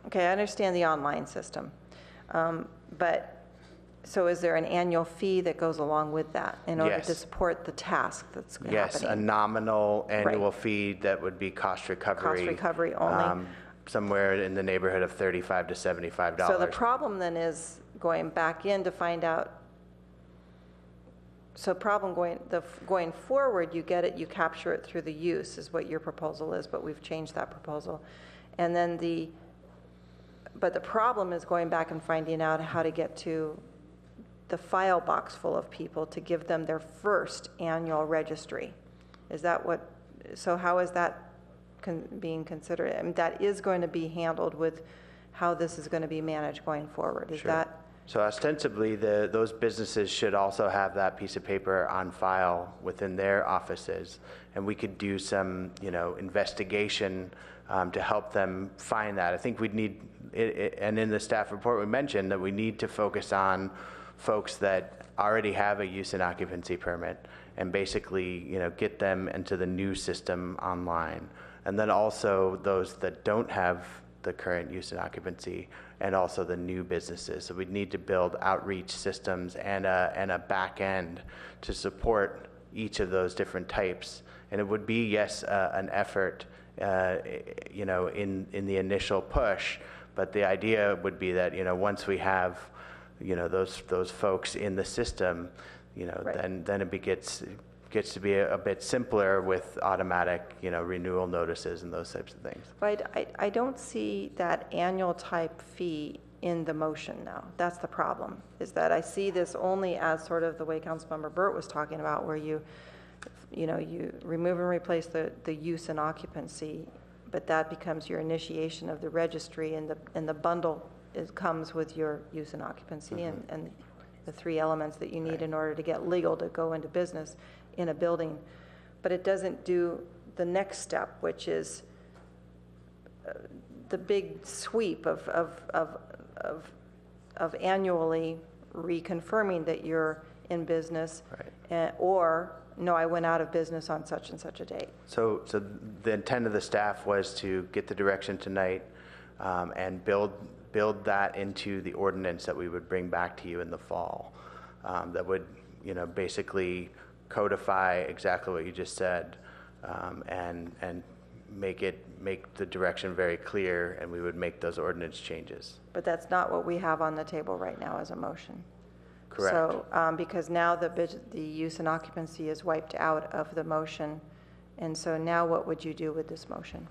Speaker 1: Okay, I understand the online system. But so is there an annual fee that goes along with that in order to support the task that's happening?
Speaker 15: Yes, a nominal annual fee that would be cost recovery.
Speaker 1: Cost recovery only.
Speaker 15: Somewhere in the neighborhood of $35 to $75.
Speaker 1: So the problem then is going back in to find out. So problem going forward, you get it, you capture it through the use is what your proposal is, but we've changed that proposal. And then but the problem is going back and finding out how to get to the file box full of people to give them their first annual registry. Is that what, so how is that being considered? I mean, that is going to be handled with how this is going to be managed going forward. Is that?
Speaker 15: So ostensibly, those businesses should also have that piece of paper on file within their offices, and we could do some, investigation to help them find that. I think we'd need, and in the staff report we mentioned that we need to focus on folks that already have a use and occupancy permit, and basically, get them into the new system online, and then also those that don't have the current use and occupancy, and also the new businesses. So we'd need to build outreach systems and a back end to support each of those different types. And it would be, yes, an effort, in the initial push, but the idea would be that, once we have, those folks in the system, then it gets to be a bit simpler with automatic, renewal notices and those types of things.
Speaker 1: But I don't see that annual type fee in the motion now. That's the problem, is that I see this only as sort of the way Councilmember Burt was talking about, where you remove and replace the use and occupancy, but that becomes your initiation of the registry, and the bundle comes with your use and occupancy and the 3 elements that you need in order to get legal to go into business in a building. But it doesn't do the next step, which is the big sweep of annually reconfirming that you're in business, or no, I went out of business on such and such a date.
Speaker 15: So the intent of the staff was to get the direction tonight and build that into the ordinance that we would bring back to you in the fall. That would, basically codify exactly what you just said, and make the direction very clear, and we would make those ordinance changes.
Speaker 1: But that's not what we have on the table right now as a motion.
Speaker 15: Correct.
Speaker 1: So, because now the use and occupancy is wiped out of the motion, and so now what would you do with this motion?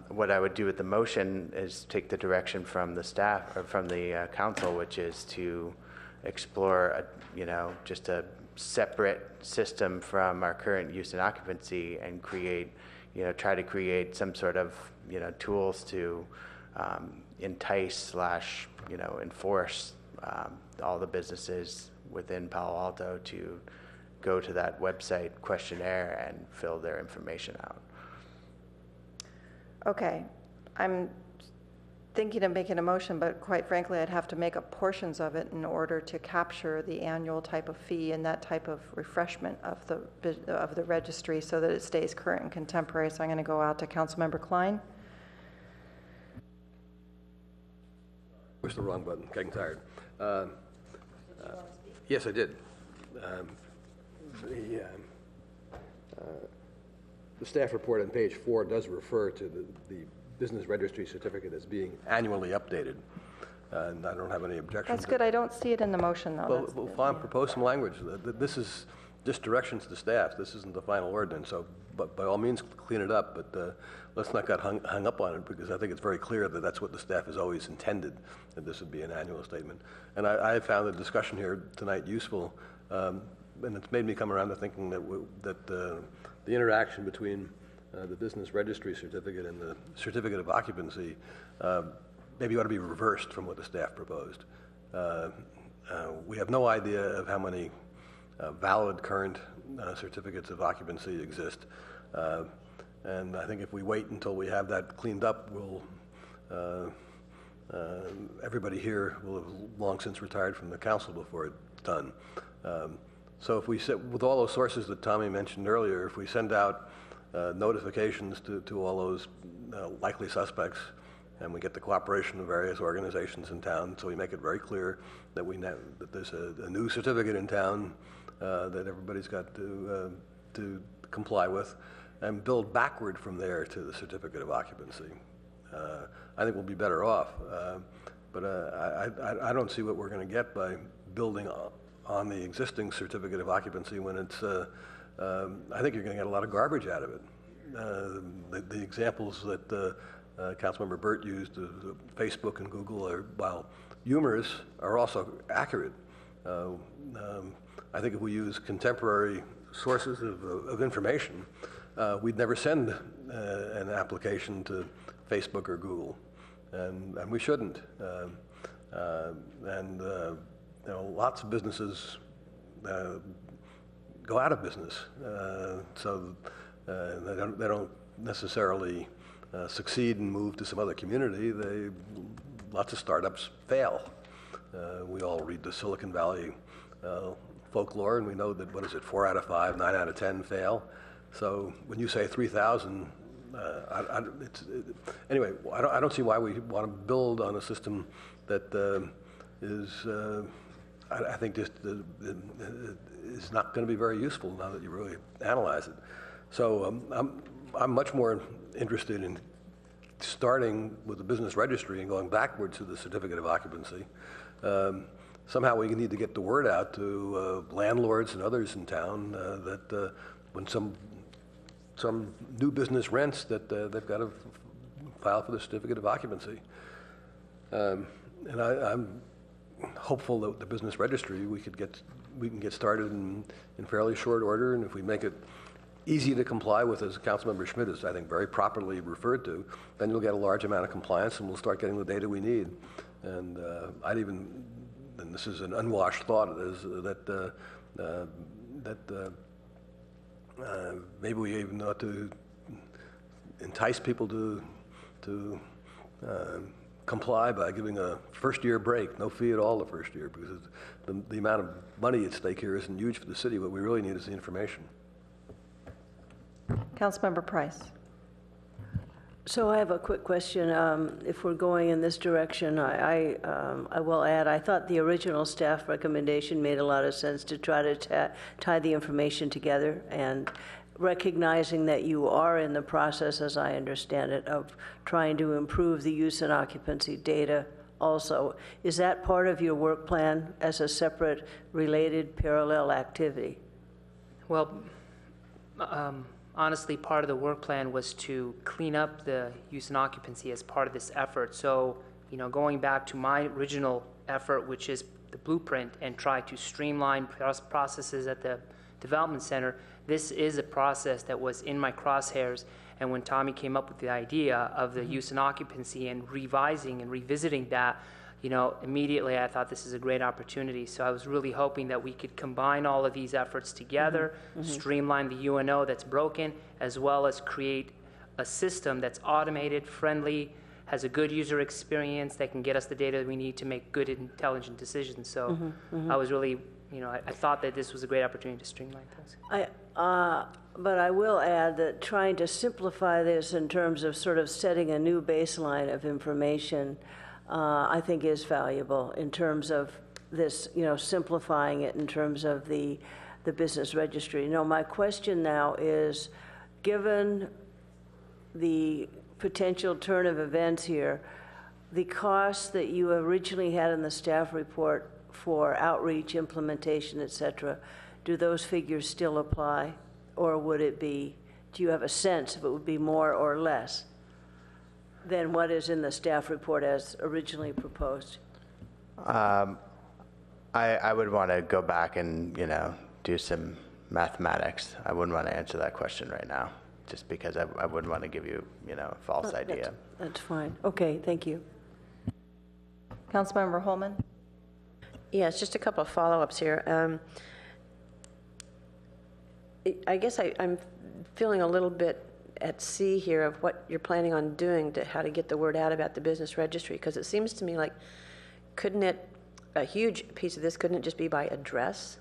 Speaker 15: What I would do with the motion is take the direction from the staff, or from the council, which is to explore, just a separate system from our current use and occupancy and try to create some sort of, tools to entice / enforce all the businesses within Palo Alto to go to that website questionnaire and fill their information out.
Speaker 1: Okay, I'm thinking of making a motion, but quite frankly, I'd have to make up portions of it in order to capture the annual type of fee and that type of refreshment of the registry so that it stays current and contemporary. So I'm going to go out to Councilmember Klein.
Speaker 9: Push the wrong button, getting tired. Yes, I did. The staff report on page 4 does refer to the business registry certificate as being annually updated, and I don't have any objection.
Speaker 1: That's good. I don't see it in the motion, though.
Speaker 9: Well, fine, propose some language. This is just directions to staff. This isn't the final ordinance, so but by all means clean it up, but let's not get hung up on it, because I think it's very clear that that's what the staff has always intended, that this would be an annual statement. And I found the discussion here tonight useful, and it's made me come around to thinking that the interaction between the business registry certificate and the certificate of occupancy maybe ought to be reversed from what the staff proposed. We have no idea of how many valid current certificates of occupancy exist. And I think if we wait until we have that cleaned up, everybody here will have long since retired from the council before it's done. So if we with all those sources that Tommy mentioned earlier, if we send out notifications to all those likely suspects, and we get the cooperation of various organizations in town, so we make it very clear that that there's a new certificate in town that everybody's got to comply with, and build backward from there to the certificate of occupancy. I think we'll be better off, but I don't see what we're going to get by building on the existing certificate of occupancy when it's, I think you're going to get a lot of garbage out of it. The examples that Councilmember Burt used, Facebook and Google, while humorous, are also accurate. I think if we use contemporary sources of information, we'd never send an application to Facebook or Google, and we shouldn't. Lots of businesses go out of business, so they don't necessarily succeed and move to some other community. Lots of startups fail. We all read the Silicon Valley folklore, and we know that, 4 out of 5, 9 out of 10 fail. So when you say 3,000, anyway, I don't see why we want to build on a system that is, I think, just is not going to be very useful now that you really analyze it. So I'm much more interested in starting with the business registry and going backwards to the certificate of occupancy. Somehow we need to get the word out to landlords and others in town that when some new business rents, that they've got to file for the certificate of occupancy. And I'm hopeful that the business registry we can get started in fairly short order, and if we make it easy to comply with, as Councilmember Schmidt has, I think, very properly referred to, then you'll get a large amount of compliance, and we'll start getting the data we need. And and this is an unwashed thought, is that maybe we even ought to entice people to comply by giving a first-year break, no fee at all the first year, because the amount of money at stake here isn't huge for the city. What we really need is the information.
Speaker 1: Councilmember Price.
Speaker 2: So I have a quick question. If we're going in this direction, I will add, I thought the original staff recommendation made a lot of sense to try to tie the information together, and recognizing that you are in the process, as I understand it, of trying to improve the use and occupancy data also. Is that part of your work plan as a separate, related, parallel activity?
Speaker 10: Well, honestly, part of the work plan was to clean up the use and occupancy as part of this effort. So, going back to my original effort, which is blueprint and try to streamline processes at the development center. This is a process that was in my crosshairs, and when Tommy came up with the idea of the use and occupancy and revising and revisiting that, immediately I thought this is a great opportunity. So I was really hoping that we could combine all of these efforts together, streamline the UNO that's broken, as well as create a system that's automated, friendly, has a good user experience that can get us the data we need to make good, intelligent decisions. So I was really, I thought that this was a great opportunity to streamline things.
Speaker 2: But I will add that trying to simplify this in terms of sort of setting a new baseline of information, I think is valuable in terms of this, simplifying it in terms of the business registry. My question now is, given the potential turn of events here, the costs that you originally had in the staff report for outreach, implementation, et cetera, do those figures still apply? Or would it be, do you have a sense if it would be more or less than what is in the staff report as originally proposed?
Speaker 15: I would want to go back and, do some mathematics. I wouldn't want to answer that question right now, just because I wouldn't want to give you, a false idea.
Speaker 2: That's fine. Okay, thank you.
Speaker 1: Councilmember Holman?
Speaker 19: Yes, just a couple of follow-ups here. I guess I'm feeling a little bit at sea here of what you're planning on doing to how to get the word out about the business registry, because it seems to me like, a huge piece of this, couldn't it just be by address?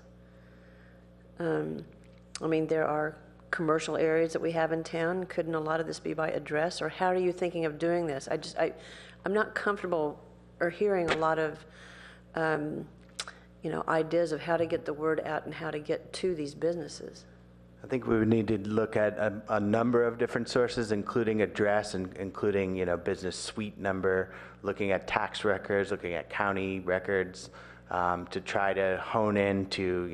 Speaker 19: There are commercial areas that we have in town. Couldn't a lot of this be by address? Or how are you thinking of doing this? I'm not comfortable or hearing a lot of, ideas of how to get the word out and how to get to these businesses.
Speaker 15: I think we would need to look at a number of different sources, including address and including, business suite number, looking at tax records, looking at county records, to try to hone in to,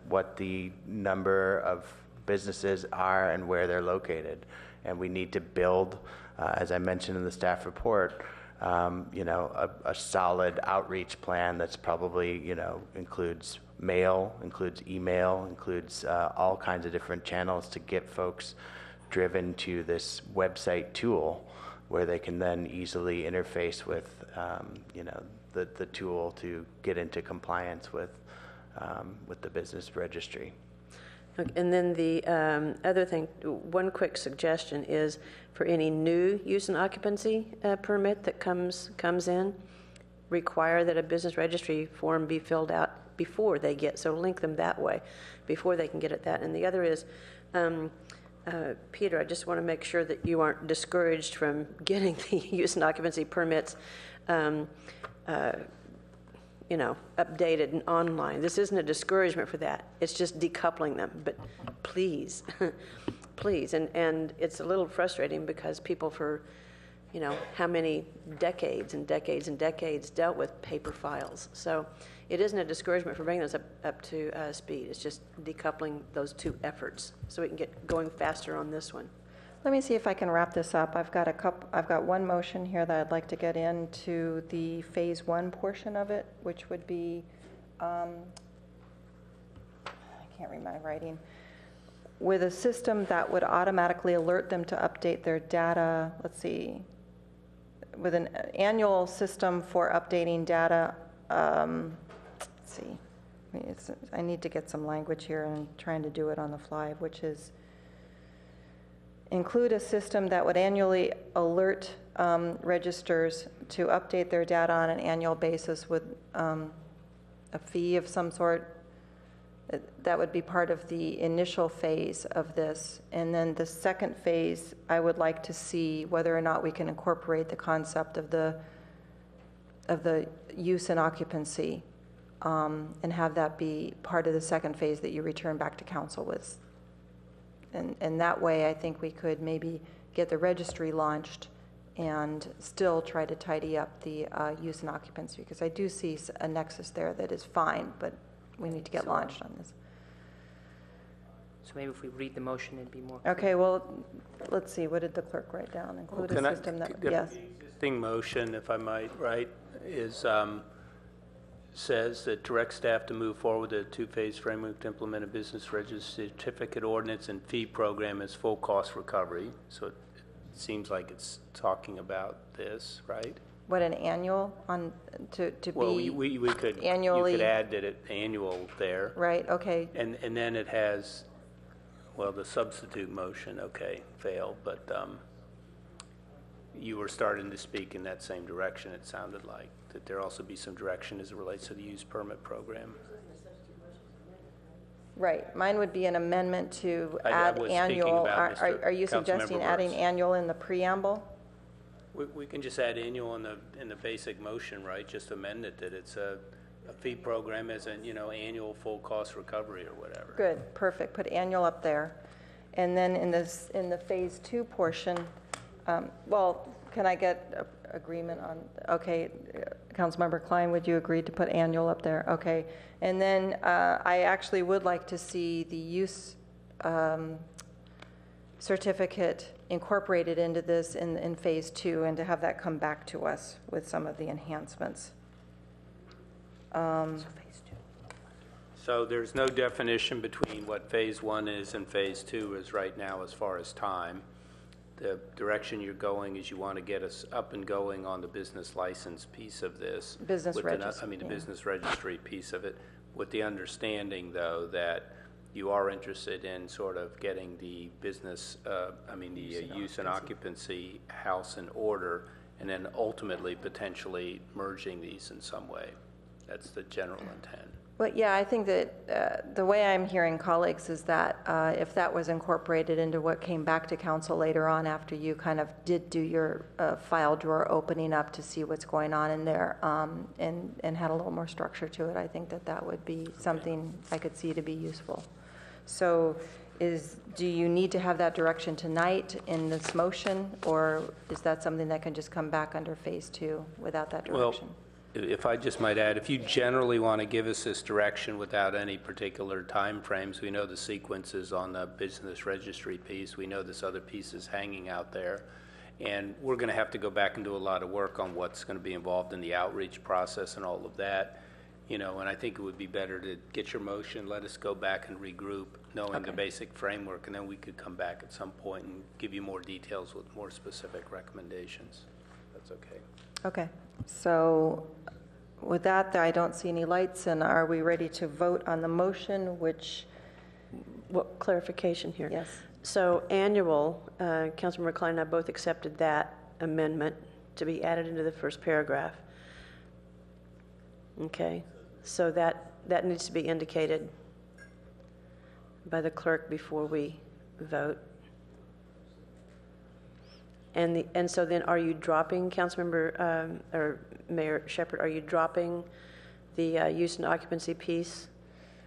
Speaker 15: what the number of businesses are and where they're located. And we need to build, as I mentioned in the staff report, a solid outreach plan that's probably, includes mail, includes email, includes all kinds of different channels to get folks driven to this website tool where they can then easily interface with, the tool to get into compliance with the business registry.
Speaker 19: And then the other thing, one quick suggestion is for any new use and occupancy permit that comes in, require that a business registry form be filled out before they get, so link them that way, before they can get at that. And the other is, Peter, I just want to make sure that you aren't discouraged from getting the use and occupancy permits updated and online. This isn't a discouragement for that. It's just decoupling them. But please, please. And it's a little frustrating because people for, how many decades and decades and decades dealt with paper files. So it isn't a discouragement for bringing those up to speed. It's just decoupling those two efforts so we can get going faster on this one.
Speaker 1: Let me see if I can wrap this up. I've got one motion here that I'd like to get into the phase 1 portion of it, which would be, I can't read my writing, with a system that would automatically alert them to update their data. Let's see, with an annual system for updating data. Let's see, I need to get some language here, and I'm trying to do it on the fly, which is include a system that would annually alert registers to update their data on an annual basis with a fee of some sort. That would be part of the initial phase of this. And then the second phase, I would like to see whether or not we can incorporate the concept of the use and occupancy, and have that be part of the second phase that you return back to council with. And that way, I think we could maybe get the registry launched and still try to tidy up the use and occupancy, because I do see a nexus there that is fine, but we need to get launched on this.
Speaker 10: So maybe if we read the motion, it'd be more clear.
Speaker 1: Okay, well, let's see, what did the clerk write down? Include a system that, yes.
Speaker 3: The existing motion, if I might, right, is says that direct staff to move forward with a two-phase framework to implement a business registry certificate ordinance and fee program as full cost recovery. So it seems like it's talking about this, right?
Speaker 1: What, an annual on, to
Speaker 3: Well,
Speaker 1: be
Speaker 3: we could,
Speaker 1: annually?
Speaker 3: you could add that it annual there.
Speaker 1: Right, okay.
Speaker 3: And then it has, well, the substitute motion, okay, failed, but you were starting to speak in that same direction, it sounded like, that there also be some direction as it relates to the use permit program.
Speaker 1: Right, mine would be an amendment to
Speaker 3: I
Speaker 1: add
Speaker 3: was speaking
Speaker 1: annual.
Speaker 3: about Mr.
Speaker 1: Are you
Speaker 3: Councilmember
Speaker 1: suggesting adding
Speaker 3: Burks.
Speaker 1: annual in the preamble?
Speaker 3: We can just add annual in the basic motion, right? Just amend it that it's a fee program as an, annual full cost recovery or whatever.
Speaker 1: Good, perfect, put annual up there. And then in the phase 2 portion, well, can I get agreement on, okay, Councilmember Klein, would you agree to put annual up there? Okay, and then I actually would like to see the use certificate incorporated into this in phase 2 and to have that come back to us with some of the enhancements.
Speaker 3: So there's no definition between what phase 1 is and phase 2 is right now as far as time. The direction you're going is you want to get us up and going on the business license piece of this.
Speaker 1: Business
Speaker 3: the
Speaker 1: registry.
Speaker 3: business registry piece of it, with the understanding, though, that you are interested in sort of getting the business, use and occupancy house in order, and then ultimately potentially merging these in some way. That's the general intent.
Speaker 1: Well, yeah, I think that the way I'm hearing colleagues is that if that was incorporated into what came back to council later on after you kind of did do your file drawer opening up to see what's going on in there and had a little more structure to it, I think that would be something I could see to be useful. So do you need to have that direction tonight in this motion, or is that something that can just come back under phase 2 without that direction?
Speaker 3: Well, if I just might add, if you generally want to give us this direction without any particular time frames, we know the sequences on the business registry piece, we know this other piece is hanging out there, and we're going to have to go back and do a lot of work on what's going to be involved in the outreach process and all of that, and I think it would be better to get your motion, let us go back and regroup, knowing the basic framework, and then we could come back at some point and give you more details with more specific recommendations. That's okay.
Speaker 1: Okay, so with that, I don't see any lights, and are we ready to vote on the motion, which?
Speaker 19: What clarification here?
Speaker 1: Yes.
Speaker 19: So annual, Councilmember Klein and I both accepted that amendment to be added into the first paragraph. Okay, so that needs to be indicated by the clerk before we vote. And so then, are you dropping, Councilmember or Mayor Shepherd? Are you dropping the use and occupancy piece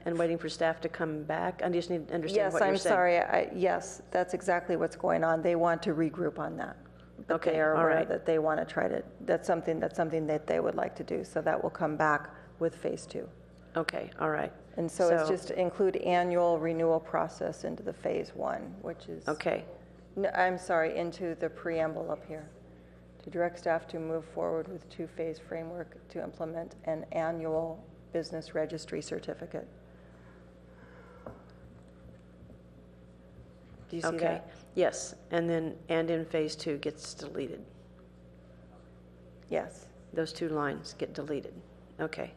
Speaker 19: and waiting for staff to come back? I just need to understand what you're saying.
Speaker 1: Yes, I'm sorry. Yes, that's exactly what's going on. They want to regroup on that. But
Speaker 19: Okay,
Speaker 1: they are
Speaker 19: all
Speaker 1: aware
Speaker 19: right.
Speaker 1: that they want to try to. That's something that they would like to do. So that will come back with phase 2.
Speaker 19: Okay, all right.
Speaker 1: And so it's just to include annual renewal process into the phase 1, which is.
Speaker 19: Okay.
Speaker 1: No, I'm sorry, into the preamble up here. To direct staff to move forward with two-phase framework to implement an annual business registry certificate. Do you see that?
Speaker 19: Yes, and in phase 2 gets deleted.
Speaker 1: Yes.
Speaker 19: Those 2 lines get deleted. Okay,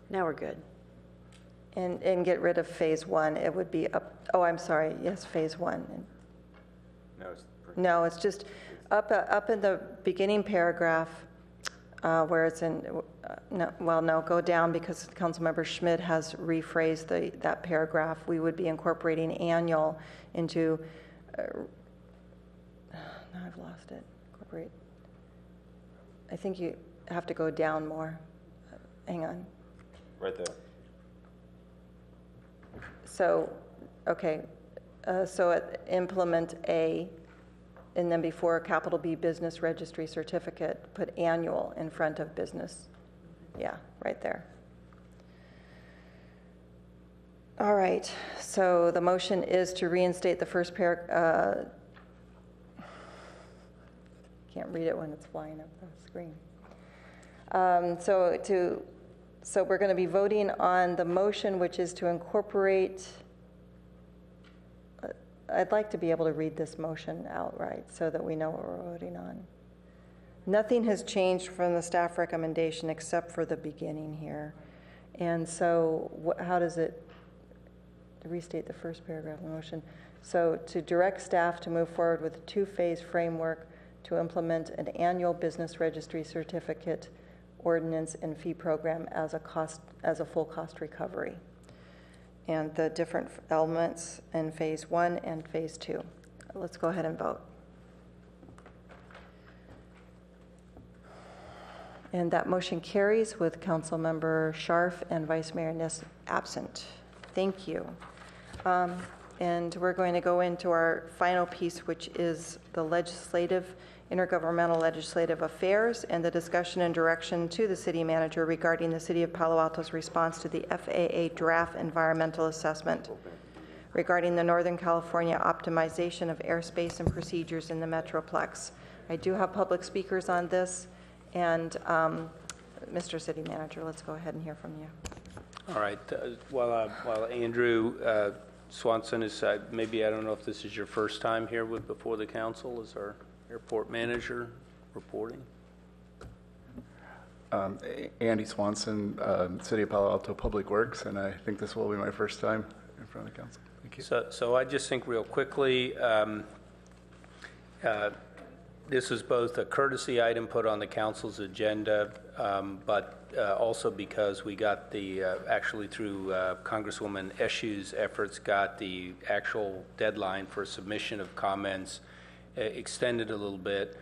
Speaker 19: now we're good.
Speaker 1: And get rid of phase 1. It would be up. Oh, I'm sorry. Yes, phase 1. No, it's just up in the beginning paragraph where it's in. No, go down because Councilmember Schmidt has rephrased that paragraph. We would be incorporating annual into. Now I've lost it. Incorporate. I think you have to go down more. Hang on.
Speaker 6: Right there.
Speaker 1: So, okay. Implement a. And then before capital B business registry certificate, put annual in front of business. Yeah, right there. All right, so the motion is to reinstate the first paragraph. Can't read it when it's flying up the screen. So So we're going to be voting on the motion, which is to incorporate, I'd like to be able to read this motion outright so that we know what we're voting on. Nothing has changed from the staff recommendation except for the beginning here. And so how does it restate the first paragraph of the motion? So to direct staff to move forward with a two-phase framework to implement an annual business registry certificate ordinance and fee program as a full cost recovery, and the different elements in phase 1 and phase 2. Let's go ahead and vote. And that motion carries with Councilmember Scharf and Vice Mayor Ness absent. Thank you. And we're going to go into our final piece, which is the intergovernmental legislative affairs and the discussion and direction to the city manager regarding the City of Palo Alto's response to the FAA draft environmental assessment regarding the Northern California optimization of airspace and procedures in the Metroplex. I do have public speakers on this, and Mr. City Manager, let's go ahead and hear from you.
Speaker 3: All right. While Andrew Swanson is, maybe I don't know if this is your first time here before the council as our airport manager reporting.
Speaker 4: Andy Swanson, City of Palo Alto Public Works, and I think this will be my first time in front of the council. Thank you.
Speaker 3: So I just think real quickly, this is both a courtesy item put on the council's agenda, but also because we got the, actually through Congresswoman Eshu's efforts, got the actual deadline for submission of comments extended a little bit.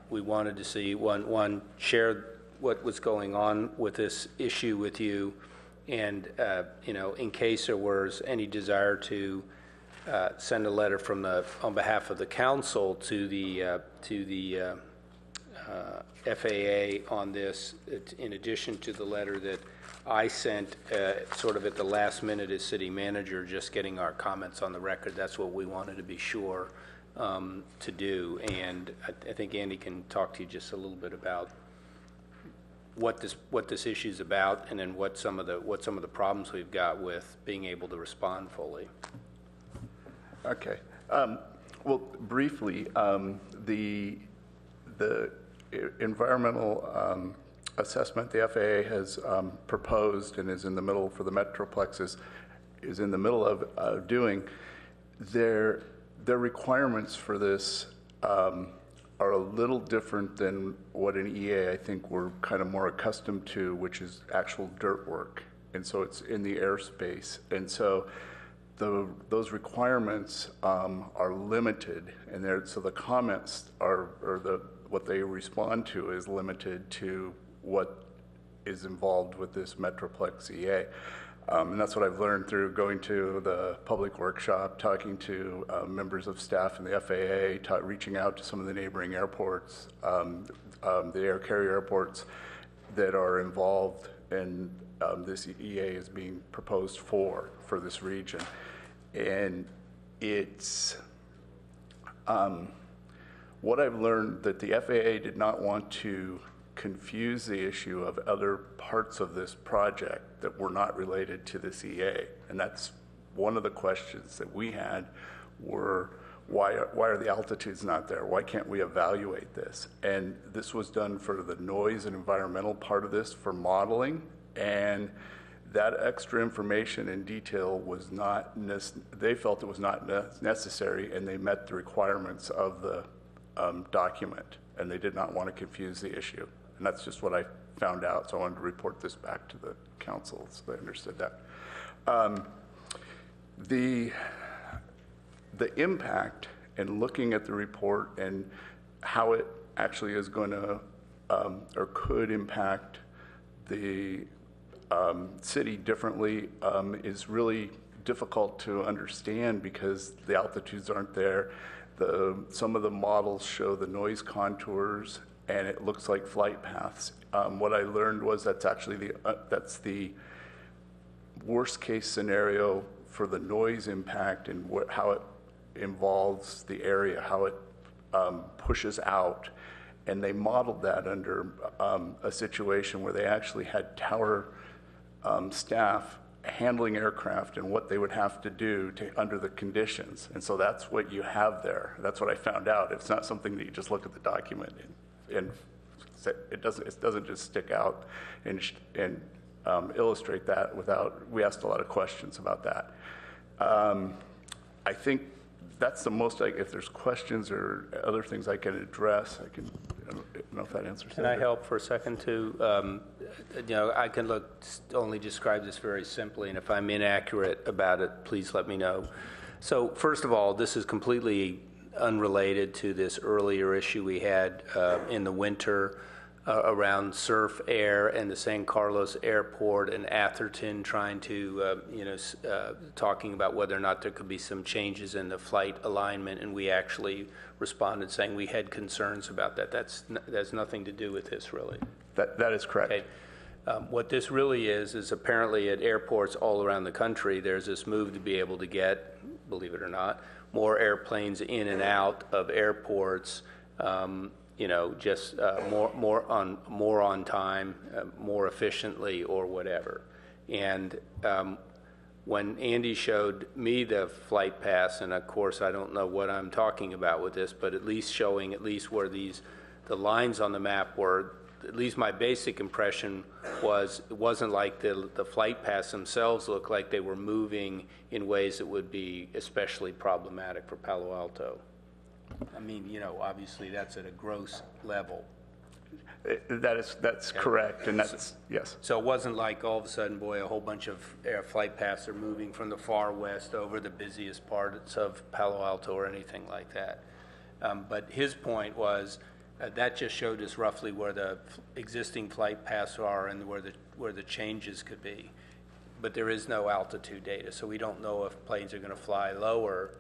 Speaker 3: We wanted to see, one, share what was going on with this issue with you, and, in case there was any desire to send a letter from on behalf of the council to the FAA on this, in addition to the letter that I sent sort of at the last minute as city manager, just getting our comments on the record. That's what we wanted to be sure to do. And I think Andy can talk to you just a little bit about what this issue is about, and then what some of the problems we've got with being able to respond fully.
Speaker 4: Okay. Well, briefly, the environmental assessment the FAA has proposed and is in the middle for the Metroplexes is in the middle of doing. Their requirements for this are a little different than what an EA I think we're kind of more accustomed to, which is actual dirt work, and so it's in the airspace, and so those requirements are limited, and so the comments what they respond to is limited to what is involved with this Metroplex EA. And that's what I've learned through going to the public workshop, talking to members of staff in the FAA, reaching out to some of the neighboring airports, the air carrier airports that are involved in this EA is being proposed for this region. And it's what I've learned that the FAA did not want to confuse the issue of other parts of this project that were not related to this EA. And that's one of the questions that we had were, why are the altitudes not there? Why can't we evaluate this? And this was done for the noise and environmental part of this for modeling, and that extra information and detail was not, they felt it was not necessary, and they met the requirements of the document, and they did not want to confuse the issue. And that's just what I found out, so I wanted to report this back to the council so they understood that. The impact and looking at the report and how it actually is going to or could impact the city differently is really difficult to understand because the altitudes aren't there. Some of the models show the noise contours, and it looks like flight paths. What I learned was that's actually that's the worst case scenario for the noise impact and how it involves the area, how it pushes out. And they modeled that under a situation where they actually had tower staff handling aircraft and what they would have to do under the conditions. And so that's what you have there. That's what I found out. It's not something that you just look at the document and it doesn't just stick out and illustrate that without, we asked a lot of questions about that. I think that's the most, if there's questions or other things I can address, I don't know if that answers it.
Speaker 3: Can I help for a second too? I can only describe this very simply, and if I'm inaccurate about it, please let me know. So first of all, this is completely unrelated to this earlier issue we had in the winter around Surf Air and the San Carlos Airport and Atherton trying to, talking about whether or not there could be some changes in the flight alignment, and we actually responded saying we had concerns about that. That's nothing to do with this, really.
Speaker 4: That is correct.
Speaker 3: Okay. What this really is apparently at airports all around the country, there's this move to be able to get, believe it or not, more airplanes in and out of airports, just more on time, more efficiently, or whatever. And when Andy showed me the flight pass, and of course I don't know what I'm talking about with this, but at least showing where the lines on the map were, at least my basic impression was it wasn't like the flight paths themselves looked like they were moving in ways that would be especially problematic for Palo Alto. I mean, obviously that's at a gross level.
Speaker 4: That's correct, and that's, yes.
Speaker 3: So it wasn't like all of a sudden, boy, a whole bunch of air flight paths are moving from the far west over the busiest parts of Palo Alto or anything like that. But his point was that just showed us roughly where the existing flight paths are and where the changes could be. But there is no altitude data, so we don't know if planes are going to fly lower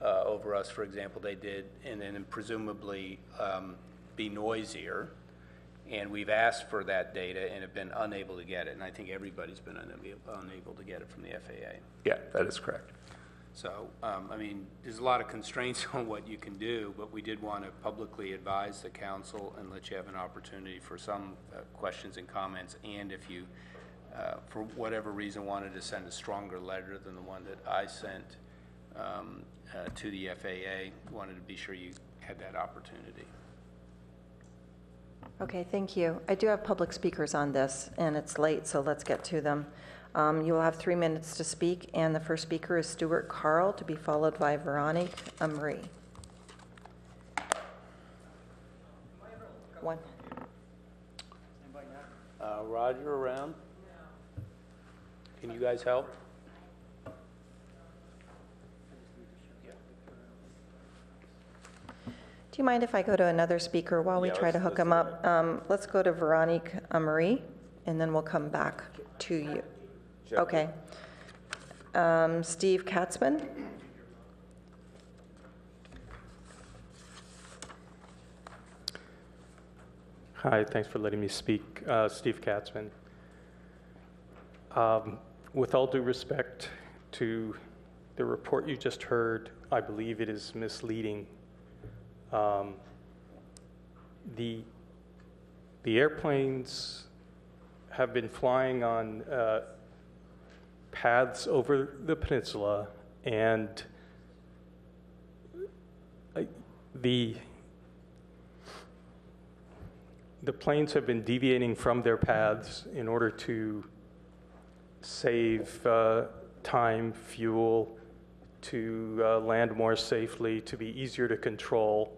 Speaker 3: over us, for example, they did, and then presumably be noisier. And we've asked for that data and have been unable to get it. And I think everybody's been unable to get it from the FAA.
Speaker 4: Yeah, that is correct.
Speaker 3: So, there's a lot of constraints on what you can do, but we did want to publicly advise the council and let you have an opportunity for some questions and comments. And if you, for whatever reason, wanted to send a stronger letter than the one that I sent to the FAA, wanted to be sure you had that opportunity.
Speaker 1: Okay, thank you. I do have public speakers on this, and it's late, so let's get to them. You will have 3 minutes to speak, and the first speaker is Stuart Carl, to be followed by Veronique Amri. One.
Speaker 3: Roger around? Can you guys help?
Speaker 1: Do you mind if I go to another speaker while we try to hook them up? Let's go to Veronique Amri, and then we'll come back to you. Okay. Steve Katzman.
Speaker 11: Hi, thanks for letting me speak. Steve Katzman. With all due respect to the report you just heard, I believe it is misleading. The airplanes have been flying on paths over the peninsula, and the planes have been deviating from their paths in order to save time, fuel, to land more safely, to be easier to control.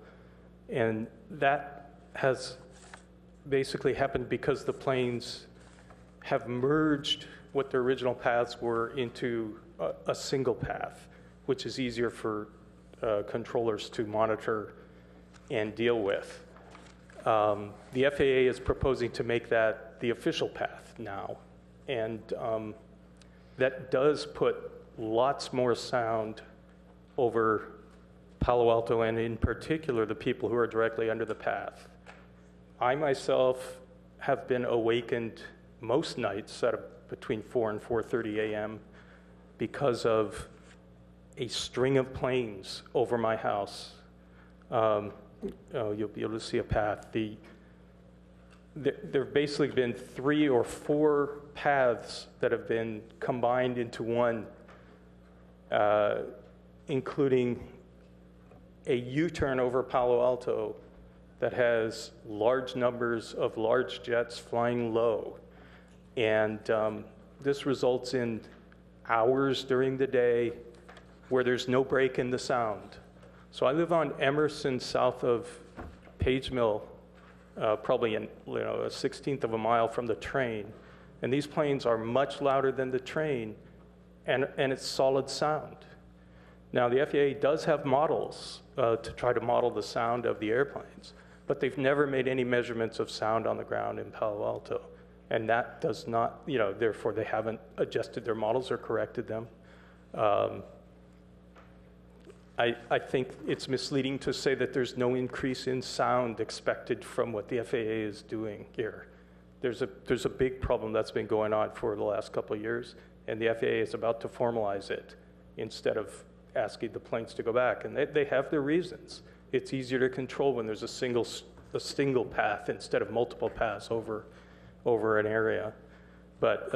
Speaker 11: And that has basically happened because the planes have merged what their original paths were into a single path, which is easier for controllers to monitor and deal with. The FAA is proposing to make that the official path now. And that does put lots more sound over Palo Alto, and in particular, the people who are directly under the path. I myself have been awakened most nights at between 4 and 4:30 a.m. because of a string of planes over my house.
Speaker 16: you'll be able to see a path. There have basically been 3 or 4 paths that have been combined into one, including a U-turn over Palo Alto that has large numbers of large jets flying low. And this results in hours during the day where there's no break in the sound. So I live on Emerson, south of Page Mill, probably a 16th of a mile from the train. And these planes are much louder than the train, and it's solid sound. Now, the FAA does have models to try to model the sound of the airplanes, but they've never made any measurements of sound on the ground in Palo Alto. And that does not, therefore they haven't adjusted their models or corrected them. I think it's misleading to say that there's no increase in sound expected from what the FAA is doing here. There's a big problem that's been going on for the last couple of years, and the FAA is about to formalize it instead of asking the planes to go back. And they have their reasons. It's easier to control when there's a single path instead of multiple paths over an area. But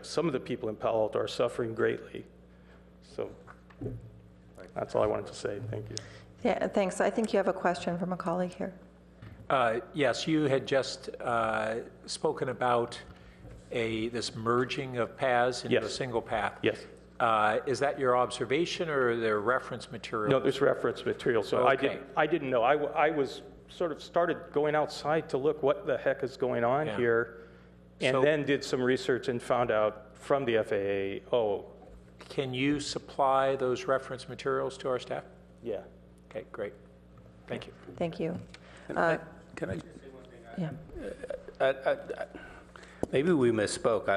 Speaker 16: some of the people in Palo Alto are suffering greatly. So that's all I wanted to say. Thank you.
Speaker 1: Yeah, thanks. I think you have a question from a colleague here.
Speaker 13: Yes, you had just spoken about this merging of paths into a single path.
Speaker 16: Yes.
Speaker 13: Is that your observation, or are there reference materials?
Speaker 16: No, there's reference material. So
Speaker 13: okay.
Speaker 16: I didn't know. I was sort of started going outside to look what the heck is going on here, and then did some research and found out from the FAA,
Speaker 13: Can you supply those reference materials to our staff?
Speaker 16: Yeah.
Speaker 13: Okay, great. Thank you.
Speaker 1: Thank you.
Speaker 3: Can I?
Speaker 1: Yeah.
Speaker 3: Maybe we misspoke.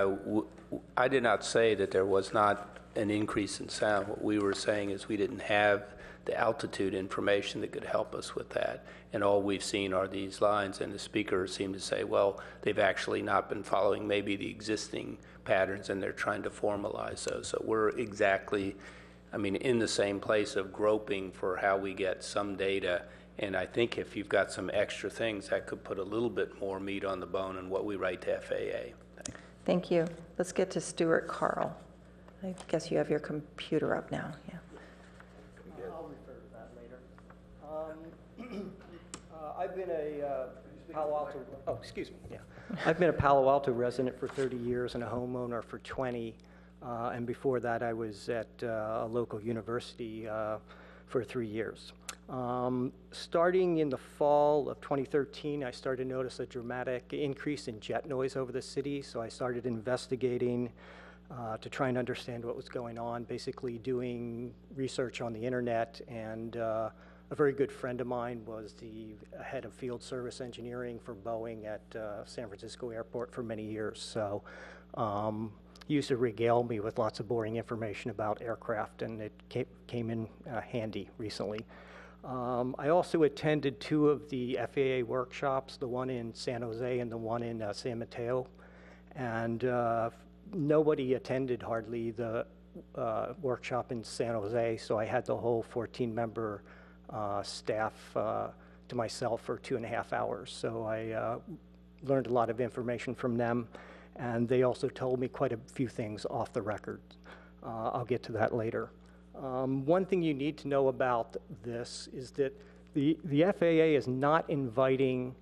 Speaker 3: I did not say that there was not an increase in sound. What we were saying is we didn't have the altitude information that could help us with that. And all we've seen are these lines, and the speaker seemed to say, well, they've actually not been following maybe the existing patterns, and they're trying to formalize those. So we're exactly, in the same place of groping for how we get some data. And I think if you've got some extra things, that could put a little bit more meat on the bone in what we write to FAA.
Speaker 1: Thank you. Let's get to Stuart Carl. I guess you have your computer up now. Yeah.
Speaker 12: I'll refer to that later. I've been a Palo Alto. Oh, excuse me. Yeah, I've been a Palo Alto resident for 30 years and a homeowner for 20. And before that, I was at a local university for 3 years. Starting in the fall of 2013, I started to notice a dramatic increase in jet noise over the city. So I started investigating to try and understand what was going on, basically doing research on the internet. And a very good friend of mine was the head of field service engineering for Boeing at San Francisco Airport for many years. So he used to regale me with lots of boring information about aircraft, and it came in handy recently. I also attended 2 of the FAA workshops, the one in San Jose and the one in San Mateo. And nobody attended hardly the workshop in San Jose, so I had the whole 14-member staff to myself for 2.5 hours. So I learned a lot of information from them, and they also told me quite a few things off the record. I'll get to that later. One thing you need to know about this is that the FAA is not inviting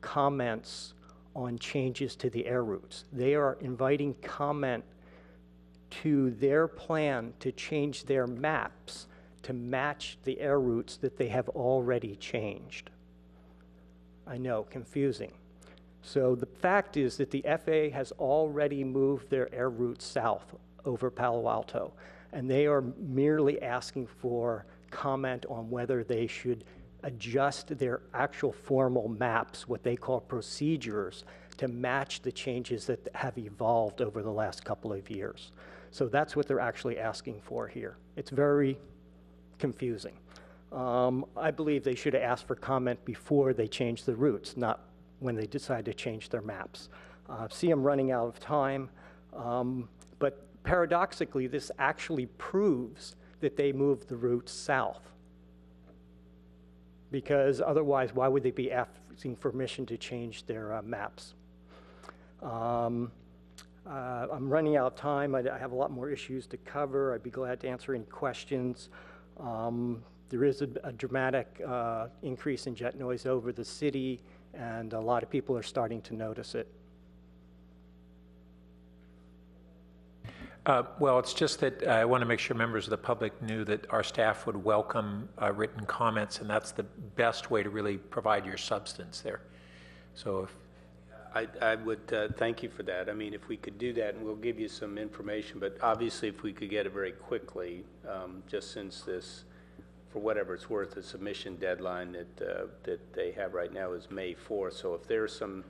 Speaker 12: comments on changes to the air routes. They are inviting comment to their plan to change their maps to match the air routes that they have already changed. I know, confusing. So the fact is that the FAA has already moved their air routes south over Palo Alto, and they are merely asking for comment on whether they should adjust their actual formal maps, what they call procedures, to match the changes that have evolved over the last couple of years. So that's what they're actually asking for here. It's very confusing. I believe they should have asked for comment before they changed the routes, not when they decide to change their maps. See, I'm running out of time, but paradoxically, this actually proves that they moved the routes south, because otherwise, why would they be asking permission to change their maps? I'm running out of time. I have a lot more issues to cover. I'd be glad to answer any questions. There is a dramatic increase in jet noise over the city, and a lot of people are starting to notice it.
Speaker 13: Well, it's just that I want to make sure members of the public knew that our staff would welcome written comments, and that's the best way to really provide your substance there. So if
Speaker 3: I would thank you for that. I mean, if we could do that, and we'll give you some information, but obviously if we could get it very quickly, just since this, for whatever it's worth, the submission deadline that they have right now is May 4th. So if there's some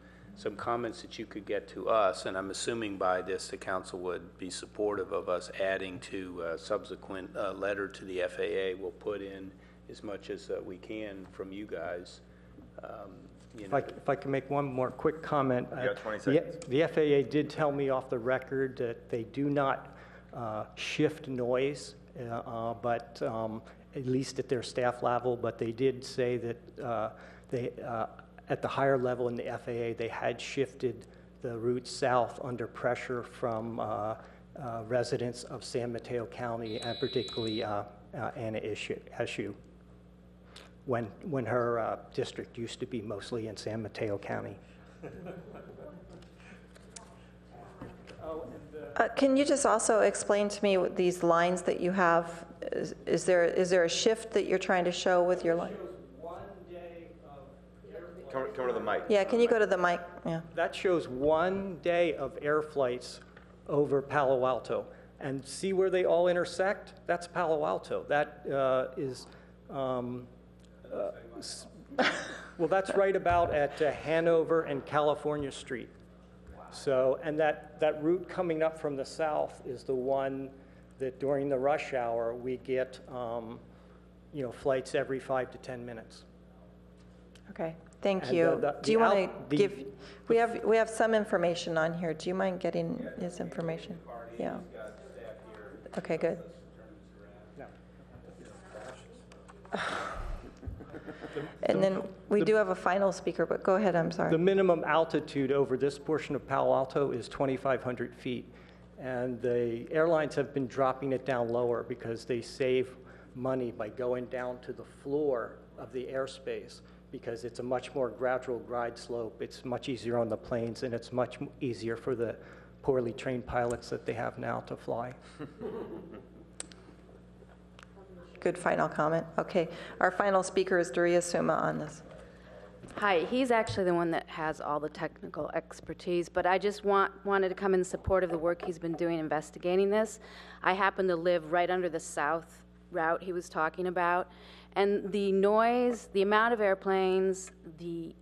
Speaker 3: comments that you could get to us, and I'm assuming by this the council would be supportive of us adding to a subsequent letter to the FAA. We'll put in as much as we can from you guys.
Speaker 12: If I can make one more quick comment.
Speaker 6: You got 20 seconds.
Speaker 12: The FAA did tell me off the record that they do not shift noise, but at least at their staff level, but they did say that at the higher level in the FAA, they had shifted the route south under pressure from residents of San Mateo County, and particularly Anna Eshoo, when her district used to be mostly in San Mateo County.
Speaker 1: Can you just also explain to me what these lines that you have? Is there a shift that you're trying to show with your line?
Speaker 6: Come to the mic.
Speaker 1: Yeah, can you go to the mic? Yeah.
Speaker 12: That shows 1 day of air flights over Palo Alto. And see where they all intersect? That's Palo Alto. That is, well, that's right about at Hanover and California Street. So, and that route coming up from the south is the one that during the rush hour we get, flights every 5 to 10 minutes.
Speaker 1: Okay. Thank
Speaker 12: And,
Speaker 1: you. Do you want to
Speaker 12: the-
Speaker 1: give, we have some information on here. Do you mind getting his information? Yeah. Okay, good. And then we do have a final speaker, but go ahead, I'm sorry.
Speaker 12: The minimum altitude over this portion of Palo Alto is 2,500 feet. And the airlines have been dropping it down lower because they save money by going down to the floor of the airspace, because it's a much more gradual glide slope. It's much easier on the planes, and it's much easier for the poorly trained pilots that they have now to fly.
Speaker 1: Good final comment. Okay, our final speaker is Duria Suma on this.
Speaker 7: Hi, he's actually the one that has all the technical expertise, but I just wanted to come in support of the work he's been doing investigating this. I happen to live right under the south route he was talking about, and the noise, the amount of airplanes, the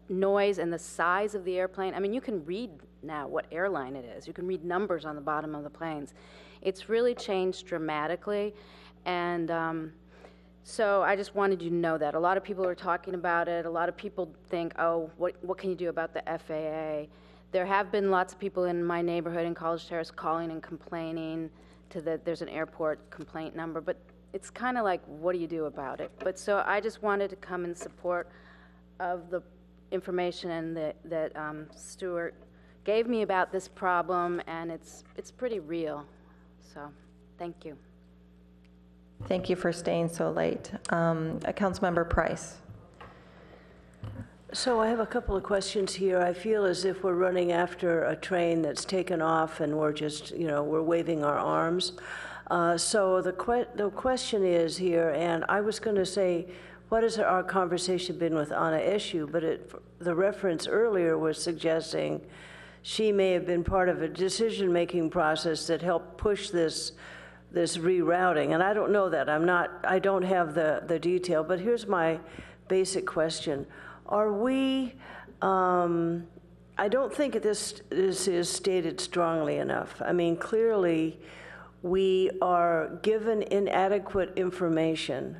Speaker 7: noise and the size of the airplane, I mean, you can read now what airline it is. You can read numbers on the bottom of the planes. It's really changed dramatically, and so I just wanted you to know that. A lot of people are talking about it. A lot of people think, oh, what can you do about the FAA? There have been lots of people in my neighborhood in College Terrace calling and complaining there's an airport complaint number, but it's kind of like, what do you do about it? But so I just wanted to come in support of the information and that Stuart gave me about this problem, and it's pretty real. So, thank you.
Speaker 1: Thank you for staying so late. Councilmember Price.
Speaker 2: So I have a couple of questions here. I feel as if we're running after a train that's taken off and we're just, we're waving our arms. So the question is here, and I was going to say, what has our conversation been with Anna Eshoo? But the reference earlier was suggesting she may have been part of a decision-making process that helped push this rerouting. And I don't know that. I don't have the detail, but here's my basic question. Are we, I don't think this is stated strongly enough. I mean, clearly, we are given inadequate information.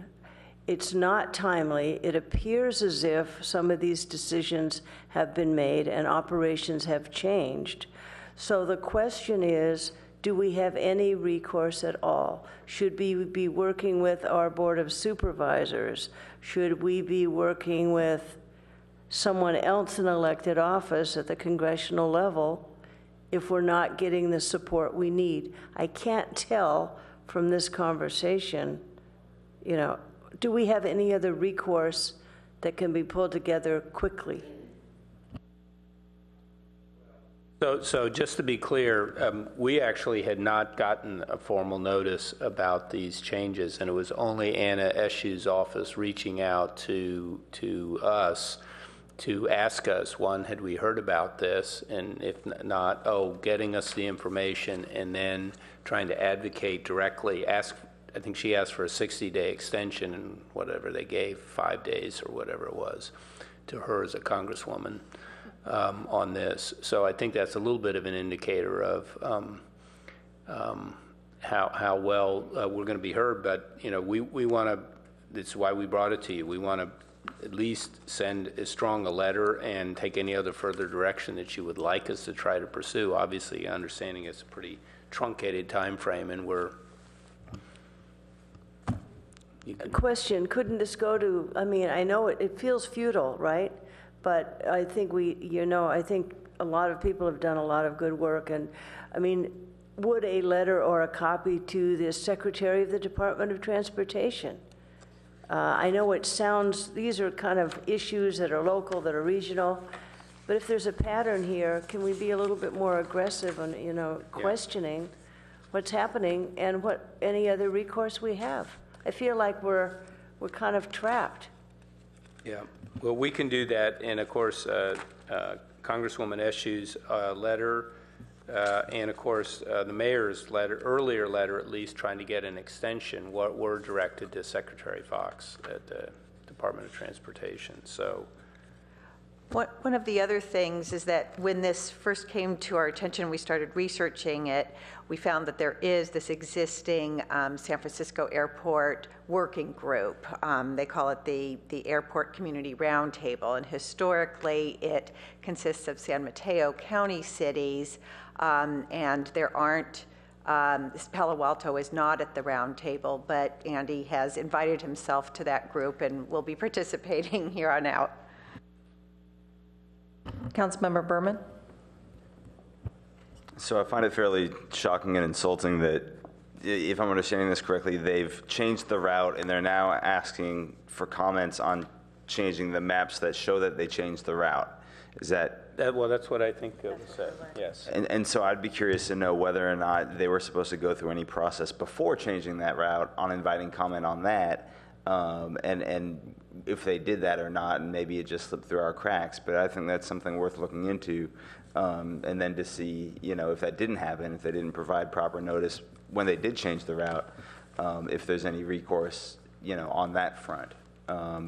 Speaker 2: It's not timely. It appears as if some of these decisions have been made and operations have changed. So the question is, do we have any recourse at all? Should we be working with our Board of Supervisors? Should we be working with someone else in elected office at the congressional level if we're not getting the support we need? I can't tell from this conversation, do we have any other recourse that can be pulled together quickly?
Speaker 3: So just to be clear, we actually had not gotten a formal notice about these changes, and it was only Anna Eshu's office reaching out to us to ask us, one, had we heard about this, and if not, getting us the information, and then trying to advocate directly. I think she asked for a 60-day extension, and whatever they gave, 5 days or whatever it was, to her as a congresswoman. On this. So I think that's a little bit of an indicator of how well we're going to be heard. But, we want to, that's why we brought it to you. We want to at least send as strong a letter and take any other further direction that you would like us to try to pursue. Obviously, understanding it's a pretty truncated time frame, and we're...
Speaker 2: Question, couldn't this go to, I know it feels futile, right? But I think I think a lot of people have done a lot of good work. And would a letter or a copy to the Secretary of the Department of Transportation? I know these are kind of issues that are local, that are regional. But if there's a pattern here, can we be a little bit more aggressive on, questioning what's happening and what any other recourse we have? I feel like we're kind of trapped.
Speaker 3: Yeah. Well, we can do that, and of course, Congresswoman Eshu's letter, and of course, the mayor's earlier letter at least, trying to get an extension, were directed to Secretary Fox at the Department of Transportation. So,
Speaker 18: one of the other things is that when this first came to our attention, we started researching it, we found that there is this existing San Francisco Airport working group. They call it the Airport Community Roundtable, and historically it consists of San Mateo County cities, and there aren't, Palo Alto is not at the roundtable, but Andy has invited himself to that group and will be participating here on out.
Speaker 1: Councilmember Berman?
Speaker 6: So I find it fairly shocking and insulting that, if I'm understanding this correctly, they've changed the route and they're now asking for comments on changing the maps that show that they changed the route. Is that?
Speaker 3: Well, that's what I think was said, yes.
Speaker 6: And so I'd be curious to know whether or not they were supposed to go through any process before changing that route on inviting comment on that, and if they did that or not, and maybe it just slipped through our cracks. But I think that's something worth looking into, and then to see, if that didn't happen, if they didn't provide proper notice when they did change the route, if there's any recourse, on that front.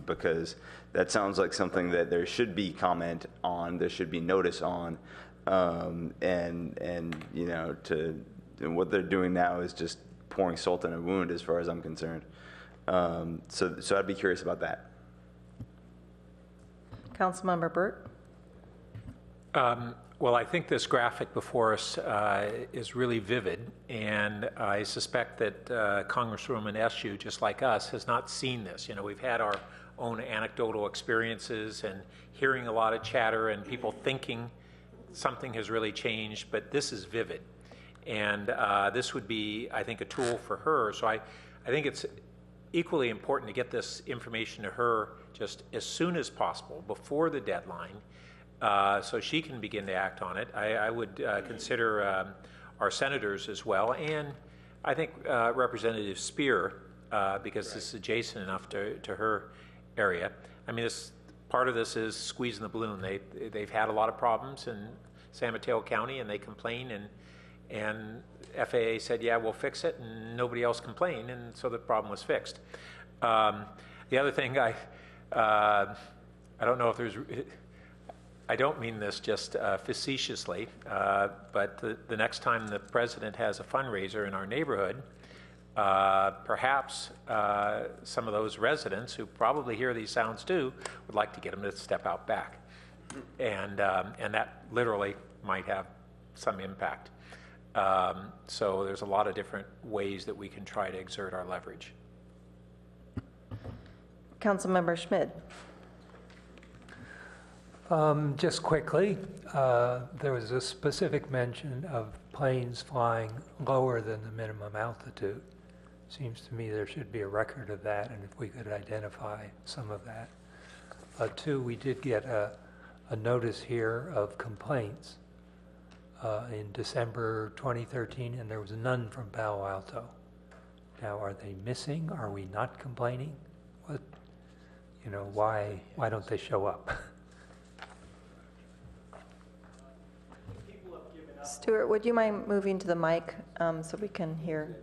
Speaker 6: Because that sounds like something that there should be comment on, there should be notice on, and what they're doing now is just pouring salt in a wound, as far as I'm concerned. So I'd be curious about that.
Speaker 1: Councilmember Burt?
Speaker 13: Well, I think this graphic before us is really vivid, and I suspect that Congresswoman Eshu, just like us, has not seen this. We've had our own anecdotal experiences and hearing a lot of chatter and people thinking something has really changed, but this is vivid. And this would be, I think, a tool for her. So I think it's equally important to get this information to her just as soon as possible, before the deadline, so she can begin to act on it. I would consider our senators as well, and I think Representative Spear, because this is adjacent enough to her area. Part of this is squeezing the balloon. They've had a lot of problems in San Mateo County, and they complain, and FAA said, yeah, we'll fix it, and nobody else complained, and so the problem was fixed. The other thing, I don't know if there's, I don't mean this just facetiously, but the next time the president has a fundraiser in our neighborhood, perhaps some of those residents who probably hear these sounds too would like to get them to step out back. And that literally might have some impact. So there's a lot of different ways that we can try to exert our leverage.
Speaker 1: Councilmember Schmid.
Speaker 5: Just quickly, there was a specific mention of planes flying lower than the minimum altitude. Seems to me there should be a record of that, and if we could identify some of that. Two, we did get a notice here of complaints in December 2013, and there was none from Palo Alto. Now, are they missing? Are we not complaining? What, why don't they show up?
Speaker 1: Stuart, would you mind moving to the mic so we can hear?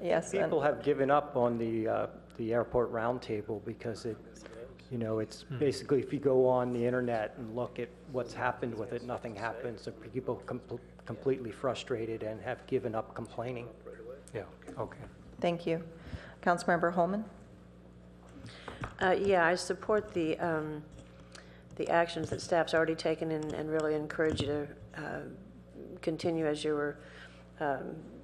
Speaker 1: Yes.
Speaker 12: People have given up on the airport roundtable because it's basically, if you go on the internet and look at what's happened with it, nothing happens. So people completely frustrated and have given up complaining.
Speaker 5: Yeah, okay.
Speaker 1: Thank you. Councilmember Holman?
Speaker 19: Yeah, I support the actions that staff's already taken and really encourage you to continue as you were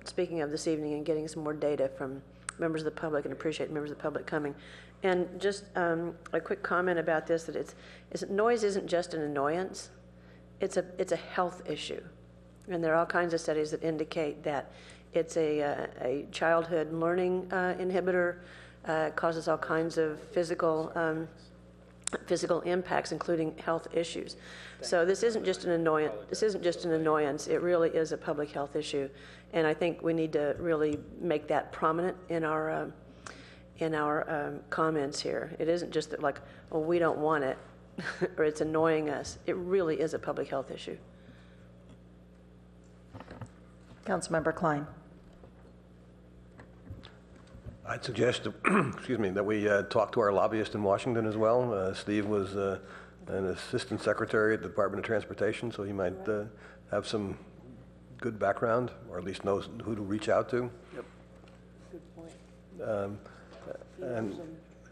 Speaker 19: speaking of this evening and getting some more data from members of the public, and appreciate members of the public coming. And just a quick comment about this, that noise isn't just an annoyance, it's a health issue. And there are all kinds of studies that indicate that it's a childhood learning inhibitor, causes all kinds of physical impacts, including health issues. So this isn't just an annoyance. It really is a public health issue, and I think we need to really make that prominent in our comments here. It isn't just that, like, oh, we don't want it, or it's annoying us. It really is a public health issue.
Speaker 1: Councilmember Klein.
Speaker 9: I'd suggest, excuse me, that we talk to our lobbyist in Washington as well. Steve was an assistant secretary at the Department of Transportation, so he might have some good background, or at least knows who to reach out to.
Speaker 2: Yep. Good point.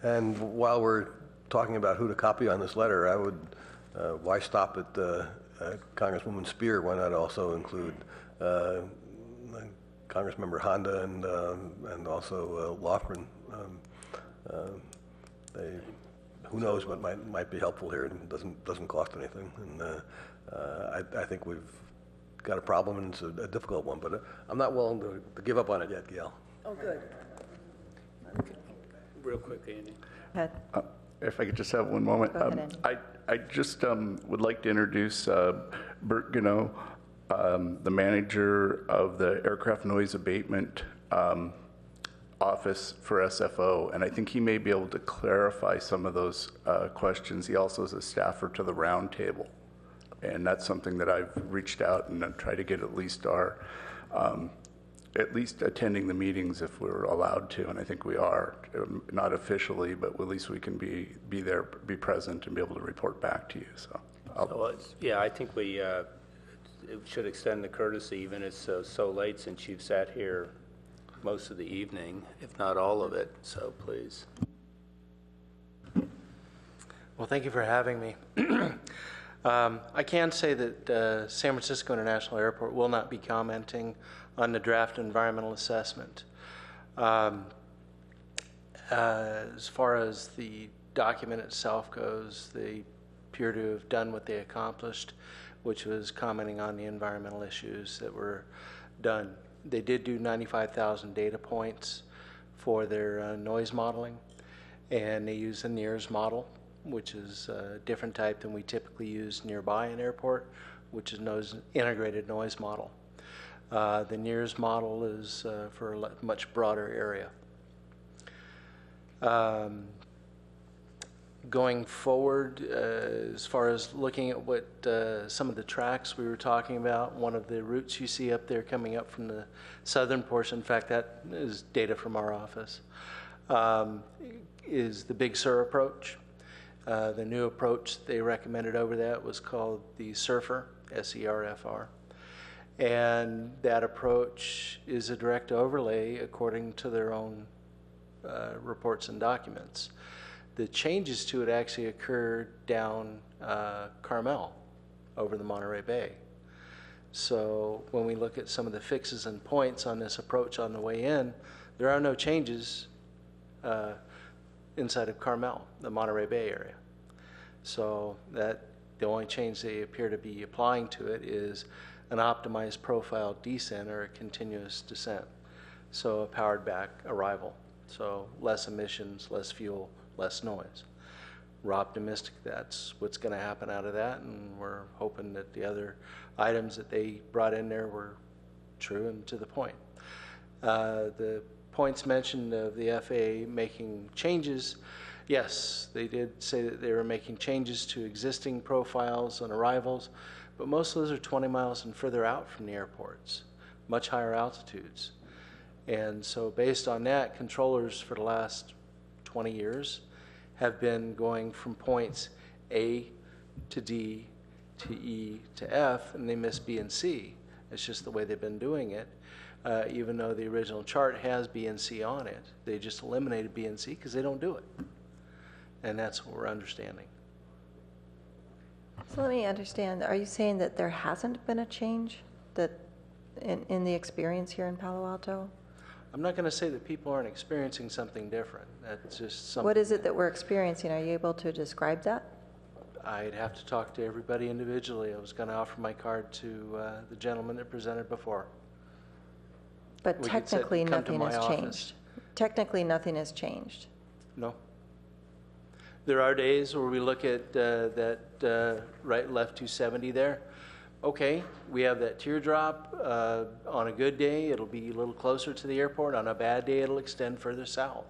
Speaker 9: And while we're talking about who to copy on this letter, I would, why stop at Congresswoman Spear? Why not also include Congressmember Honda and also Loughran? Who knows what might be helpful here? It doesn't cost anything, and I think we've got a problem, and it's a difficult one. But I'm not willing to give up on it yet, Gail.
Speaker 19: Oh, good.
Speaker 3: Real quick, Andy.
Speaker 1: Go ahead.
Speaker 4: If I could just have one moment.
Speaker 1: Go ahead, Andy.
Speaker 4: I just would like to introduce Bert Gano, the manager of the Aircraft Noise Abatement Office for SFO, and I think he may be able to clarify some of those questions. He also is a staffer to the roundtable, and that's something that I've reached out and tried to get at least attending the meetings if we're allowed to, and I think we are, not officially, but at least we can be there, be present, and be able to report back to you. So,
Speaker 3: yeah, I think we should extend the courtesy, even it's so late, since you've sat here most of the evening, if not all of it. So please.
Speaker 14: Well, thank you for having me. I can say that San Francisco International Airport will not be commenting on the draft environmental assessment. As far as the document itself goes, they appear to have done what they accomplished, which was commenting on the environmental issues that were done. They did do 95,000 data points for their noise modeling, and they use the NIRS model, which is a different type than we typically use nearby an airport, which is integrated noise model. The NIRS model is for a much broader area. Going forward, as far as looking at what some of the tracks we were talking about, one of the routes you see up there coming up from the southern portion, in fact, that is data from our office, is the Big Sur approach. The new approach they recommended over that was called the SERFR, S-E-R-F-R. And that approach is a direct overlay according to their own reports and documents. The changes to it actually occurred down Carmel over the Monterey Bay. So when we look at some of the fixes and points on this approach on the way in, there are no changes inside of Carmel, the Monterey Bay area. So that the only change they appear to be applying to it is an optimized profile descent or a continuous descent. So a powered back arrival. So less emissions, less fuel, less noise. We're optimistic that's what's going to happen out of that, and we're hoping that the other items that they brought in there were true and to the point. The points mentioned of the FAA making changes, yes, they did say that they were making changes to existing profiles on arrivals, but most of those are 20 miles and further out from the airports, much higher altitudes. And so based on that, controllers for the last 20 years have been going from points A to D to E to F, and they miss B and C. It's just the way they've been doing it, even though the original chart has B and C on it. They just eliminated B and C because they don't do it. And that's what we're understanding.
Speaker 1: So let me understand, are you saying that there hasn't been a change that in the experience here in Palo Alto?
Speaker 14: I'm not going to say that people aren't experiencing something different. That's just something.
Speaker 1: What is it that we're experiencing? Are you able to describe that?
Speaker 14: I'd have to talk to everybody individually. I was going to offer my card to the gentleman that presented before.
Speaker 1: But technically nothing has changed. Technically nothing has changed.
Speaker 14: No. There are days where we look at that right left 270 there. Okay, we have that teardrop. On a good day, it'll be a little closer to the airport. On a bad day, it'll extend further south.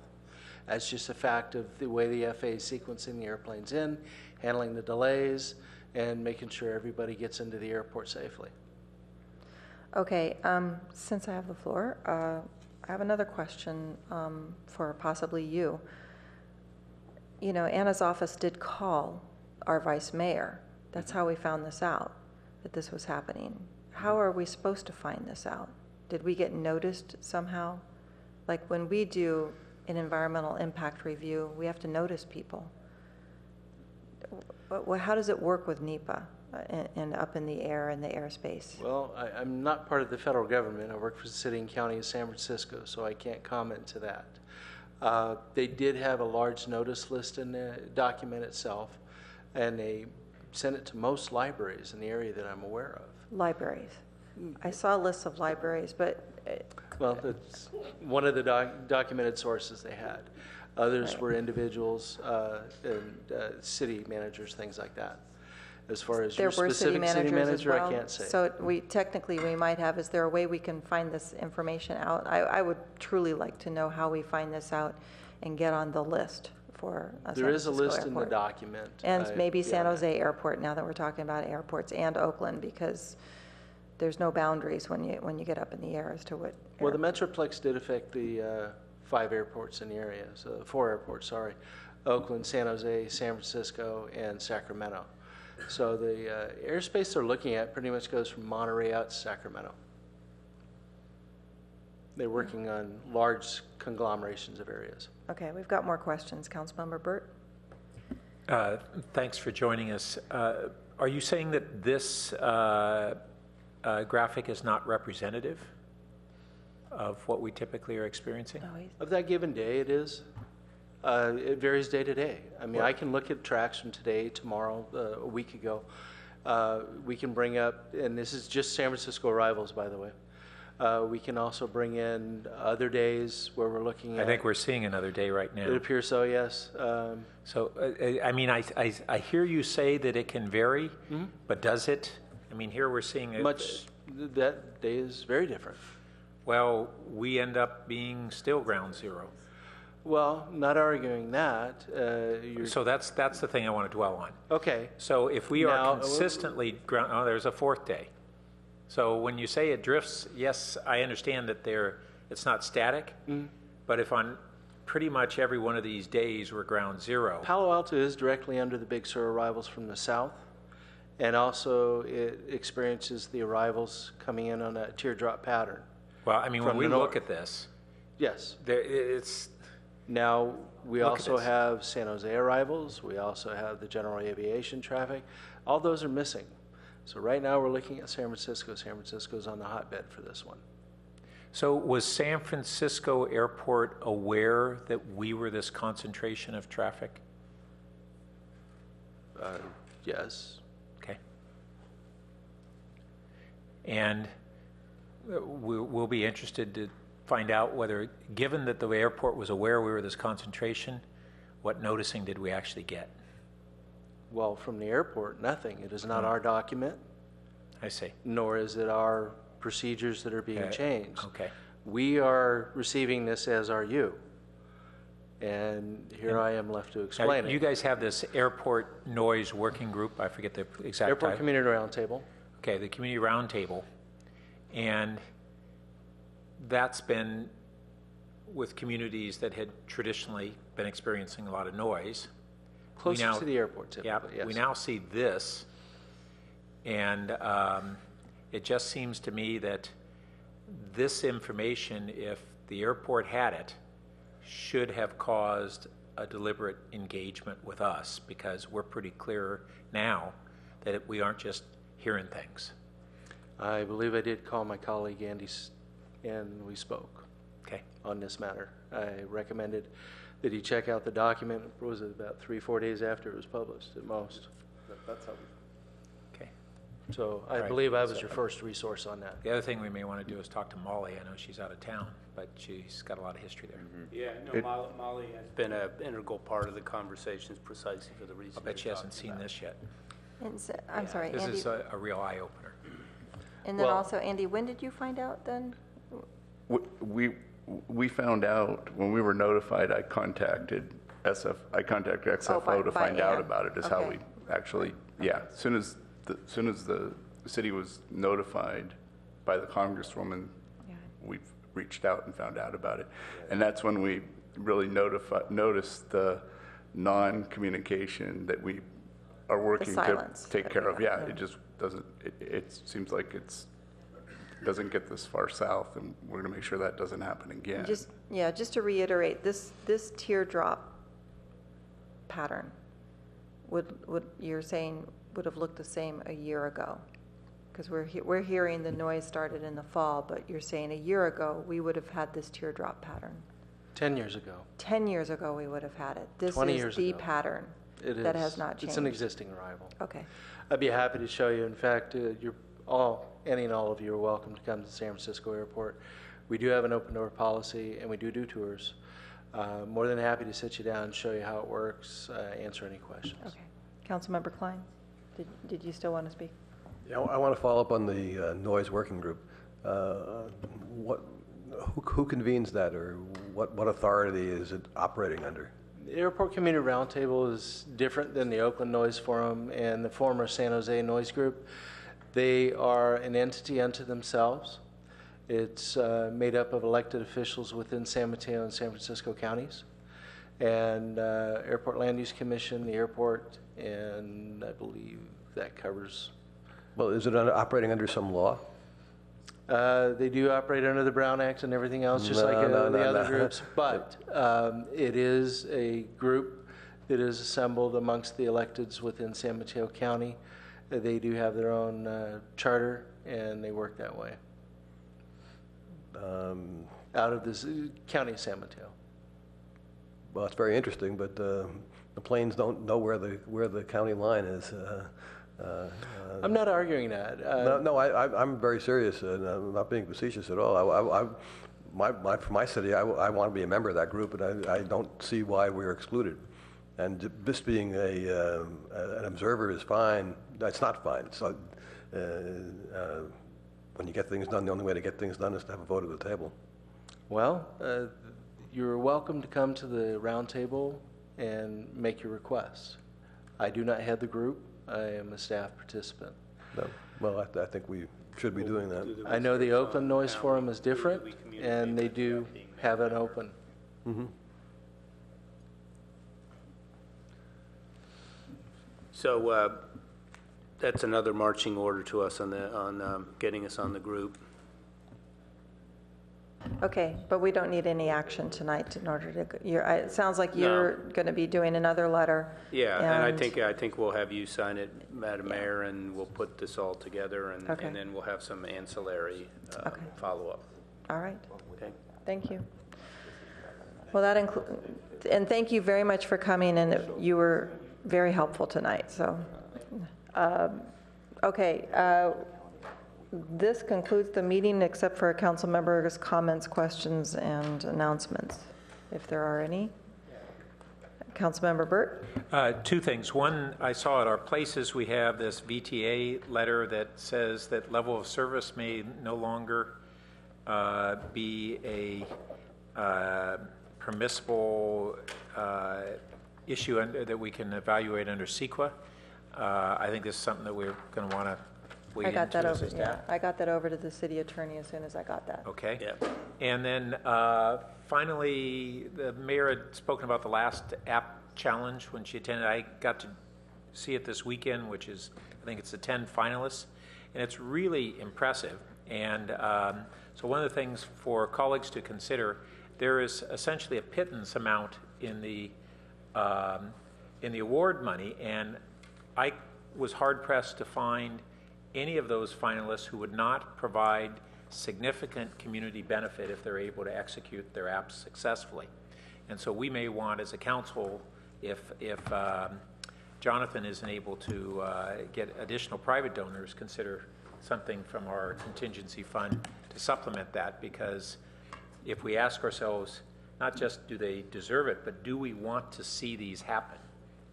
Speaker 14: That's just a fact of the way the FAA is sequencing the airplanes in, handling the delays, and making sure everybody gets into the airport safely.
Speaker 1: Okay, since I have the floor, I have another question for possibly you. You know, Anna's office did call our vice mayor. That's how we found this out, that this was happening. How are we supposed to find this out? Did we get noticed somehow? Like when we do an environmental impact review, we have to notice people. But how does it work with NEPA and up in the air and the airspace?
Speaker 14: Well, I'm not part of the federal government. I work for the city and county of San Francisco, so I can't comment to that. They did have a large notice list in the document itself, and they sent it to most libraries in the area that I'm aware of.
Speaker 1: Libraries. I saw lists of libraries, but...
Speaker 14: Well, that's one of the documented sources they had. Others were individuals and city managers, things like that. As far as your specific city manager, I can't say.
Speaker 1: So technically we might have, is there a way we can find this information out? I would truly like to know how we find this out and get on the list for
Speaker 14: There is a list in the document.
Speaker 1: And maybe San Jose Airport, now that we're talking about airports, and Oakland, because there's no boundaries when you get up in the air as to what.
Speaker 14: Well, the Metroplex did affect the 5 airports in the area, so 4 airports, sorry. Oakland, San Jose, San Francisco, and Sacramento. So the airspace they're looking at pretty much goes from Monterey out to Sacramento. They're working on large conglomerations of areas.
Speaker 1: Okay, we've got more questions. Councilmember Burt?
Speaker 13: Thanks for joining us. Are you saying that this graphic is not representative of what we typically are experiencing?
Speaker 14: Of that given day, it is. It varies day to day. I mean, I can look at tracks from today, tomorrow, a week ago. We can bring up, and this is just San Francisco arrivals, by the way. We can also bring in other days where we're looking at.
Speaker 13: I think we're seeing another day right now.
Speaker 14: It appears so, yes.
Speaker 13: I mean, I hear you say that it can vary, but does it? I mean, here we're seeing
Speaker 14: that day is very different.
Speaker 13: Well, we end up being still ground zero.
Speaker 14: Well, not arguing that.
Speaker 13: So that's the thing I want to dwell on.
Speaker 14: Okay.
Speaker 13: So if we are consistently ground, there's a 4th day. So when you say it drifts, yes, I understand that it's not static, but if on pretty much every one of these days we're ground zero.
Speaker 14: Palo Alto is directly under the Big Sur arrivals from the south, and also it experiences the arrivals coming in on a teardrop pattern.
Speaker 13: Well, I mean, when we look at this,
Speaker 14: yes,
Speaker 13: it's.
Speaker 14: Now, we also have San Jose arrivals. We also have the general aviation traffic. All those are missing. So right now, we're looking at San Francisco. San Francisco's on the hotbed for this one.
Speaker 13: So was San Francisco Airport aware that we were this concentration of traffic?
Speaker 14: Yes.
Speaker 13: Okay. And we'll be interested to find out whether, given that the airport was aware we were this concentration, what noticing did we actually get?
Speaker 14: Well, from the airport, nothing. It is not our document.
Speaker 13: I see.
Speaker 14: Nor is it our procedures that are being changed.
Speaker 13: Okay.
Speaker 14: We are receiving this as are you. And here I am left to explain
Speaker 13: You
Speaker 14: it.
Speaker 13: guys have this airport noise working group. I forget the exact
Speaker 14: Airport
Speaker 13: title.
Speaker 14: Community Roundtable.
Speaker 13: Okay, the community roundtable. And that's been with communities that had traditionally been experiencing a lot of noise.
Speaker 14: Closer to the airport, typically, yes.
Speaker 13: We now see this, and it just seems to me that this information, if the airport had it, should have caused a deliberate engagement with us, because we're pretty clear now that we aren't just hearing things.
Speaker 14: I believe I did call my colleague Andy, and we spoke on this matter. I recommended that he check out the document. What was it, about 3-4 days after it was published at most?
Speaker 9: That's how
Speaker 13: Okay.
Speaker 14: So I
Speaker 13: All right.
Speaker 14: believe I was your first resource on that.
Speaker 13: The other thing we may want to do is talk to Molly. I know she's out of town, but she's got a lot of history there.
Speaker 3: Yeah, no, Molly has been an integral part of the conversations precisely for the reason.
Speaker 13: I bet she hasn't seen this yet.
Speaker 1: And so, I'm sorry,
Speaker 13: This
Speaker 1: Andy.
Speaker 13: is a real eye-opener.
Speaker 1: And then also, Andy, when did you find out then?
Speaker 4: We found out when we were notified. I contacted XFO to find out about it. Is how we actually, as soon as the city was notified by the Congresswoman, we reached out and found out about it, and that's when we really noticed the non-communication that we are working to take care of. Yeah, it just doesn't. It seems like doesn't get this far south, and we're going to make sure that doesn't happen again.
Speaker 1: Just to reiterate, this teardrop pattern would you're saying would have looked the same a year ago, because we're hearing the noise started in the fall, but you're saying a year ago we would have had this teardrop pattern.
Speaker 14: 10 years ago.
Speaker 1: 10 years ago we would have had it. This
Speaker 14: 20
Speaker 1: is
Speaker 14: years
Speaker 1: the
Speaker 14: ago.
Speaker 1: pattern that has not changed.
Speaker 14: It's an existing arrival.
Speaker 1: Okay.
Speaker 14: I'd be happy to show you. In fact, any and all of you are welcome to come to San Francisco Airport. We do have an open door policy, and we do tours. More than happy to sit you down and show you how it works, answer any questions.
Speaker 1: Okay. Councilmember Klein, did you still want to speak?
Speaker 9: Yeah, I want to follow up on the noise working group. Who convenes that, or what authority is it operating under?
Speaker 14: The Airport Community Roundtable is different than the Oakland Noise Forum and the former San Jose Noise Group. They are an entity unto themselves. It's made up of elected officials within San Mateo and San Francisco counties, and Airport Land Use Commission, the airport, and I believe that covers.
Speaker 9: Well, is it operating under some law?
Speaker 14: They do operate under the Brown Act and everything else, just like the other groups, but it is a group that is assembled amongst the electeds within San Mateo County. They do have their own charter, and they work that way. Out of this county of San Mateo.
Speaker 9: Well, it's very interesting, but the planes don't know where the county line is.
Speaker 14: I'm not arguing that.
Speaker 9: I'm very serious, and I'm not being facetious at all. For my city, I want to be a member of that group, and I don't see why we're excluded. And just being an observer is fine. It's not fine. So when you get things done, the only way to get things done is to have a vote at the table.
Speaker 14: Well, you're welcome to come to the round table and make your requests. I do not head the group. I am a staff participant.
Speaker 9: No. Well, I think we should be doing that.
Speaker 14: I know the Oakland Noise Forum is different, and they do have it open.
Speaker 9: Mm-hmm.
Speaker 3: So that's another marching order to us on getting us on the group.
Speaker 1: Okay, but we don't need any action tonight in order to, it sounds like you're going to be doing another letter.
Speaker 3: Yeah, and I think we'll have you sign it, Madam Mayor, and we'll put this all together, and
Speaker 1: Okay.
Speaker 3: and then we'll have some ancillary follow-up.
Speaker 1: All right.
Speaker 3: Okay.
Speaker 1: Thank you. Well, that and thank you very much for coming, and you were very helpful tonight, so. Okay, this concludes the meeting except for council members' comments, questions, and announcements, if there are any. Councilmember Burt?
Speaker 13: Two things. One, I saw at our places, we have this VTA letter that says that level of service may no longer be a permissible issue that we can evaluate under CEQA. I think this is something that we're going to want to wade into.
Speaker 1: I got that over to the city attorney as soon as I got that.
Speaker 13: Okay. Yeah. And then finally, the mayor had spoken about the last app challenge when she attended. I got to see it this weekend, which is, I think it's the 10 finalists, and it's really impressive. And so one of the things for colleagues to consider, there is essentially a pittance amount in the award money, and I was hard-pressed to find any of those finalists who would not provide significant community benefit if they're able to execute their apps successfully. And so we may want, as a council, if Jonathan isn't able to get additional private donors, consider something from our contingency fund to supplement that, because if we ask ourselves, not just do they deserve it, but do we want to see these happen?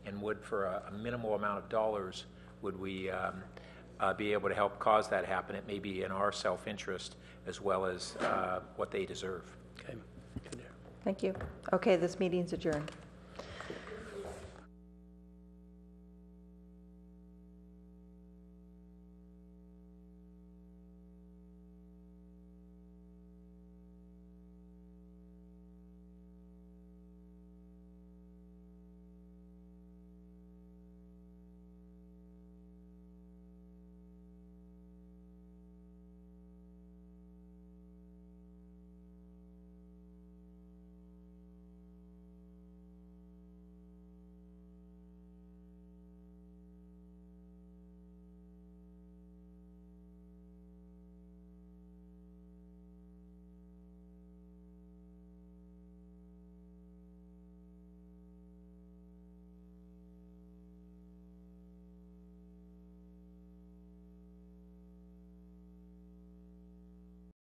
Speaker 13: And would, for a minimal amount of dollars, would we be able to help cause that happen? It may be in our self-interest as well as what they deserve.
Speaker 3: Okay.
Speaker 1: Thank you. Okay, this meeting's adjourned.